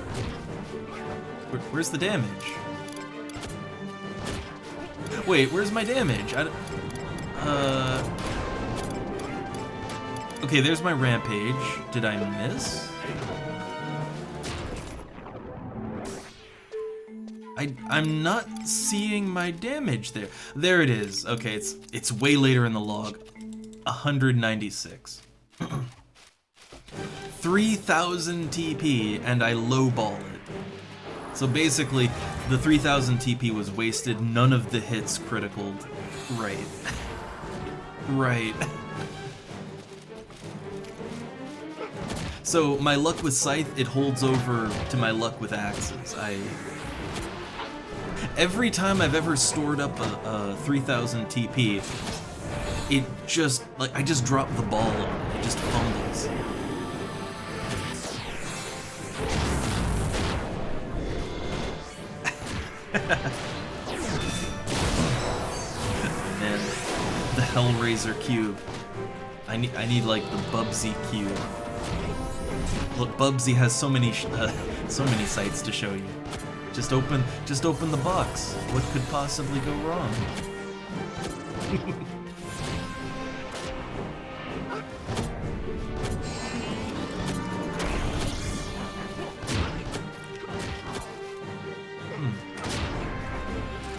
Where's the damage? Wait, where's my damage? Okay, there's my rampage. Did I miss? I'm not seeing my damage there. There it is. Okay, it's way later in the log. 196. 3,000 TP, and I lowball it. So basically, the 3,000 TP was wasted. None of the hits criticaled. Right. Right. So my luck with Scythe, it holds over to my luck with axes. Every time I've ever stored up a 3,000 TP, it just, like, I just drop the ball on it. It just fumbles. Man, the Hellraiser cube. I need like the Bubsy cube. Look, Bubsy has so many sights to show you. Just open the box. What could possibly go wrong?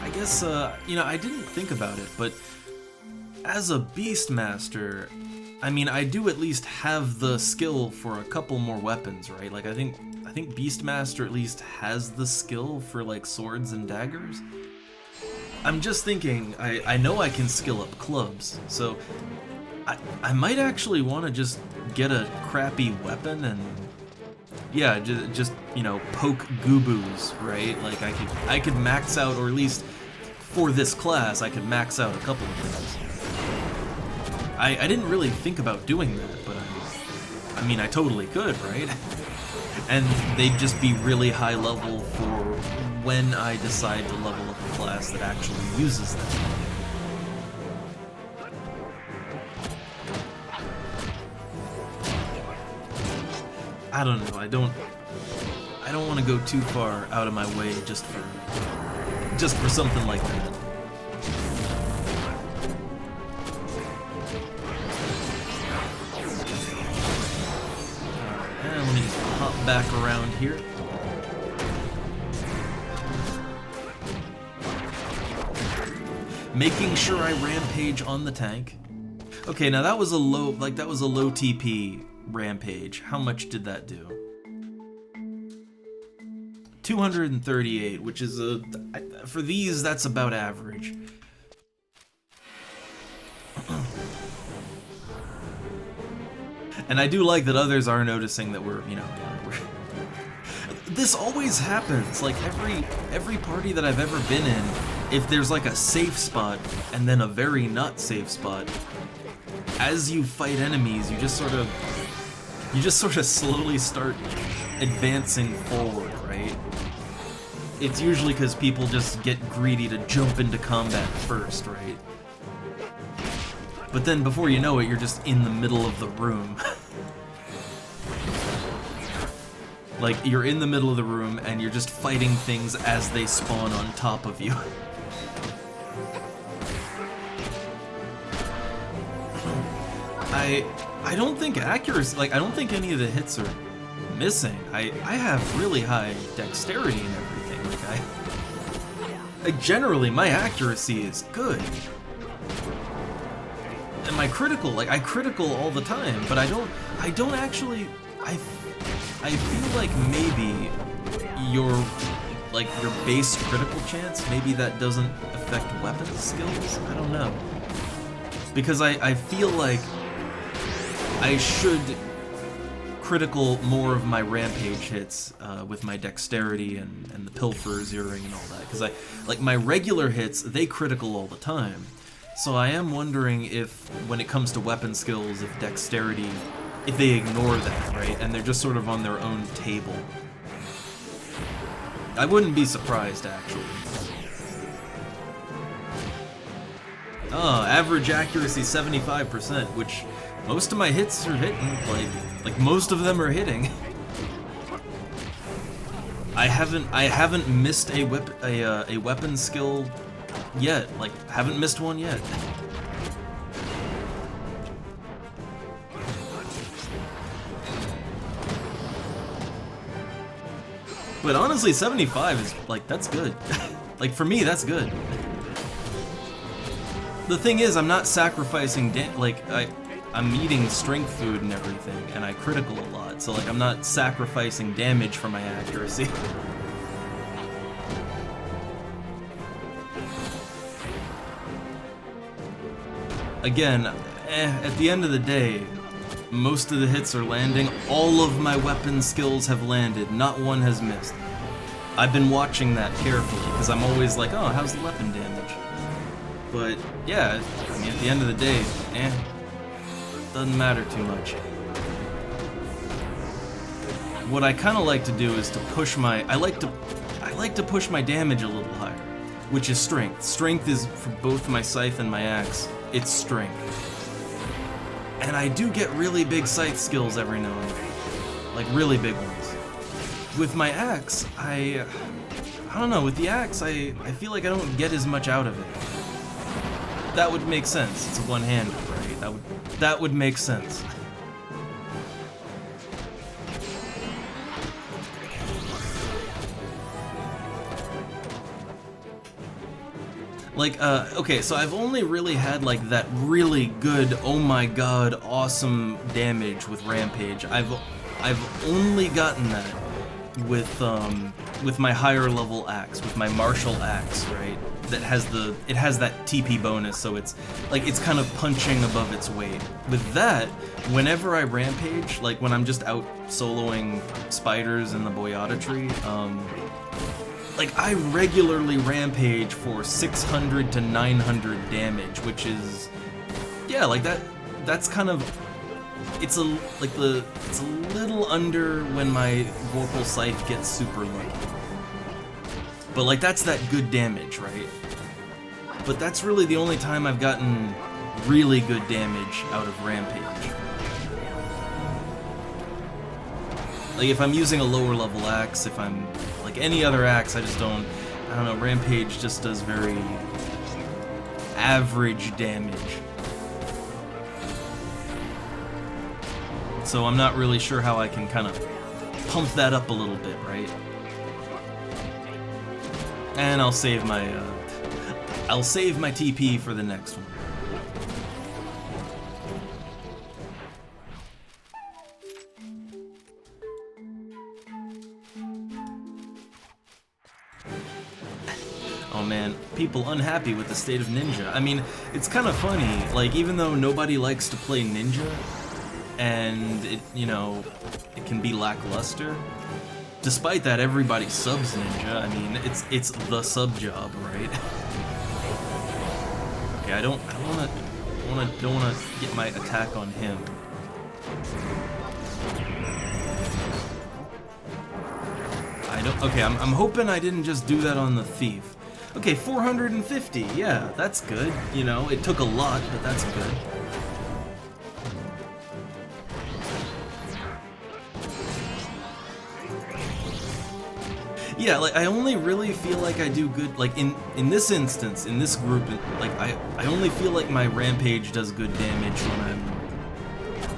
I guess, you know, I didn't think about it, but as a Beastmaster, I mean, I do at least have the skill for a couple more weapons, right? Like, I think Beastmaster at least has the skill for, like, swords and daggers. I'm just thinking, I know I can skill up clubs, so I might actually want to just get a crappy weapon and, yeah, just you know, poke gooboos, right? Like, I could max out, or at least for this class, I could max out a couple of things. I didn't really think about doing that, but I mean, I totally could, right? And they'd just be really high level for when I decide to level up a class that actually uses them. I don't know, I don't want to go too far out of my way just for something like that. Let me just hop back around here. Making sure I rampage on the tank. Okay, now that was a low, TP rampage. How much did that do? 238, which is for these, that's about average. And I do like that others are noticing that we're this always happens, like every party that I've ever been in, if there's like a safe spot and then a very not safe spot, as you fight enemies, you just sort of slowly start advancing forward, right? It's usually because people just get greedy to jump into combat first, right? But then before you know it, you're just in the middle of the room. Like, you're in the middle of the room and you're just fighting things as they spawn on top of you. I don't think accuracy, like I don't think any of the hits are missing. I have really high dexterity and everything. Like generally my accuracy is good. And my critical, like I critical all the time, but I don't actually, I feel like maybe your base critical chance, maybe that doesn't affect weapon skills? I don't know. Because I feel like I should critical more of my rampage hits with my dexterity and the pilferer's earring and all that. Because like my regular hits, they critical all the time. So I am wondering if, when it comes to weapon skills, if dexterity, if they ignore that, right? And they're just sort of on their own table. I wouldn't be surprised, actually. Oh, average accuracy 75%, which most of my hits are hitting, like most of them are hitting. I haven't missed a weapon skill yet, like haven't missed one yet. But honestly, 75 is, like, that's good. Like, for me, that's good. The thing is, I'm not sacrificing, I'm eating strength food and everything, and I critical a lot, so, like, I'm not sacrificing damage for my accuracy. Again, at the end of the day, most of the hits are landing. All of my weapon skills have landed. Not one has missed. I've been watching that carefully because I'm always like, oh, how's the weapon damage? But yeah, I mean, at the end of the day, doesn't matter too much. What I kind of like to do is to push my, I like to push my damage a little higher, which is strength. Strength is for both my scythe and my axe. It's strength. And I do get really big scythe skills every now and then. Like, really big ones. With my axe, I don't know, with the axe, I feel like I don't get as much out of it. That would make sense. It's a one-hander, right? That would make sense. Like, okay, so I've only really had, like, that really good, oh my god, awesome damage with Rampage. I've only gotten that with my higher level axe, with my martial axe, right? That has it has that TP bonus, so it's, like, it's kind of punching above its weight. With that, whenever I Rampage, like, when I'm just out soloing spiders in the Boyata tree, like, I regularly Rampage for 600 to 900 damage, which is, yeah, like, that's kind of, it's a little under when my Vorpal Scythe gets super lucky. But, like, that's that good damage, right? But that's really the only time I've gotten really good damage out of Rampage. Like, if I'm using a lower level axe, if I'm, like, any other axe, I don't know, Rampage just does very average damage. So I'm not really sure how I can kind of pump that up a little bit, right? And I'll save my TP for the next one. Oh man, people unhappy with the state of Ninja. I mean, it's kind of funny, like, even though nobody likes to play Ninja, and it, you know, it can be lackluster, despite that everybody subs Ninja. I mean, it's the sub job, right? Okay, I don't wanna get my attack on him. Okay, I'm hoping I didn't just do that on the thief. Okay, 450, yeah, that's good. You know, it took a lot, but that's good. Yeah, like, I only really feel like I do good, like, in this instance, in this group, like, I only feel like my Rampage does good damage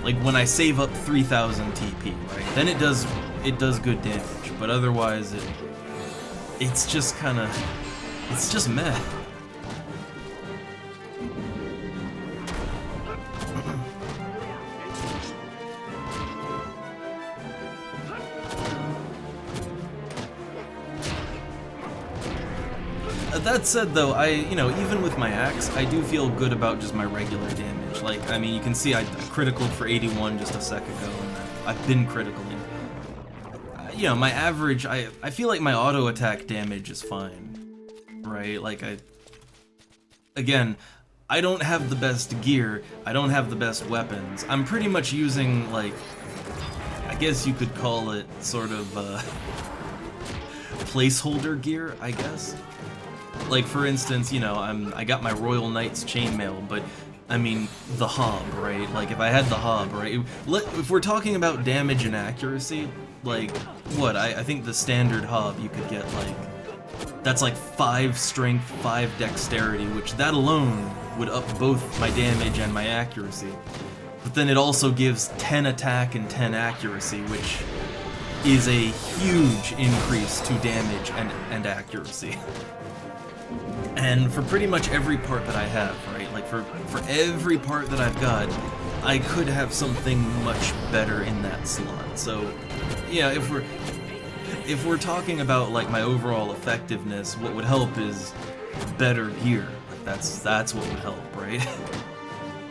like when I save up 3,000 TP, right? Then it does good damage, but otherwise it's just kind of, it's just meh. That said, though, you know, even with my axe, I do feel good about just my regular damage. Like, I mean, you can see I criticaled for 81 just a sec ago, and I've been criticaling. You know, my average, I feel like my auto attack damage is fine, right? Like, again, I don't have the best gear, I don't have the best weapons. I'm pretty much using, like, I guess you could call it sort of, placeholder gear, I guess. Like, for instance, you know, I got my Royal Knight's chainmail, but I mean the hob, right? Like, if I had the hob, right? If we're talking about damage and accuracy, like, what? I think the standard hob you could get, like, that's like 5 strength, 5 dexterity, which that alone would up both my damage and my accuracy. But then it also gives 10 attack and 10 accuracy, which is a huge increase to damage and accuracy. And for pretty much every part that I have, right, like for every part that I've got, I could have something much better in that slot. So, yeah, if we're talking about like my overall effectiveness, what would help is better gear. Like that's what would help, right?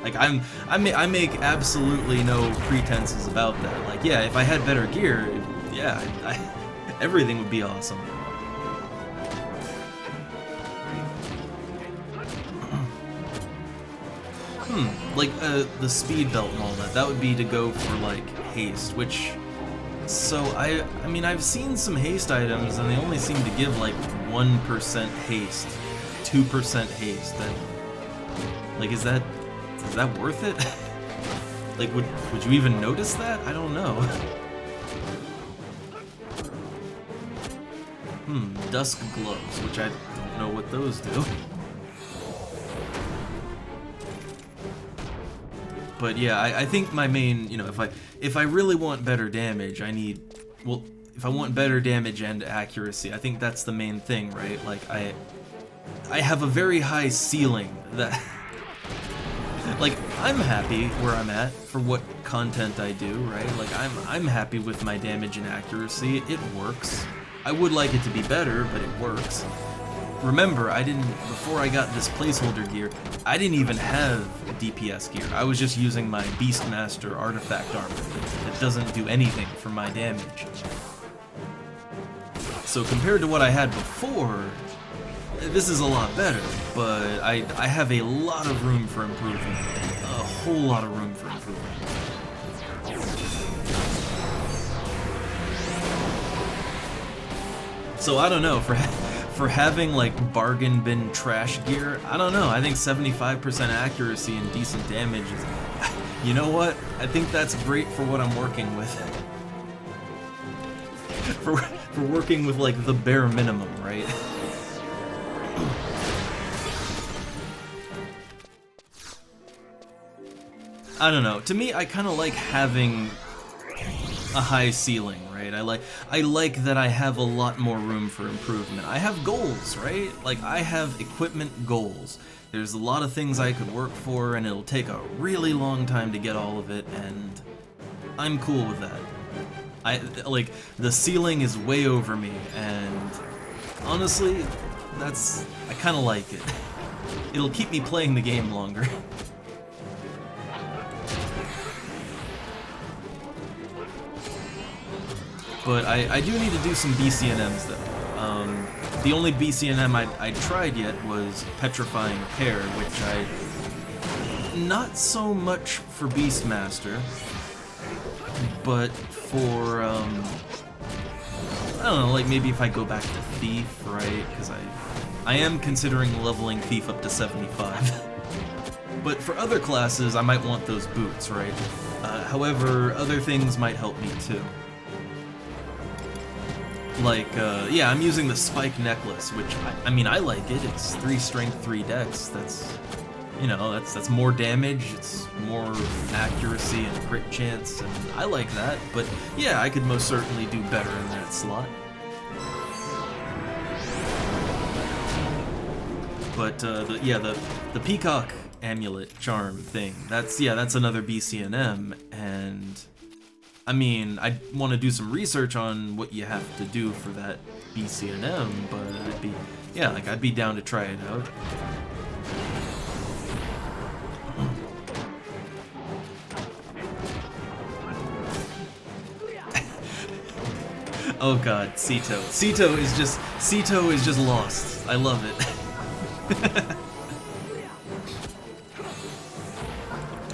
Like I make absolutely no pretenses about that. Like, yeah, if I had better gear, yeah, everything would be awesome. Like, the speed belt and all that would be to go for, like, haste, which, so, I mean, I've seen some haste items, and they only seem to give, like, 1% haste, 2% haste, and, like, is that worth it? Like, would you even notice that? I don't know. Dusk gloves, which I don't know what those do. But yeah, I think my main, you know, if I really want better damage, if I want better damage and accuracy, I think that's the main thing, right? Like, I have a very high ceiling that, like, I'm happy where I'm at for what content I do, right? Like, I'm happy with my damage and accuracy, it works. I would like it to be better, but it works. Remember, before I got this placeholder gear, I didn't even have DPS gear. I was just using my Beastmaster artifact armor that doesn't do anything for my damage. So compared to what I had before, this is a lot better, but I have a lot of room for improvement. A whole lot of room for improvement. So I don't know, for having, like, bargain bin trash gear, I don't know, I think 75% accuracy and decent damage is, you know what, I think that's great for what I'm working with. for working with, like, the bare minimum, right? I don't know, to me, I kind of like having a high ceiling, right? I like that I have a lot more room for improvement. I have goals, right? Like, I have equipment goals. There's a lot of things I could work for, and it'll take a really long time to get all of it, and I'm cool with that. Like, the ceiling is way over me, and honestly, I kind of like it. It'll keep me playing the game longer. But I do need to do some BCNMs, though. The only BCNM I tried yet was Petrifying Pear, which not so much for Beastmaster, but for, I don't know, like maybe if I go back to Thief, right? Because I am considering leveling Thief up to 75. But for other classes, I might want those boots, right? However, other things might help me, too. Like, yeah, I'm using the spike necklace, which, I mean, I like it. It's 3 strength, 3 dex. You know, that's more damage, it's more accuracy and crit chance, and I like that, but yeah, I could most certainly do better in that slot. But the Peacock Amulet Charm thing, that's another BCNM, and I mean, I want to do some research on what you have to do for that BCNM, but I'd be down to try it out. Oh god, Cito. Cito is just lost. I love it.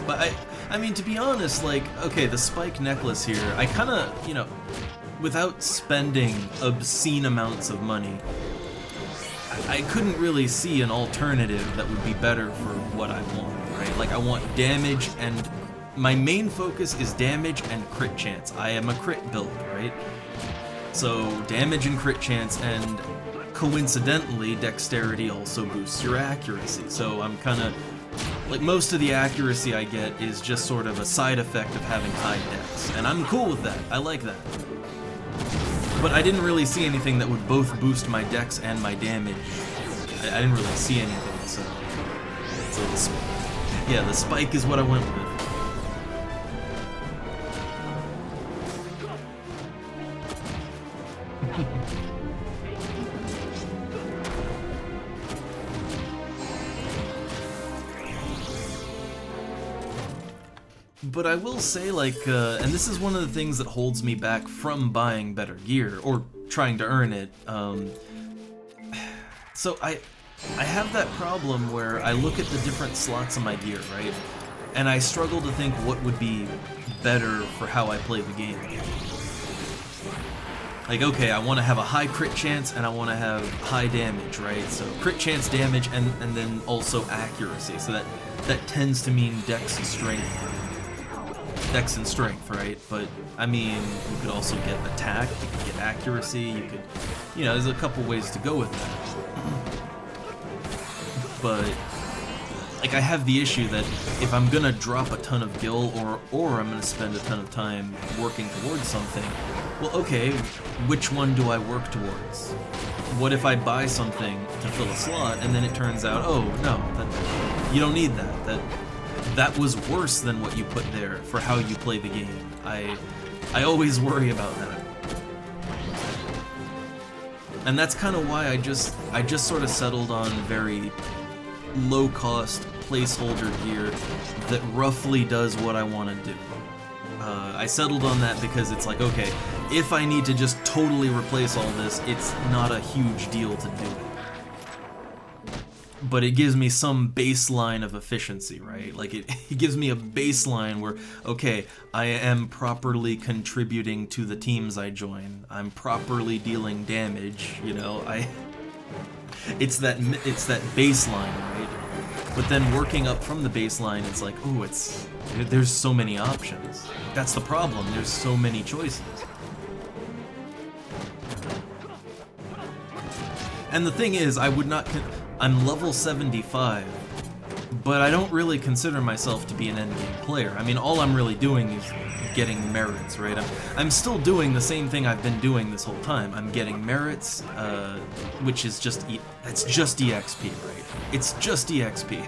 But I mean, to be honest, like, okay, the spike necklace here, I kinda, you know, without spending obscene amounts of money, I couldn't really see an alternative that would be better for what I want, right? Like, I want damage, and my main focus is damage and crit chance. I am a crit build, right? So, damage and crit chance, and coincidentally, dexterity also boosts your accuracy. So I'm kinda, like, most of the accuracy I get is just sort of a side effect of having high dex, and I'm cool with that. I like that. But I didn't really see anything that would both boost my dex and my damage. I didn't really see anything, so yeah, the spike is what I went with. But I will say, like, and this is one of the things that holds me back from buying better gear, or trying to earn it, so I have that problem where I look at the different slots of my gear, right? And I struggle to think what would be better for how I play the game. Like, okay, I want to have a high crit chance, and I want to have high damage, right? So crit chance, damage, and then also accuracy, so that tends to mean dex and strength. Dex and strength, right? But, I mean, you could also get attack, you could get accuracy, you could, you know, there's a couple ways to go with that. But, like, I have the issue that if I'm gonna drop a ton of gil, or I'm gonna spend a ton of time working towards something, well, okay, which one do I work towards? What if I buy something to fill a slot, and then it turns out, oh, no, you don't need that. That was worse than what you put there for how you play the game. I always worry about that. And that's kind of why I just sort of settled on very low-cost placeholder gear that roughly does what I want to do. I settled on that because it's like, okay, if I need to just totally replace all this, it's not a huge deal to do it. But it gives me some baseline of efficiency, right? Like, it gives me a baseline where, okay, I am properly contributing to the teams I join. I'm properly dealing damage, you know? It's that baseline, right? But then working up from the baseline, it's like, ooh, there's so many options. That's the problem, there's so many choices. And the thing is, I'm level 75, but I don't really consider myself to be an endgame player. I mean, all I'm really doing is getting merits, right? I'm still doing the same thing I've been doing this whole time. I'm getting merits, which is that's just EXP, right? It's just EXP.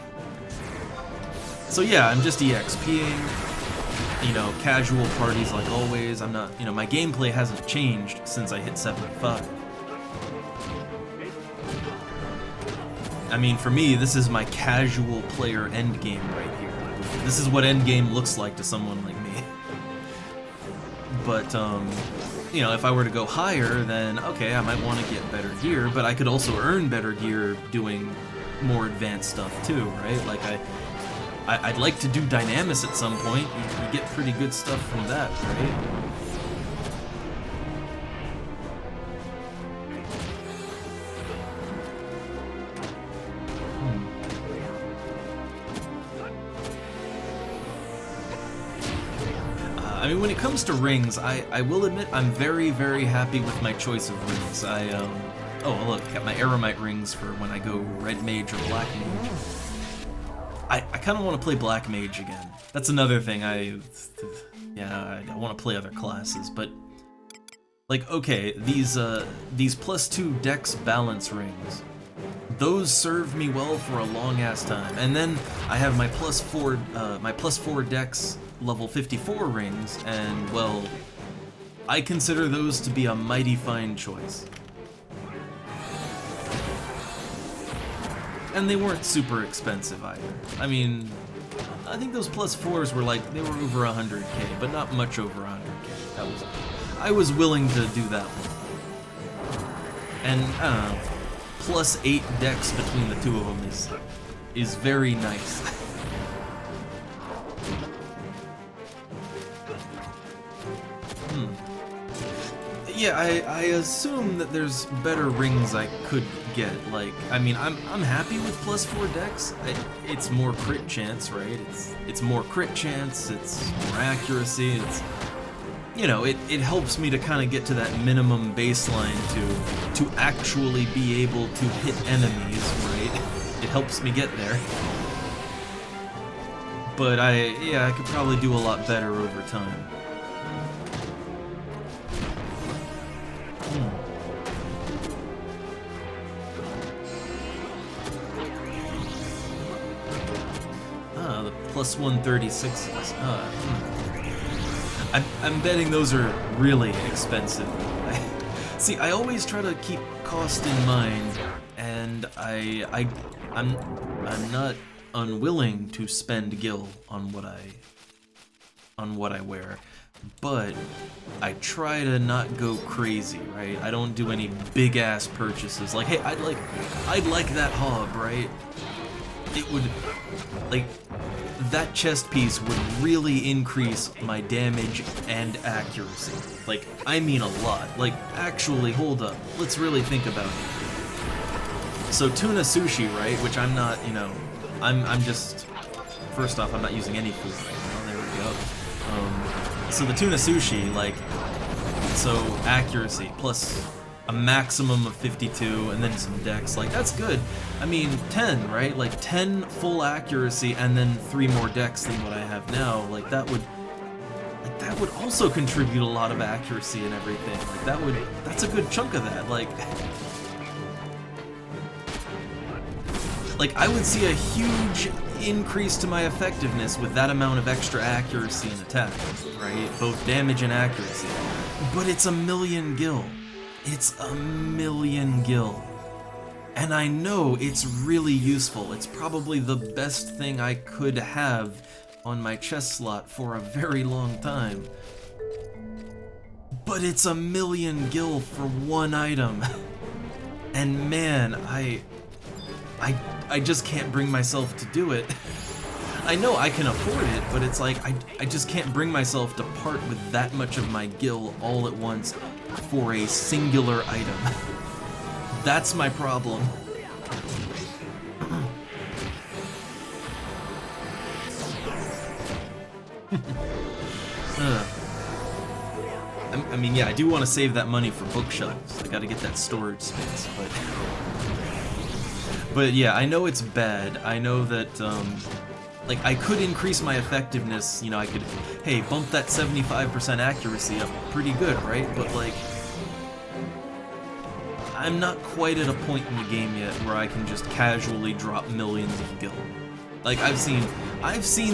So yeah, I'm just EXPing, you know, casual parties like always. I'm not, you know, my gameplay hasn't changed since I hit 75. I mean, for me, this is my casual player endgame right here. This is what endgame looks like to someone like me. But, you know, if I were to go higher, then, okay, I might want to get better gear, but I could also earn better gear doing more advanced stuff too, right? Like, I'd like to do Dynamis at some point. You get pretty good stuff from that, right? I mean, when it comes to rings, I will admit I'm very, very happy with my choice of rings. Oh, look, got my Eremite rings for when I go Red Mage or Black Mage. I kind of want to play Black Mage again. That's another thing. Yeah, I want to play other classes, but like, okay, these +2 dex balance rings, those served me well for a long ass time. And then I have my +4 dex level 54 rings, and well, I consider those to be a mighty fine choice. And they weren't super expensive either. I mean, I think those +4s were like, they were over 100k, but not much over 100k. I was willing to do that one. And I don't know, +8 dex between the two of them is very nice. Yeah, I assume that there's better rings I could get. Like, I mean, I'm happy with +4 dex. It's more crit chance, right? It's more crit chance. It's more accuracy. It's, you know, it helps me to kind of get to that minimum baseline to actually be able to hit enemies, right? It helps me get there. But I could probably do a lot better over time. The +136s. I'm betting those are really expensive. See, I always try to keep cost in mind, and I'm not unwilling to spend gil on what I wear, but I try to not go crazy, right? I don't do any big ass purchases. Like, hey, I'd like that hob, right? It would, like, that chest piece would really increase my damage and accuracy. Like, I mean a lot. Like, actually, hold up. Let's really think about it. So tuna sushi, right? Which I'm not, you know, I'm just, first off, I'm not using any food right now. There we go. So the tuna sushi, like, so accuracy plus a maximum of 52 and then some dex, like, that's good. I mean, 10, right? Like 10 full accuracy and then 3 more dex than what I have now. Like that would also contribute a lot of accuracy and everything. Like that's a good chunk of that. Like I would see a huge increase to my effectiveness with that amount of extra accuracy and attack, right? Both damage and accuracy. But it's 1,000,000 gil. It's 1,000,000 gil. And I know it's really useful. It's probably the best thing I could have on my chest slot for a very long time. But it's 1,000,000 gil for one item. And man, I just can't bring myself to do it. I know I can afford it, but it's like, I just can't bring myself to part with that much of my gil all at once for a singular item. That's my problem. I mean, yeah, I do want to save that money for bookshelves. I gotta get that storage space, but yeah, I know it's bad. I know that, like, I could increase my effectiveness, you know, I could, hey, bump that 75% accuracy up pretty good, right? But, like, I'm not quite at a point in the game yet where I can just casually drop millions of gil. Like, I've seen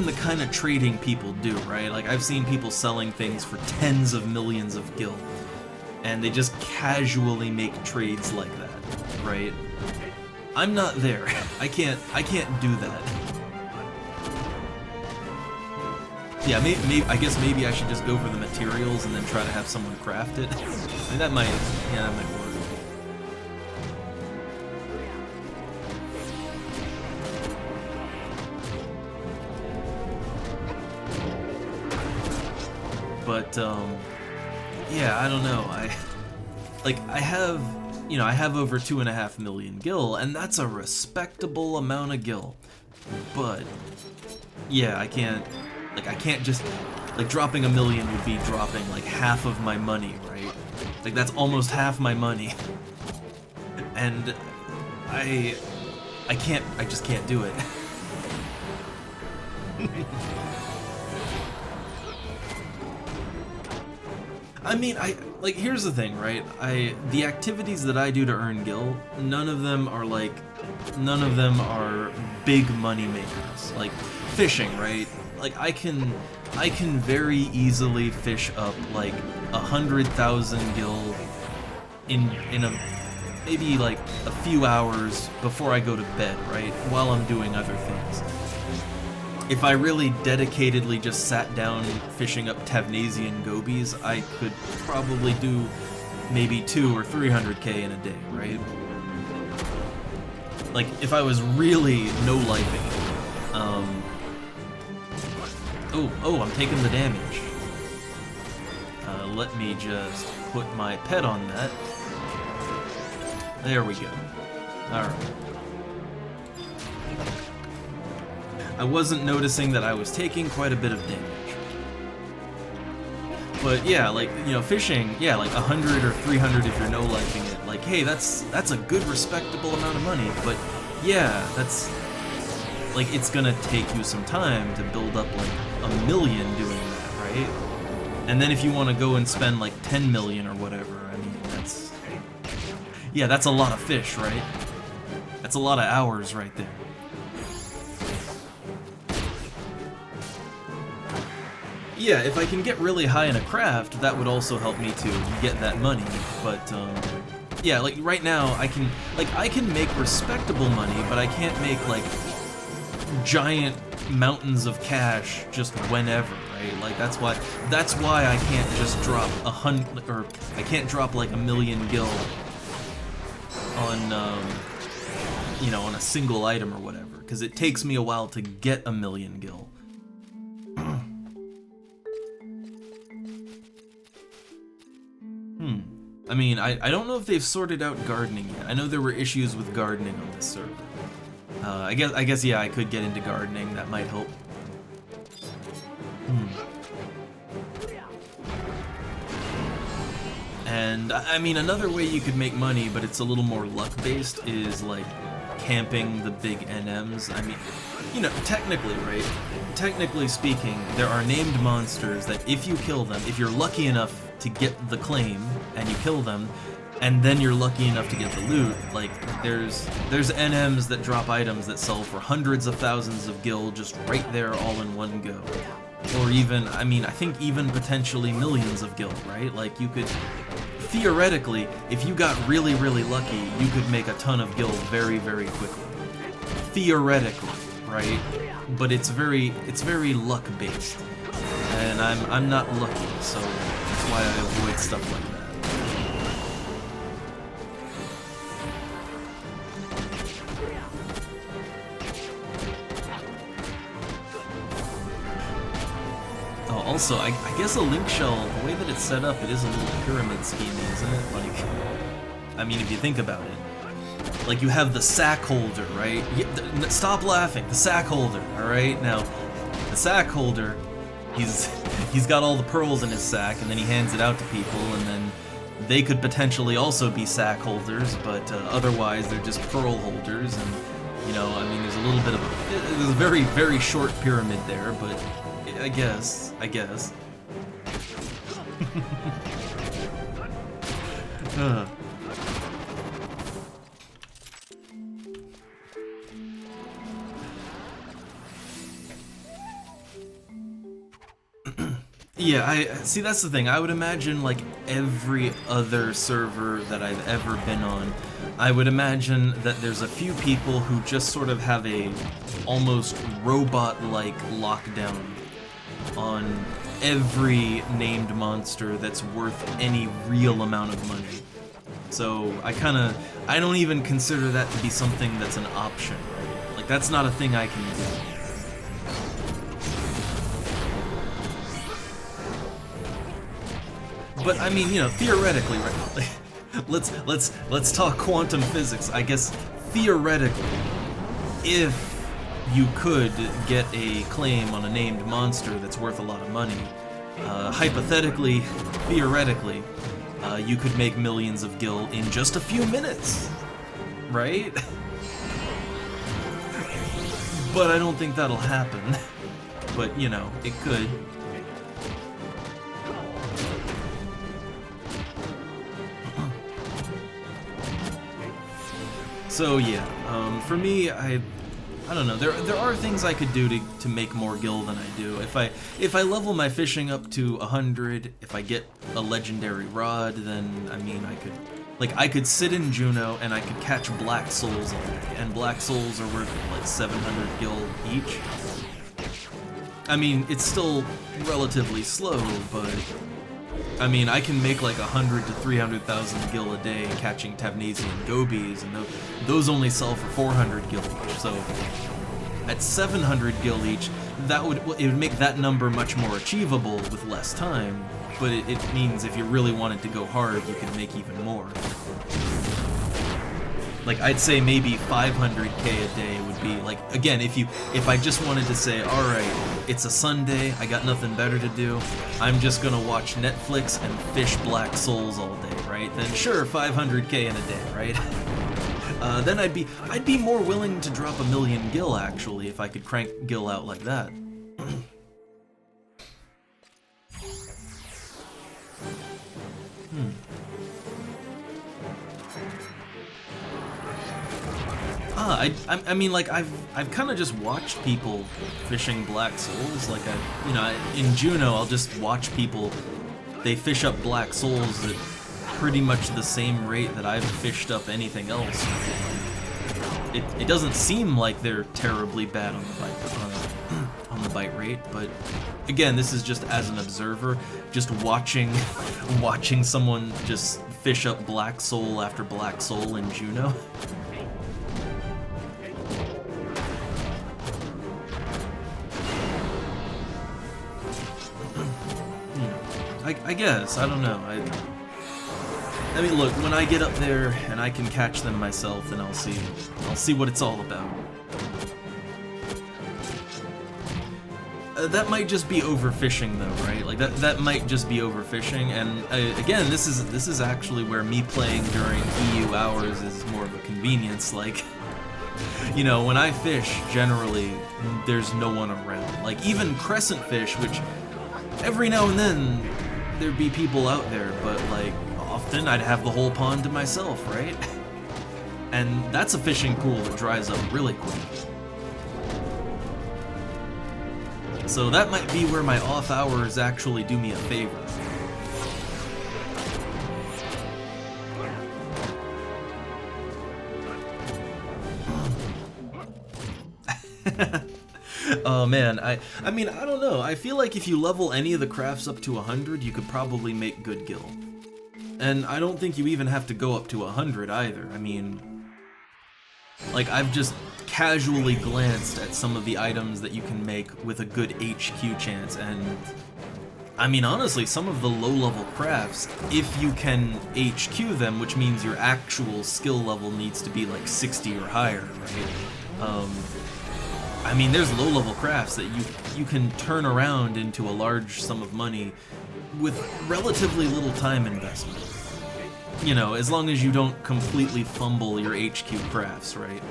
the kind of trading people do, right? Like, I've seen people selling things for tens of millions of gil, and they just casually make trades like that, right? I'm not there. I can't do that. Yeah, I guess maybe I should just go for the materials and then try to have someone craft it. I mean, that might work. But, yeah, I don't know. I have over 2.5 million gil, and that's a respectable amount of gil. But, yeah, I can't just, like, dropping 1,000,000 would be dropping, like, half of my money, right? Like, that's almost half my money. And I just can't do it. I mean, like, here's the thing, right? The activities that I do to earn gil, none of them are big money makers. Like fishing, right? Like I can very easily fish up like 100,000 gil in maybe like a few hours before I go to bed, right? While I'm doing other things. If I really dedicatedly just sat down fishing up Tavnasian gobies, I could probably do maybe 200 or 300k in a day, right? Like, if I was really no-lifing it. Oh, I'm taking the damage. Let me just put my pet on that. There we go. Alright. I wasn't noticing that I was taking quite a bit of damage. But yeah, like, you know, fishing, yeah, like 100 or 300 if you're no-lifing it. Like, hey, that's a good, respectable amount of money, but yeah, that's, like, it's gonna take you some time to build up, like, 1 million doing that, right? And then if you want to go and spend, like, 10 million or whatever, I mean, that's, yeah, that's a lot of fish, right? That's a lot of hours right there. Yeah, if I can get really high in a craft, that would also help me to get that money, but, yeah, like, right now, I can make respectable money, but I can't make, like, giant mountains of cash just whenever, right? Like, that's why I can't just drop I can't drop, like, 1 million gil on, you know, on a single item or whatever, because it takes me a while to get 1 million gil. I mean, I don't know if they've sorted out gardening yet. I know there were issues with gardening on this server. I guess, yeah, I could get into gardening. That might help. And, I mean, another way you could make money, but it's a little more luck-based, is, like, camping the big NMs. I mean, you know, technically, right? Technically speaking, there are named monsters that if you kill them, if you're lucky enough to get the claim, and you kill them, and then you're lucky enough to get the loot, like, there's NMs that drop items that sell for hundreds of thousands of gil just right there all in one go. Or even, I mean, I think even potentially millions of gil, right? Like, you could, theoretically, if you got really, really lucky, you could make a ton of gil very, very quickly. Theoretically, right? But it's very luck-based. And I'm not lucky, so that's why I avoid stuff like that. Oh, also, I guess a link shell, the way that it's set up, it is a little pyramid scheme, isn't it? Like, I mean, if you think about it. Like, you have the sack holder, right? Stop laughing, the sack holder, alright? Now, the sack holder, he's got all the pearls in his sack, and then he hands it out to people, and then they could potentially also be sack holders, but otherwise they're just pearl holders, and, you know, I mean, there's a little bit of there's a very, very short pyramid there, but I guess. Yeah, see, that's the thing. I would imagine, like, every other server that I've ever been on, I would imagine that there's a few people who just sort of have a almost robot-like lockdown on every named monster that's worth any real amount of money. So I don't even consider that to be something that's an option, right? Like, that's not a thing I can do. But I mean, you know, theoretically, right? let's talk quantum physics. I guess theoretically, if you could get a claim on a named monster that's worth a lot of money, hypothetically, theoretically, you could make millions of gil in just a few minutes, right? But I don't think that'll happen. but you know, it could. So yeah, for me, I don't know. There are things I could do to make more gil than I do. If I level my fishing up to 100, if I get a legendary rod, then I mean I could sit in Juno and I could catch black souls all day, and black souls are worth like 700 gil each. I mean, it's still relatively slow, but I mean, I can make like 100 to 300,000 gil a day catching Tavnesian gobies, and those only sell for 400 gil each. So at 700 gil each, it would make that number much more achievable with less time. But it means if you really wanted to go hard, you can make even more. Like, I'd say maybe 500k a day would be, like, again, if I just wanted to say, alright, it's a Sunday, I got nothing better to do, I'm just gonna watch Netflix and fish black souls all day, right? Then sure, 500k in a day, right? Then I'd be more willing to drop 1,000,000 gil, actually, if I could crank gil out like that. I mean, like, I've kind of just watched people fishing black souls. Like, in Juno, I'll just watch people. They fish up black souls at pretty much the same rate that I've fished up anything else. It doesn't seem like they're terribly bad on the bite rate, but again, this is just as an observer, just watching someone just fish up black soul after black soul in Juno. I guess, I don't know. I mean, look, when I get up there and I can catch them myself, then I'll see what it's all about. That might just be overfishing, though, right? Like that might just be overfishing, and again, this is actually where me playing during EU hours is more of a convenience. Like, you know, when I fish, generally there's no one around. Like, even crescent fish, which every now and then there'd be people out there, but like often I'd have the whole pond to myself, right? And that's a fishing pool that dries up really quick. So that might be where my off hours actually do me a favor. Oh man, I mean, I don't know. I feel like if you level any of the crafts up to 100, you could probably make good gil. And I don't think you even have to go up to 100 either. I mean, like, I've just casually glanced at some of the items that you can make with a good HQ chance, and I mean, honestly, some of the low-level crafts, if you can HQ them, which means your actual skill level needs to be like 60 or higher, right? I mean, there's low-level crafts that you can turn around into a large sum of money with relatively little time investment. You know, as long as you don't completely fumble your HQ crafts, right?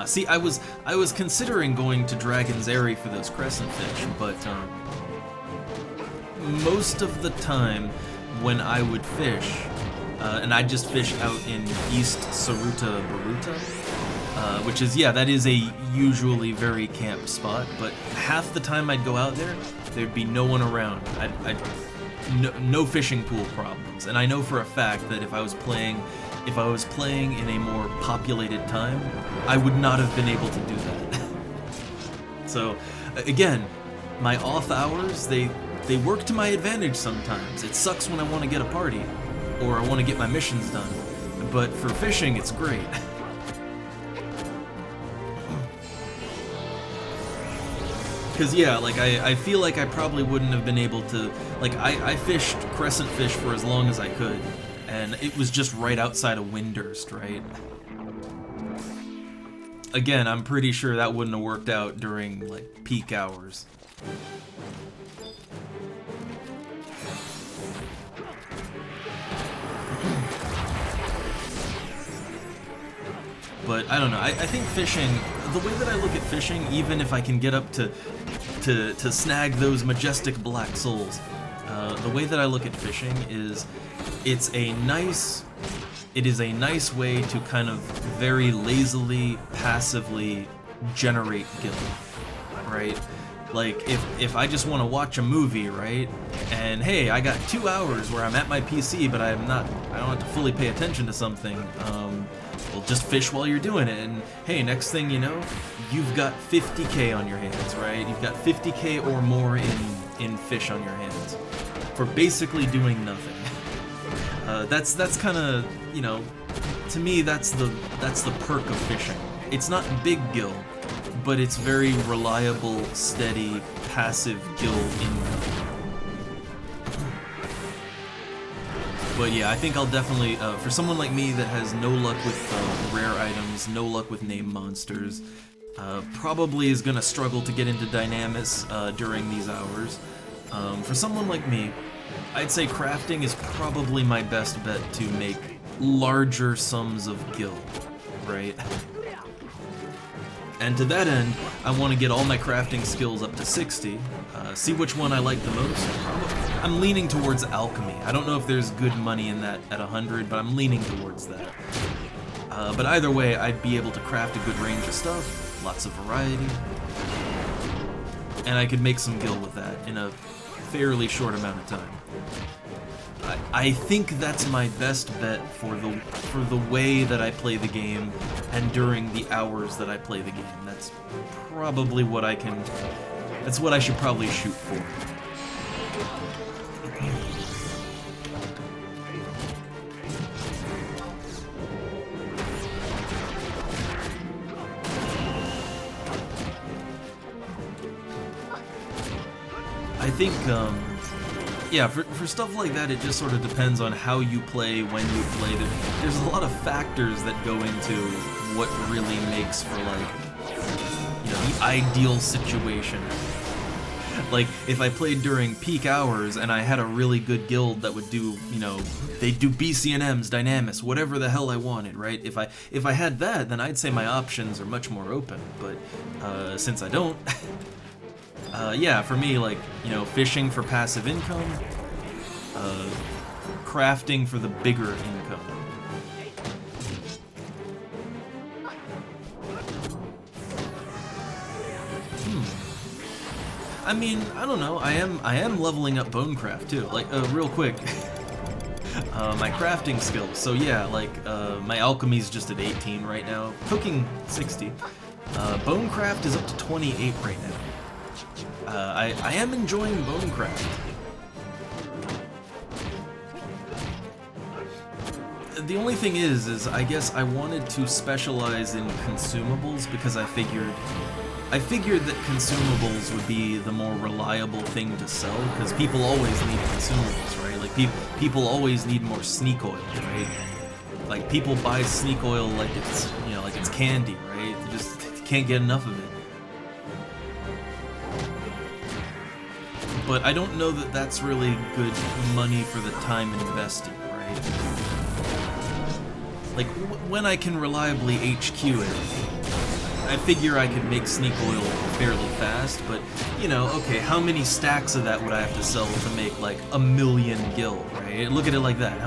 See, I was considering going to Dragon's Eyrie for those crescent fish, but most of the time when I would fish, and I'd just fish out in East Saruta Baruta, which is, yeah, that is a usually very camped spot, but half the time I'd go out there, there'd be no one around. No fishing pool problems, and I know for a fact that if I was playing in a more populated time, I would not have been able to do that. So, again, my off hours, they work to my advantage sometimes. It sucks when I want to get a party, or I want to get my missions done, but for fishing, it's great. Because, yeah, like, I feel like I probably wouldn't have been able to, like, I fished crescent fish for as long as I could, and it was just right outside of Windurst, right? Again, I'm pretty sure that wouldn't have worked out during, like, peak hours. But I don't know. I think fishing, the way that I look at fishing, even if I can get up to snag those majestic black souls, the way that I look at fishing is it is a nice way to kind of very lazily, passively generate guild, right? Like, if I just want to watch a movie, right, and hey, I got 2 hours where I'm at my PC, but I don't have to fully pay attention to something, well, just fish while you're doing it, and hey, next thing you know, you've got 50k on your hands, right? You've got 50k or more in fish on your hands for basically doing nothing. That's kind of, you know, to me, that's the perk of fishing. It's not big gill, but it's very reliable, steady, passive gill income. But yeah, I think I'll definitely, for someone like me that has no luck with rare items, no luck with name monsters, probably is gonna struggle to get into Dynamis during these hours. For someone like me, I'd say crafting is probably my best bet to make larger sums of gil, right? And to that end, I want to get all my crafting skills up to 60, see which one I like the most. I'm leaning towards alchemy. I don't know if there's good money in that at 100, but I'm leaning towards that. But either way, I'd be able to craft a good range of stuff, lots of variety, and I could make some gil with that in a fairly short amount of time. I think that's my best bet for the way that I play the game and during the hours that I play the game. That's probably what that's what I should probably shoot for. I think, yeah, for stuff like that, it just sort of depends on how you play, when you play. There's a lot of factors that go into what really makes for, like, you know, the ideal situation. Like, if I played during peak hours and I had a really good guild that would do, you know, they'd do BCNMs, Dynamis, whatever the hell I wanted, right? If I had that, then I'd say my options are much more open. But since I don't, yeah, for me, like, you know, fishing for passive income, crafting for the bigger income. I mean, I don't know. I am leveling up bonecraft too. Like, real quick, my crafting skills. So yeah, like, my alchemy's just at 18 right now. Cooking 60. Bonecraft is up to 28 right now. I am enjoying bonecraft. The only thing is I guess I wanted to specialize in consumables because I figured that consumables would be the more reliable thing to sell, because people always need consumables, right? Like, people always need more sneak oil, right? Like, people buy sneak oil like it's, you know, like it's candy, right? They just can't get enough of it. But I don't know that that's really good money for the time invested, right? Like, when I can reliably HQ it, I figure I could make sneak oil fairly fast, but, you know, okay, how many stacks of that would I have to sell to make, like, 1,000,000 gil, right? Look at it like that.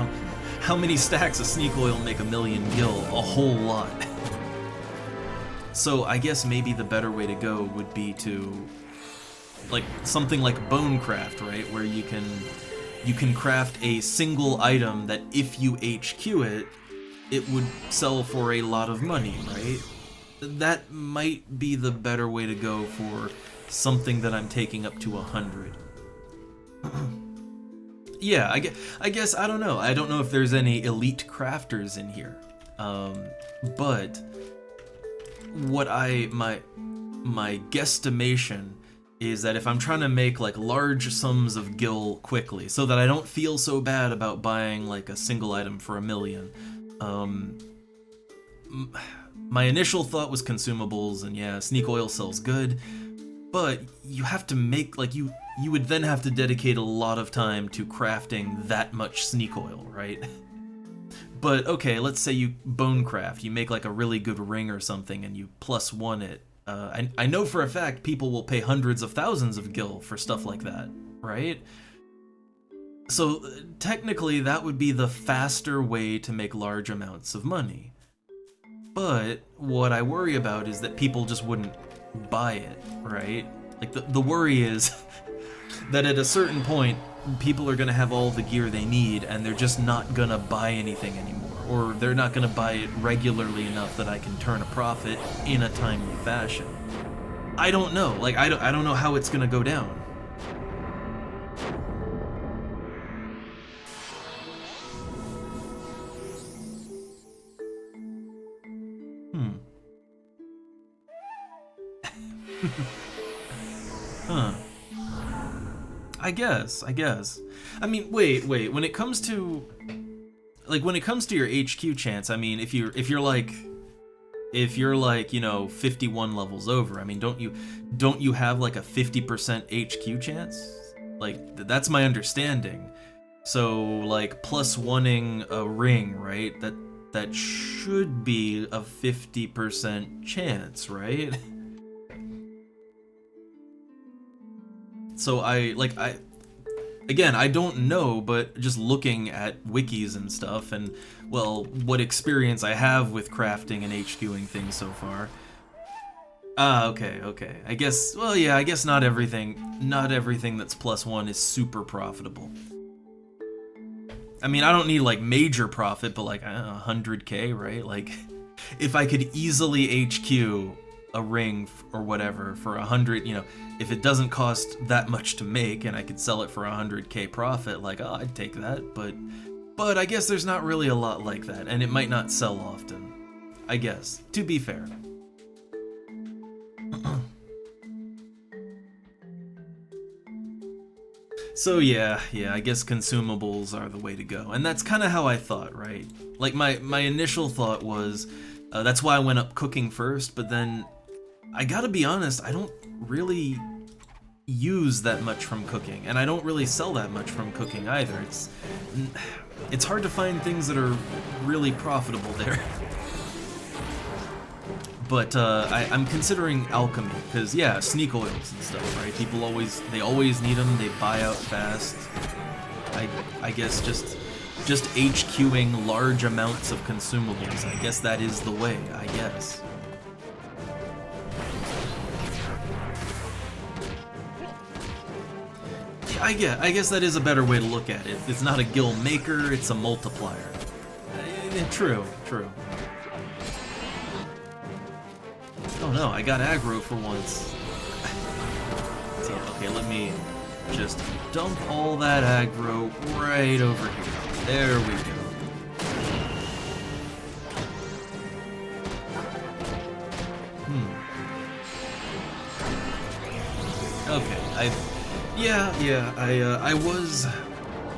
How many stacks of sneak oil make 1,000,000 gil? A whole lot. So I guess maybe the better way to go would be to, like, something like bonecraft, right? Where you can craft a single item that if you HQ it, it would sell for a lot of money, right? That might be the better way to go for something that I'm taking up to 100. Yeah, I guess, I don't know. I don't know if there's any elite crafters in here. But what my guesstimation is that if I'm trying to make, like, large sums of gil quickly, so that I don't feel so bad about buying, like, a single item for 1,000,000, my initial thought was consumables, and yeah, sneak oil sells good, but you have to make, like, you would then have to dedicate a lot of time to crafting that much sneak oil, right? But okay, let's say you bonecraft, you make like a really good ring or something, and you +1 it. I know for a fact people will pay hundreds of thousands of gil for stuff like that, right? So technically that would be the faster way to make large amounts of money. But what I worry about is that people just wouldn't buy it, right? Like the worry is that at a certain point, people are gonna have all the gear they need and they're just not gonna buy anything anymore. Or they're not gonna buy it regularly enough that I can turn a profit in a timely fashion. I don't know, like I don't know how it's gonna go down. Huh. I guess. I mean, wait. When it comes to your HQ chance, I mean, if you're like, you know, 51 levels over, I mean, don't you have like a 50% HQ chance? Like that's my understanding. So like +1ing a ring, right? That should be a 50% chance, right? So again, I don't know, but just looking at wikis and stuff, and well, what experience I have with crafting and HQing things so far. Okay. I guess, well, yeah, I guess not everything that's +1 is super profitable. I mean, I don't need like major profit, but like 100K, right? Like, if I could easily HQ a ring or whatever for 100, you know, if it doesn't cost that much to make and I could sell it for 100K profit, like, oh, I'd take that. But I guess there's not really a lot like that, and it might not sell often, I guess, to be fair. So yeah, I guess consumables are the way to go, and that's kind of how I thought, right? Like my initial thought was, that's why I went up cooking first, but then I gotta be honest, I don't really use that much from cooking, and I don't really sell that much from cooking either. It's hard to find things that are really profitable there. But I'm considering alchemy, because yeah, sneak oils and stuff, right? People always need them, they buy out fast. I guess just HQing large amounts of consumables, I guess that is the way, I guess. I guess that is a better way to look at it. It's not a gil maker, it's a multiplier. True. Oh no, I got aggro for once. Okay, let me just dump all that aggro right over here. There we go. Okay,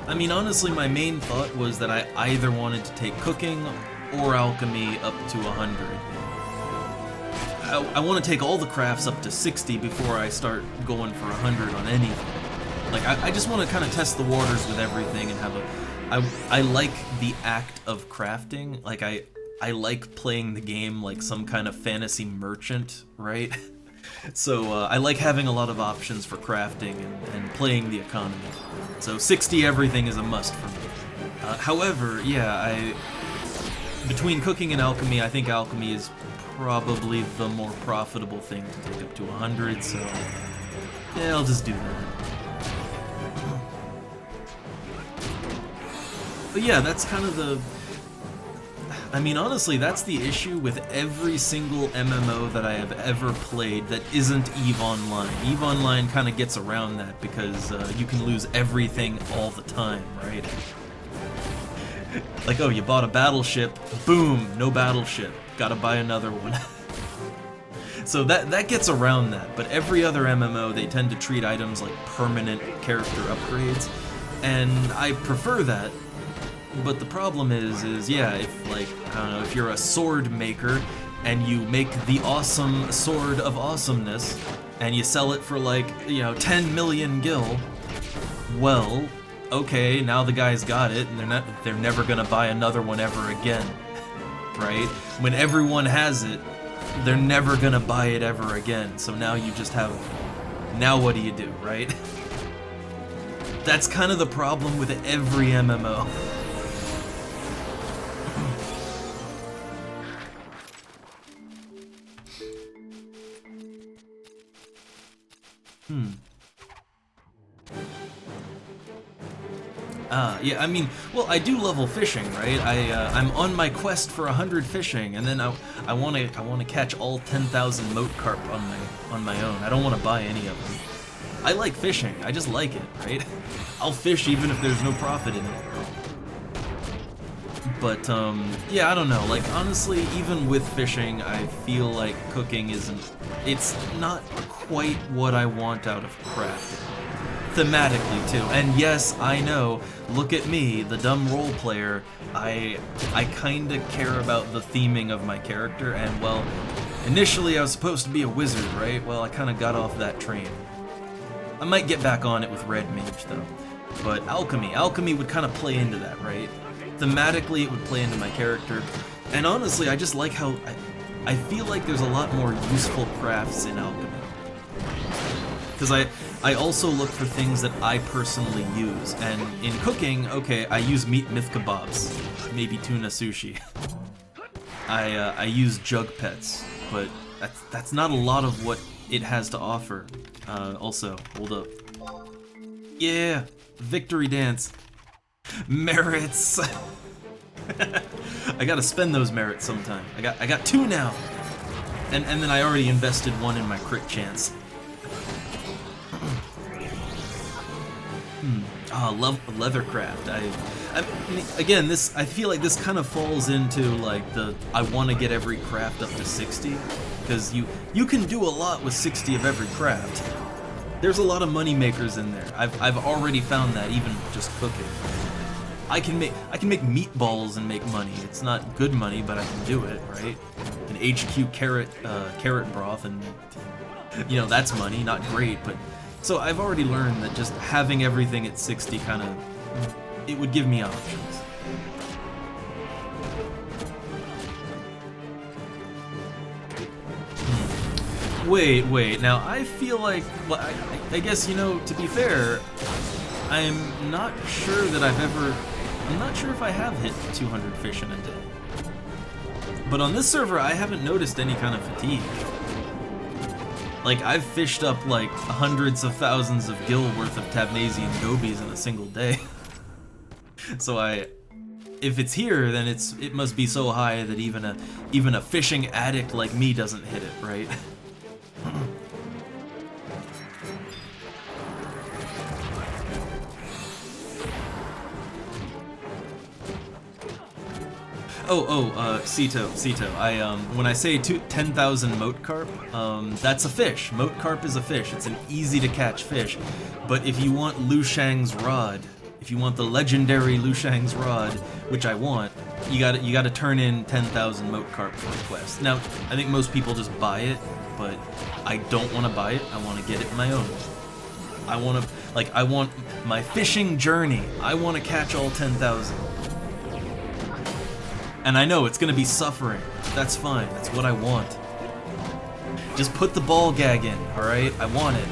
I mean, honestly, my main thought was that I either wanted to take cooking or alchemy up to 100. I want to take all the crafts up to 60 before I start going for 100 on anything. Like, I just want to kind of test the waters with everything and have I like the act of crafting. Like, I like playing the game like some kind of fantasy merchant, right? So I like having a lot of options for crafting and playing the economy. So 60 everything is a must for me. However, yeah, between cooking and alchemy, I think alchemy is probably the more profitable thing to take up to 100, so yeah, I'll just do that. But yeah, that's kind of the... I mean, honestly, that's the issue with every single MMO that I have ever played that isn't EVE Online. EVE Online kind of gets around that because you can lose everything all the time, right? Like, oh, you bought a battleship, boom, no battleship, gotta buy another one. So that gets around that, but every other MMO, they tend to treat items like permanent character upgrades, and I prefer that. But the problem is yeah, if like, I don't know, if you're a sword maker and you make the awesome sword of awesomeness and you sell it for like, you know, 10 million gil, well, okay, now the guy's got it, and they're never gonna buy another one ever again, right? When everyone has it, they're never gonna buy it ever again. So now you just have, now what do you do, right? That's kind of the problem with every MMO. Yeah, I mean, well, I do level fishing, right? I'm on my quest for 100 fishing, and then I want to catch all 10,000 moat carp on my own. I don't want to buy any of them. I like fishing. I just like it, right? I'll fish even if there's no profit in it. But yeah, I don't know. Like, honestly, even with fishing, I feel like cooking it's not quite what I want out of crafting. Thematically too, and yes, I know, look at me, the dumb role player, I kinda care about the theming of my character, and well, initially I was supposed to be a wizard, right? Well, I kinda got off that train. I might get back on it with Red Mage though. But alchemy would kinda play into that, right? Thematically it would play into my character, and honestly, I just like how, I feel like there's a lot more useful crafts in alchemy. Because I also look for things that I personally use, and in cooking, okay, I use meat myth kebabs, maybe tuna sushi. I use jug pets, but that's not a lot of what it has to offer. Also, hold up. Yeah, victory dance. Merits. I gotta spend those merits sometime. I got 2 now, and then I already invested 1 in my crit chance. Leathercraft. Again, I feel like this kind of falls into like I want to get every craft up to 60, because you can do a lot with 60 of every craft. There's a lot of money makers in there. I've already found that even just cooking. I can make meatballs and make money. It's not good money, but I can do it, right? An HQ carrot broth, and you know, that's money. Not great, but. So I've already learned that just having everything at 60 kind of, it would give me options. Wait, now I feel like, well, I guess, you know, to be fair, I'm not sure that I'm not sure if I have hit 200 fish in a day. But on this server, I haven't noticed any kind of fatigue. Like, I've fished up, like, hundreds of thousands of gil worth of Tabnasian gobies in a single day. So if it's here, then it must be so high that even a fishing addict like me doesn't hit it, right? Cito. When I say 10,000 moat carp, that's a fish. Moat carp is a fish. It's an easy to catch fish. But if you want Liu Shang's rod, if you want the legendary Liu Shang's rod, which I want, you gotta turn in 10,000 moat carp for a quest. Now, I think most people just buy it, but I don't want to buy it. I want to get it my own. I want my fishing journey. I want to catch all 10,000. And I know it's gonna be suffering. That's fine. That's what I want. Just put the ball gag in, alright? I want it.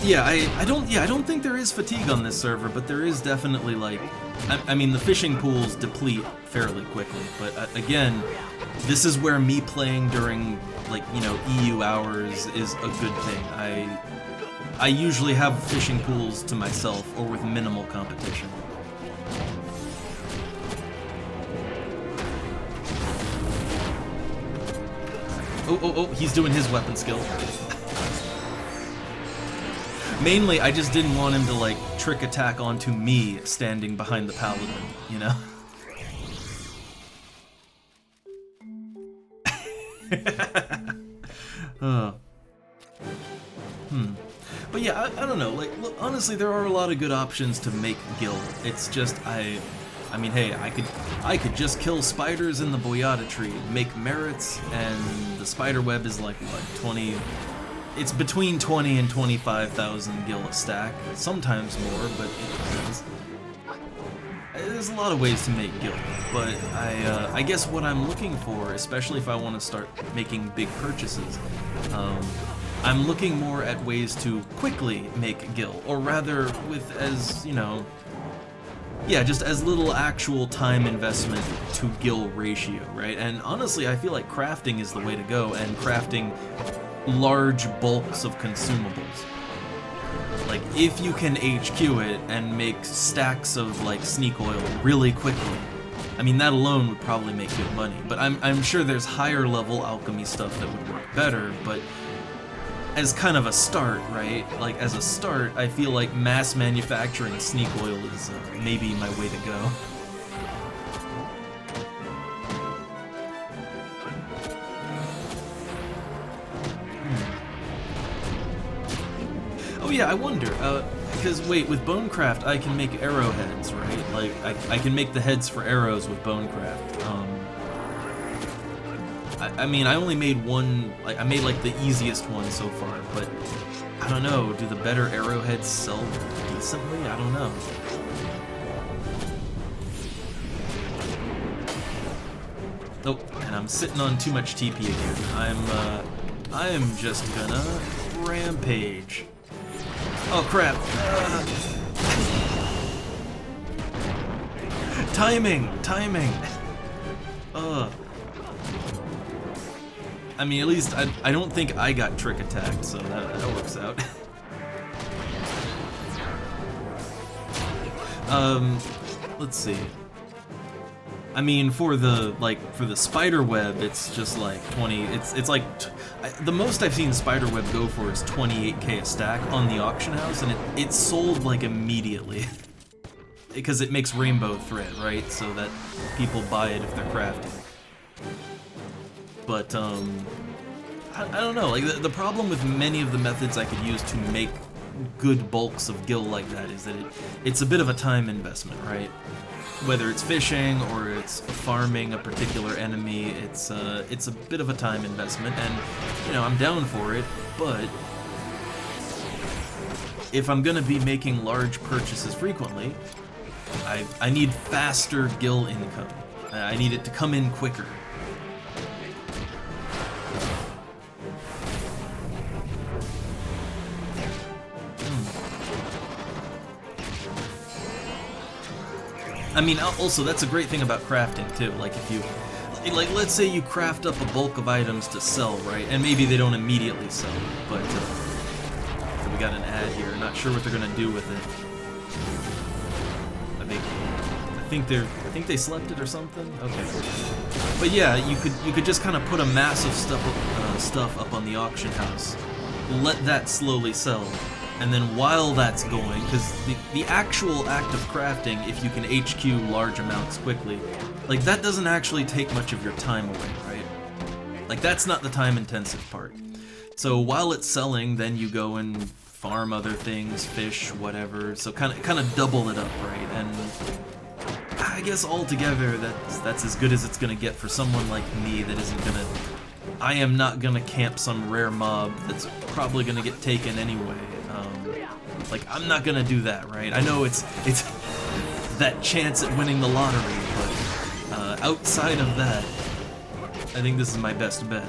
Yeah, I don't think there is fatigue on this server, but there is definitely, like, I mean, the fishing pools deplete fairly quickly, but again, this is where me playing during, like, you know, EU hours is a good thing. I usually have fishing pools to myself or with minimal competition. Oh, he's doing his weapon skill. Mainly, I just didn't want him to, like, trick attack onto me standing behind the paladin, you know? But yeah, I don't know, like, look, honestly, there are a lot of good options to make gil. It's just, I mean, hey, I could just kill spiders in the boyata tree, make merits, and the spider web is like what, 20? It's between 20 and 25,000 gil a stack, sometimes more, but it depends. There's a lot of ways to make gil, but I guess what I'm looking for, especially if I want to start making big purchases, I'm looking more at ways to quickly make gil, or rather with as, you know, yeah, just as little actual time investment to gil ratio, right? And honestly, I feel like crafting is the way to go, and crafting large bulks of consumables. Like, if you can HQ it and make stacks of, like, sneak oil really quickly, I mean, that alone would probably make good money. But I'm sure there's higher level alchemy stuff that would work better, but as kind of a start, right? Like, as a start, I feel like mass manufacturing sneak oil is maybe my way to go. Oh yeah, I wonder, because wait, with Bonecraft I can make arrowheads, right? Like, I can make the heads for arrows with Bonecraft. I mean, I only made one, like, I made like the easiest one so far, but I don't know, do the better arrowheads sell decently? I don't know. Oh, and I'm sitting on too much TP again. I'm just gonna rampage. Oh crap! Timing! I mean, at least I don't think I got trick attacked, so that works out. Let's see. I mean, for the spider web, it's just like 20. It's like the most I've seen spider web go for is 28k a stack on the auction house, and it sold like immediately because it makes rainbow thread, right? So that people buy it if they're crafting. But I don't know. Like the problem with many of the methods I could use to make good bulks of gil like that is that it's a bit of a time investment, right? Whether it's fishing or it's farming a particular enemy, it's a bit of a time investment, and you know, I'm down for it, but if I'm gonna be making large purchases frequently, I need faster gil income. I need it to come in quicker. I mean, also, that's a great thing about crafting, too. Like, if you... Like, let's say you craft up a bulk of items to sell, right? And maybe they don't immediately sell, but... so we got an ad here. Not sure what they're gonna do with it. I think they slept it or something? Okay. But yeah, you could just kind of put a mass of stuff up on the auction house. Let that slowly sell. And then while that's going, because the actual act of crafting, if you can HQ large amounts quickly, like that doesn't actually take much of your time away, right? Like that's not the time-intensive part. So while it's selling, then you go and farm other things, fish, whatever. So kind of double it up, right? And I guess altogether, that's as good as it's gonna get for someone like me that isn't gonna. I am not gonna camp some rare mob that's probably gonna get taken anyway. Like, I'm not gonna do that, right? I know it's that chance at winning the lottery, but outside of that, I think this is my best bet.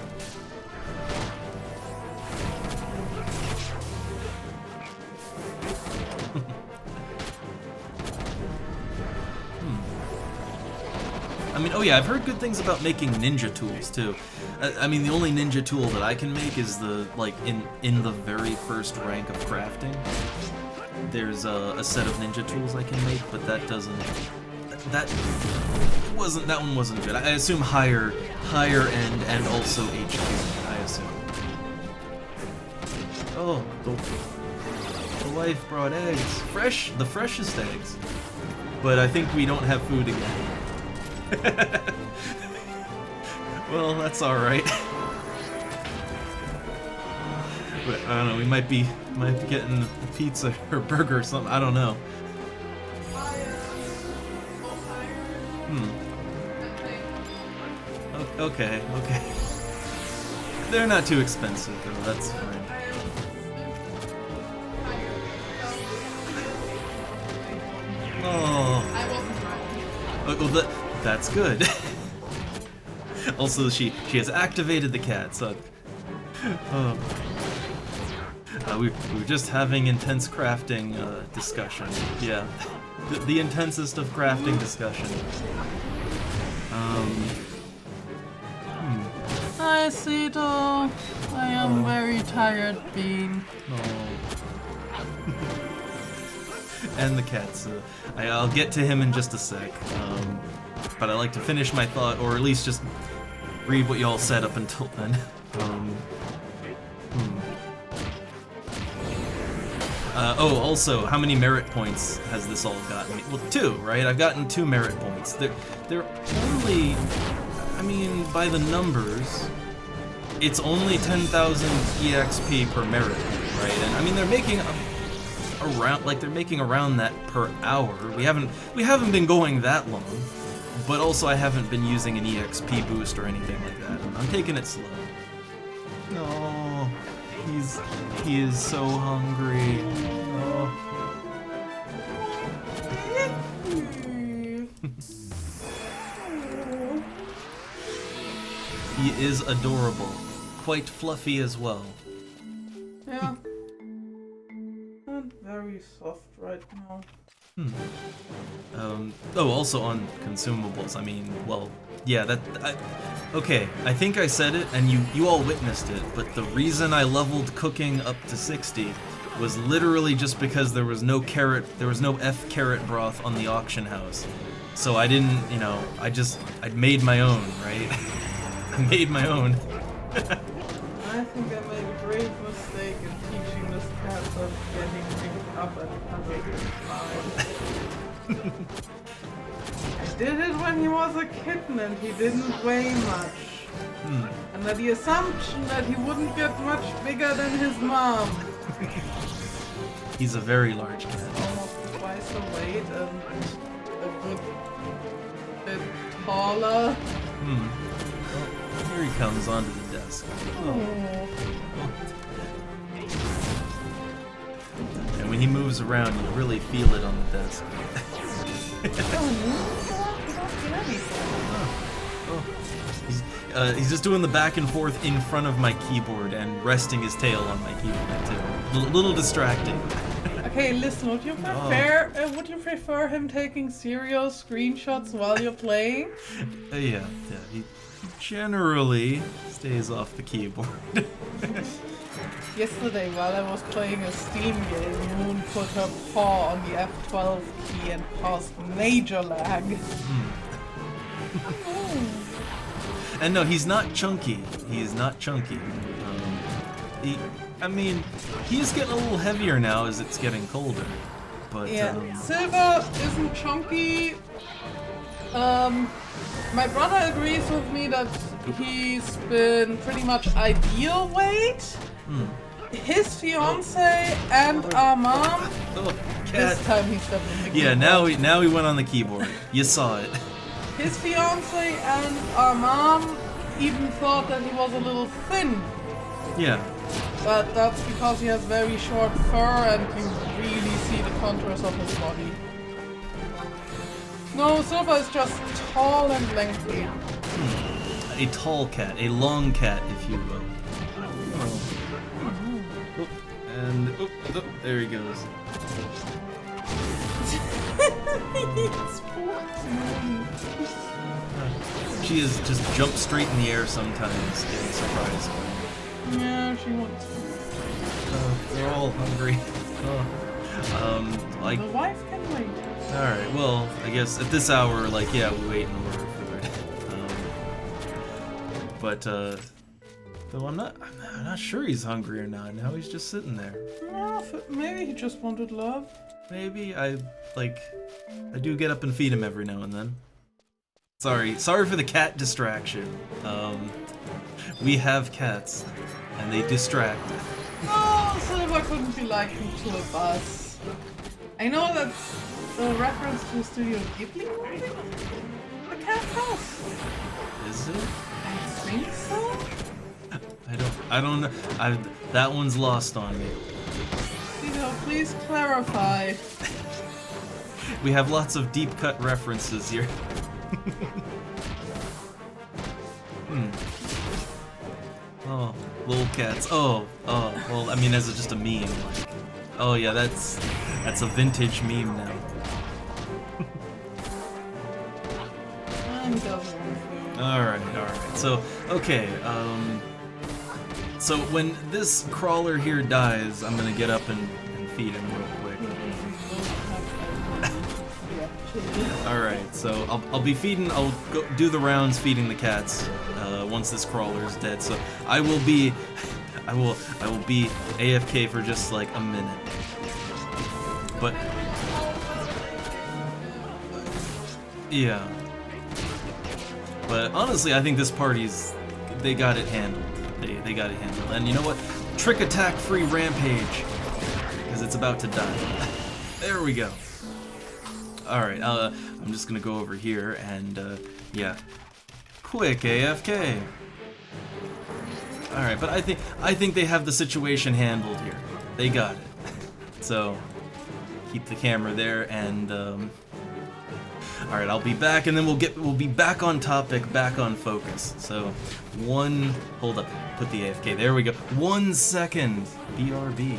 I mean, oh yeah, I've heard good things about making ninja tools too. I mean, the only ninja tool that I can make is the, like, in the very first rank of crafting. There's a set of ninja tools I can make, but that doesn't... That one wasn't good. I assume higher end and also HQ, I assume. Oh, the wife brought eggs. The freshest eggs. But I think we don't have food again. Well, that's alright. But I don't know, we might be getting a pizza or burger or something, I don't know. Okay, okay. They're not too expensive though, that's fine. Oh. I wasn't right. Well, that's good. Also, she has activated the cat, so... we were just having intense crafting discussion. Yeah. The intensest of crafting discussion. Hi, Cito. I am very tired, Bean. Oh. And the cats. I'll get to him in just a sec. But I like to finish my thought, or at least just read what y'all said up until then. Oh, also, how many merit points has this all gotten me? Well, 2, right? I've gotten 2 merit points. They're only, I mean, by the numbers, it's only 10,000 EXP per merit point, right? And I mean, they're making around that per hour. We haven't been going that long, but also I haven't been using an EXP boost or anything like that. I'm taking it slow. No, he is so hungry. Oh. He is adorable, quite fluffy as well. Yeah. Not very soft right now. Oh, also on consumables, I mean, well, yeah, okay, I think I said it, and you all witnessed it, but the reason I leveled cooking up to 60 was literally just because there was no F carrot broth on the auction house. So I didn't, I made my own, right? I made my own. I think I made a great mistake in teaching this cat of getting picked up at 105. I did it when he was a kitten and he didn't weigh much. Under the assumption that he wouldn't get much bigger than his mom. He's a very large cat. Almost twice the weight and a good bit taller. Well, here he comes onto the desk. And when he moves around, you really feel it on the desk. He's just doing the back and forth in front of my keyboard and resting his tail on my keyboard too. A little distracting. Okay, listen. Would you prefer him taking serial screenshots while you're playing? Yeah. He generally stays off the keyboard. Yesterday, while I was playing a Steam game, Moon put her paw on the F12 key and caused major lag. And no, he's not chunky. He is not chunky. He is getting a little heavier now as it's getting colder. But yeah, Silver isn't chunky. My brother agrees with me that he's been pretty much ideal weight. His fiance and our mom. This time he stepped on the keyboard. Yeah, now he went on the keyboard. You saw it. His fiance and our mom even thought that he was a little thin. Yeah. But that's because he has very short fur and you really see the contours of his body. No, Silver is just tall and lengthy. A tall cat, a long cat, if you will. And there he goes. She has just jumped straight in the air sometimes, getting surprised. Yeah, she wants food. They're all hungry. The wife can wait. Alright, well, I guess at this hour, we wait in order for it. Though I'm not sure he's hungry or not. Now he's just sitting there. Maybe he just wanted love. Maybe I do get up and feed him every now and then. Sorry for the cat distraction. We have cats, and they distract. Oh, Silver couldn't be likened to a bus. I know that's a reference to Studio Ghibli movie. The cat house. Is it? I think so? I don't know. That one's lost on me. Tito, please clarify. We have lots of deep cut references here. Oh, little cats. Oh, well, I mean, as just a meme. Like, oh yeah, that's a vintage meme now. Alright. So, okay, so when this crawler here dies, I'm gonna get up and feed him real quick. Alright, so I'll be feeding, I'll go do the rounds feeding the cats, once this crawler is dead. So I will be AFK for just like a minute. But yeah. But honestly, I think this party's, they got it handled. They got it handled. And you know what? Trick attack free rampage, because it's about to die. There we go. Alright, I'm just gonna go over here and, yeah. Quick AFK. Alright, but I think they have the situation handled here. They got it. So, keep the camera there and, alright, I'll be back and then we'll be back on topic, back on focus. So, hold up, put the AFK, there we go. 1 second, BRB.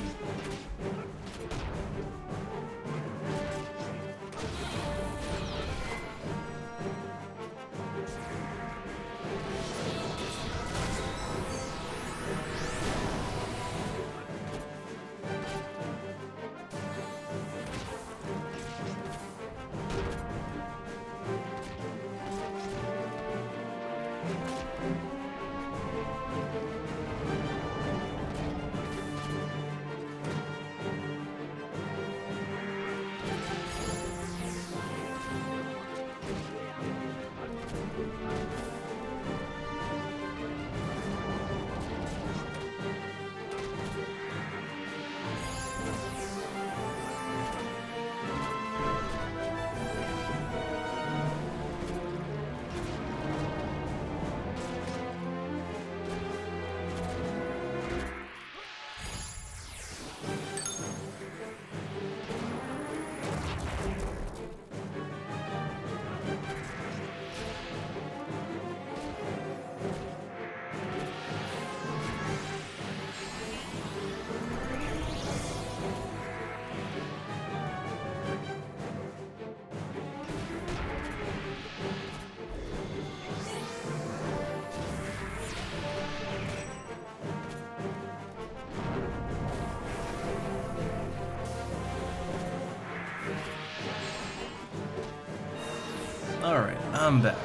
Alright, I'm back.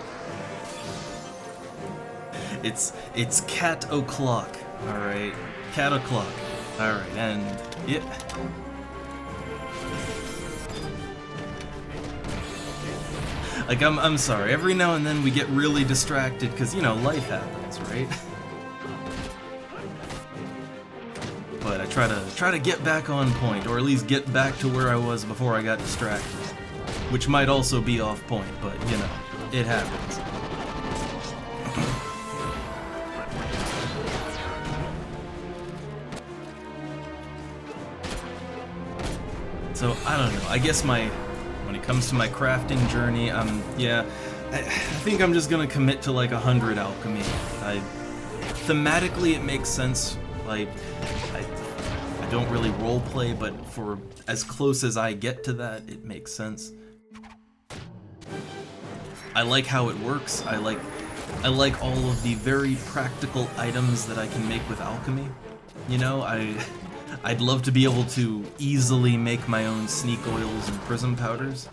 It's cat o'clock, alright? Cat o'clock. Alright, and yeah. Like I'm sorry, every now and then we get really distracted because you know life happens, right? But I try to get back on point, or at least get back to where I was before I got distracted. Which might also be off point, but you know, it happens. So, I don't know, I guess when it comes to my crafting journey, yeah, I think I'm just gonna commit to like 100 alchemy. Thematically it makes sense, like, I don't really roleplay, but for as close as I get to that, it makes sense. I like how it works. I like all of the very practical items that I can make with alchemy. You know, I'd love to be able to easily make my own sneak oils and prism powders.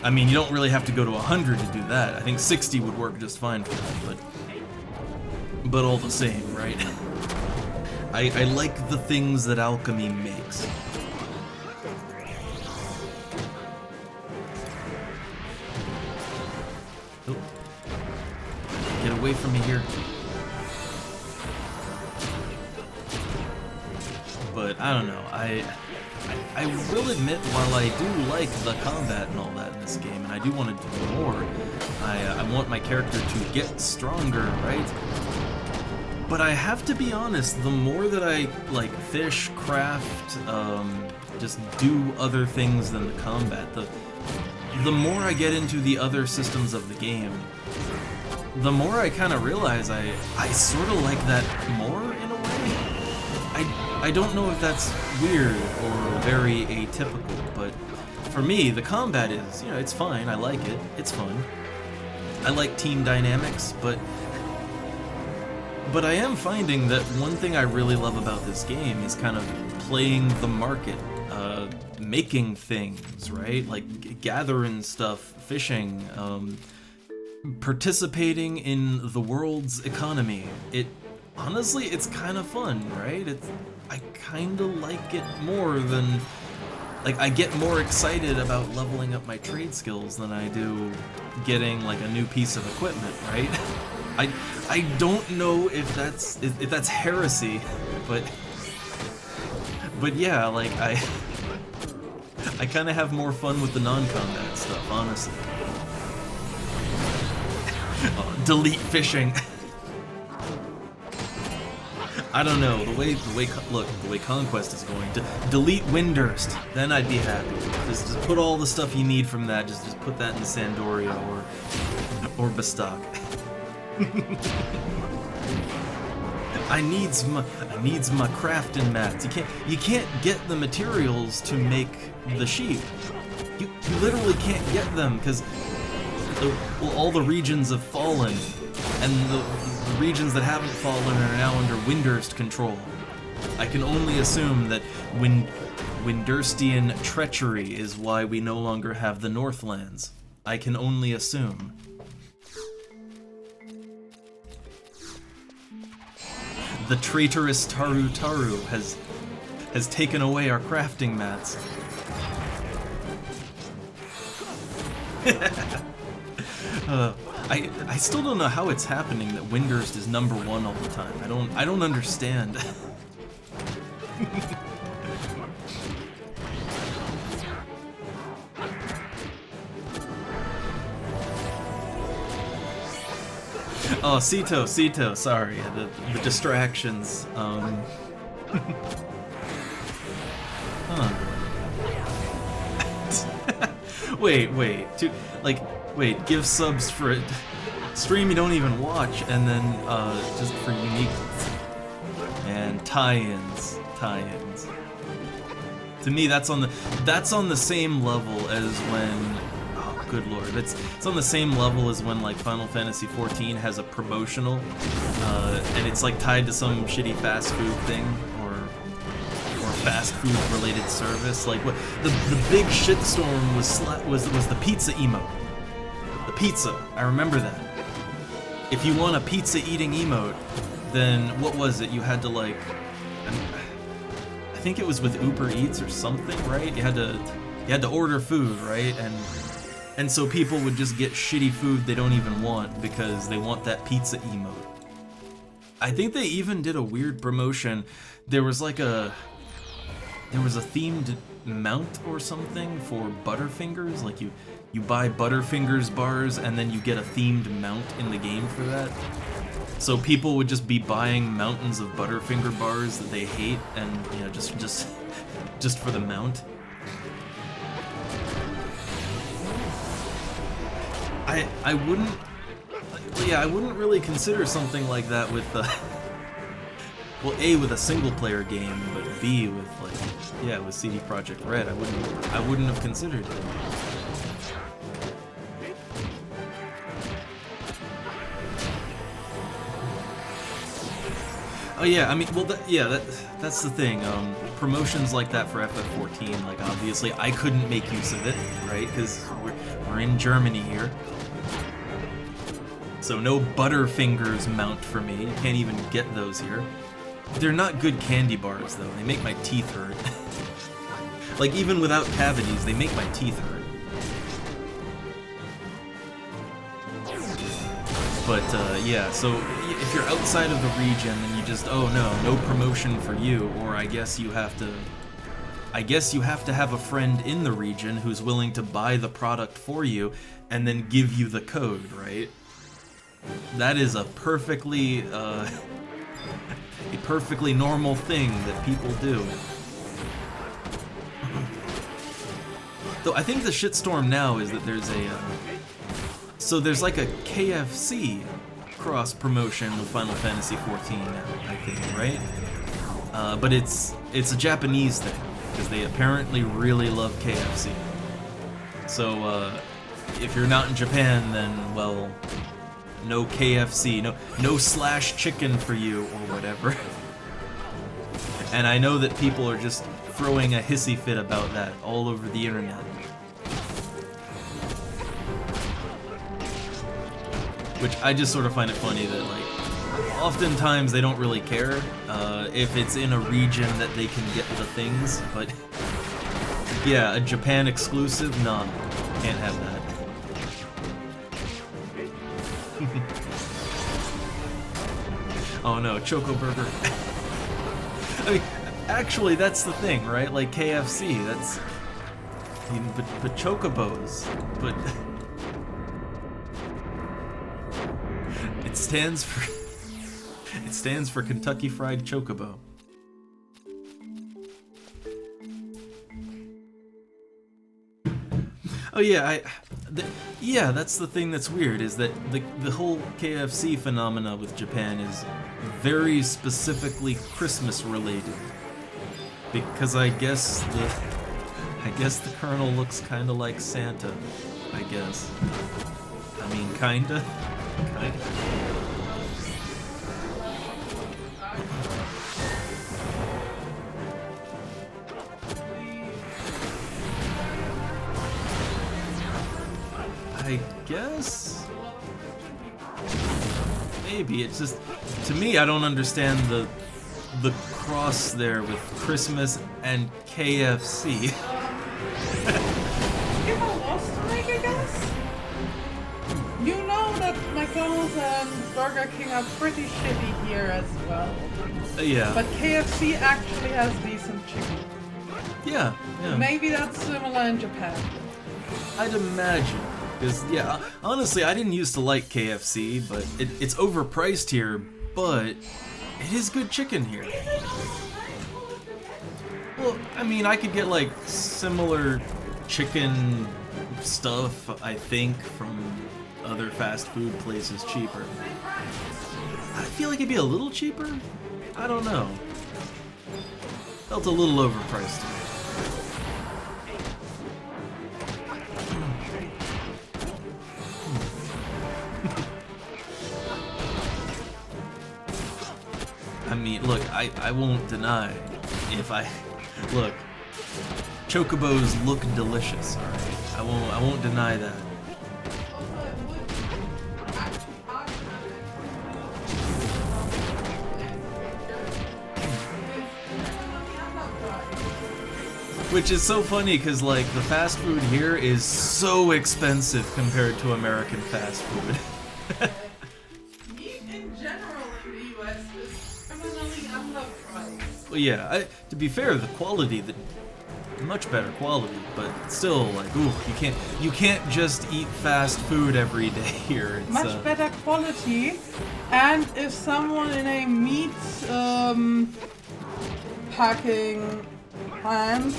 I mean, you don't really have to go to 100 to do that. I think 60 would work just fine for that, but all the same, right? I like the things that alchemy makes. Get away from me here. But I don't know, I will admit, while I do like the combat and all that in this game, and I do want to do more, I want my character to get stronger, right? But I have to be honest, the more that I like fish, craft, just do other things than the combat, the more I get into the other systems of the game, the more I kind of realize I sort of like that more in a way. I don't know if that's weird or very atypical, but for me, the combat is, you know, it's fine, I like it, it's fun. I like team dynamics, but I am finding that one thing I really love about this game is kind of playing the market, making things, right? Like gathering stuff, fishing, participating in the world's economy. Honestly, it's kind of fun, right? I kind of like it more than, like, I get more excited about leveling up my trade skills than I do getting like a new piece of equipment, right? I don't know if that's heresy, but yeah, like I kind of have more fun with the non-combat stuff, honestly. Delete fishing. I don't know, the way Conquest is going, delete Windurst, then I'd be happy. Just put all the stuff you need from that, just put that in Sandoria or Bastok. I needs my crafting mats. You can't get the materials to make the sheep. You literally can't get them because all the regions have fallen, and the regions that haven't fallen are now under Windurst control. I can only assume that Windurstian treachery is why we no longer have the Northlands. I can only assume. The traitorous Taru has taken away our crafting mats. I still don't know how it's happening that Windurst is #1 all the time. I don't understand. Oh, Sito, sorry, the distractions. Huh. Wait, give subs for it. Stream you don't even watch, and then just for unique and tie-ins. To me, that's on the same level as when. Oh, good lord, it's on the same level as when like Final Fantasy XIV has a promotional, and it's like tied to some shitty fast food thing or fast food related service. Like what the big shitstorm was the pizza emote. The pizza, I remember that. If you want a pizza eating emote, then what was it? You had to like, I think it was with Uber Eats or something, right? You had to order food, right? And so people would just get shitty food they don't even want because they want that pizza emote. I think they even did a weird promotion. There was a themed mount or something for Butterfingers, like you buy Butterfingers bars and then you get a themed mount in the game for that. So people would just be buying mountains of Butterfinger bars that they hate, and you know, just for the mount. I wouldn't really consider something like that with well, A, with a single player game, but B, with CD Projekt Red, I wouldn't have considered it. Oh yeah, I mean, well, that's the thing. Promotions like that for FF14, like obviously I couldn't make use of it, right? Because we're in Germany here. So no Butterfingers mount for me. You can't even get those here. They're not good candy bars though. They make my teeth hurt. Like even without cavities, they make my teeth hurt. But yeah, so if you're outside of the region, then you just, oh no promotion for you, or I guess you have to I guess you have to have a friend in the region who's willing to buy the product for you and then give you the code, right? That is a perfectly normal thing that people do. Though I think the shitstorm now is that there's there's like a KFC cross promotion with Final Fantasy XIV now, I think, right? But it's a Japanese thing because they apparently really love KFC. So if you're not in Japan, then well, no KFC, no slash chicken for you or whatever. And I know that people are just throwing a hissy fit about that all over the internet. Which I just sort of find it funny that, like, oftentimes they don't really care if it's in a region that they can get the things, but yeah, a Japan exclusive? Nah, can't have that. Oh no, Choco Burger. I mean, actually, that's the thing, right? Like KFC, that's... I mean, but Chocobos, but... It stands for Kentucky Fried Chocobo. Oh yeah, yeah, that's the thing that's weird, is that the whole KFC phenomena with Japan is very specifically Christmas related. Because I guess the Colonel looks kinda like Santa, I guess. I mean, kinda. I guess? Maybe, it's just, to me, I don't understand the cross there with Christmas and KFC. Give a loss to make, I guess? You know that McDonald's and Burger King are pretty shitty here as well. Yeah. But KFC actually has decent chicken. Yeah. Maybe that's similar in Japan. I'd imagine. Because, yeah, honestly, I didn't used to like KFC, but it's overpriced here, but it is good chicken here. Well, I mean, I could get, like, similar chicken stuff, I think, from other fast food places cheaper. I feel like it'd be a little cheaper? I don't know. Felt a little overpriced to me. I mean, look, I won't deny if look, Chocobos look delicious, alright? I won't deny that. Which is so funny because, like, the fast food here is so expensive compared to American fast food. Meat in general in the US is criminally underpriced. Well, yeah, to be fair, the quality, much better quality, but still, like, ooh, you can't just eat fast food every day here. It's, much better quality, and if someone in a meat packing plant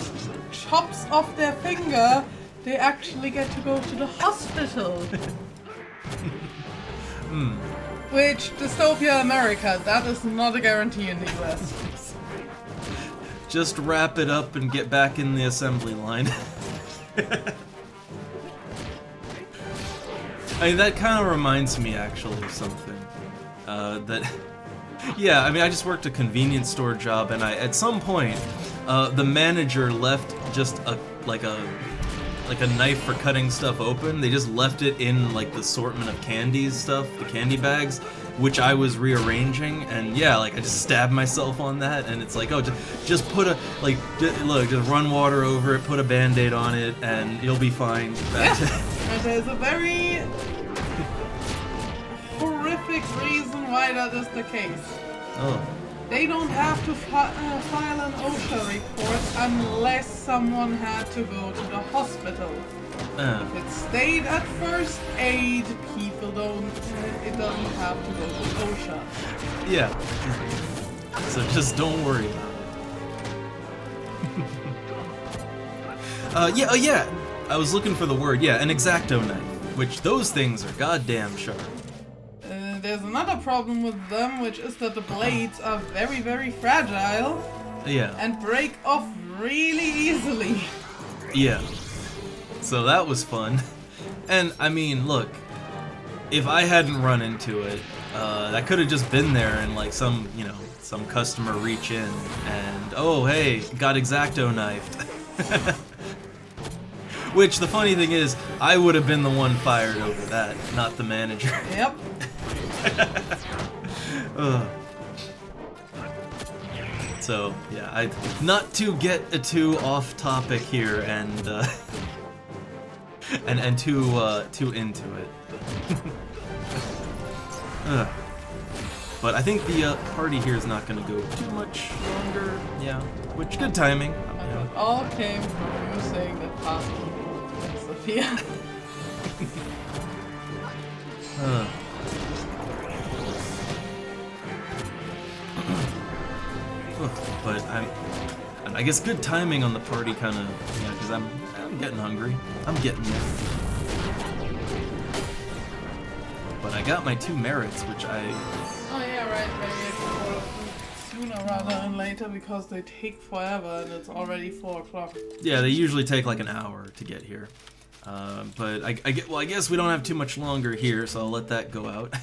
chops off their finger, they actually get to go to the hospital. Which, dystopia America, that is not a guarantee in the US. Just wrap it up and get back in the assembly line. I mean, that kind of reminds me, actually, of something. Yeah, I mean, I just worked a convenience store job, and at some point, the manager left just a knife for cutting stuff open. They just left it in, like, the assortment of candies stuff, the candy bags, which I was rearranging, and yeah, like, I just stabbed myself on that, and it's like, oh, just put a, like, look, just run water over it, put a Band-Aid on it, and you'll be fine. And there's a very horrific reason why that is the case. Oh. they don't have to file an OSHA report unless someone had to go to the hospital. If it stayed at first aid, people don't. It doesn't have to go to OSHA. Yeah. So just don't worry about it. Yeah. I was looking for the word. Yeah, an X-Acto knife, which those things are goddamn sharp. There's another problem with them, which is that the blades are very, very fragile. Yeah. And break off really easily. Yeah. So that was fun. And I mean, look, if I hadn't run into it, that could have just been there and like some customer reach in and, oh, hey, got X-Acto knifed. Which, the funny thing is, I would have been the one fired over that, not the manager. Yep. So, yeah, not to get too off topic here and too into it. But I think the party here is not going to go too much longer. Yeah, which good timing. And it all came from you saying that past people would do Sophia. But I guess good timing on the party, kind of, yeah, because I'm getting hungry. I'm getting there. But I got my 2 merits, which I. Oh yeah, right. Maybe I should go sooner rather than later because they take forever and it's already 4 o'clock. Yeah, they usually take like an hour to get here. But I guess we don't have too much longer here, so I'll let that go out.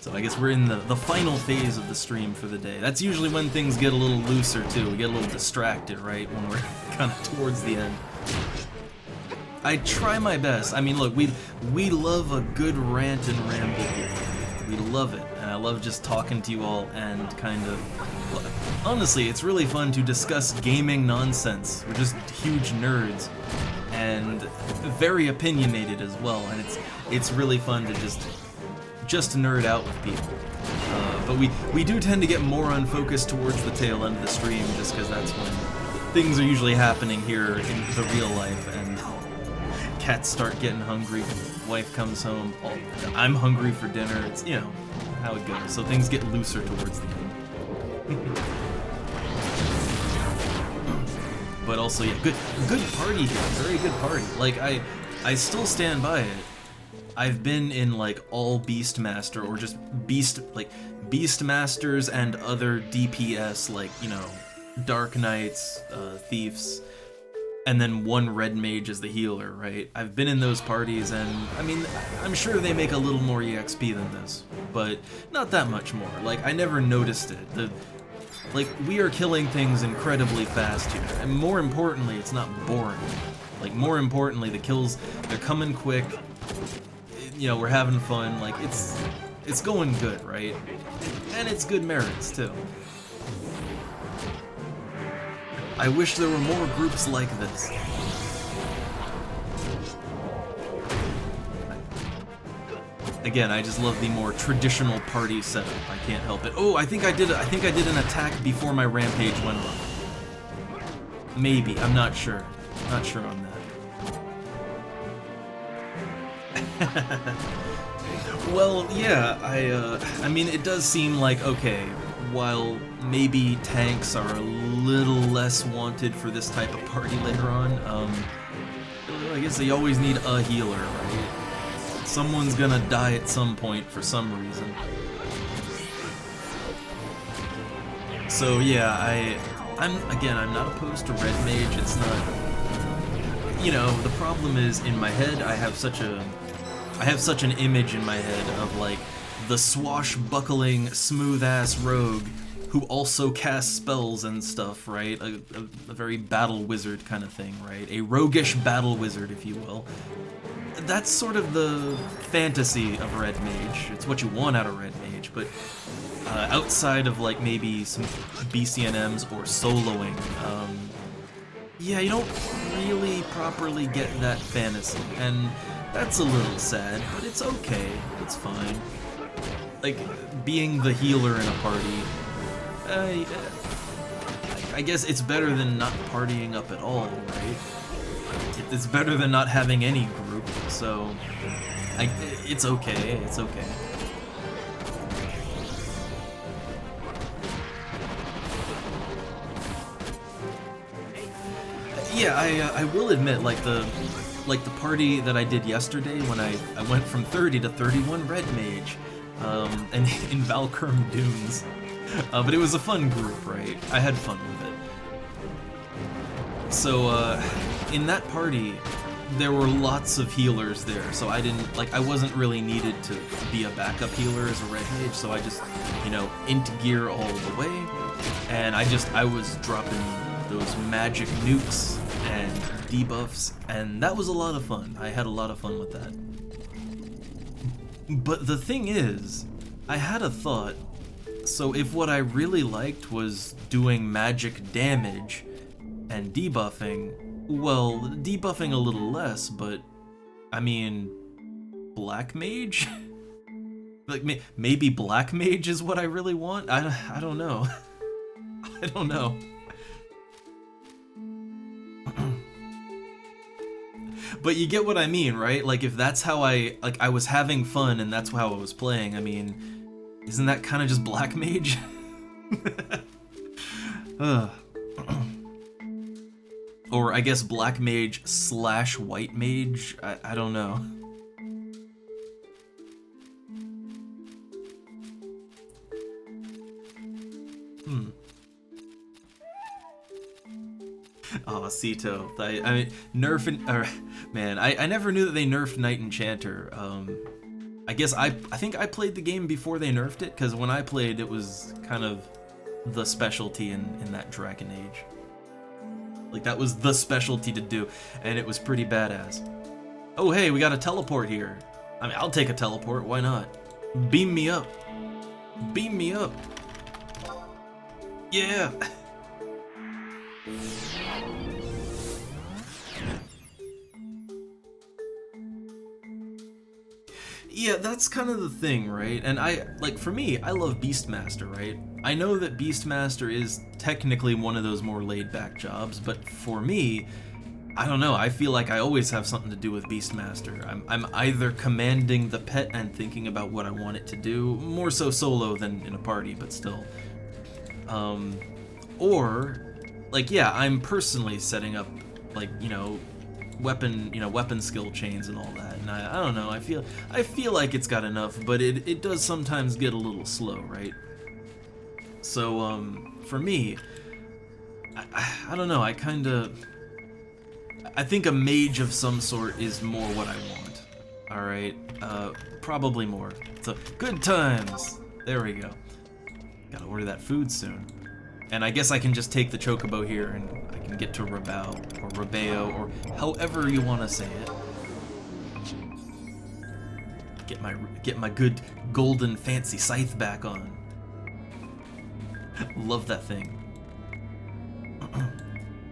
So I guess we're in the final phase of the stream for the day. That's usually when things get a little looser too. We get a little distracted, right, when we're kind of towards the end. I try my best. I mean, look, we love a good rant and ramble here. We love it, and I love just talking to you all and kind of... Honestly, it's really fun to discuss gaming nonsense. We're just huge nerds, and very opinionated as well, and it's really fun to just nerd out with people. But we do tend to get more unfocused towards the tail end of the stream, just because that's when things are usually happening here in the real life, and cats start getting hungry, wife comes home, I'm hungry for dinner, it's, you know, how it goes. So things get looser towards the end. But also, yeah, good party here, very good party. Like, I still stand by it. I've been in like all Beastmaster or just Beastmasters and other DPS, like, you know, Dark Knights, Thieves, and then one Red Mage as the healer, right? I've been in those parties, and I mean, I'm sure they make a little more EXP than this, but not that much more. Like, I never noticed it. Like, we are killing things incredibly fast here, and more importantly, it's not boring. Like, more importantly, the kills, they're coming quick. You know, we're having fun, like, it's going good, right? And it's good merits, too. I wish there were more groups like this. Again, I just love the more traditional party setup. I can't help it. Oh, I think I did an attack before my rampage went off. Maybe, I'm not sure. Not sure on that. Well, yeah, I mean, it does seem like, okay, while maybe tanks are a little less wanted for this type of party later on, I guess they always need a healer, right? Someone's gonna die at some point for some reason. So yeah, I'm not opposed to Red Mage. It's not, you know, the problem is in my head I have such an image in my head of like the swashbuckling smooth-ass rogue who also casts spells and stuff, right? A very battle wizard kind of thing, right? A roguish battle wizard, if you will. That's sort of the fantasy of Red Mage. It's what you want out of Red Mage, but outside of like maybe some BCNMs or soloing, yeah, you don't really properly get that fantasy, and that's a little sad, but it's okay. It's fine. Like, being the healer in a party, I guess it's better than not partying up at all, right? It's better than not having any group, so it's okay. It's okay. Yeah, I will admit, like the party that I did yesterday when I went from 30 to 31 Red Mage, and in Valkurm Dunes, but it was a fun group, right? I had fun with it. So in that party, there were lots of healers there, so I wasn't really needed to be a backup healer as a Red Mage, so I just, into gear all the way, and I was dropping those magic nukes and debuffs, and that was a lot of fun. I had a lot of fun with that. But the thing is, I had a thought. So if what I really liked was doing magic damage and debuffing, well, debuffing a little less, but I mean, Black Mage? Like, maybe Black Mage is what I really want? I don't know. I don't know. But you get what I mean, right? Like, if that's how I was having fun and that's how I was playing, I mean, isn't that kind of just Black Mage? Or I guess Black Mage / White Mage? I don't know. Oh, Sito. I mean, man, I never knew that they nerfed Knight Enchanter. I guess I think I played the game before they nerfed it, because when I played, it was kind of the specialty in that Dragon Age. Like, that was the specialty to do, and it was pretty badass. Oh, hey, we got a teleport here. I mean, I'll take a teleport, why not? Beam me up. Beam me up. Yeah. Yeah, that's kind of the thing, right? And for me, I love Beastmaster, right? I know that Beastmaster is technically one of those more laid-back jobs, but for me, I don't know, I feel like I always have something to do with Beastmaster. I'm either commanding the pet and thinking about what I want it to do, more so solo than in a party, but still. Or, like, yeah, I'm personally setting up, like, weapon skill chains and all that, and I don't know, I feel like it's got enough, but it does sometimes get a little slow, right? So, for me, I don't know, I think a mage of some sort is more what I want, alright? Probably more. So, good times! There we go. Gotta order that food soon. And I guess I can just take the chocobo here and I can get to Rabao, or Rabeo, or however you want to say it. Get my good golden fancy scythe back on. Love that thing.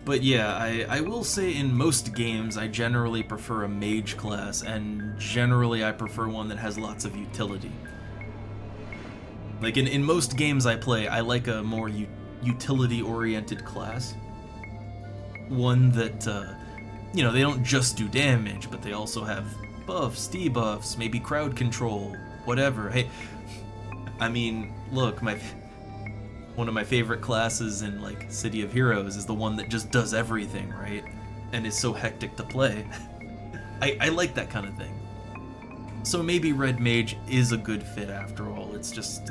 But yeah, I will say in most games I generally prefer a mage class, and generally I prefer one that has lots of utility. Like in most games I play, I like a more utility-oriented class. One that, they don't just do damage, but they also have buffs, debuffs, maybe crowd control, whatever. Hey, I mean, look, one of my favorite classes in, like, City of Heroes is the one that just does everything, right? And is so hectic to play. I like that kind of thing. So maybe Red Mage is a good fit after all. It's just,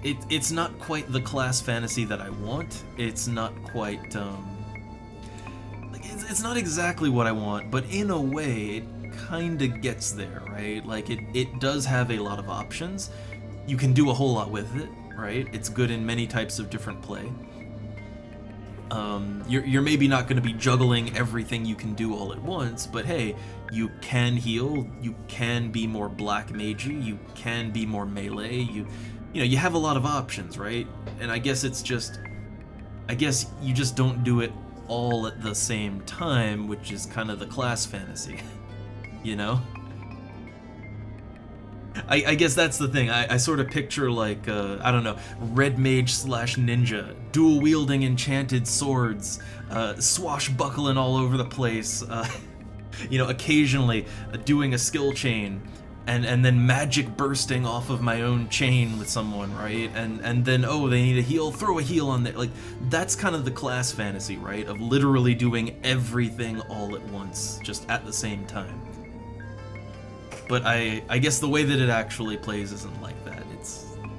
it's not quite the class fantasy that I want. It's not quite, it's not exactly what I want, but in a way, it kinda gets there, right? Like, it does have a lot of options. You can do a whole lot with it, right? It's good in many types of different play. You're maybe not going to be juggling everything you can do all at once, but hey, you can heal, you can be more black magey, you can be more melee, you have a lot of options, right? And I guess it's just, I guess you just don't do it all at the same time, which is kind of the class fantasy, you know? I guess that's the thing. I sort of picture like, I don't know, red mage slash ninja, dual wielding enchanted swords, swashbuckling all over the place, you know, occasionally doing a skill chain, and then magic bursting off of my own chain with someone, right? And then, oh, they need a heal, throw a heal on there. Like, that's kind of the class fantasy, right? Of literally doing everything all at once, just at the same time. But I guess the way that it actually plays isn't like that.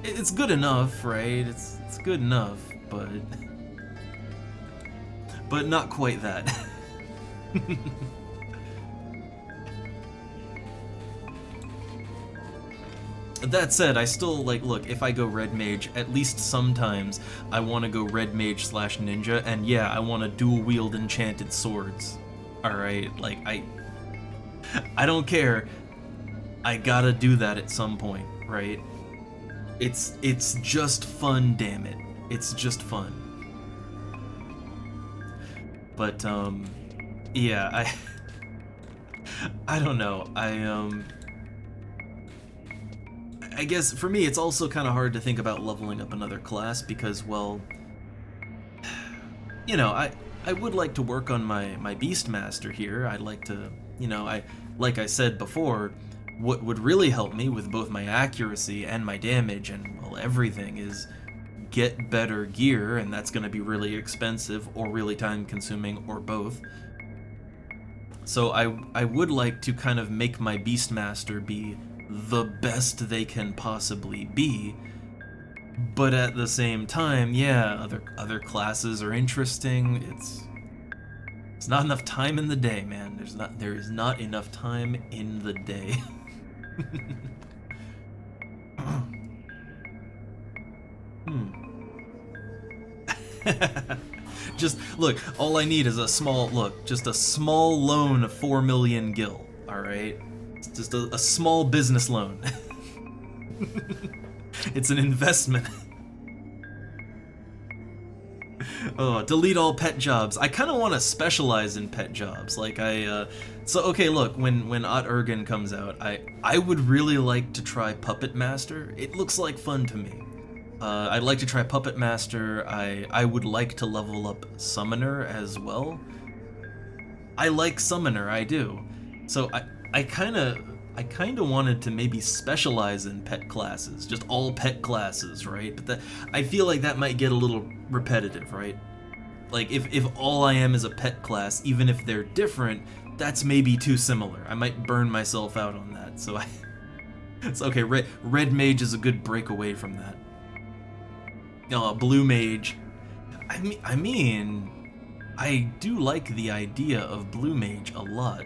It's good enough, right? It's good enough, but not quite that. That said, I still, like, look, if I go red mage, at least sometimes I want to go red mage slash ninja, and yeah, I want to dual wield enchanted swords. Alright, like, I don't care. I gotta do that at some point, right? It's just fun, damn it. It's just fun. But, yeah, I don't know. I guess for me it's also kind of hard to think about leveling up another class because, well, you know, I would like to work on my Beastmaster here. I'd like to, you know, like I said before, what would really help me with both my accuracy and my damage and, well, everything is get better gear, and that's going to be really expensive or really time consuming or both. So I would like to kind of make my Beastmaster be the best they can possibly be, but at the same time, yeah, other classes are interesting. It's not enough time in the day, man. There is not enough time in the day. Just look, all I need is just a small loan of 4 million gil, alright? It's just a small business loan. It's an investment. Oh, delete all pet jobs. I kind of want to specialize in pet jobs. Like so okay, look, when Ot Ergen comes out, I would really like to try Puppet Master. It looks like fun to me. I'd like to try Puppet Master. I would like to level up Summoner as well. I like Summoner, I do. So I kind of wanted to maybe specialize in pet classes, just all pet classes, right? But I feel like that might get a little repetitive, right? Like if all I am is a pet class, even if they're different, that's maybe too similar. I might burn myself out on that. So it's okay. Red mage is a good break away from that. Blue mage. I mean, I do like the idea of blue mage a lot.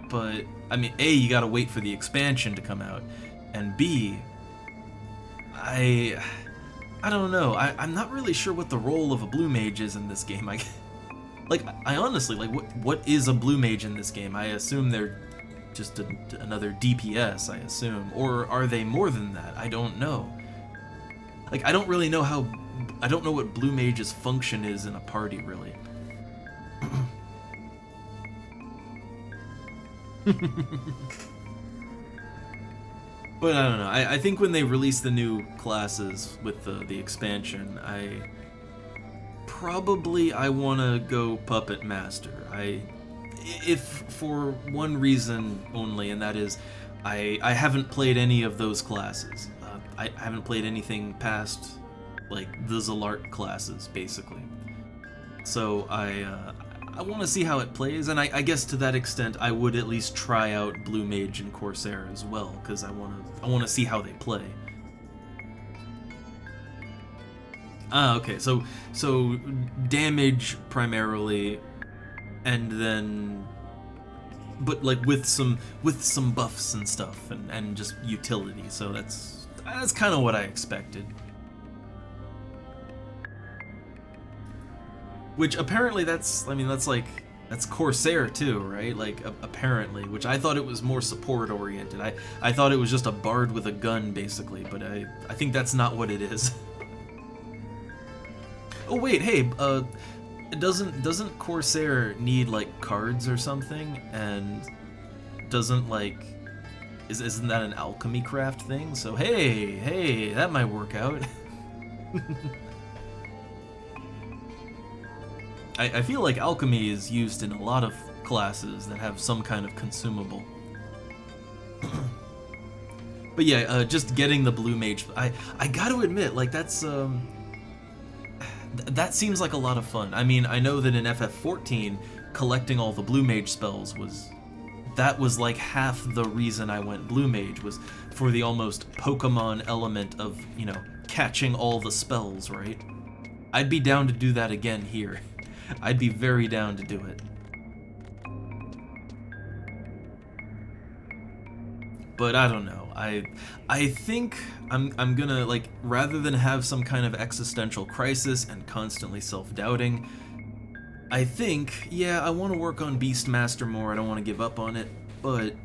But, I mean, A, you gotta wait for the expansion to come out, and B, I don't know, I'm not really sure what the role of a blue mage is in this game. I honestly, like, what is a blue mage in this game? I assume they're just another DPS, I assume, or are they more than that? I don't know. Like, I don't really know I don't know what blue mage's function is in a party, really. But I don't know. I think when they release the new classes with the expansion, I want to go Puppet Master. If for one reason only, and that is, I haven't played any of those classes. I haven't played anything past like the Zalart classes, basically. So I want to see how it plays, and I guess to that extent I would at least try out Blue Mage and Corsair as well, because I want to see how they play. Okay, so damage primarily, and then, but like with some buffs and stuff, and just utility. So that's kind of what I expected. Which apparently that's Corsair too, right? Like apparently, which I thought it was more support oriented. I thought it was just a bard with a gun basically, but I think that's not what it is. Oh wait, hey, doesn't Corsair need like cards or something? And doesn't like isn't that an alchemy craft thing? So hey, that might work out. I feel like alchemy is used in a lot of classes that have some kind of consumable. But yeah, just getting the blue mage, I gotta admit, like that's that seems like a lot of fun. I mean, I know that in FF14, collecting all the blue mage spells was like half the reason I went blue mage, was for the almost Pokemon element of, you know, catching all the spells, right? I'd be down to do that again here. I'd be very down to do it. But I don't know. I think I'm gonna, like, rather than have some kind of existential crisis and constantly self-doubting, I think, yeah, I want to work on Beastmaster more. I don't want to give up on it, but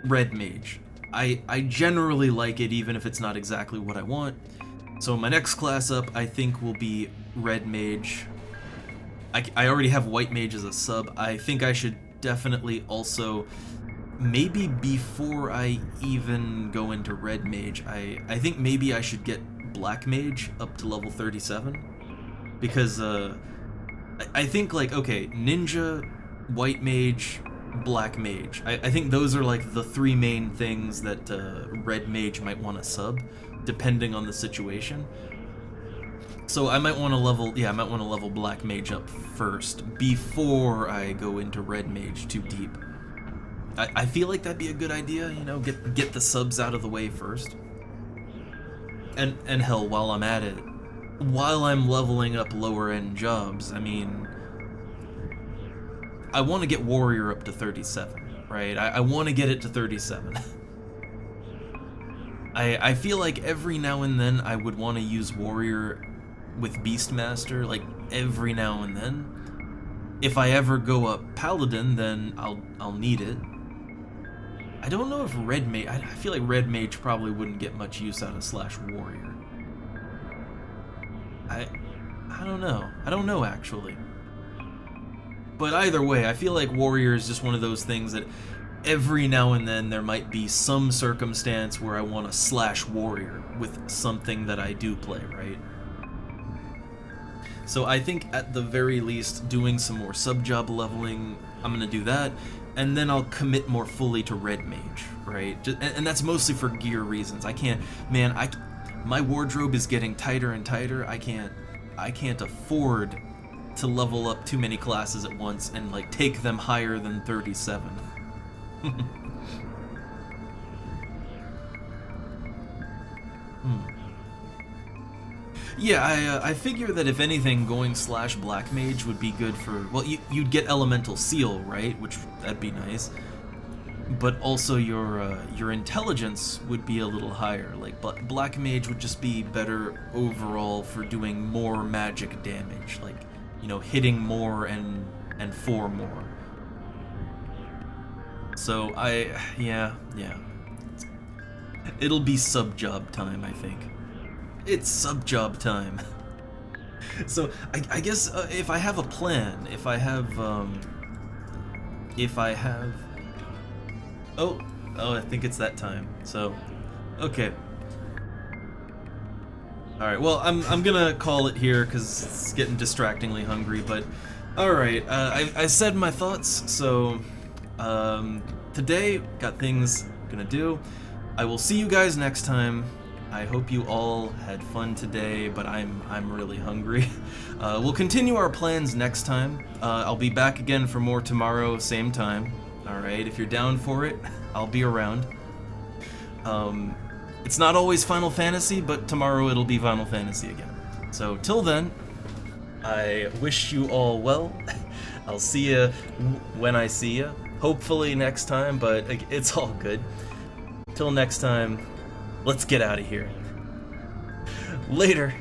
Red Mage. I generally like it even if it's not exactly what I want. So my next class up, I think, will be Red Mage. I already have White Mage as a sub. I think I should definitely also, maybe before I even go into Red Mage, I think maybe I should get Black Mage up to level 37. Because, I think, like, okay, Ninja, White Mage, Black Mage. I think those are, like, the three main things that Red Mage might want to sub, depending on the situation. So I might want to level Black Mage up first, before I go into Red Mage too deep. I feel like that'd be a good idea, you know, get the subs out of the way first. And hell, while I'm at it, while I'm leveling up lower end jobs, I mean, I want to get Warrior up to 37, right? I want to get it to 37. I feel like every now and then I would want to use Warrior with Beastmaster, like every now and then. If I ever go up Paladin, then I'll need it. I don't know if Red Mage, I feel like Red Mage probably wouldn't get much use out of Slash Warrior. I don't know. I don't know, actually. But either way, I feel like Warrior is just one of those things that every now and then there might be some circumstance where I want to Slash Warrior with something that I do play, right? So I think at the very least, doing some more sub-job leveling, I'm gonna do that, and then I'll commit more fully to Red Mage, right? And that's mostly for gear reasons. I can't, man, my wardrobe is getting tighter and tighter. I can't afford to level up too many classes at once and, like, take them higher than 37. Yeah, I figure that if anything, going Slash Black Mage would be good for, well, you'd get Elemental Seal, right? Which, that'd be nice. But also your intelligence would be a little higher. Like, Black Mage would just be better overall for doing more magic damage. Like, you know, hitting more and for more. So, yeah. It'll be sub-job time, I think. It's sub-job time. So, I guess, if I have a plan, if I have, oh, I think it's that time, so, okay. Alright, well, I'm gonna call it here, because it's getting distractingly hungry, but, alright, I said my thoughts, so, today, got things I'm gonna do. I will see you guys next time. I hope you all had fun today, but I'm really hungry. We'll continue our plans next time. I'll be back again for more tomorrow, same time. Alright, if you're down for it, I'll be around. It's not always Final Fantasy, but tomorrow it'll be Final Fantasy again. So, till then, I wish you all well. I'll see you when I see you. Hopefully next time, but it's all good. Till next time, let's get out of here. Later.